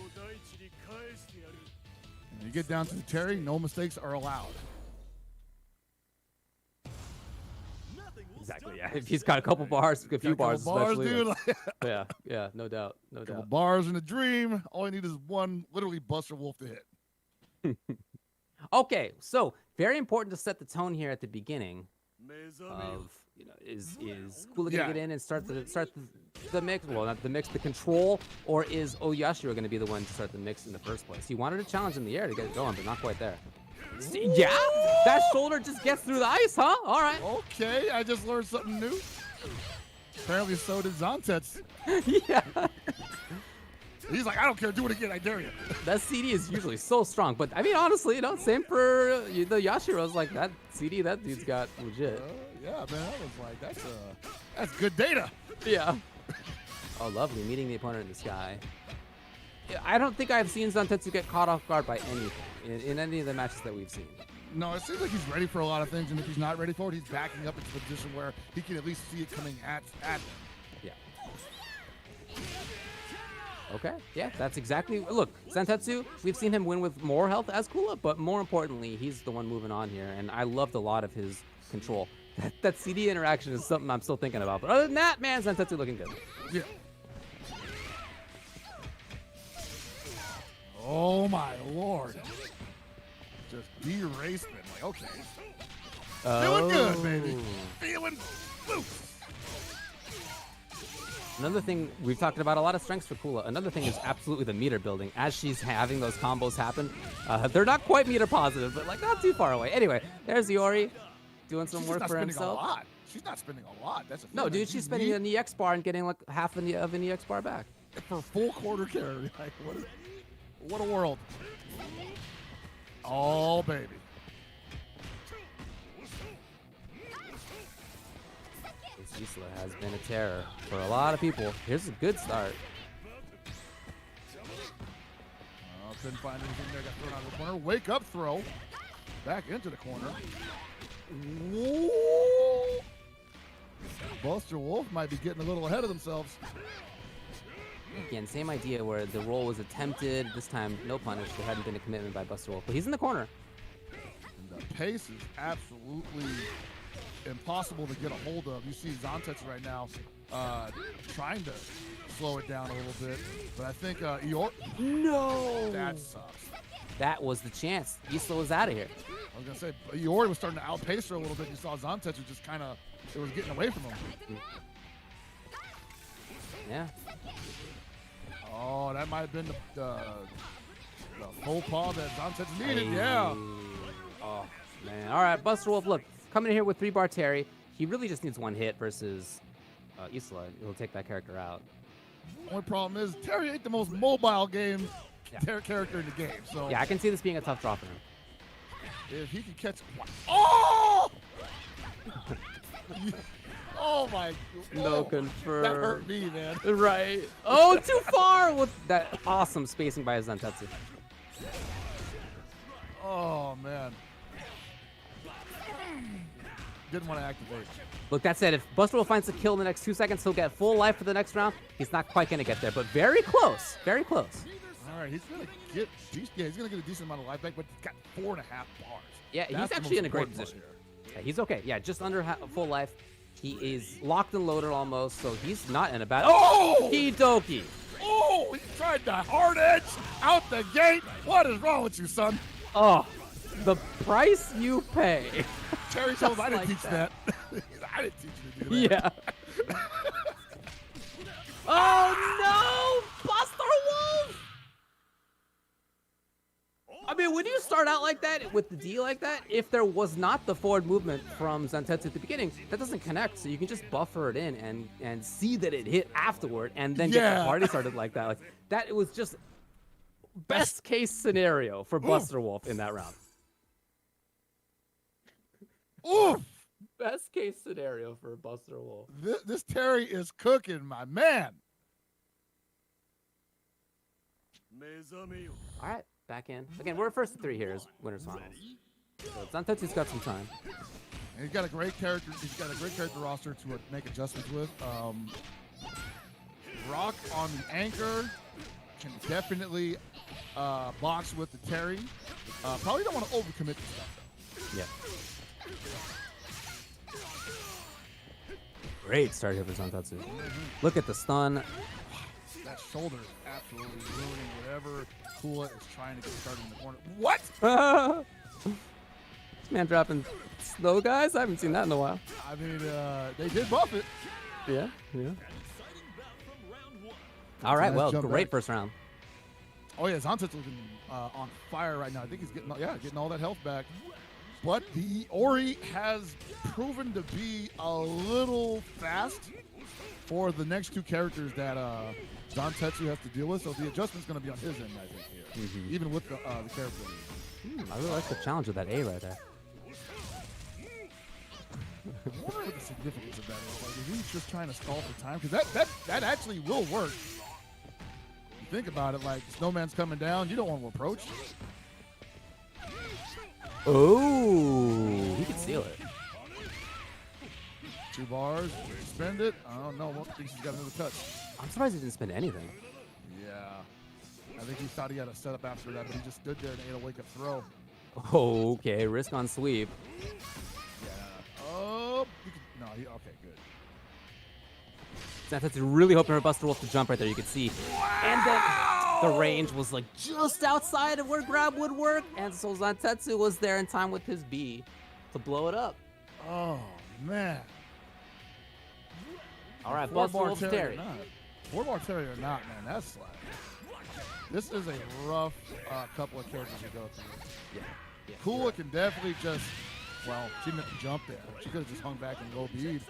When you get down to the Terry, no mistakes are allowed. Exactly, yeah. If he's got a couple bars, a few bars, especially. Dude. yeah, no doubt, no Couple doubt. bars in a dream. All I need is one, literally Busterwolf to hit. Okay, so very important to set the tone here at the beginning of, is Kula gonna get in and start the mix? Well, not the mix, the control, or is Yashiro gonna be the one to start the mix in the first place? He wanted a challenge in the air to get it going, but not quite there. Yeah, that shoulder just gets through the ice, huh? All right. Okay, I just learned something new. Apparently, so did Zantetsu. Yeah. He's like, I don't care, do it again, I dare you. That CD is usually so strong, but I mean, honestly, same for the Yashiro's. Like that CD, that dude's got legit. Yeah, man, I was like, that's good data. Yeah. Oh, lovely, meeting the opponent in the sky. I don't think I've seen Zantetsu get caught off guard by anything in any of the matches that we've seen. No, it seems like he's ready for a lot of things, and if he's not ready for it, he's backing up into the position where he can at least see it coming at him. Yeah. Okay, yeah, that's exactly. Look, Zantetsu, we've seen him win with more health as Kula, but more importantly, he's the one moving on here, and I loved a lot of his control. That CD interaction is something I'm still thinking about, but other than that, man, Zantetsu looking good. Yeah. Oh my lord. Just de-racement. Like, okay. Feeling good, baby. Feeling loose. Another thing, we've talked about a lot of strengths for Kula. Another thing is absolutely the meter building. As she's having those combos happen, they're not quite meter positive, but like not too far away. Anyway, there's Iori doing some work for himself. A lot. She's not spending a lot. That's a no, dude, she's spending an EX bar and getting like half of an EX bar back. For full quarter carry. Like, what a world. Oh, baby. This Isla has been a terror for a lot of people. Here's a good start. Couldn't find anything there. Got thrown out of the corner. Wake up throw. Back into the corner. Whoa. Busterwolf might be getting a little ahead of themselves. Again, same idea where the roll was attempted. This time, no punish. There hadn't been a commitment by Busterwolf, but he's in the corner. And the pace is absolutely impossible to get a hold of. You see Zantetsu right now trying to slow it down a little bit, but I think Iori... No! That sucks. That was the chance. Isla was out of here. I was going to say, Iori was starting to outpace her a little bit. You saw Zantetsu just kind of... It was getting away from him. Yeah. Oh, that might have been the faux pas that Zantetsu needed. Hey. Yeah. Oh, man. All right, Busterwolf, look, coming in here with 3-bar Terry. He really just needs one hit versus Isla. He'll take that character out. Only problem is Terry ain't the most mobile character in the game. So yeah, I can see this being a tough draw for him. If he can catch one. Oh! Oh my! No confirm. That hurt me, man. Right. Oh, too far with that awesome spacing by Zantetsu. Oh man. Didn't want to activate. Look, that said, if Busterwolf finds a kill in the next 2 seconds, he'll get full life for the next round. He's not quite gonna get there, but very close. Very close. All right, he's gonna get. He's gonna get a decent amount of life back, but he's got 4.5 bars. Yeah, he's actually in a great position. Yeah, he's okay. Yeah, just under full life. He is locked and loaded almost, so he's not in a bad... Oh! Kidoki! Oh, he tried the hard edge out the gate. What is wrong with you, son? Oh, the price you pay. Terry told I didn't teach that. I didn't teach you to do that. Yeah. Oh, no! Busterwolf! I mean, when you start out like that, hit with the D like that, if there was not the forward movement from Zantetsu at the beginning, that doesn't connect. So you can just buffer it in and see that it hit afterward and then get the party started like that. Like that, it was just best case scenario for Busterwolf in that round. Oof! Best case scenario for Busterwolf. This Terry is cooking, my man. All right, back in. Again, we're first to 3 here as winners finals. So Zantetsu's got some time. And he's got a great character. He's got a great character roster to make adjustments with. Rock on the anchor can definitely box with the Terry. Probably don't want to overcommit to stuff though. Yeah. Great start here for Zantetsu. Look at the stun. That shoulder is absolutely ruining whatever Kula is trying to get started in the corner. What? This man dropping slow guys? I haven't seen that in a while. I mean, they did buff it. Yeah. All right, well, great first round. Oh yeah, Zantetsu looking on fire right now. I think he's getting all that health back. But the Iori has proven to be a little fast for the next 2 characters that Zantetsu has to deal with. So the adjustment's going to be on his end, I think, here. Even with the character. I really like the challenge of that A right there. I wonder what the significance of that is. Like, is he just trying to stall for time? Because that actually will work. You think about it, like, Snowman's coming down. You don't want to approach. Oh, he can steal it. 2 bars, spend it. I don't know. I think he's got another touch. I'm surprised he didn't spend anything. Yeah. I think he thought he had a setup after that, but he just stood there and ate a wake-up throw. Okay, risk on sweep. Yeah. Oh, okay, good. Zantetsu really hoping for Busterwolf to jump right there. You could see. And then the range was like just outside of where grab would work. And so Zantetsu was there in time with his B to blow it up. Oh, man. All right, Busterwolf Terry. 4-bar Terry or not, man. That's slack. This is a rough couple of characters to go through. Yeah. Kula can definitely just, well, she didn't jump there. She could have just hung back and go bead.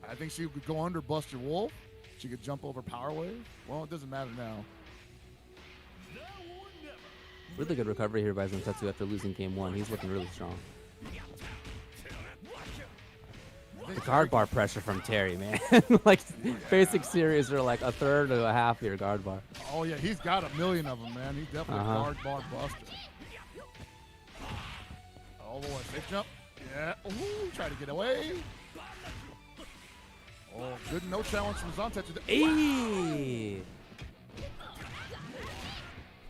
I think she could go under Busterwolf. She could jump over Power Wave. Well, it doesn't matter now. Really good recovery here by Zantetsu after losing game 1. He's looking really strong. The guard bar pressure from Terry, man. Like, basic series are like a third to a half your guard bar. Oh, yeah, he's got a million of them, man. He's definitely a guard bar buster. Oh, boy, safe jump. Yeah. Ooh, try to get away. Oh, good no challenge from Zantetsu. Hey!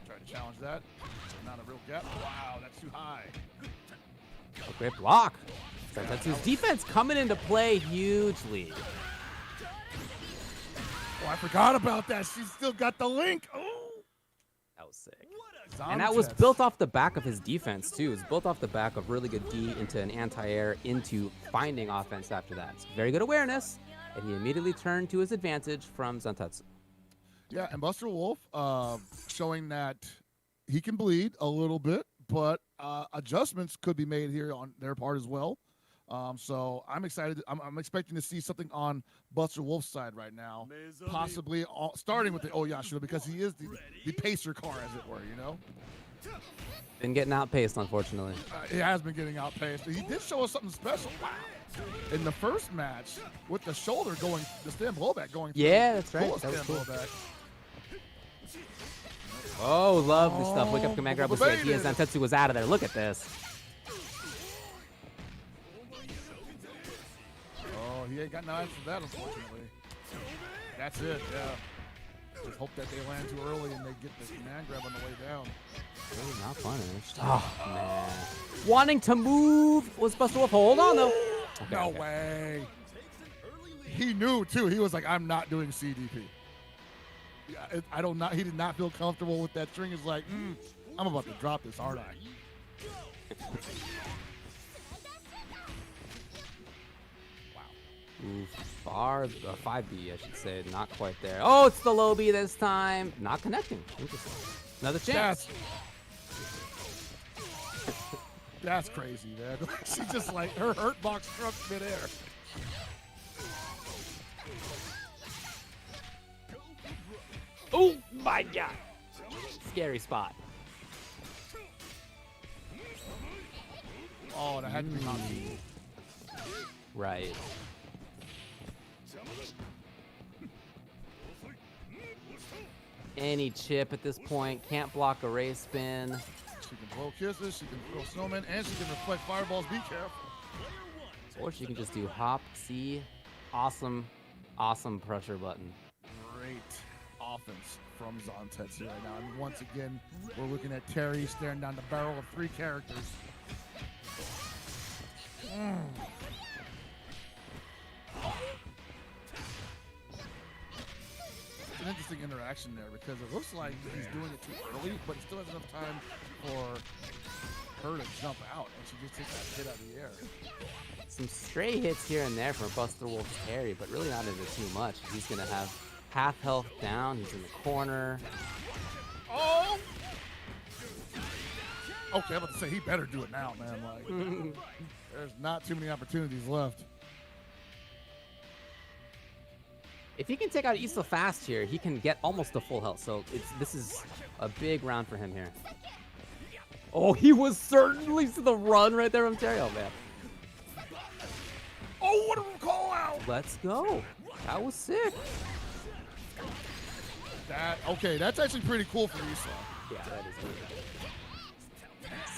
Try to challenge that. Not a real gap. Wow, that's too high. A great block. Zantetsu's defense coming into play hugely. Oh, I forgot about that. She's still got the link. Oh, that was sick. And that was built off the back of his defense, too. It was built off the back of really good D into an anti-air into finding offense after that. It's very good awareness, and he immediately turned to his advantage from Zantetsu. Yeah, and Busterwolf showing that he can bleed a little bit, but adjustments could be made here on their part as well. So I'm excited. I'm expecting to see something on Busterwolf's side right now, possibly starting with the Yashiro, because he is the pacer car, as it were, you know? Been getting outpaced, unfortunately. He has been getting outpaced. He did show us something special. Wow. In the first match, with the shoulder going, the stand blowback going through. Yeah, that's right. That was cool. Blowback. Oh, lovely stuff. Wake up command grab was good. He and Zantetsu was out of there. Look at this. Oh, he ain't got no answer for that, unfortunately. That's it, yeah. Just hope that they land too early and they get the command grab on the way down. Really not punished. Oh, man. Wanting to move was Busterwolf. Hold on, though. Okay, no way. He knew, too. He was like, I'm not doing CDP. He did not feel comfortable with that string. He's like, I'm about to drop this, aren't I? Wow. Ooh, far 5B, I should say. Not quite there. Oh, it's the low B this time. Not connecting. Interesting. Another chance. That's crazy, man. She just like, her hurt box struck midair. Oh my god. Scary spot. Oh, that had to be Hanji. Right. Any chip at this point. Can't block a ray spin. She can blow kisses, she can throw snowmen, and she can reflect fireballs. Be careful. Or she can just do hop, C. Awesome, awesome pressure button. Great offense from Zantetsu right now. And once again, we're looking at Terry staring down the barrel of 3 characters. It's an interesting interaction there because it looks like he's doing it too early, but he still has enough time for her to jump out, and she just takes that hit out of the air. Some stray hits here and there from Busterwolf's Terry, but really not into too much. He's going to have half health down. He's in the corner. Oh! Okay, I'm about to say he better do it now, man. Like, there's not too many opportunities left. If he can take out Isla fast here, he can get almost to full health. So this is a big round for him here. Oh, he was certainly the run right there from Terry. Oh, man. Oh, what a call out! Let's go. That was sick. Okay, that's actually pretty cool for Isla. Yeah, that is good.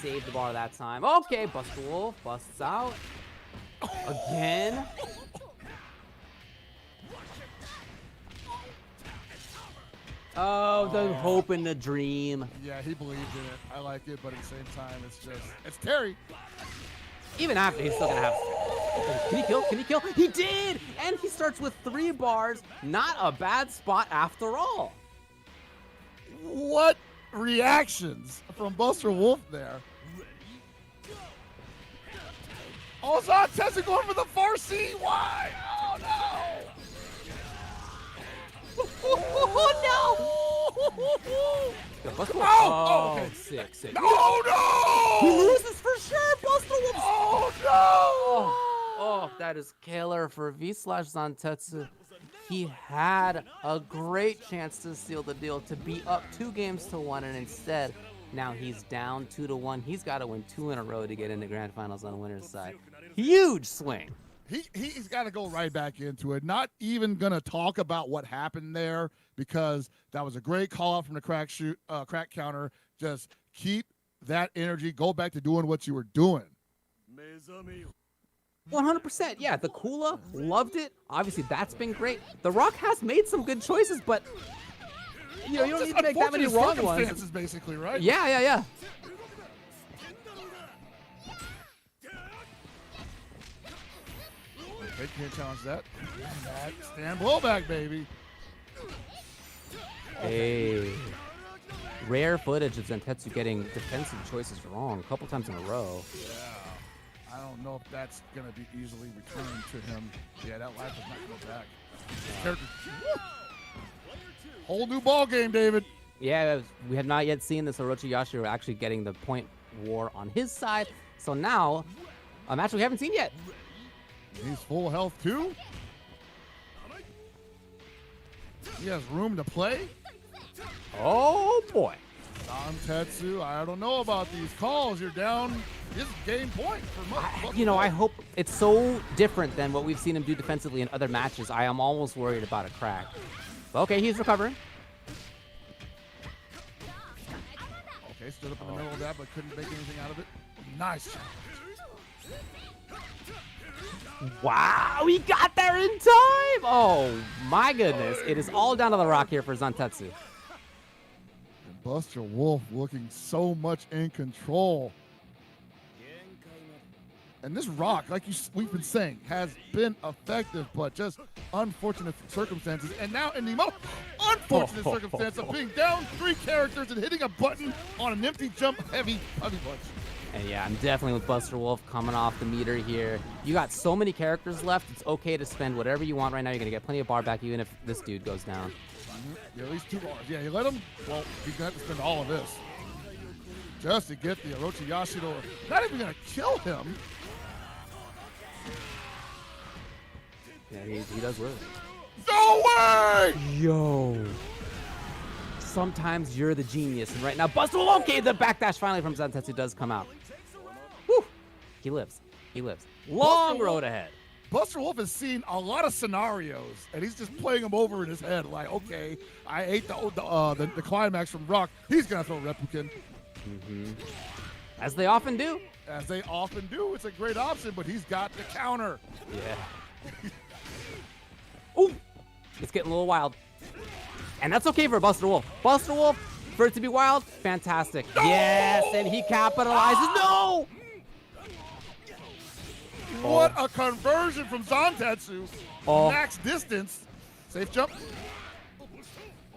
Saved the bar that time. Okay, Busterwolf busts out. Again. Oh, the hope and the dream. Yeah, he believed in it. I like it, but at the same time, it's Terry. Even after, he's still gonna have. Oh, can he kill? Can he kill? He did! And he starts with 3 bars. Not a bad spot after all. What reactions from Busterwolf there? Oh, Zantetsu going for the far C. Why? Oh, no. Oh, no! Oh, okay. Sick. No! He loses for sure, Busterwolf! Oh, no! Oh, that is killer for V/Zantetsu. He had a great chance to seal the deal, to be up 2-1, and instead, now he's down 2-1. He's got to win 2 in a row to get into Grand Finals on the winner's side. Huge swing. He's got to go right back into it. Not even going to talk about what happened there because that was a great call out from the crack counter. Just keep that energy. Go back to doing what you were doing. 100%. Yeah, the Kula loved it. Obviously, that's been great. The Rock has made some good choices, but you know, you don't need to make that many wrong ones. Basically, right? Yeah. They can't challenge that. Stand blowback, baby. Hey. Rare footage of Zantetsu getting defensive choices wrong a couple times in a row. Yeah. I don't know if that's going to be easily returned to him. Yeah, that life is not going back. Whole new ball game, David. Yeah, we have not yet seen this Orochi Yashiro actually getting the point war on his side. So now, a match we haven't seen yet. He's full health too. He has room to play. Oh boy. Zantetsu, I don't know about these calls. You're down his game point for much. You know, I hope it's so different than what we've seen him do defensively in other matches. I am almost worried about a crack. Okay, he's recovering. Okay, stood up in the middle of that, but couldn't make anything out of it. Nice. Wow, he got there in time! Oh, my goodness. It is all down to the Rock here for Zantetsu. Busterwolf looking so much in control. And this Rock, like we've been saying, has been effective, but just unfortunate circumstances. And now in the most unfortunate circumstance of being down 3 characters and hitting a button on an empty jump heavy punch. And yeah, I'm definitely with Busterwolf coming off the meter here. You got so many characters left, it's okay to spend whatever you want right now. You're going to get plenty of bar back even if this dude goes down. Yeah, at least 2 bars. Yeah, you let him, well, he's going to have to spend all of this. just to get the Orochi Yashiro. Not even going to kill him. Yeah, he does live. No way! Yo. Sometimes you're the genius. And right now, Busterwolf, okay, the backdash finally from Zantetsu does come out. Woo! He lives. He lives. Long road ahead. Busterwolf has seen a lot of scenarios, and he's just playing them over in his head. Like, okay, I ate the climax from Rock. He's going to throw Replicant. As they often do. As they often do. It's a great option, but he's got the counter. Yeah. Ooh! It's getting a little wild. And that's okay for Busterwolf. Busterwolf, for it to be wild, fantastic. No! Yes, and he capitalizes. No! What a conversion from Zantetsu. Max distance. Safe jump.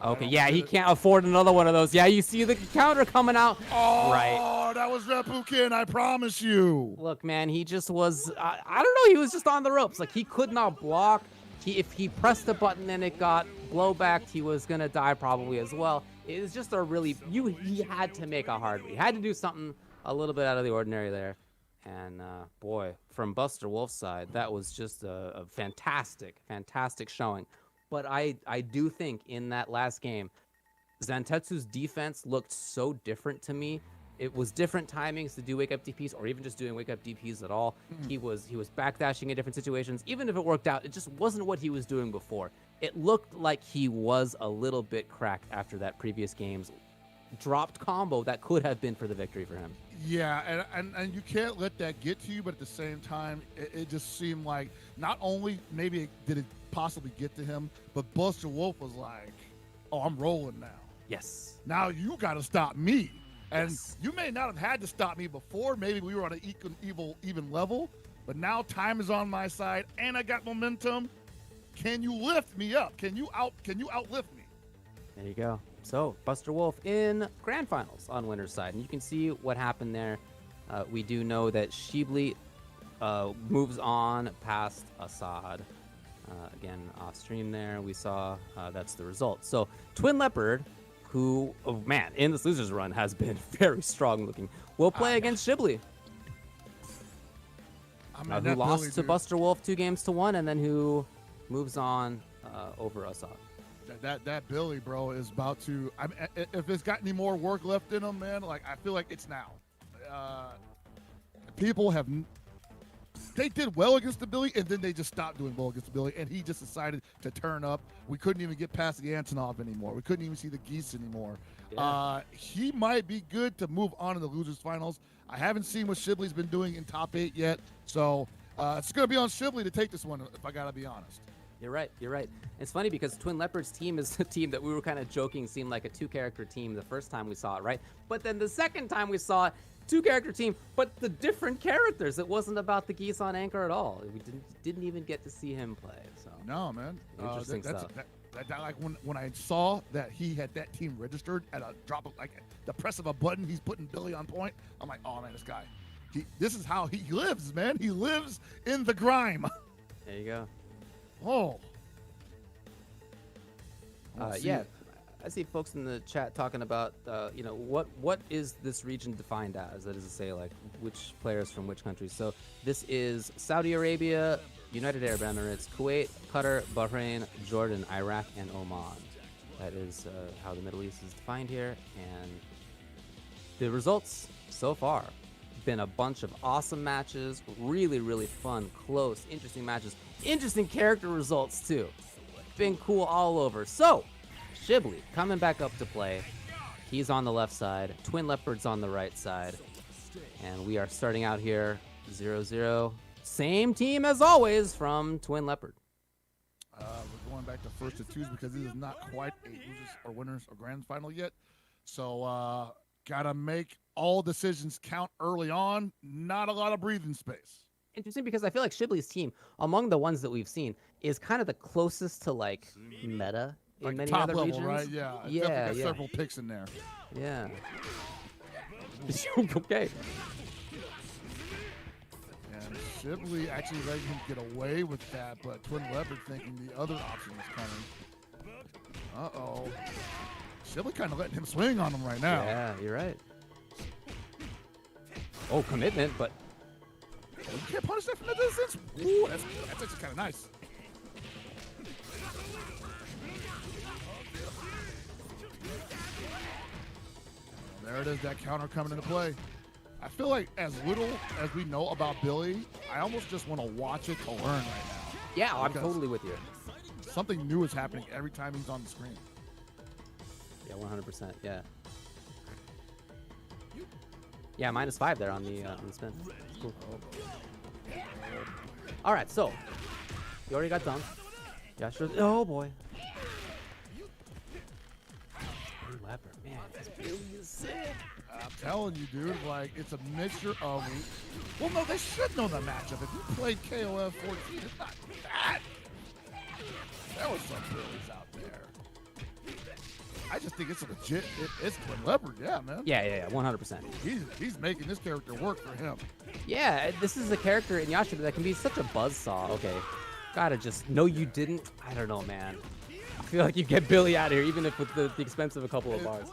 Okay, yeah, he can't afford another one of those. Yeah, you see the counter coming out. Oh, right. That was Reppukin, I promise you. Look, man, he just was, I don't know, he was just on the ropes. Like, he could not block. If he pressed the button and it got blowbacked, he was going to die probably as well. It was just a really, he had to make a hard read. He had to do something a little bit out of the ordinary there. And boy, from Busterwolf's side, that was just a fantastic, fantastic showing. But I do think in that last game, Zantetsu's defense looked so different to me. It was different timings to do wake-up DPs, or even just doing wake-up DPs at all. He was backdashing in different situations. Even if it worked out, it just wasn't what he was doing before. It looked like he was a little bit cracked after that previous game's dropped combo that could have been for the victory for him. Yeah, and you can't let that get to you, but at the same time, it just seemed like not only maybe did it possibly get to him, but Busterwolf was like, oh, I'm rolling now. Yes. Now you got to stop me. And Yes. you may not have had to stop me before. Maybe we were on an even level, but now time is on my side, and I got momentum. Can you lift me up? Can you outlift me? There you go. So, Busterwolf in grand finals on winner's side. And you can see what happened there. We do know that Shibli moves on past Assad. Again, off stream there, we saw that's the result. So, TwinLeopard, who, oh man, in this loser's run has been very strong looking, will play against Shibli. Who lost to Busterwolf 2-1, and then who moves on over Assad. That Billy, bro, is about to. If it's got any more work left in him, man, like I feel like it's now. People have. They did well against the Billy, and then they just stopped doing well against the Billy, and he just decided to turn up. We couldn't even get past the Antonov anymore. We couldn't even see the Geese anymore. Yeah. He might be good to move on in the losers finals. I haven't seen what Shibli's been doing in top 8 yet, so it's going to be on Shibli to take this one, if I got to be honest. You're right. You're right. It's funny because TwinLeopard's team is a team that we were kind of joking seemed like a 2-character team the first time we saw it, right? But then the second time we saw it, 2-character team, but the different characters. It wasn't about the Geese on anchor at all. We didn't even get to see him play. So no, man. Interesting stuff. Like when I saw that he had that team registered at a drop of like the press of a button, he's putting Billy on point. I'm like, oh man, this guy. This is how he lives, man. He lives in the grime. There you go. Oh. Yeah, I see folks in the chat talking about, what is this region defined as? That is to say, like, which players from which countries. So this is Saudi Arabia, United Arab Emirates, Kuwait, Qatar, Bahrain, Jordan, Iraq, and Oman. That is how the Middle East is defined here. And the results so far been a bunch of awesome matches, really, really fun, close, interesting matches, interesting character results too. Been cool all over. So, Shibli coming back up to play. He's on the left side. TwinLeopard's on the right side. And we are starting out here 0-0. Same team as always from TwinLeopard. We're going back to first to twos because this is not quite a losers or winners or grand final yet. So, gotta make all decisions count early on. Not a lot of breathing space. Interesting because I feel like Shibli's team, among the ones that we've seen, is kind of the closest to like meta in like many top other level, regions. right? Yeah. Yeah. Got several picks in there. Yeah. Okay. And Shibli actually letting him get away with that, but TwinLeopard thinking the other option was coming. Uh-oh. Shibli kind of letting him swing on him right now. Yeah, you're right. Oh, commitment, but You can't punish that from the distance. Ooh, that's actually kind of nice. There it is, that counter coming into play. I feel like as little as we know about Billy, I almost just want to watch it to learn right now. yeah, I'm Because totally with you. Something new is happening every time he's on the screen. Yeah, 100%. Yeah. Yeah, -5 there on the spin. Cool. All right, so you already got dunked. Yashiro. Oh boy. Leopard, man, this Billy is sick. I'm telling you, dude, like, it's a mixture of... Well, no, they should know the matchup. If you played KOF 14, it's not that. There was some Billies out there. I just think it's a legit... It's TwinLeopard, yeah, man. Yeah, 100%. He's making this character work for him. Yeah, this is a character in Yashiro that can be such a buzzsaw. Okay, gotta just... No, you didn't. I don't know, man. I feel like you get Billy out of here, even if with the expense of a couple of bars.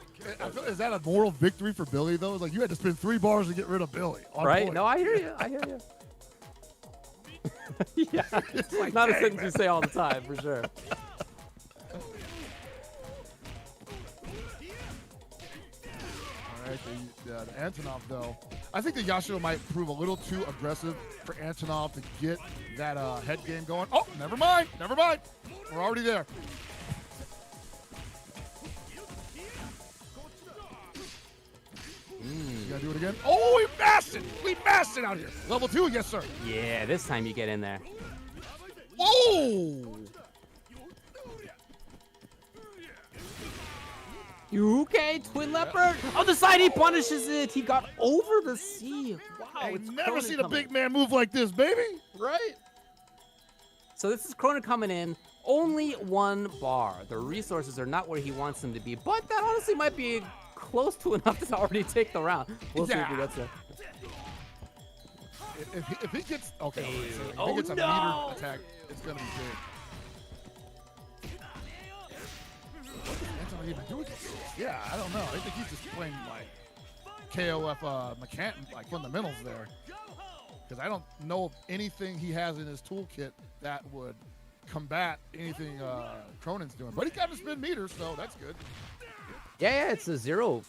Is that a moral victory for Billy, though? It's like you had to spend 3 bars to get rid of Billy. Right? Point. No, I hear you. I hear you. Yeah, it's like, not a sentence you say all the time, for sure. All right, the Antonov, though. I think that Yashiro might prove a little too aggressive for Antonov to get that head game going. Oh, never mind. Never mind. We're already there. You gotta do it again. Oh, we mashed it. We mashed it out here. Level 2, yes, sir. Yeah, this time you get in there. Oh! You okay, TwinLeopard? On the side, he punishes it. He got over the sea. Wow, I've it's never Krohnen seen a coming. big man move like this, baby. Right? So this is Krohnen coming in. Only 1 bar. The resources are not where he wants them to be, but that honestly might be close to enough to already take the round. We'll see if he gets there. If he gets... Okay. Hey. So if Oh, he gets a no! meter attack, it's gonna be big. What does Antonov even do with this? Yeah, I don't know. I think he's just playing like KOF like fundamentals there. Because I don't know of anything he has in his toolkit that would combat anything Krohnen's doing. But he got to spin meters, so that's good. Yeah, it's a 0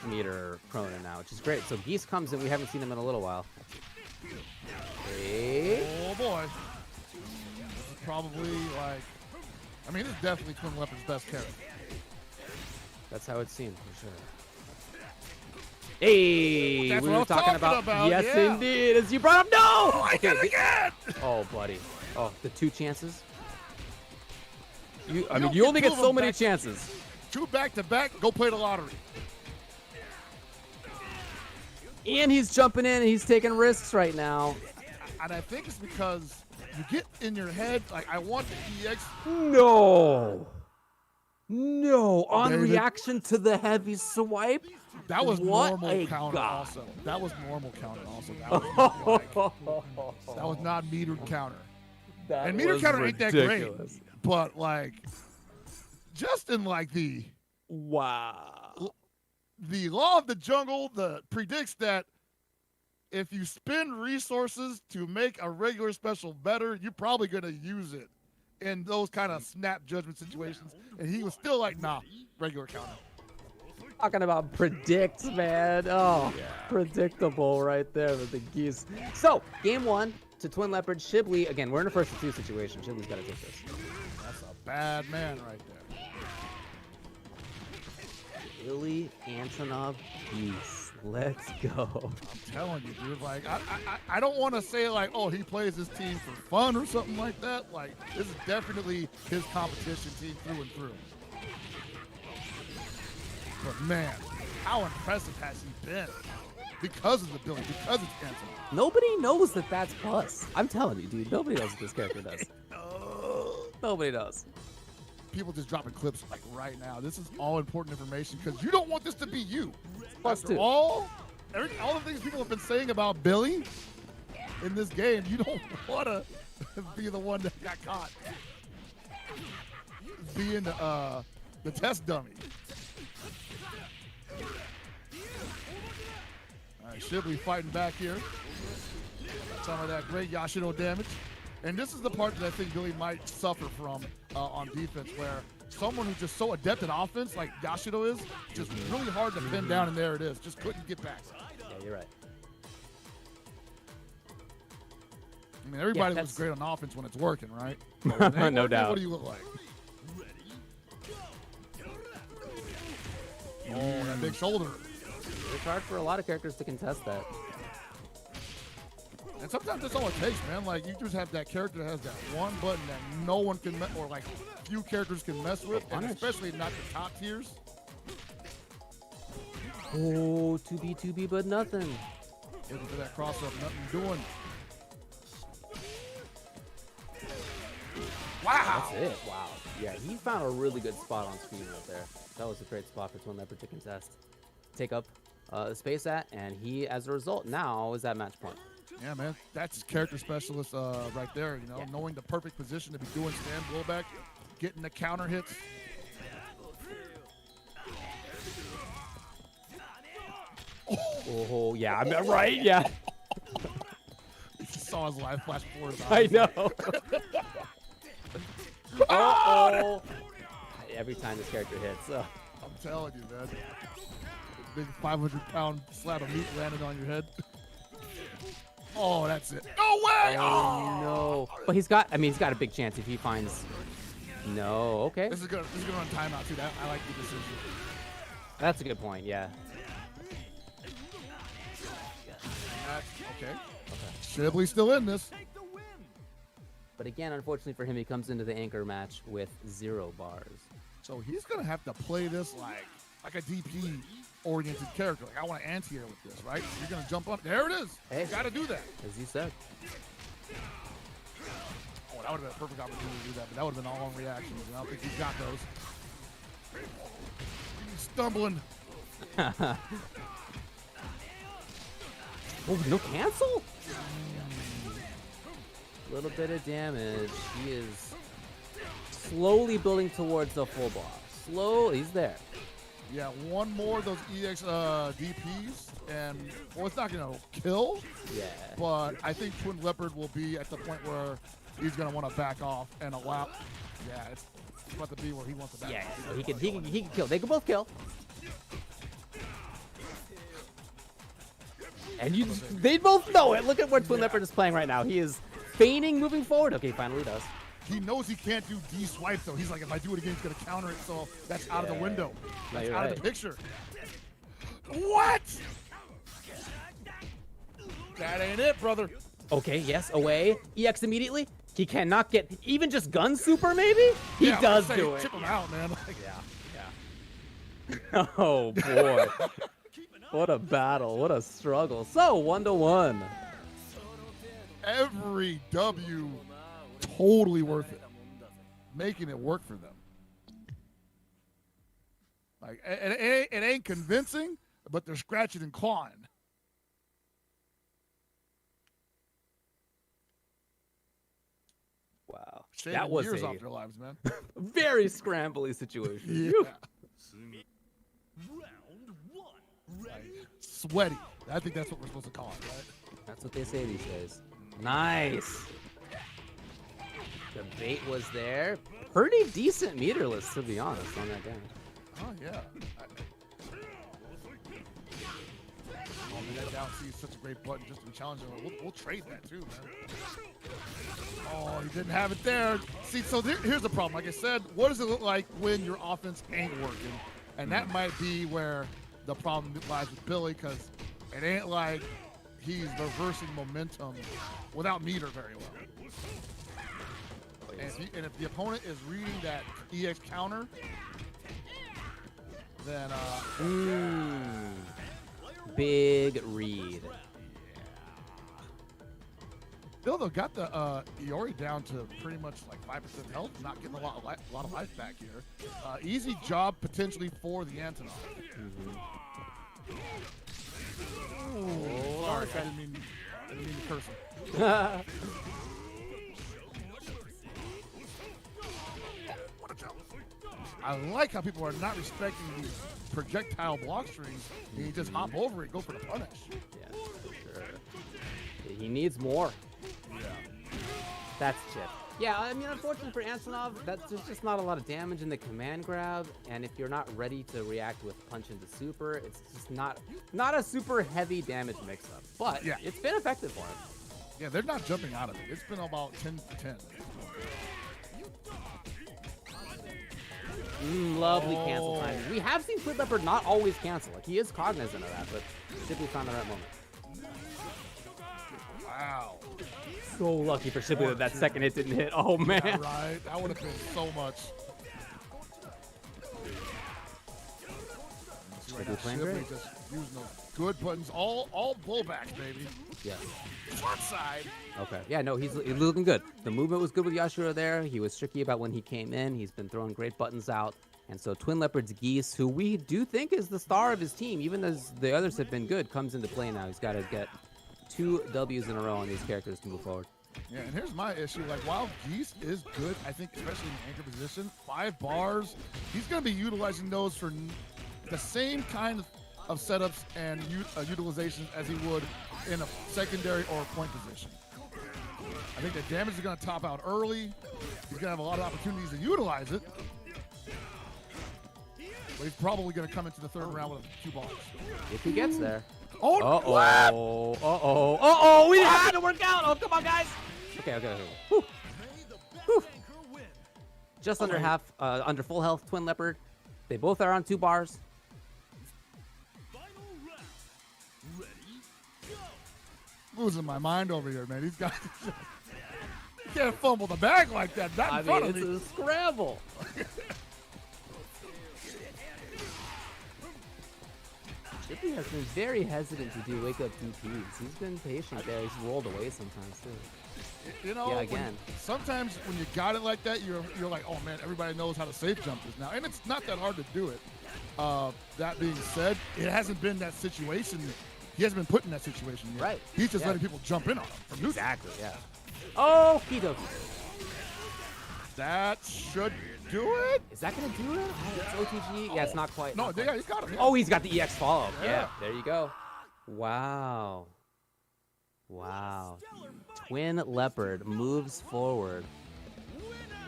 meter Krohnen now, which is great. So Geese comes in. We haven't seen him in a little while. Hey. Oh boy. This is probably like... I mean, this is definitely TwinLeopard's best character. That's how it seems, for sure. Hey, That's we what I were was talking about. Yes, yeah. indeed. As you brought up, no! Oh, I did it again! Oh, buddy. Oh, the 2 chances? You don't you only get get 2 so of them many back. chances. 2 back-to-back, go play the lottery. And he's jumping in and he's taking risks right now. And I think it's because you get in your head, like, I want the EX. No. No. On David. reaction to the heavy swipe? That was What normal a counter god. also. That was normal counter also. That was not, like, that was not metered counter. And meter counter ain't that great. But, like, just in, like, the law of the jungle that predicts that if you spend resources to make a regular special better, you're probably going to use it in those kind of snap judgment situations. And he was still like, nah, regular counter. Talking about predict, man. Oh, predictable right there with the Geese. So, game 1 to TwinLeopard. Shibli, again, we're in a 1st-2 situation. Shibli's got to take this. That's a bad man right there. Billy, Antonov, Geese. Let's go. I'm telling you, dude. Like, I don't want to say, like, oh, he plays this team for fun or something like that. Like, this is definitely his competition team through and through. But, man, how impressive has he been? Because of the Billy, because it's Antonov. Nobody knows that that's Bus. I'm telling you, dude. Nobody knows what this character does. Nobody knows. People just dropping clips like right now. This is all important information because you don't want this to be you. Plus After 2. all the things people have been saying about Billy in this game, you don't want to be the one that got caught being the test dummy. All right, Shibli fighting back here. Some of that great Yashiro damage. And this is the part that I think Billy might suffer from on defense, where someone who's just so adept at offense, like Yashiro is, just really hard to pin down, and there it is. Just couldn't get back. Yeah, you're right. I mean, everybody looks great on offense when it's working, right? No doubt. What do you look like? Oh, that big shoulder. It's hard for a lot of characters to contest that. And sometimes that's all it takes, man. Like, you just have that character that has that one button that no one can, or like few characters can mess with, and especially not the top tiers. Oh, 2B, but nothing. Looking for that cross up, nothing doing. Wow. That's it. Wow. Yeah, he found a really good spot on screen right there. That was a great spot for TwinLeopard to contest. Take up the space at, and he, as a result, now is at match point. Yeah, man. That's his character specialist right there, you know, knowing the perfect position to be doing stand blowback, getting the counter hits. Oh, yeah, I'm right, yeah. You just saw his live flash before his eyes. I know. Uh-oh. Every time this character hits. I'm telling you, man. Big 500-pound slab of meat landed on your head. Oh, that's it. No way! Oh, no. But he's got a big chance if he finds... No, okay. This is gonna run timeout, too. I like the decision. That's a good point, yeah. Okay. Shibli's still in this. But again, unfortunately for him, he comes into the anchor match with 0 bars. So he's going to have to play this like a DP-oriented character. Like, I want to anti-air with this, right? You're going to jump up. There it is. Hey, you got to do that. As you said. Oh, that would have been a perfect opportunity to do that, but that would have been all on reactions, and I don't think he's got those. He's stumbling. Oh, no cancel? A little bit of damage. He is slowly building towards the full bar. He's there. Yeah, one more of those EX DPs, and well, it's not gonna kill. Yeah. But I think TwinLeopard will be at the point where he's gonna want to back off and allow. Yeah, it's about to be where he wants to back Yeah, off. so he can kill. They can both kill. And they both know it. Look at where TwinLeopard is playing right now. He is feigning moving forward. Okay, finally does. He knows he can't do D-swipe, though. He's like, if I do it again, he's going to counter it, so that's out of the window. That's out of the picture. What? That ain't it, brother. Okay, yes, away. EX immediately. He cannot get, even just gun super, maybe? He does do it. Chip him out, man. Yeah. Oh, boy. What a battle. What a struggle. So, 1-1. Every W totally worth it. Making it work for them. Like, it ain't convincing, but they're scratching and clawing. Wow. Shaving that was years a off their lives, man. very scrambly situation. Yeah. Sweaty. I think that's what we're supposed to call it, right? That's what they say these days. Nice. The bait was there. Pretty decent meterless, to be honest, on that damage. Oh, yeah. Oh, man, that down C is such a great button just to be challenging. We'll trade that, too, man. Oh, he didn't have it there. See, so here's the problem. Like I said, what does it look like when your offense ain't working? And that might be where the problem lies with Billy, because it ain't like he's reversing momentum without meter very well. And if the opponent is reading that EX counter, then big read. Still, though, got the Iori down to pretty much like 5% health, not getting a lot of life back here. Easy job potentially for the Antonov. Oh, sorry, I didn't mean to curse him. I like how people are not respecting these projectile block strings, and you just hop over it, go for the punish. Yeah. He needs more. Yeah. That's chip. Yeah, I mean, unfortunately for Antonov, there's just not a lot of damage in the command grab, and if you're not ready to react with punch into super, it's just not a super heavy damage mix-up. But Yeah. it's been effective for him. Yeah, they're not jumping out of it. It's been about 10 to 10. Lovely cancel timing. We have seen TwinLeopard not always cancel. Like, he is cognizant of that, but Shibli found the right moment. Wow. So lucky for Shibli that second hit didn't hit. Oh, man. Yeah, right. That would have been so much. Shibli playing great. Just using those good buttons. All blowbacks, baby. Yeah. Front side. Okay. Yeah, no, he's looking good. The movement was good with Yashiro there. He was tricky about when he came in. He's been throwing great buttons out. And so TwinLeopard's Geese, who we do think is the star of his team, even as the others have been good, comes into play now. He's got to get 2 W's in a row on these characters to move forward. Yeah, and here's my issue. Like, while Geese is good, I think, especially in the anchor position, 5 bars, he's going to be utilizing those for the same kind of setups and utilizations as he would in a secondary or point position. I think the damage is going to top out early. He's going to have a lot of opportunities to utilize it. But he's probably going to come into the third round with 2 bars. If he gets there. Oh, uh-oh. Uh-oh. Uh-oh. We didn't have it to work out. Oh, come on, guys. Okay. Whew. Whew. Just under half, under full health, TwinLeopard. They both are on 2 bars. Losing my mind over here, man. These guys can't fumble the bag like that. Not in front of me. It's a scramble. Shibli has been very hesitant to do wake-up DPs. He's been patient there. He's rolled away sometimes, too. You know, Yeah, again. Sometimes when you got it like that, you're like, oh, man, everybody knows how to safe jump this now. And it's not that hard to do it. That being said, it hasn't been that situation. He hasn't been put in that situation yet. Right. He's just letting people jump in on him. From neutral. Exactly, yeah. Oh, Kido. That should do it. Is that going to do it? Oh, it's OTG. Yeah, it's not quite. No, not yeah, quite. you got him. Yeah. Oh, he's got the EX follow-up. Yeah. Yeah, there you go. Wow. Wow. TwinLeopard moves forward.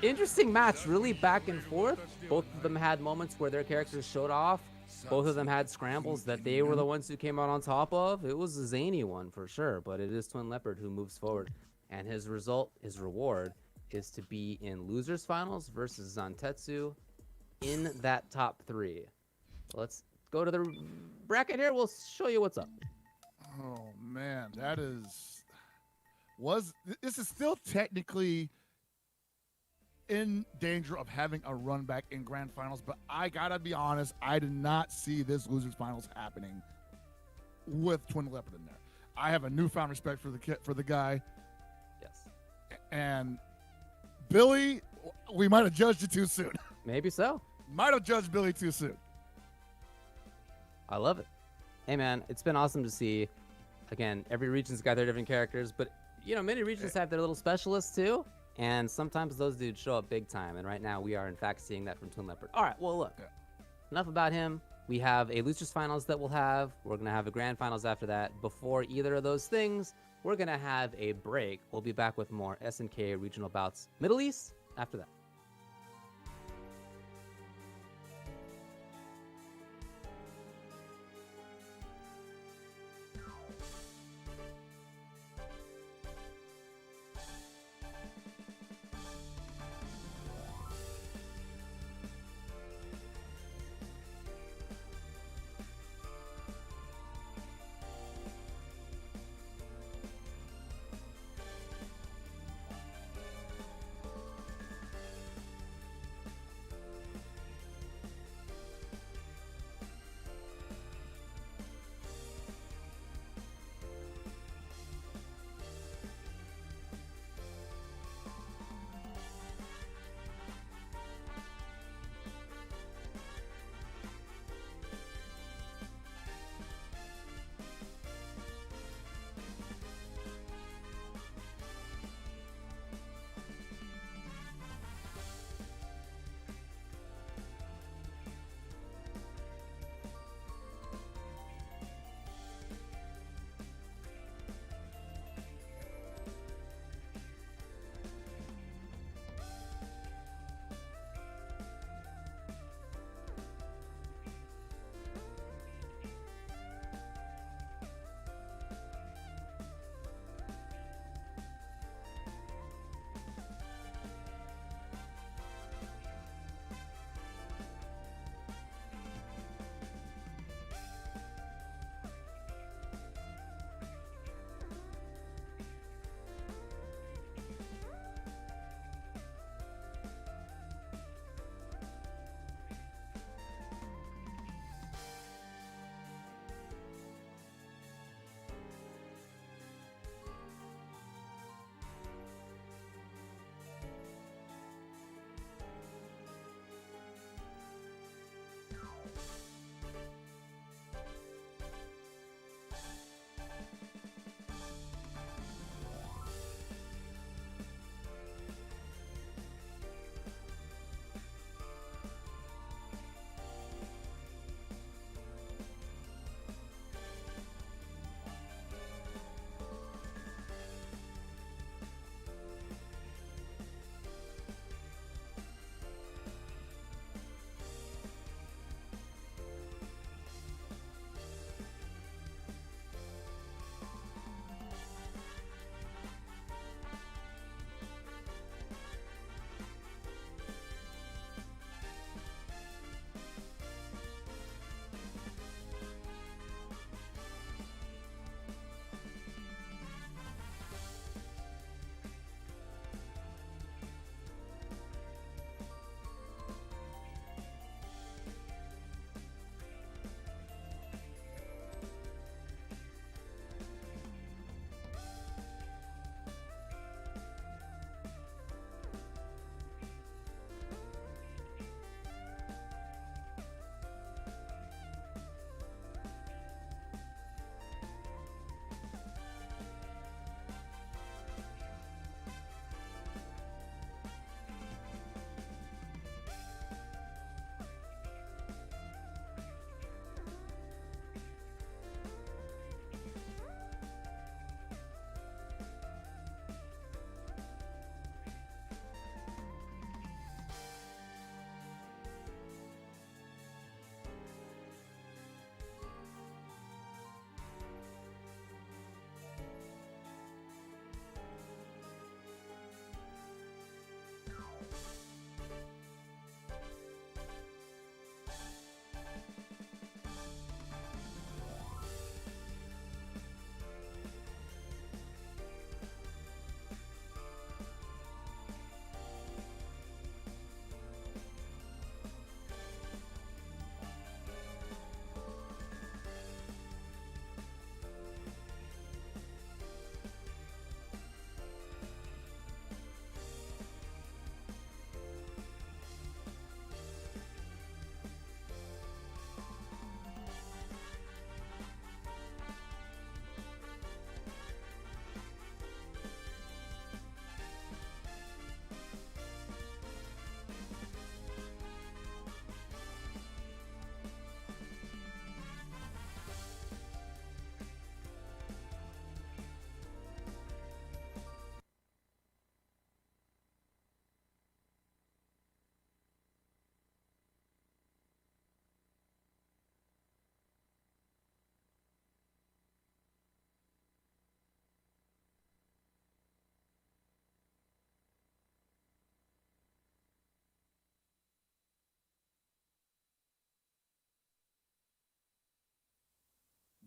Interesting match, really back and forth. Both of them had moments where their characters showed off. Both of them had scrambles that they were the ones who came out on top of. It was a zany one for sure, but it is TwinLeopard who moves forward. And his reward, is to be in losers finals versus Zantetsu in that top 3. Let's go to the bracket here. We'll show you what's up. Oh, man, that is... This is still technically in danger of having a run back in grand finals, but I gotta be honest, I did not see this losers finals happening with TwinLeopard in there. I have a newfound respect for the guy. Yes. And Billy, we might have judged it too soon. Maybe so. Might have judged Billy too soon. I love it. Hey, man, it's been awesome to see. Again, every region's got their different characters, but, you know, many regions have their little specialists, too. And sometimes those dudes show up big time. And right now, we are, in fact, seeing that from TwinLeopard. All right, well, look. Enough about him. We have a losers finals that we'll have. We're going to have a grand finals after that. Before either of those things, we're going to have a break. We'll be back with more SNK regional bouts. Middle East after that.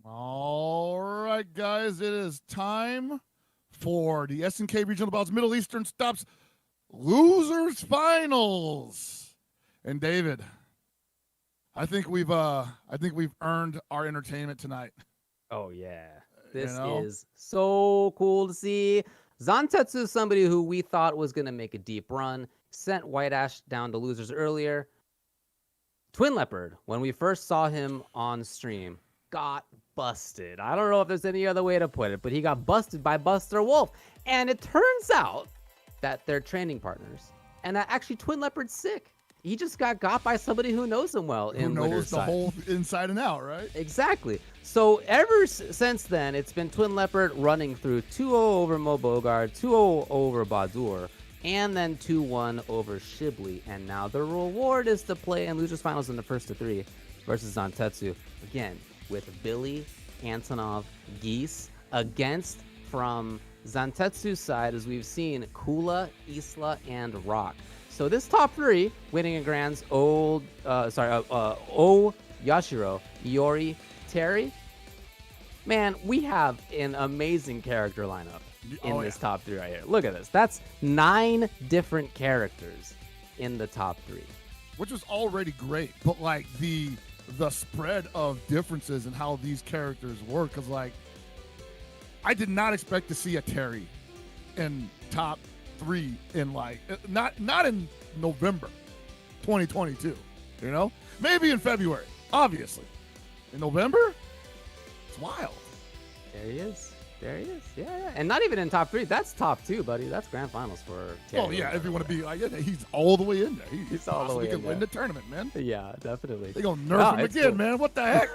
All right, guys, it is time for the SNK Regional Bouts Middle Eastern Stops Losers Finals. And David, I think we've earned our entertainment tonight. Oh yeah, this You know? is so cool to see. Zantetsu is somebody who we thought was gonna make a deep run. Sent White-Ash down to losers earlier. TwinLeopard, when we first saw him on stream, got busted. I don't know if there's any other way to put it, but he got busted by Busterwolf. And it turns out that they're training partners, and that actually TwinLeopard's sick. He just got by somebody who knows him well. Who knows the whole inside and out, right? Exactly. So ever since then, it's been TwinLeopard running through 2-0 over Moebogard, 2-0 over Badoor, and then 2-1 over Shibli. And now the reward is to play in losers finals in the first of 3 versus Zantetsu. Again, with Billy, Antonov, Geese, against, from Zantetsu's side, as we've seen, Kula, Isla, and Rock. So this top 3, winning in grands, Yashiro, Iori, Terry. Man, we have an amazing character lineup in this top 3 right here. Look at this. That's 9 different characters in the top 3. Which was already great, but like the spread of differences in how these characters work, because like I did not expect to see a Terry in top 3 in like not in November 2022, you know, maybe in February, obviously. In November, it's wild. There he is. Yeah. And not even in top 3. That's top 2, buddy. That's grand finals for Terry. Oh yeah, if you want to be like, he's all the way in there. He's all the way in can there. win the tournament, man. Yeah, definitely. They're gonna nerf him again, cool. man. What the heck?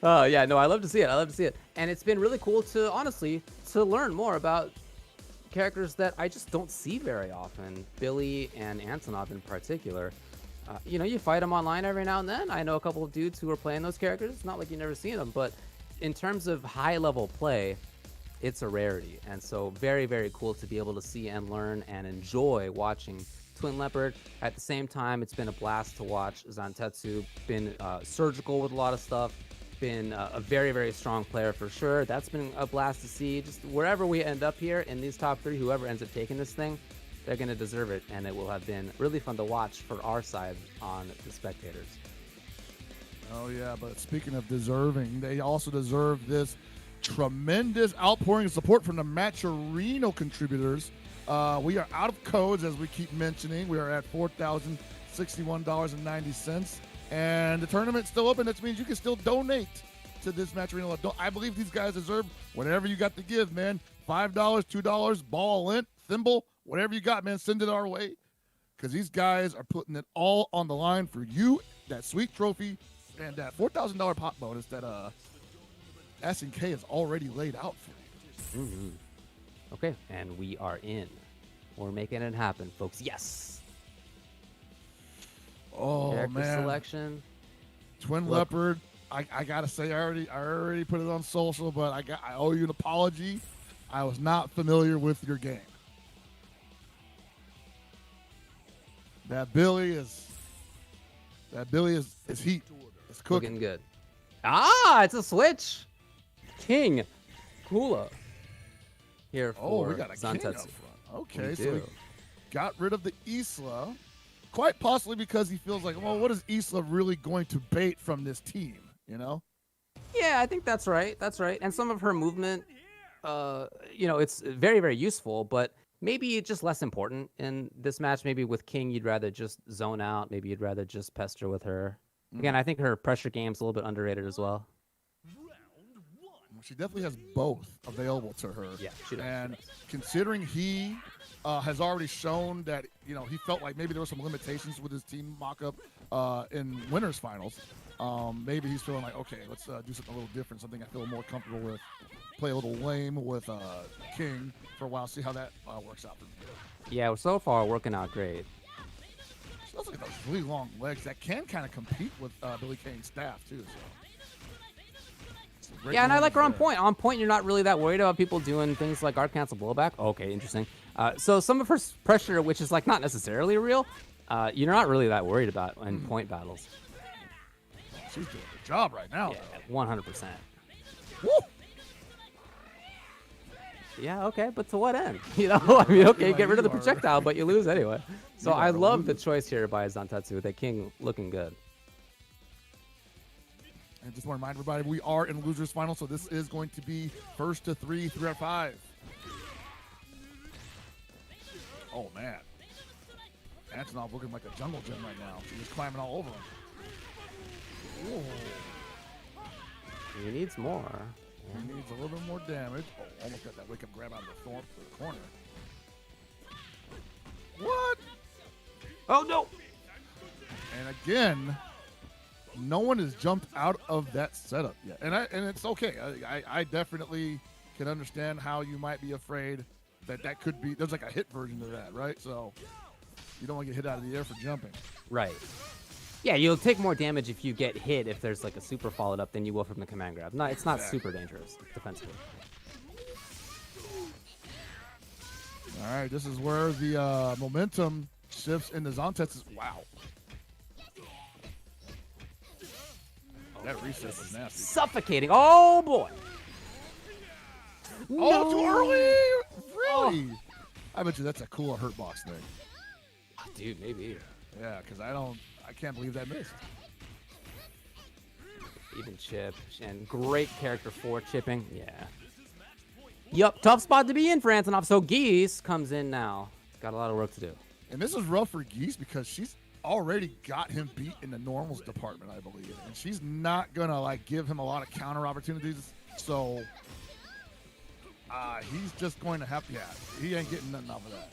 Oh yeah, no, I love to see it. And it's been really cool to honestly learn more about characters that I just don't see very often. Billy and Antonov in particular. You know, you fight them online every now and then. I know a couple of dudes who are playing those characters. It's not like you never seen them, but in terms of high level play, it's a rarity. And so very, very cool to be able to see and learn and enjoy watching TwinLeopard. At the same time, it's been a blast to watch Zantetsu. Been surgical with a lot of stuff. Been a very, very strong player for sure. That's been a blast to see. Just wherever we end up here in these top 3, whoever ends up taking this thing, they're going to deserve it. And it will have been really fun to watch for our side on the spectators. Oh yeah, but speaking of deserving, they also deserve this tremendous outpouring of support from the Matcherino contributors. We are out of codes, as we keep mentioning. We are at $4,061.90. And the tournament's still open. That means you can still donate to this Matcherino. I believe these guys deserve whatever you got to give, man. $5, $2, ball, lint, thimble, whatever you got, man. Send it our way. Because these guys are putting it all on the line for you, that sweet trophy, and that $4,000 pot bonus that SNK has already laid out for you. Mm-hmm. Okay, and we are in. We're making it happen, folks. Yes. Oh, character man. selection. TwinLeopard. I gotta say, I already put it on social, but I owe you an apology. I was not familiar with your game. That Billy is heat. It's cooking. Looking good. Ah, it's a switch. King Kula here for we got a king up Zantetsu. front. Okay, We so do. he got rid of the Isla, quite possibly because he feels like, well, what is Isla really going to bait from this team? You know? Yeah, I think that's right. And some of her movement, you know, it's very, very useful, but maybe just less important in this match. Maybe with King, you'd rather just zone out. Maybe you'd rather just pester with her. Again, I think her pressure game's a little bit underrated as well. She definitely has both available to her. Yeah, she does. And considering he has already shown that, you know, he felt like maybe there were some limitations with his team mock-up in winners finals. Maybe he's feeling like, okay, let's do something a little different, something I feel more comfortable with. Play a little lame with King for a while, see how that works out for me. Yeah, so far working out great. She does like those really long legs that can kind of compete with Billy Kane's staff, too. So. Yeah, and I like her on point. On point, you're not really that worried about people doing things like guard cancel blowback. Okay, interesting. So some of her pressure, which is like not necessarily real, you're not really that worried about in point battles. She's doing a job right now. Yeah, 100%. Woo! Yeah, okay, but to what end? You know, I mean, okay, Like, get rid of the you are- projectile, but you lose anyway. So You I are love the losing. choice here by Zantetsu with the king looking good. And just want to remind everybody, we are in losers final, so this is going to be first to 3 out of 5. Oh man, Antonov looking like a jungle gym right now. She's just climbing all over him. Ooh. He needs more. He needs a little bit more damage. Oh, almost got that wake up grab out of the thorn to the corner. What? Oh no! And again, no one has jumped out of that setup yet, and it's okay. I definitely can understand how you might be afraid that could be. There's like a hit version of that, right? So you don't want to get hit out of the air for jumping. Right. Yeah, you'll take more damage if you get hit if there's like a super followed up than you will from the command grab. No, it's not super dangerous defensively. All right, this is where the momentum shifts into Zantetsu's. Wow. That recess is nasty. Suffocating. Oh boy. Oh, too early? Really? I bet you that's a cool hurt box thing. Dude, maybe. Yeah, because I can't believe that missed. Even chip. And great character for chipping. Yeah. Yup, tough spot to be in for Antonov. So Geese comes in now. Got a lot of work to do. And this is rough for Geese because she's already got him beat in the normals department, I believe. And she's not going to like give him a lot of counter opportunities. So he's just going to have to, he ain't getting nothing off of that.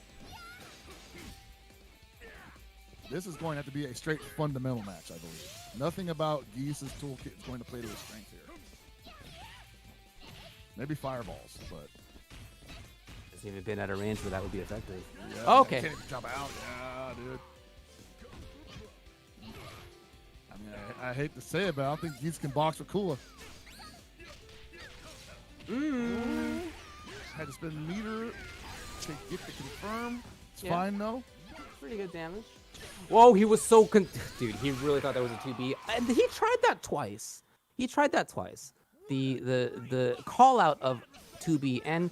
This is going to have to be a straight fundamental match, I believe. Nothing about Geese's toolkit is going to play to his strength here. Maybe fireballs, but Hasn't even been at a range where that would be effective. yeah, Okay. Can't even jump out. Yeah, dude. I mean, I hate to say it, but I don't think Geese can box with Kula. Had to spend a meter to get the confirm. It's Yeah. fine though. Pretty good damage. Whoa, he was so dude, he really thought that was a 2B. And he tried that twice. The call out of 2B, and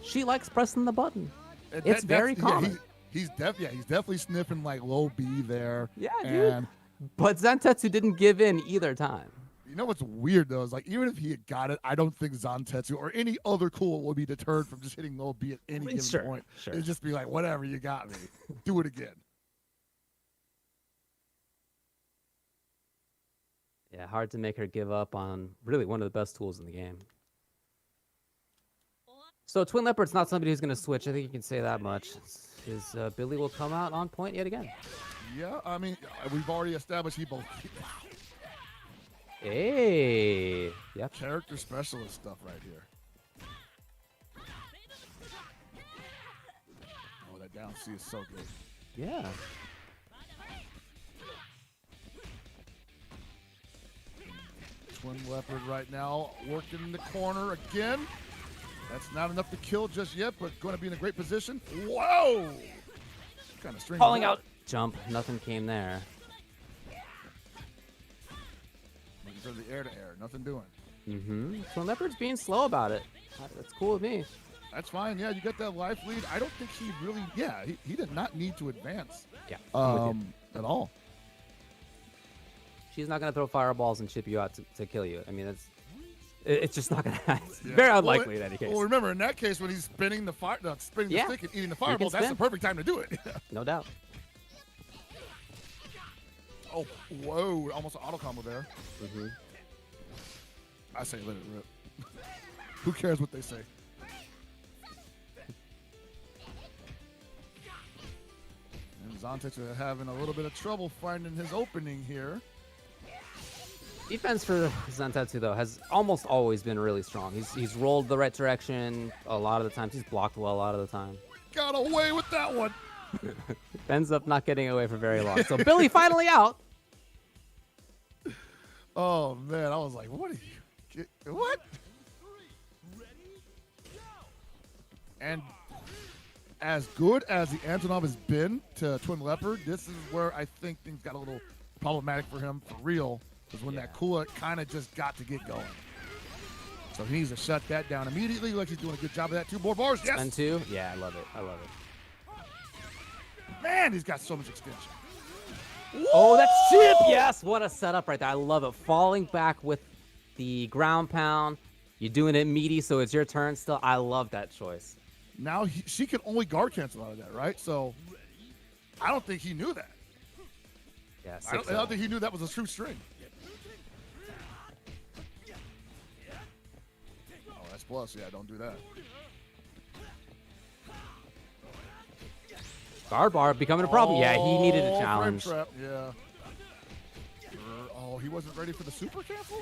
she likes pressing the button. It's very common. He's definitely sniffing like low B there. Yeah, and dude. But Zantetsu didn't give in either time. you know what's weird though is like even if he had got it, I don't think Zantetsu or any other Kula will be deterred from just hitting low B at any given point. Sure. It'd just be like, whatever, you got me. Do it again. Yeah, hard to make her give up on really one of the best tools in the game. So TwinLeopard's not somebody who's going to switch. I think you can say that much. His Billy will come out on point yet again. Yeah, I mean, we've already established he both. Hey. Yep. Character specialist stuff right here. Oh, that down C is so good. Yeah. TwinLeopard right now working in the corner again. That's not enough to kill just yet, but going to be in a great position. Whoa! Kind of string. Falling out. Jump. Nothing came there. Looking for the air to air. Nothing doing. Mm-hmm. TwinLeopard's being slow about it. That's cool with me. That's fine. Yeah, you got that life lead. I don't think he really. Yeah, he did not need to advance. Yeah. At all. She's not going to throw fireballs and chip you out to kill you. I mean, it's just not going to happen. Yeah. Very unlikely in any case. Well, remember in that case when he's spinning the the stick and eating the fireball, that's the perfect time to do it. No doubt. Oh, whoa! Almost an auto combo there. Mm-hmm. I say let it rip. Who cares what they say? And Zantetsu having a little bit of trouble finding his opening here. Defense for Zantetsu, though, has almost always been really strong. He's rolled the right direction a lot of the times. He's blocked well a lot of the time. Got away with that one. Ends up not getting away for very long. So Billy finally out. Oh, man. I was like, what are you? What? And as good as the Antonov has been to TwinLeopard, this is where I think things got a little problematic for him for real. was when that Kula kind of just got to get going. So he needs to shut that down immediately. Like he's doing a good job of that. 2 more bars. Yes. And 2. Yeah, I love it. I love it. Man, he's got so much extension. Oh, that chip! Yes, what a setup right there. I love it. Falling back with the ground pound. You're doing it meaty, so it's your turn still. I love that choice. Now she can only guard cancel out of that, right? So I don't think he knew that. Yeah, I don't think he knew that was a true string. Oh, that's plus. Yeah, don't do that. Guard bar becoming a problem. Yeah, he needed a frame challenge. trap. Yeah. Oh, he wasn't ready for the super cancel?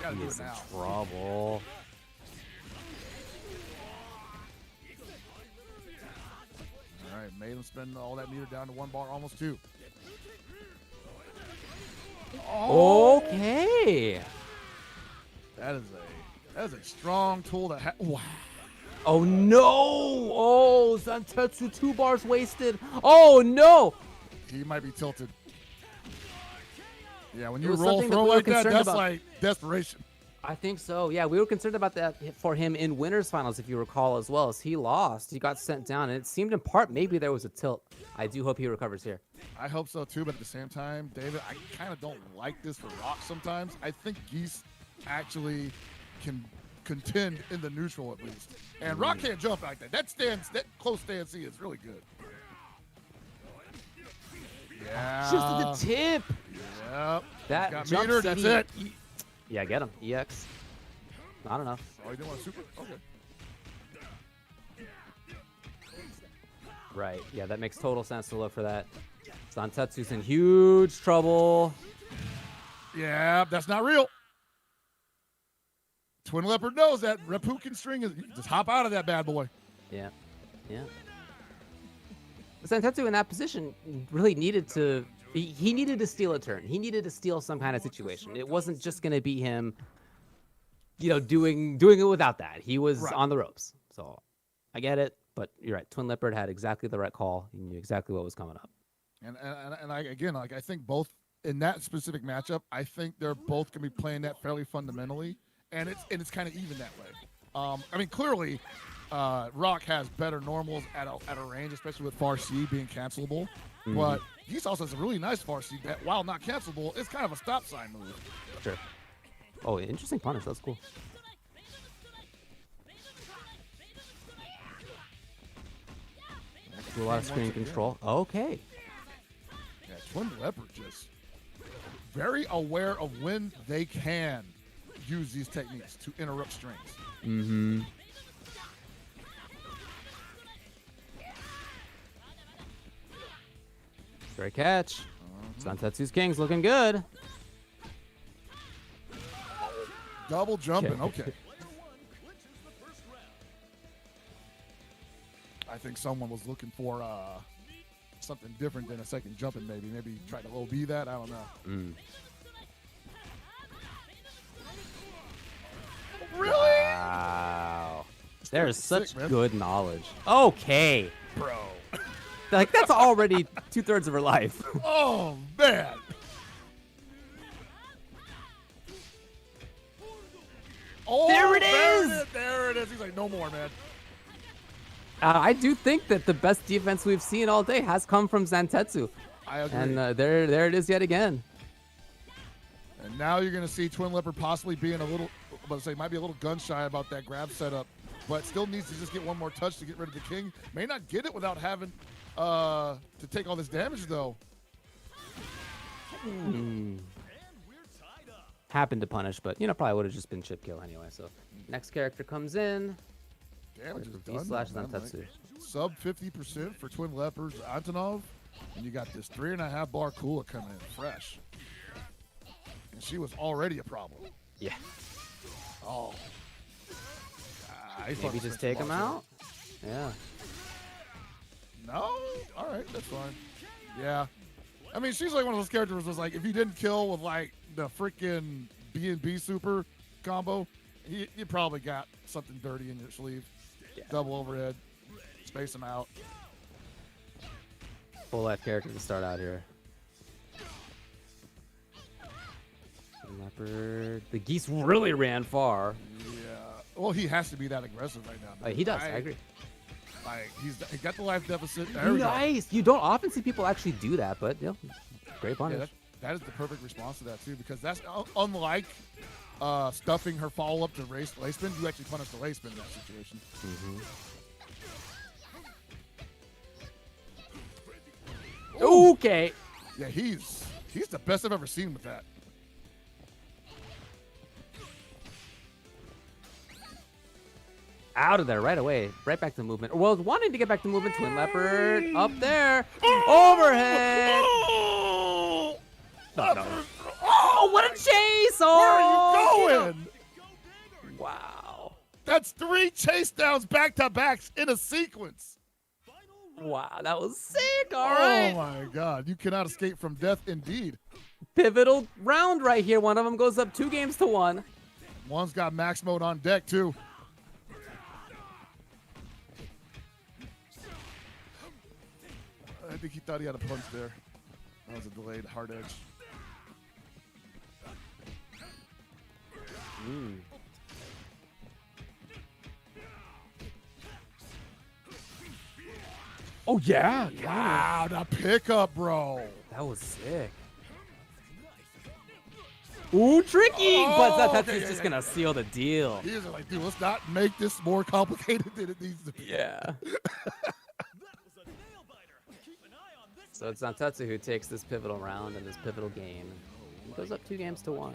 Gotta He do is it in now. trouble. All right, made him spend all that meter down to 1 bar, almost 2. Oh, Okay. that is a strong tool to have. Wow. Oh, no. Oh, Zantetsu 2 bars wasted. Oh, no. He might be tilted. Yeah, when It you was roll something that throw we were like that, concerned that's about. like desperation. I think so. Yeah, we were concerned about that for him in winners finals, if you recall, as well. As he lost, he got sent down, and it seemed in part maybe there was a tilt. I do hope he recovers here. I hope so too, but at the same time, David, I kind of don't like this for Rock sometimes. I think Geese actually can contend in the neutral at least. And Rock can't jump like that. That close stance C is really good. Yeah. Just at the tip. Yep. That Got jump meter, that's CD it. Yeah, get him. EX. Not enough. Oh, you didn't want a super? Okay. Right. Yeah, that makes total sense to look for that. Zantetsu's in huge trouble. Yeah, that's not real. TwinLeopard knows that Reppuken string is just hop out of that bad boy. Yeah. Yeah. Zantetsu in that position really needed to. He needed to steal a turn. He needed to steal some kind of situation. It wasn't just going to be him, doing it without that. He was on the ropes. So I get it, but you're right. TwinLeopard had exactly the right call. He knew exactly what was coming up. And I think both in that specific matchup, I think they're both going to be playing that fairly fundamentally, and it's kind of even that way. I mean, clearly, Rock has better normals at a range, especially with far C being cancelable. But Geese also has a really nice far C that, while not cancelable, is kind of a stop sign move. Sure. Oh, interesting punish. That's cool. Do a lot of screen control. Okay. Yeah, TwinLeopard just very aware of when they can use these techniques to interrupt strings. Mm-hmm. Great catch. Zantetsu's King's looking good. Double jumping. Okay. I think someone was looking for something different than a second jumping, maybe. Maybe try to low B that. I don't know. Really? Wow. There's such sick, man. good knowledge. Okay. Bro. Like, that's already 2/3 of her life. Oh, man. Oh, There it is! There it is. He's like, no more, man. I do think that the best defense we've seen all day has come from Zantetsu. I agree. And there it is yet again. And now you're going to see TwinLeopard possibly being might be a little gun shy about that grab setup, but still needs to just get one more touch to get rid of the king. May not get it without having to take all this damage, though. Happened to punish, but, probably would have just been chip kill anyway. So next character comes in. Damage is B done. slash man, Zantetsu. like, sub 50% for TwinLeopard's Antonov. And you got this 3.5 bar Kula coming in fresh. And she was already a problem. Yeah. Oh. Maybe just take him out? Yeah. No? All right, that's fine. Yeah. I mean, she's like one of those characters was like, if you didn't kill with like the freaking B&B super combo, you probably got something dirty in your sleeve. Yeah. Double overhead. Space them out. Full life character to start out here. TwinLeopard. The Geese really ran far. Yeah. Well, he has to be that aggressive right now. He does. I agree. Like he got the life deficit. There we go. Nice. You don't often see people actually do that, but great punish. Yeah, that is the perfect response to that too, because that's unlike stuffing her follow up to lay spin. You actually punish the lay spin in that situation. Okay. Yeah, he's the best I've ever seen with that. Out of there right away. Right back to movement. Well, wanting to get back to movement. TwinLeopard up there. Overhead. No. Oh, what a chase. Oh, Where are you going? Wow. That's 3 chase downs back to backs in a sequence. Wow, that was sick. All right. Oh my God. You cannot escape from death indeed. Pivotal round right here. One of them goes up 2-1. One's got max mode on deck too. I think he thought he had a punch there. That was a delayed hard edge. Oh, yeah. Wow, the pickup, bro. That was sick. Ooh, tricky. But that's just going to seal the deal. He's like, dude, let's not make this more complicated than it needs to be. Yeah. So it's Zantetsu who takes this pivotal round and this pivotal game. He goes up 2-1. All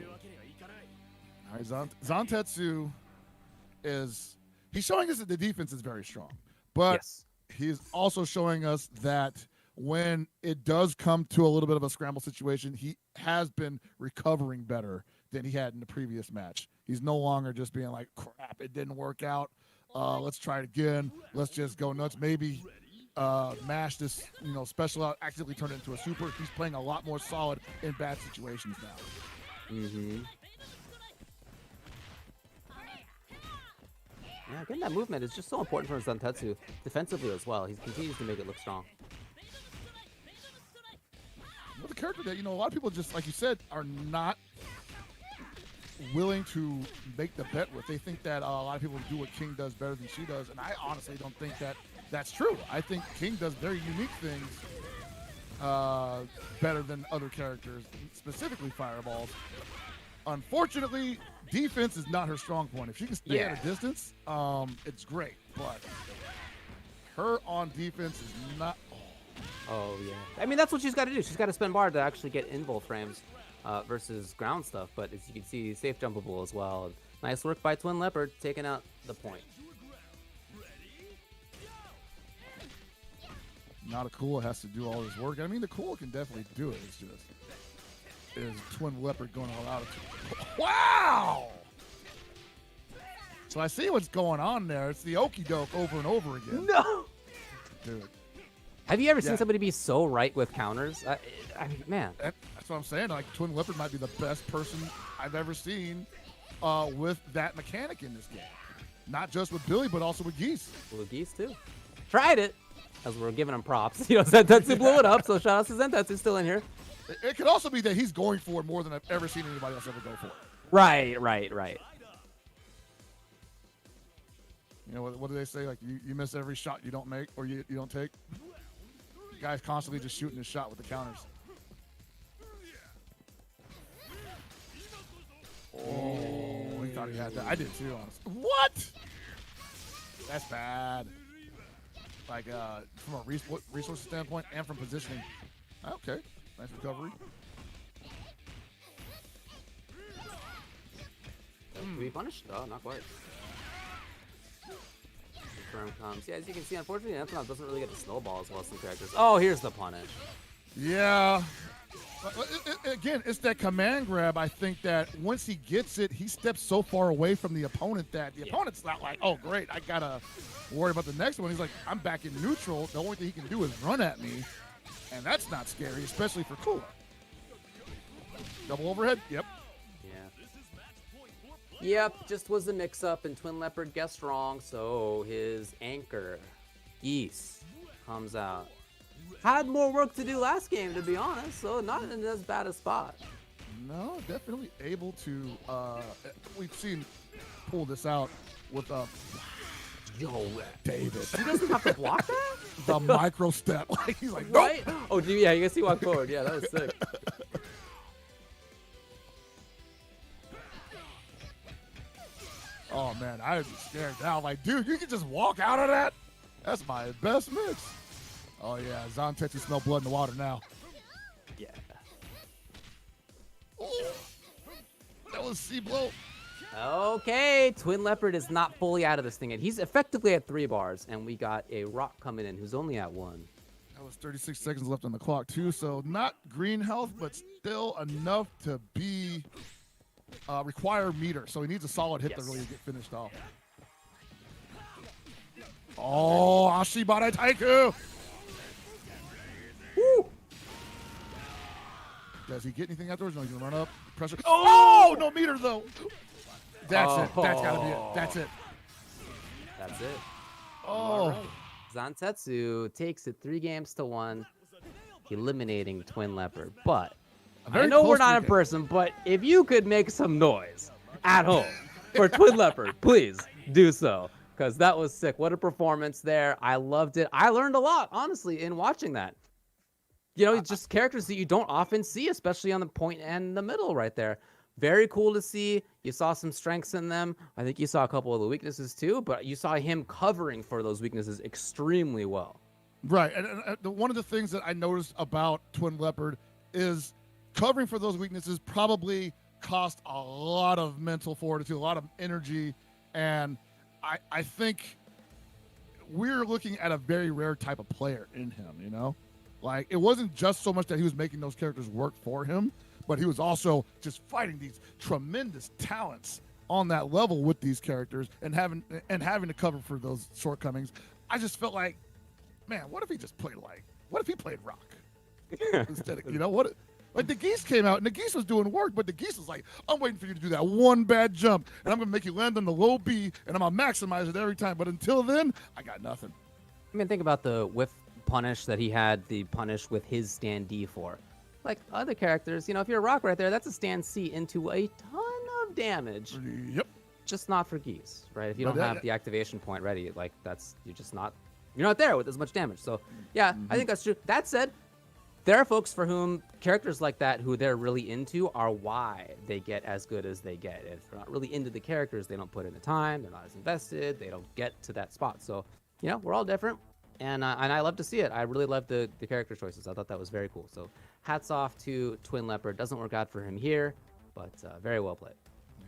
right, Zantetsu he's showing us that the defense is very strong, but he's also showing us that when it does come to a little bit of a scramble situation, he has been recovering better than he had in the previous match. He's no longer just being like, crap, it didn't work out. Let's try it again. Let's just go nuts. Maybe mash this, special out, accidentally turn it into a super. He's playing a lot more solid in bad situations now. Yeah, getting that movement is just so important for Zantetsu defensively as well. He continues to make it look strong. Well, the character that, a lot of people just, like you said, are not willing to make the bet with. They think that a lot of people do what King does better than she does, and I honestly don't think that that's true. I think King does very unique things better than other characters, specifically Fireballs. Unfortunately, defense is not her strong point. If she can stay at a distance, it's great. But her on defense is not. Oh, yeah. I mean, that's what she's got to do. She's got to spend bar to actually get invul frames versus ground stuff. But as you can see, safe jumpable as well. Nice work by TwinLeopard taking out the point. Not a Kula has to do all his work. I mean, the Kula can definitely do it. It's just is TwinLeopard going all out of it. Wow! So I see what's going on there. It's the okie doke over and over again. No! Dude. Have you ever seen somebody be so right with counters? I mean, man. That's what I'm saying. Like, TwinLeopard might be the best person I've ever seen with that mechanic in this game. Not just with Billy, but also with Geese. With Geese, too. Tried it. As we're giving him props. Zantetsu blew it up, so shout out to Zantetsu still in here. It could also be that he's going for it more than I've ever seen anybody else ever go for it. Right. What do they say? Like, you miss every shot you don't make or you don't take? The guy's constantly just shooting his shot with the counters. Oh, he thought he had that. I did too, honestly. What? That's bad. Like, from a resource standpoint and from positioning. Okay. Nice recovery. Can we punish? Oh, not quite. Confirm comes. Yeah, as you can see, unfortunately, Antonov doesn't really get the snowball as well as some characters. Oh, here's the punish. Yeah. Again, it's that command grab. I think that once he gets it, he steps so far away from the opponent that the opponent's not like, oh, great, I got to worry about the next one. He's like, I'm back in neutral. The only thing he can do is run at me. And that's not scary, especially for Kula. Double overhead? Yep. Yep, just was a mix-up, and TwinLeopard guessed wrong, so his anchor, Geese, comes out. Had more work to do last game, to be honest, so not in as bad a spot. No, definitely able to. We've seen pull this out with Yo, David. he doesn't have to block that? The micro step. Like he's like, nope. Right? Oh, yeah, you guys see walk forward. Yeah, that was sick. Oh man, I'd be scared now. Like, dude, you can just walk out of that? That's my best mix. Oh yeah, Zantetsu smell blood in the water now. Yeah. Ooh, that was sea blow. Okay, TwinLeopard is not fully out of this thing yet. He's effectively at 3 bars, and we got a Rock coming in who's only at 1. That was 36 seconds left on the clock too, so not green health, but still enough to be require meter. So he needs a solid hit to really get finished off. Oh, Ashibare Taiku! Woo! Does he get anything afterwards? No, he's gonna run up. Pressure. Oh, no meter though. That's it. That's gotta be it. That's it. That's it. Oh. Right. Zantetsu takes it 3 games to 1, eliminating TwinLeopard. But I know we're not in person, but if you could make some noise at home for TwinLeopard, please do so. Because that was sick. What a performance there. I loved it. I learned a lot, honestly, in watching that. You know, just characters that you don't often see, especially on the point and the middle right there. Very cool to see. You saw some strengths in them. I think you saw a couple of the weaknesses too, but you saw him covering for those weaknesses extremely well. Right. And one of the things that I noticed about TwinLeopard is covering for those weaknesses probably cost a lot of mental fortitude, a lot of energy. And I think we're looking at a very rare type of player in him, you know? Like, it wasn't just so much that he was making those characters work for him, but he was also just fighting these tremendous talents on that level with these characters and having to cover for those shortcomings. I just felt like, man, what if he just played what if he played Rock instead of, you know, what? Like the Geese came out and the Geese was doing work, but the Geese was like, I'm waiting for you to do that one bad jump and I'm gonna make you land on the low B and I'm gonna maximize it every time. But until then, I got nothing. I mean, think about the whiff punish that he had the punish with his stand D for. Like other characters, you know, if you're a Rock right there, that's a stand C into a ton of damage. Yep. Just not for Geese, right? If you don't have the activation point ready, like you're not there with as much damage. So yeah, I think that's true. That said, there are folks for whom characters like that, who they're really into, are why they get as good as they get. If they're not really into the characters, they don't put in the time, they're not as invested, they don't get to that spot. So, you know, we're all different, and I love to see it. I really love the character choices. I thought that was very cool. So hats off to TwinLeopard. Doesn't work out for him here, but very well played.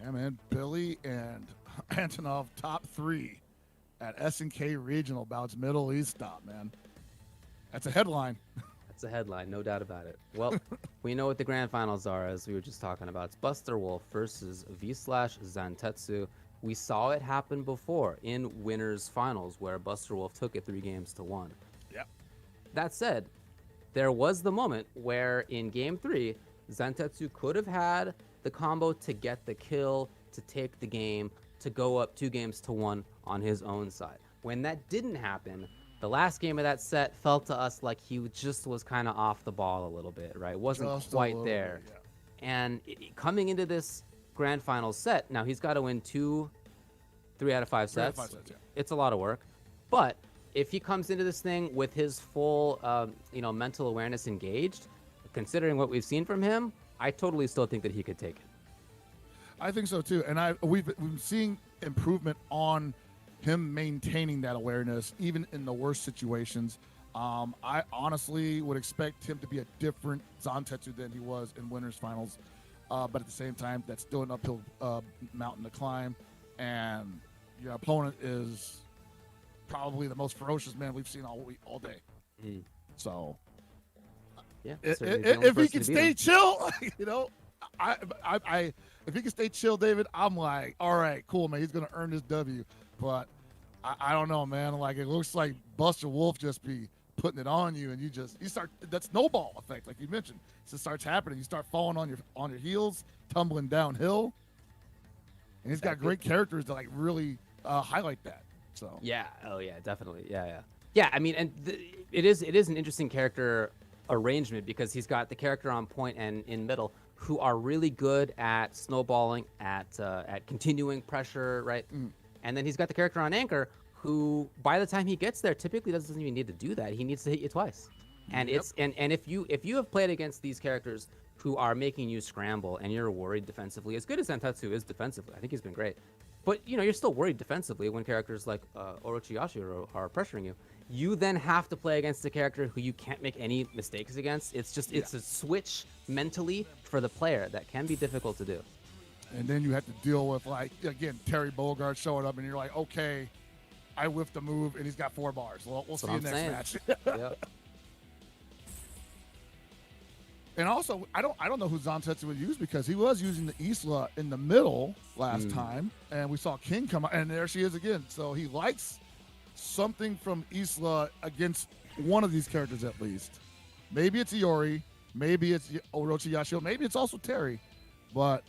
Yeah, man. Billy and Antonov top 3 at SNK regional bouts Middle East stop, man. That's a headline. That's a headline, no doubt about it. Well, we know what the grand finals are, as we were just talking about. It's Busterwolf versus V/Zantetsu. We saw it happen before in winners finals, where Busterwolf took it 3 games to 1. Yep. That said, there was the moment where in game 3, Zantetsu could have had the combo to get the kill, to take the game, to go up 2 games to 1 on his own side. When that didn't happen, the last game of that set felt to us like he just was kind of off the ball a little bit, right? Wasn't Just quite there. Bit, yeah. And coming into this grand final set, now he's got to win 3 out of 5 sets. 3 out of 5 sets, yeah. It's a lot of work. But if he comes into this thing with his full, mental awareness engaged, considering what we've seen from him, I totally still think that he could take it. I think so too, and we've been seeing improvement on him maintaining that awareness, even in the worst situations. I honestly would expect him to be a different Zantetsu than he was in winners finals, but at the same time, that's still an uphill mountain to climb, and your opponent is probably the most ferocious man we've seen all day. So, yeah, if he can stay chill, you know, if he can stay chill, David, I'm like, all right, cool, man. He's gonna earn this W. But I don't know, man. Like, it looks like Busterwolf just be putting it on you, and you start that snowball effect, like you mentioned. It just starts happening. You start falling on your heels, tumbling downhill, and he's got great characters to like really highlight that. So yeah, oh yeah, definitely, yeah. I mean, and it is an interesting character arrangement because he's got the character on point and in middle who are really good at snowballing, at continuing pressure, right? And then he's got the character on anchor who, by the time he gets there, typically doesn't even need to do that. He needs to hit you twice. And it's and if you have played against these characters who are making you scramble and you're worried defensively, as good as Zantetsu is defensively, I think he's been great. But you're still worried defensively when characters like Orochi, Yashiro are pressuring you. You then have to play against a character who you can't make any mistakes against. It's just it's a switch mentally for the player that can be difficult to do. And then you have to deal with, like, again, Terry Bogard showing up, and you're like, okay, I whiffed a move, and he's got 4 bars. Well, we'll see you next match. Yep. And also, I don't know who Zantetsu would use, because he was using the Isla in the middle last time, and we saw King come out, and there she is again. So he likes something from Isla against one of these characters at least. Maybe it's Iori, maybe it's Orochi Yashiro, maybe it's also Terry, but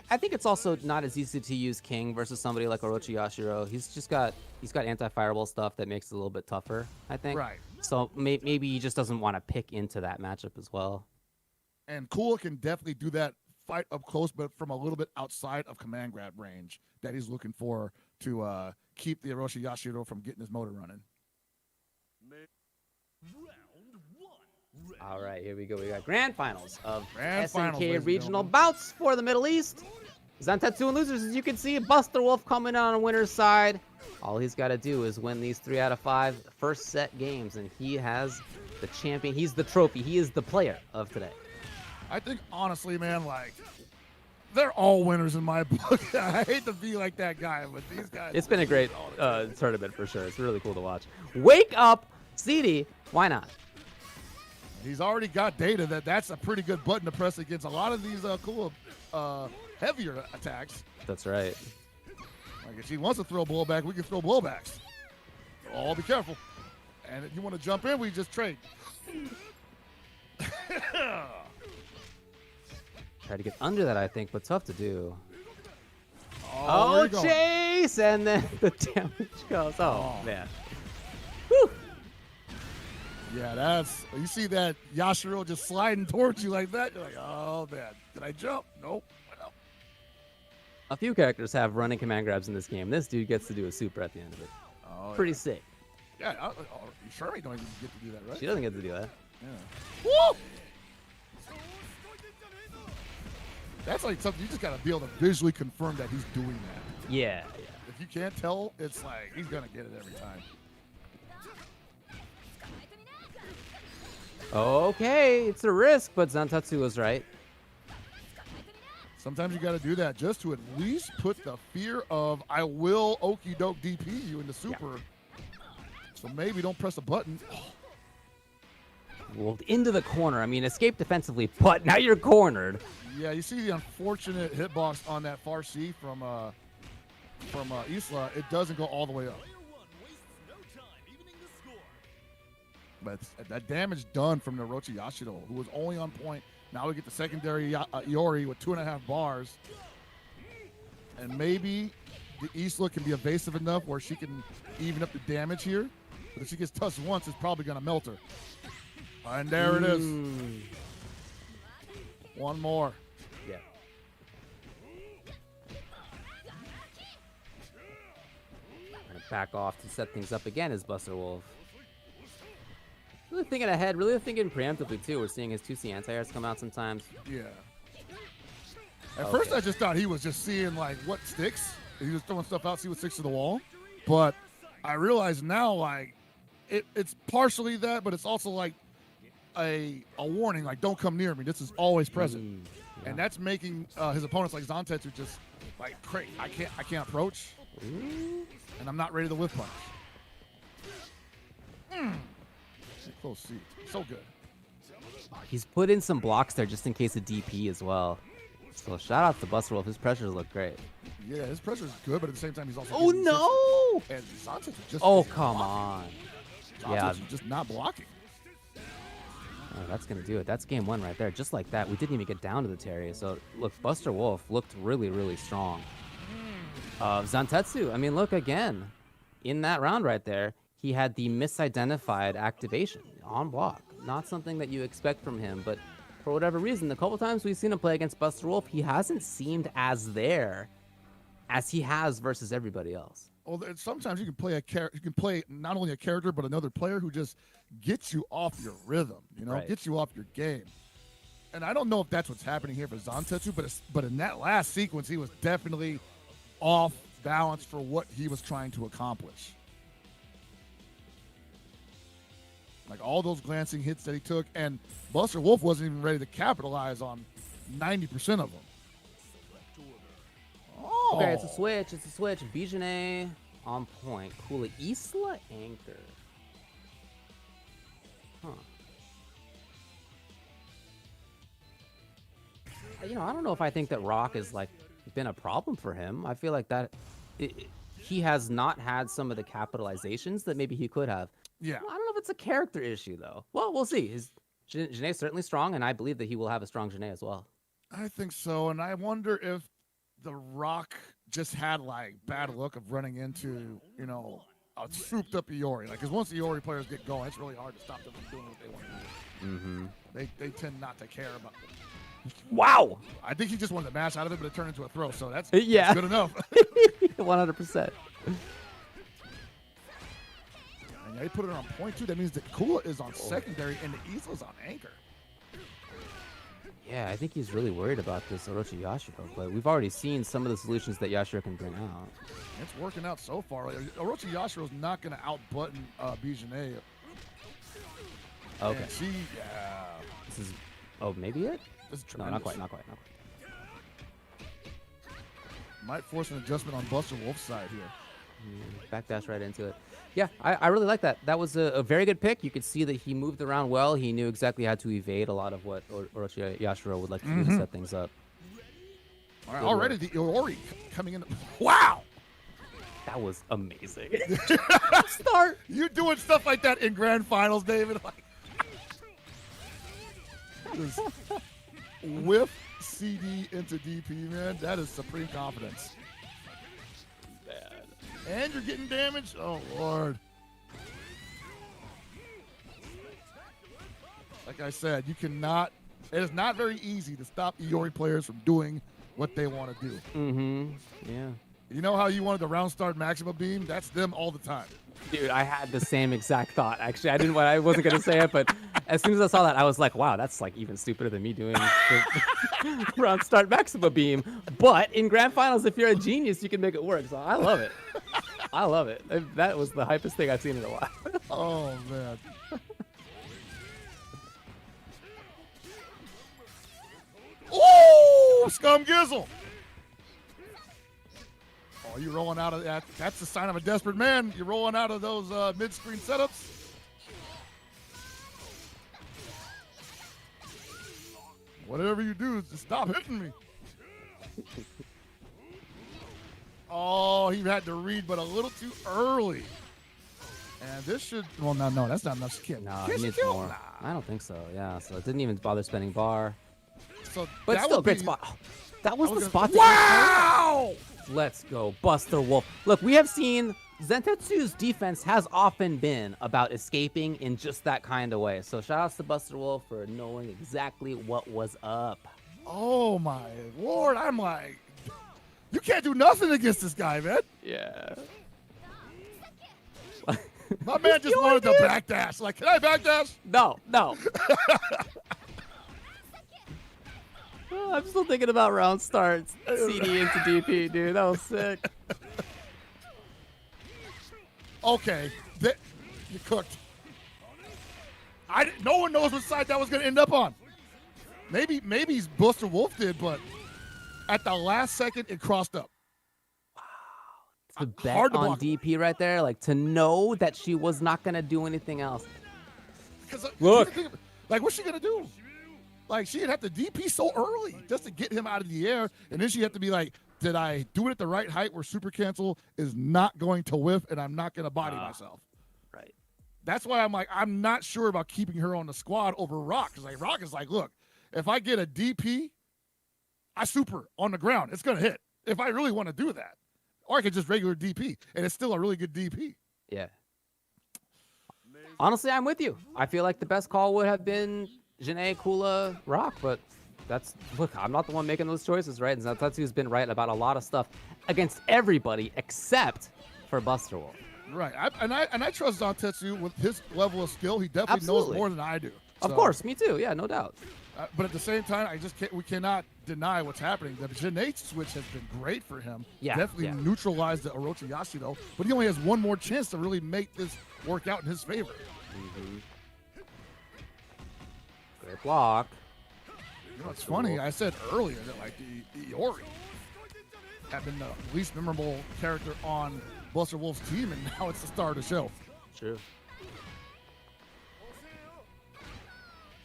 I think it's also not as easy to use King versus somebody like Orochi Yashiro. He's got anti-fireball stuff that makes it a little bit tougher, I think. Right. So maybe he just doesn't want to pick into that matchup as well. And Kula can definitely do that fight up close, but from a little bit outside of command grab range that he's looking for to keep the Orochi Yashiro from getting his motor running. All right, here we go. We got grand finals of Grand finals, ladies SNK and regional gentlemen. bouts for the Middle East. Zantetsu and losers, as you can see, Busterwolf coming on the winner's side. All he's got to do is win these 3 out of 5 first set games, and he has the champion. He's the trophy. He is the player of today. I think, honestly, man, like, they're all winners in my book. I hate to be like that guy, but these guys... It's been a great tournament for sure. It's really cool to watch. Wake up, CD. Why not? He's already got data that's a pretty good button to press against a lot of these cool heavier attacks. That's right. Like, if she wants to throw blowback, we can throw blowbacks. All be careful. And if you want to jump in, we just trade. Try to get under that, I think, but tough to do. Oh, Chase! And then the damage goes. Oh, man. Whew. Yeah, you see that Yashiro just sliding towards you like that. You're like, oh, man. Did I jump? Nope. Well. A few characters have running command grabs in this game. This dude gets to do a super at the end of it. Oh, Pretty sick. Yeah, Shirley don't even get to do that, right? She doesn't get to do that. Yeah. Woo! That's like something you just got to be able to visually confirm that he's doing that. Yeah. If you can't tell, it's like he's going to get it every time. Okay, it's a risk, but Zantetsu was right. Sometimes you got to do that just to at least put the fear of I will okie doke DP you into super. Yeah. So maybe don't press a button. Rolled into the corner. I mean, escape defensively, but now you're cornered. Yeah, you see the unfortunate hitbox on that far C from Isla. It doesn't go all the way up. But that damage done from the Orochi Yashiro, who was only on point. Now we get the secondary Iori with 2.5 bars. And maybe the Isla can be evasive enough where she can even up the damage here. But if she gets touched once, it's probably going to melt her. And there it is. One more. Yeah. Back off to set things up again is Busterwolf. Really thinking ahead, really thinking preemptively too. We're seeing his 2C anti-airs come out sometimes. Yeah. At first I just thought he was just seeing like what sticks. He was throwing stuff out, see what sticks to the wall. But I realize now like it's partially that, but it's also like a warning, like don't come near me. This is always present. Yeah. And that's making his opponents like Zantetsu just like crazy. I can't approach. And I'm not ready to whiff punch. Close seat. So good. He's put in some blocks there just in case of DP as well. So shout out to Busterwolf. His pressures look great. Yeah, his pressure is good, but at the same time he's also. Oh no! And Zantetsu just. Oh come on. Yeah, just not blocking. Oh, that's gonna do it. That's game 1 right there. Just like that, we didn't even get down to the Terry. So look, Busterwolf looked really, really strong. Zantetsu. I mean, look again. In that round right there, he had the misidentified activation on block. Not something that you expect from him, but for whatever reason, the couple times we've seen him play against Busterwolf, he hasn't seemed as there as he has versus everybody else. Well, sometimes you can play you can play not only a character but another player who just gets you off your rhythm, gets you off your game. And I don't know if that's what's happening here for Zantetsu, but in that last sequence, he was definitely off balance for what he was trying to accomplish. Like all those glancing hits that he took, and Busterwolf wasn't even ready to capitalize on 90% of them. Oh. Okay, it's a switch. B.Jenet on point. Kula, Isla anchor. Huh. I don't know if I think that Rock has been a problem for him. I feel like that he has not had some of the capitalizations that maybe he could have. Yeah. I don't know if it's a character issue though. Well, we'll see. His Genet's certainly strong, and I believe that he will have a strong Genet as well. I think so, and I wonder if the Rock just had bad luck of running into a souped up Iori. Because once the Iori players get going, it's really hard to stop them from doing what they want to do. Mm-hmm. They tend not to care about it. Wow. I think he just wanted to mash out of it, but it turned into a throw, so that's good enough. 100%. And they put it on point, too. That means that Kula is on secondary and the Isla's on anchor. Yeah, I think he's really worried about this Orochi Yashiro, but we've already seen some of the solutions that Yashiro can bring out. It's working out so far. Orochi Yashiro's not going to out-button B.Jenet. Okay. Yeah. This is... Oh, maybe it? This is No, tremendous. not quite. Might force an adjustment on Busterwolf's side here. Backdash right into it. Yeah, I really like that. That was a very good pick. You could see that he moved around well. He knew exactly how to evade a lot of what Orochi Yashiro would like to do to set things up. All right, already the Iori coming in. Wow! That was amazing. Start. You doing stuff like that in grand finals, David? Whiff CD into DP, man. That is supreme confidence. And you're getting damaged? Oh, Lord. Like I said, you cannot... It is not very easy to stop Iori players from doing what they want to do. Mm-hmm. Yeah. You know how you wanted the round start Maxima Beam? That's them all the time. Dude, I had the same exact thought. Actually, I wasn't going to say it, but as soon as I saw that, I was like, wow, that's even stupider than me doing the round start Maxima Beam. But in grand finals, if you're a genius, you can make it work. So I love it. I love it. That was the hypest thing I've seen in a while. Oh, man. Oh, Scum Gizzle. Oh, you rolling out of that. That's the sign of a desperate man. You're rolling out of those mid-screen setups. Whatever you do, just stop hitting me. Oh, he had to read, but a little too early. And this should... Well, no, that's not enough skill. No, he needs more. Nah. I don't think so, yeah. So it didn't even bother spending bar. So but still, great spot. Oh, that was the spot. Wow! Let's go, Busterwolf. Look, we have seen Zantetsu's defense has often been about escaping in just that kind of way. So shout outs to Busterwolf for knowing exactly what was up. Oh, my Lord. I'm like... You can't do nothing against this guy, man. Yeah. My man just wanted to backdash. Like, can I backdash? No. Oh, I'm still thinking about round starts. CD into DP, dude. That was sick. Okay. You cooked. No one knows what side that was going to end up on. Maybe Busterwolf did, but at the last second, it crossed up. The bet on DP right there, to know that she was not going to do anything else. Look. What's she going to do? She'd have to DP so early just to get him out of the air, and then she'd have to be like, did I do it at the right height where super cancel is not going to whiff and I'm not going to body myself? Right. That's why I'm not sure about keeping her on the squad over Rock, because Rock is look, if I get a DP, I super on the ground. It's going to hit if I really want to do that. Or I could just regular DP, and it's still a really good DP. Yeah. Honestly, I'm with you. I feel like the best call would have been Jenet, Kula, Rock, but look, I'm not the one making those choices, right? And Zantetsu's been right about a lot of stuff against everybody except for Busterwolf. Right, I trust Zantetsu with his level of skill. He definitely knows more than I do. Of course, me too. Yeah, no doubt. But at the same time, we cannot deny what's happening. The Jenet switch has been great for him. Yeah, definitely neutralized the Orochi Yashiro, but he only has one more chance to really make this work out in his favor. Great block. You know, it's funny. I said earlier that like the Iori had been the least memorable character on Busterwolf's team, and now it's the star of the show. True.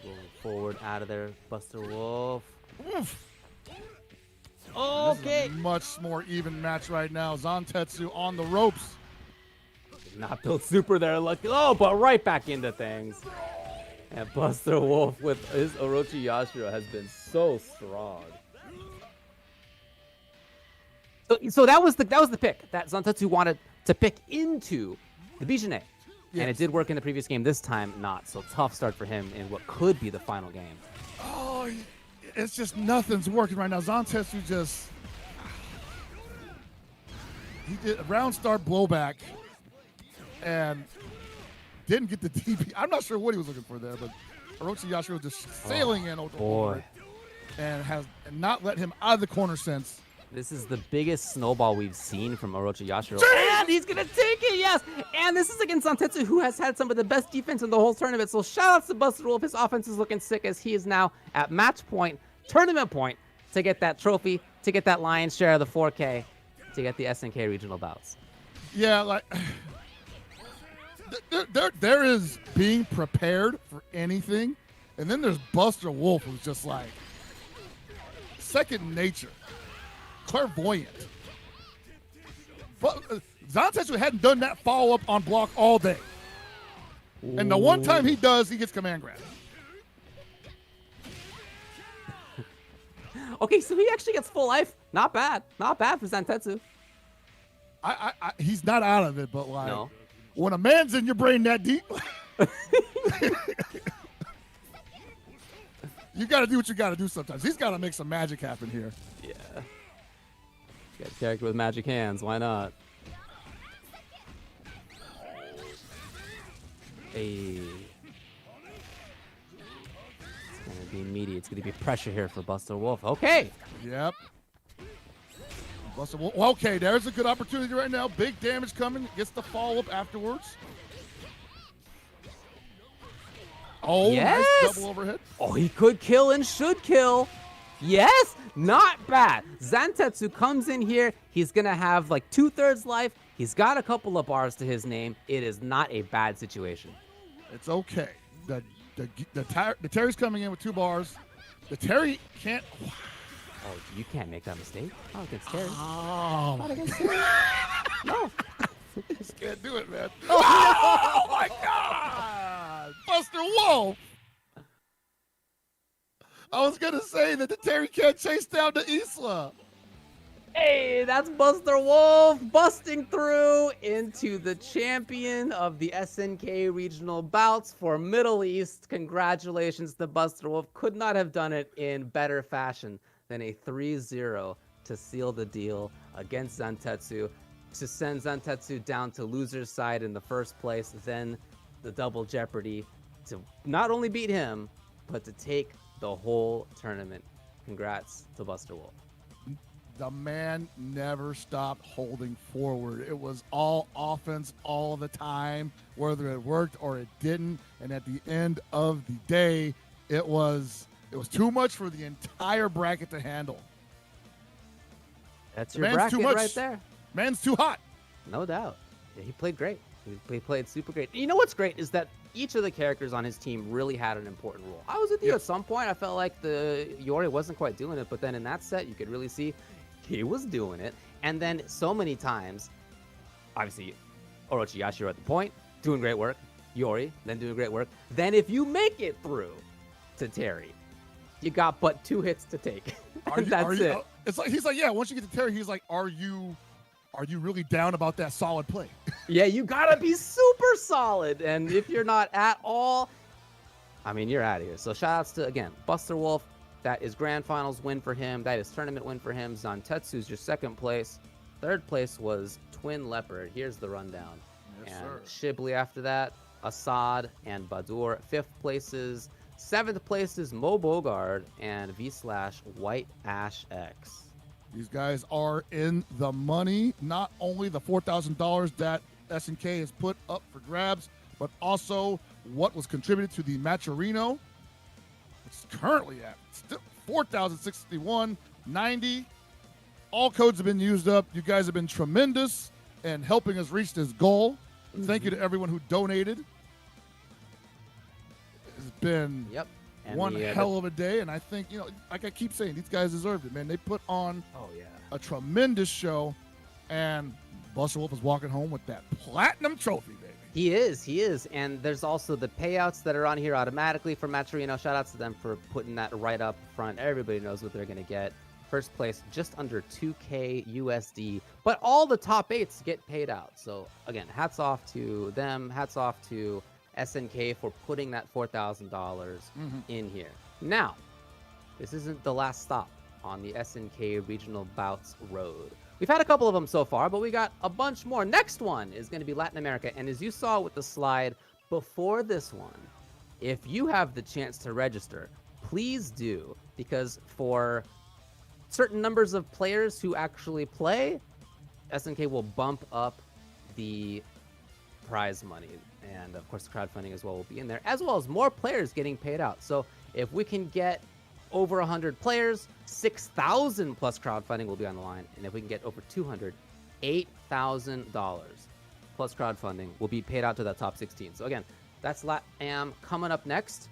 Rolling forward out of there, Busterwolf. Oof. Okay. This is a much more even match right now. Zantetsu on the ropes. Not built super there, lucky. Oh, but right back into things. And Busterwolf with his Orochi Yashiro has been so strong. So that was the pick that Zantetsu wanted to pick into the B.Jenet. Yes. And it did work in the previous game. This time, not. So tough start for him in what could be the final game. Oh, it's just nothing's working right now. Zantetsu he did a round start blowback and didn't get the DP. I'm not sure what he was looking for there, but Orochi Yashiro just sailing in over it and has not let him out of the corner since. This is the biggest snowball we've seen from Orochi Yashiro. And he's going to take it, yes! And this is against Zantetsu, who has had some of the best defense in the whole tournament. So shout out to Busterwolf. His offense is looking sick as he is now at match point, tournament point, to get that trophy, to get that lion's share of the 4K, to get the SNK regional bouts. Yeah, like... There is being prepared for anything, and then there's Busterwolf, who's just like second nature, clairvoyant. But Zantetsu hadn't done that follow-up on block all day, and the one time he does, he gets command grab. Okay, so he actually gets full life. Not bad for Zantetsu. He's not out of it, but like. No. When a man's in your brain that deep, you got to do what you got to do sometimes. He's got to make some magic happen here. Yeah. Got a character with magic hands. Why not? Hey. It's going to be meaty. It's going to be pressure here for Busterwolf. Okay. Yep. Busterwolf. Okay, there's a good opportunity right now. Big damage coming. Gets the follow-up afterwards. Oh, yes. Nice double overhead. Oh, he could kill and should kill. Yes, not bad. Zantetsu comes in here. He's going to have like 2/3 life. He's got a couple of bars to his name. It is not a bad situation. It's okay. The Terry's coming in with 2 bars. The Terry can't... Oh, you can't make that mistake. Not against Terry. Oh. Not against Terry. No. You just can't do it, man. Oh, my God. Busterwolf. I was going to say that the Terry can't chase down the Isla. Hey, that's Busterwolf busting through into the champion of the SNK regional bouts for Middle East. Congratulations to Busterwolf. Could not have done it in better fashion than a 3-0 to seal the deal against Zantetsu, to send Zantetsu down to loser's side in the first place, then the double jeopardy to not only beat him, but to take the whole tournament. Congrats to Busterwolf. The man never stopped holding forward. It was all offense all the time, whether it worked or it didn't. And at the end of the day, it was too much for the entire bracket to handle. That's your bracket right there. Man's too hot. No doubt. Yeah, he played great. He played super great. You know what's great is that each of the characters on his team really had an important role. I was with you at some point. I felt like the Yuri wasn't quite doing it, but then in that set, you could really see he was doing it. And then so many times, obviously, Orochi Yashiro at the point, doing great work. Yuri, then doing great work. Then if you make it through to Terry, you got but 2 hits to take. That's it. It's like he's like, yeah, once you get to Terry, he's like, are you really down about that solid play? Yeah, you gotta be super solid. And if you're not at all, I mean, you're out of here. So shout outs to, again, Busterwolf. That is grand finals win for him. That is tournament win for him. Zantetsu's your second place. Third place was TwinLeopard. Here's the rundown. Yes, and sir. Shibli after that, Assad and Badoor. Fifth places. Seventh place is Moebogard and V/White-AshX. These guys are in the money. Not only the $4,000 that SNK has put up for grabs, but also what was contributed to the Matcherino. It's currently at still $4,061.90. All codes have been used up. You guys have been tremendous in helping us reach this goal. Thank you to everyone who donated. It's been And one hell of a day, and I think, like I keep saying, these guys deserved it, man. They put on a tremendous show, and Busterwolf is walking home with that platinum trophy, baby. He is. And there's also the payouts that are on here automatically for Matcherino. Shout outs to them for putting that right up front. Everybody knows what they're going to get. First place, just under 2K USD. But all the top 8s get paid out. So, again, hats off to them. Hats off to SNK for putting that $4,000 in here. Now, this isn't the last stop on the SNK Regional Bouts Road. We've had a couple of them so far, but we got a bunch more. Next one is going to be Latin America. And as you saw with the slide before this one, if you have the chance to register, please do. Because for certain numbers of players who actually play, SNK will bump up the prize money. And of course, the crowdfunding as well will be in there, as well as more players getting paid out. So if we can get over 100 players, 6,000 plus crowdfunding will be on the line. And if we can get over 200, $8,000 plus crowdfunding will be paid out to that top 16. So again, that's LATAM coming up next.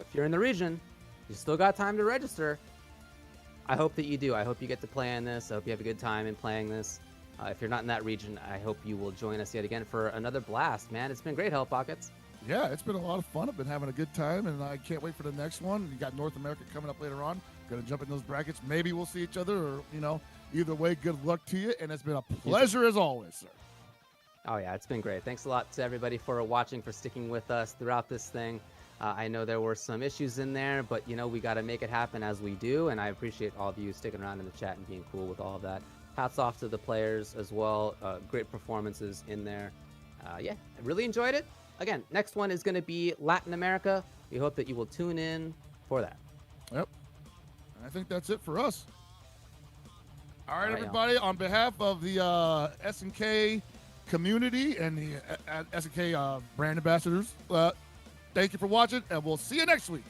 If you're in the region, you still got time to register. I hope that you do. I hope you get to play in this. I hope you have a good time in playing this. If you're not in that region, I hope you will join us yet again for another blast, man. It's been great, Hell Pockets. Yeah, it's been a lot of fun. I've been having a good time, and I can't wait for the next one. You got North America coming up later on. Going to jump in those brackets. Maybe we'll see each other, or, either way, good luck to you. And it's been a pleasure as always, sir. Oh, yeah, it's been great. Thanks a lot to everybody for watching, for sticking with us throughout this thing. I know there were some issues in there, but, we got to make it happen as we do. And I appreciate all of you sticking around in the chat and being cool with all of that. Hats off to the players as well. Great performances in there. Yeah, I really enjoyed it. Again, next one is going to be Latin America. We hope that you will tune in for that. Yep. And I think that's it for us. All right, All right, everybody. On behalf of the SNK community and the SNK brand ambassadors, thank you for watching, and we'll see you next week.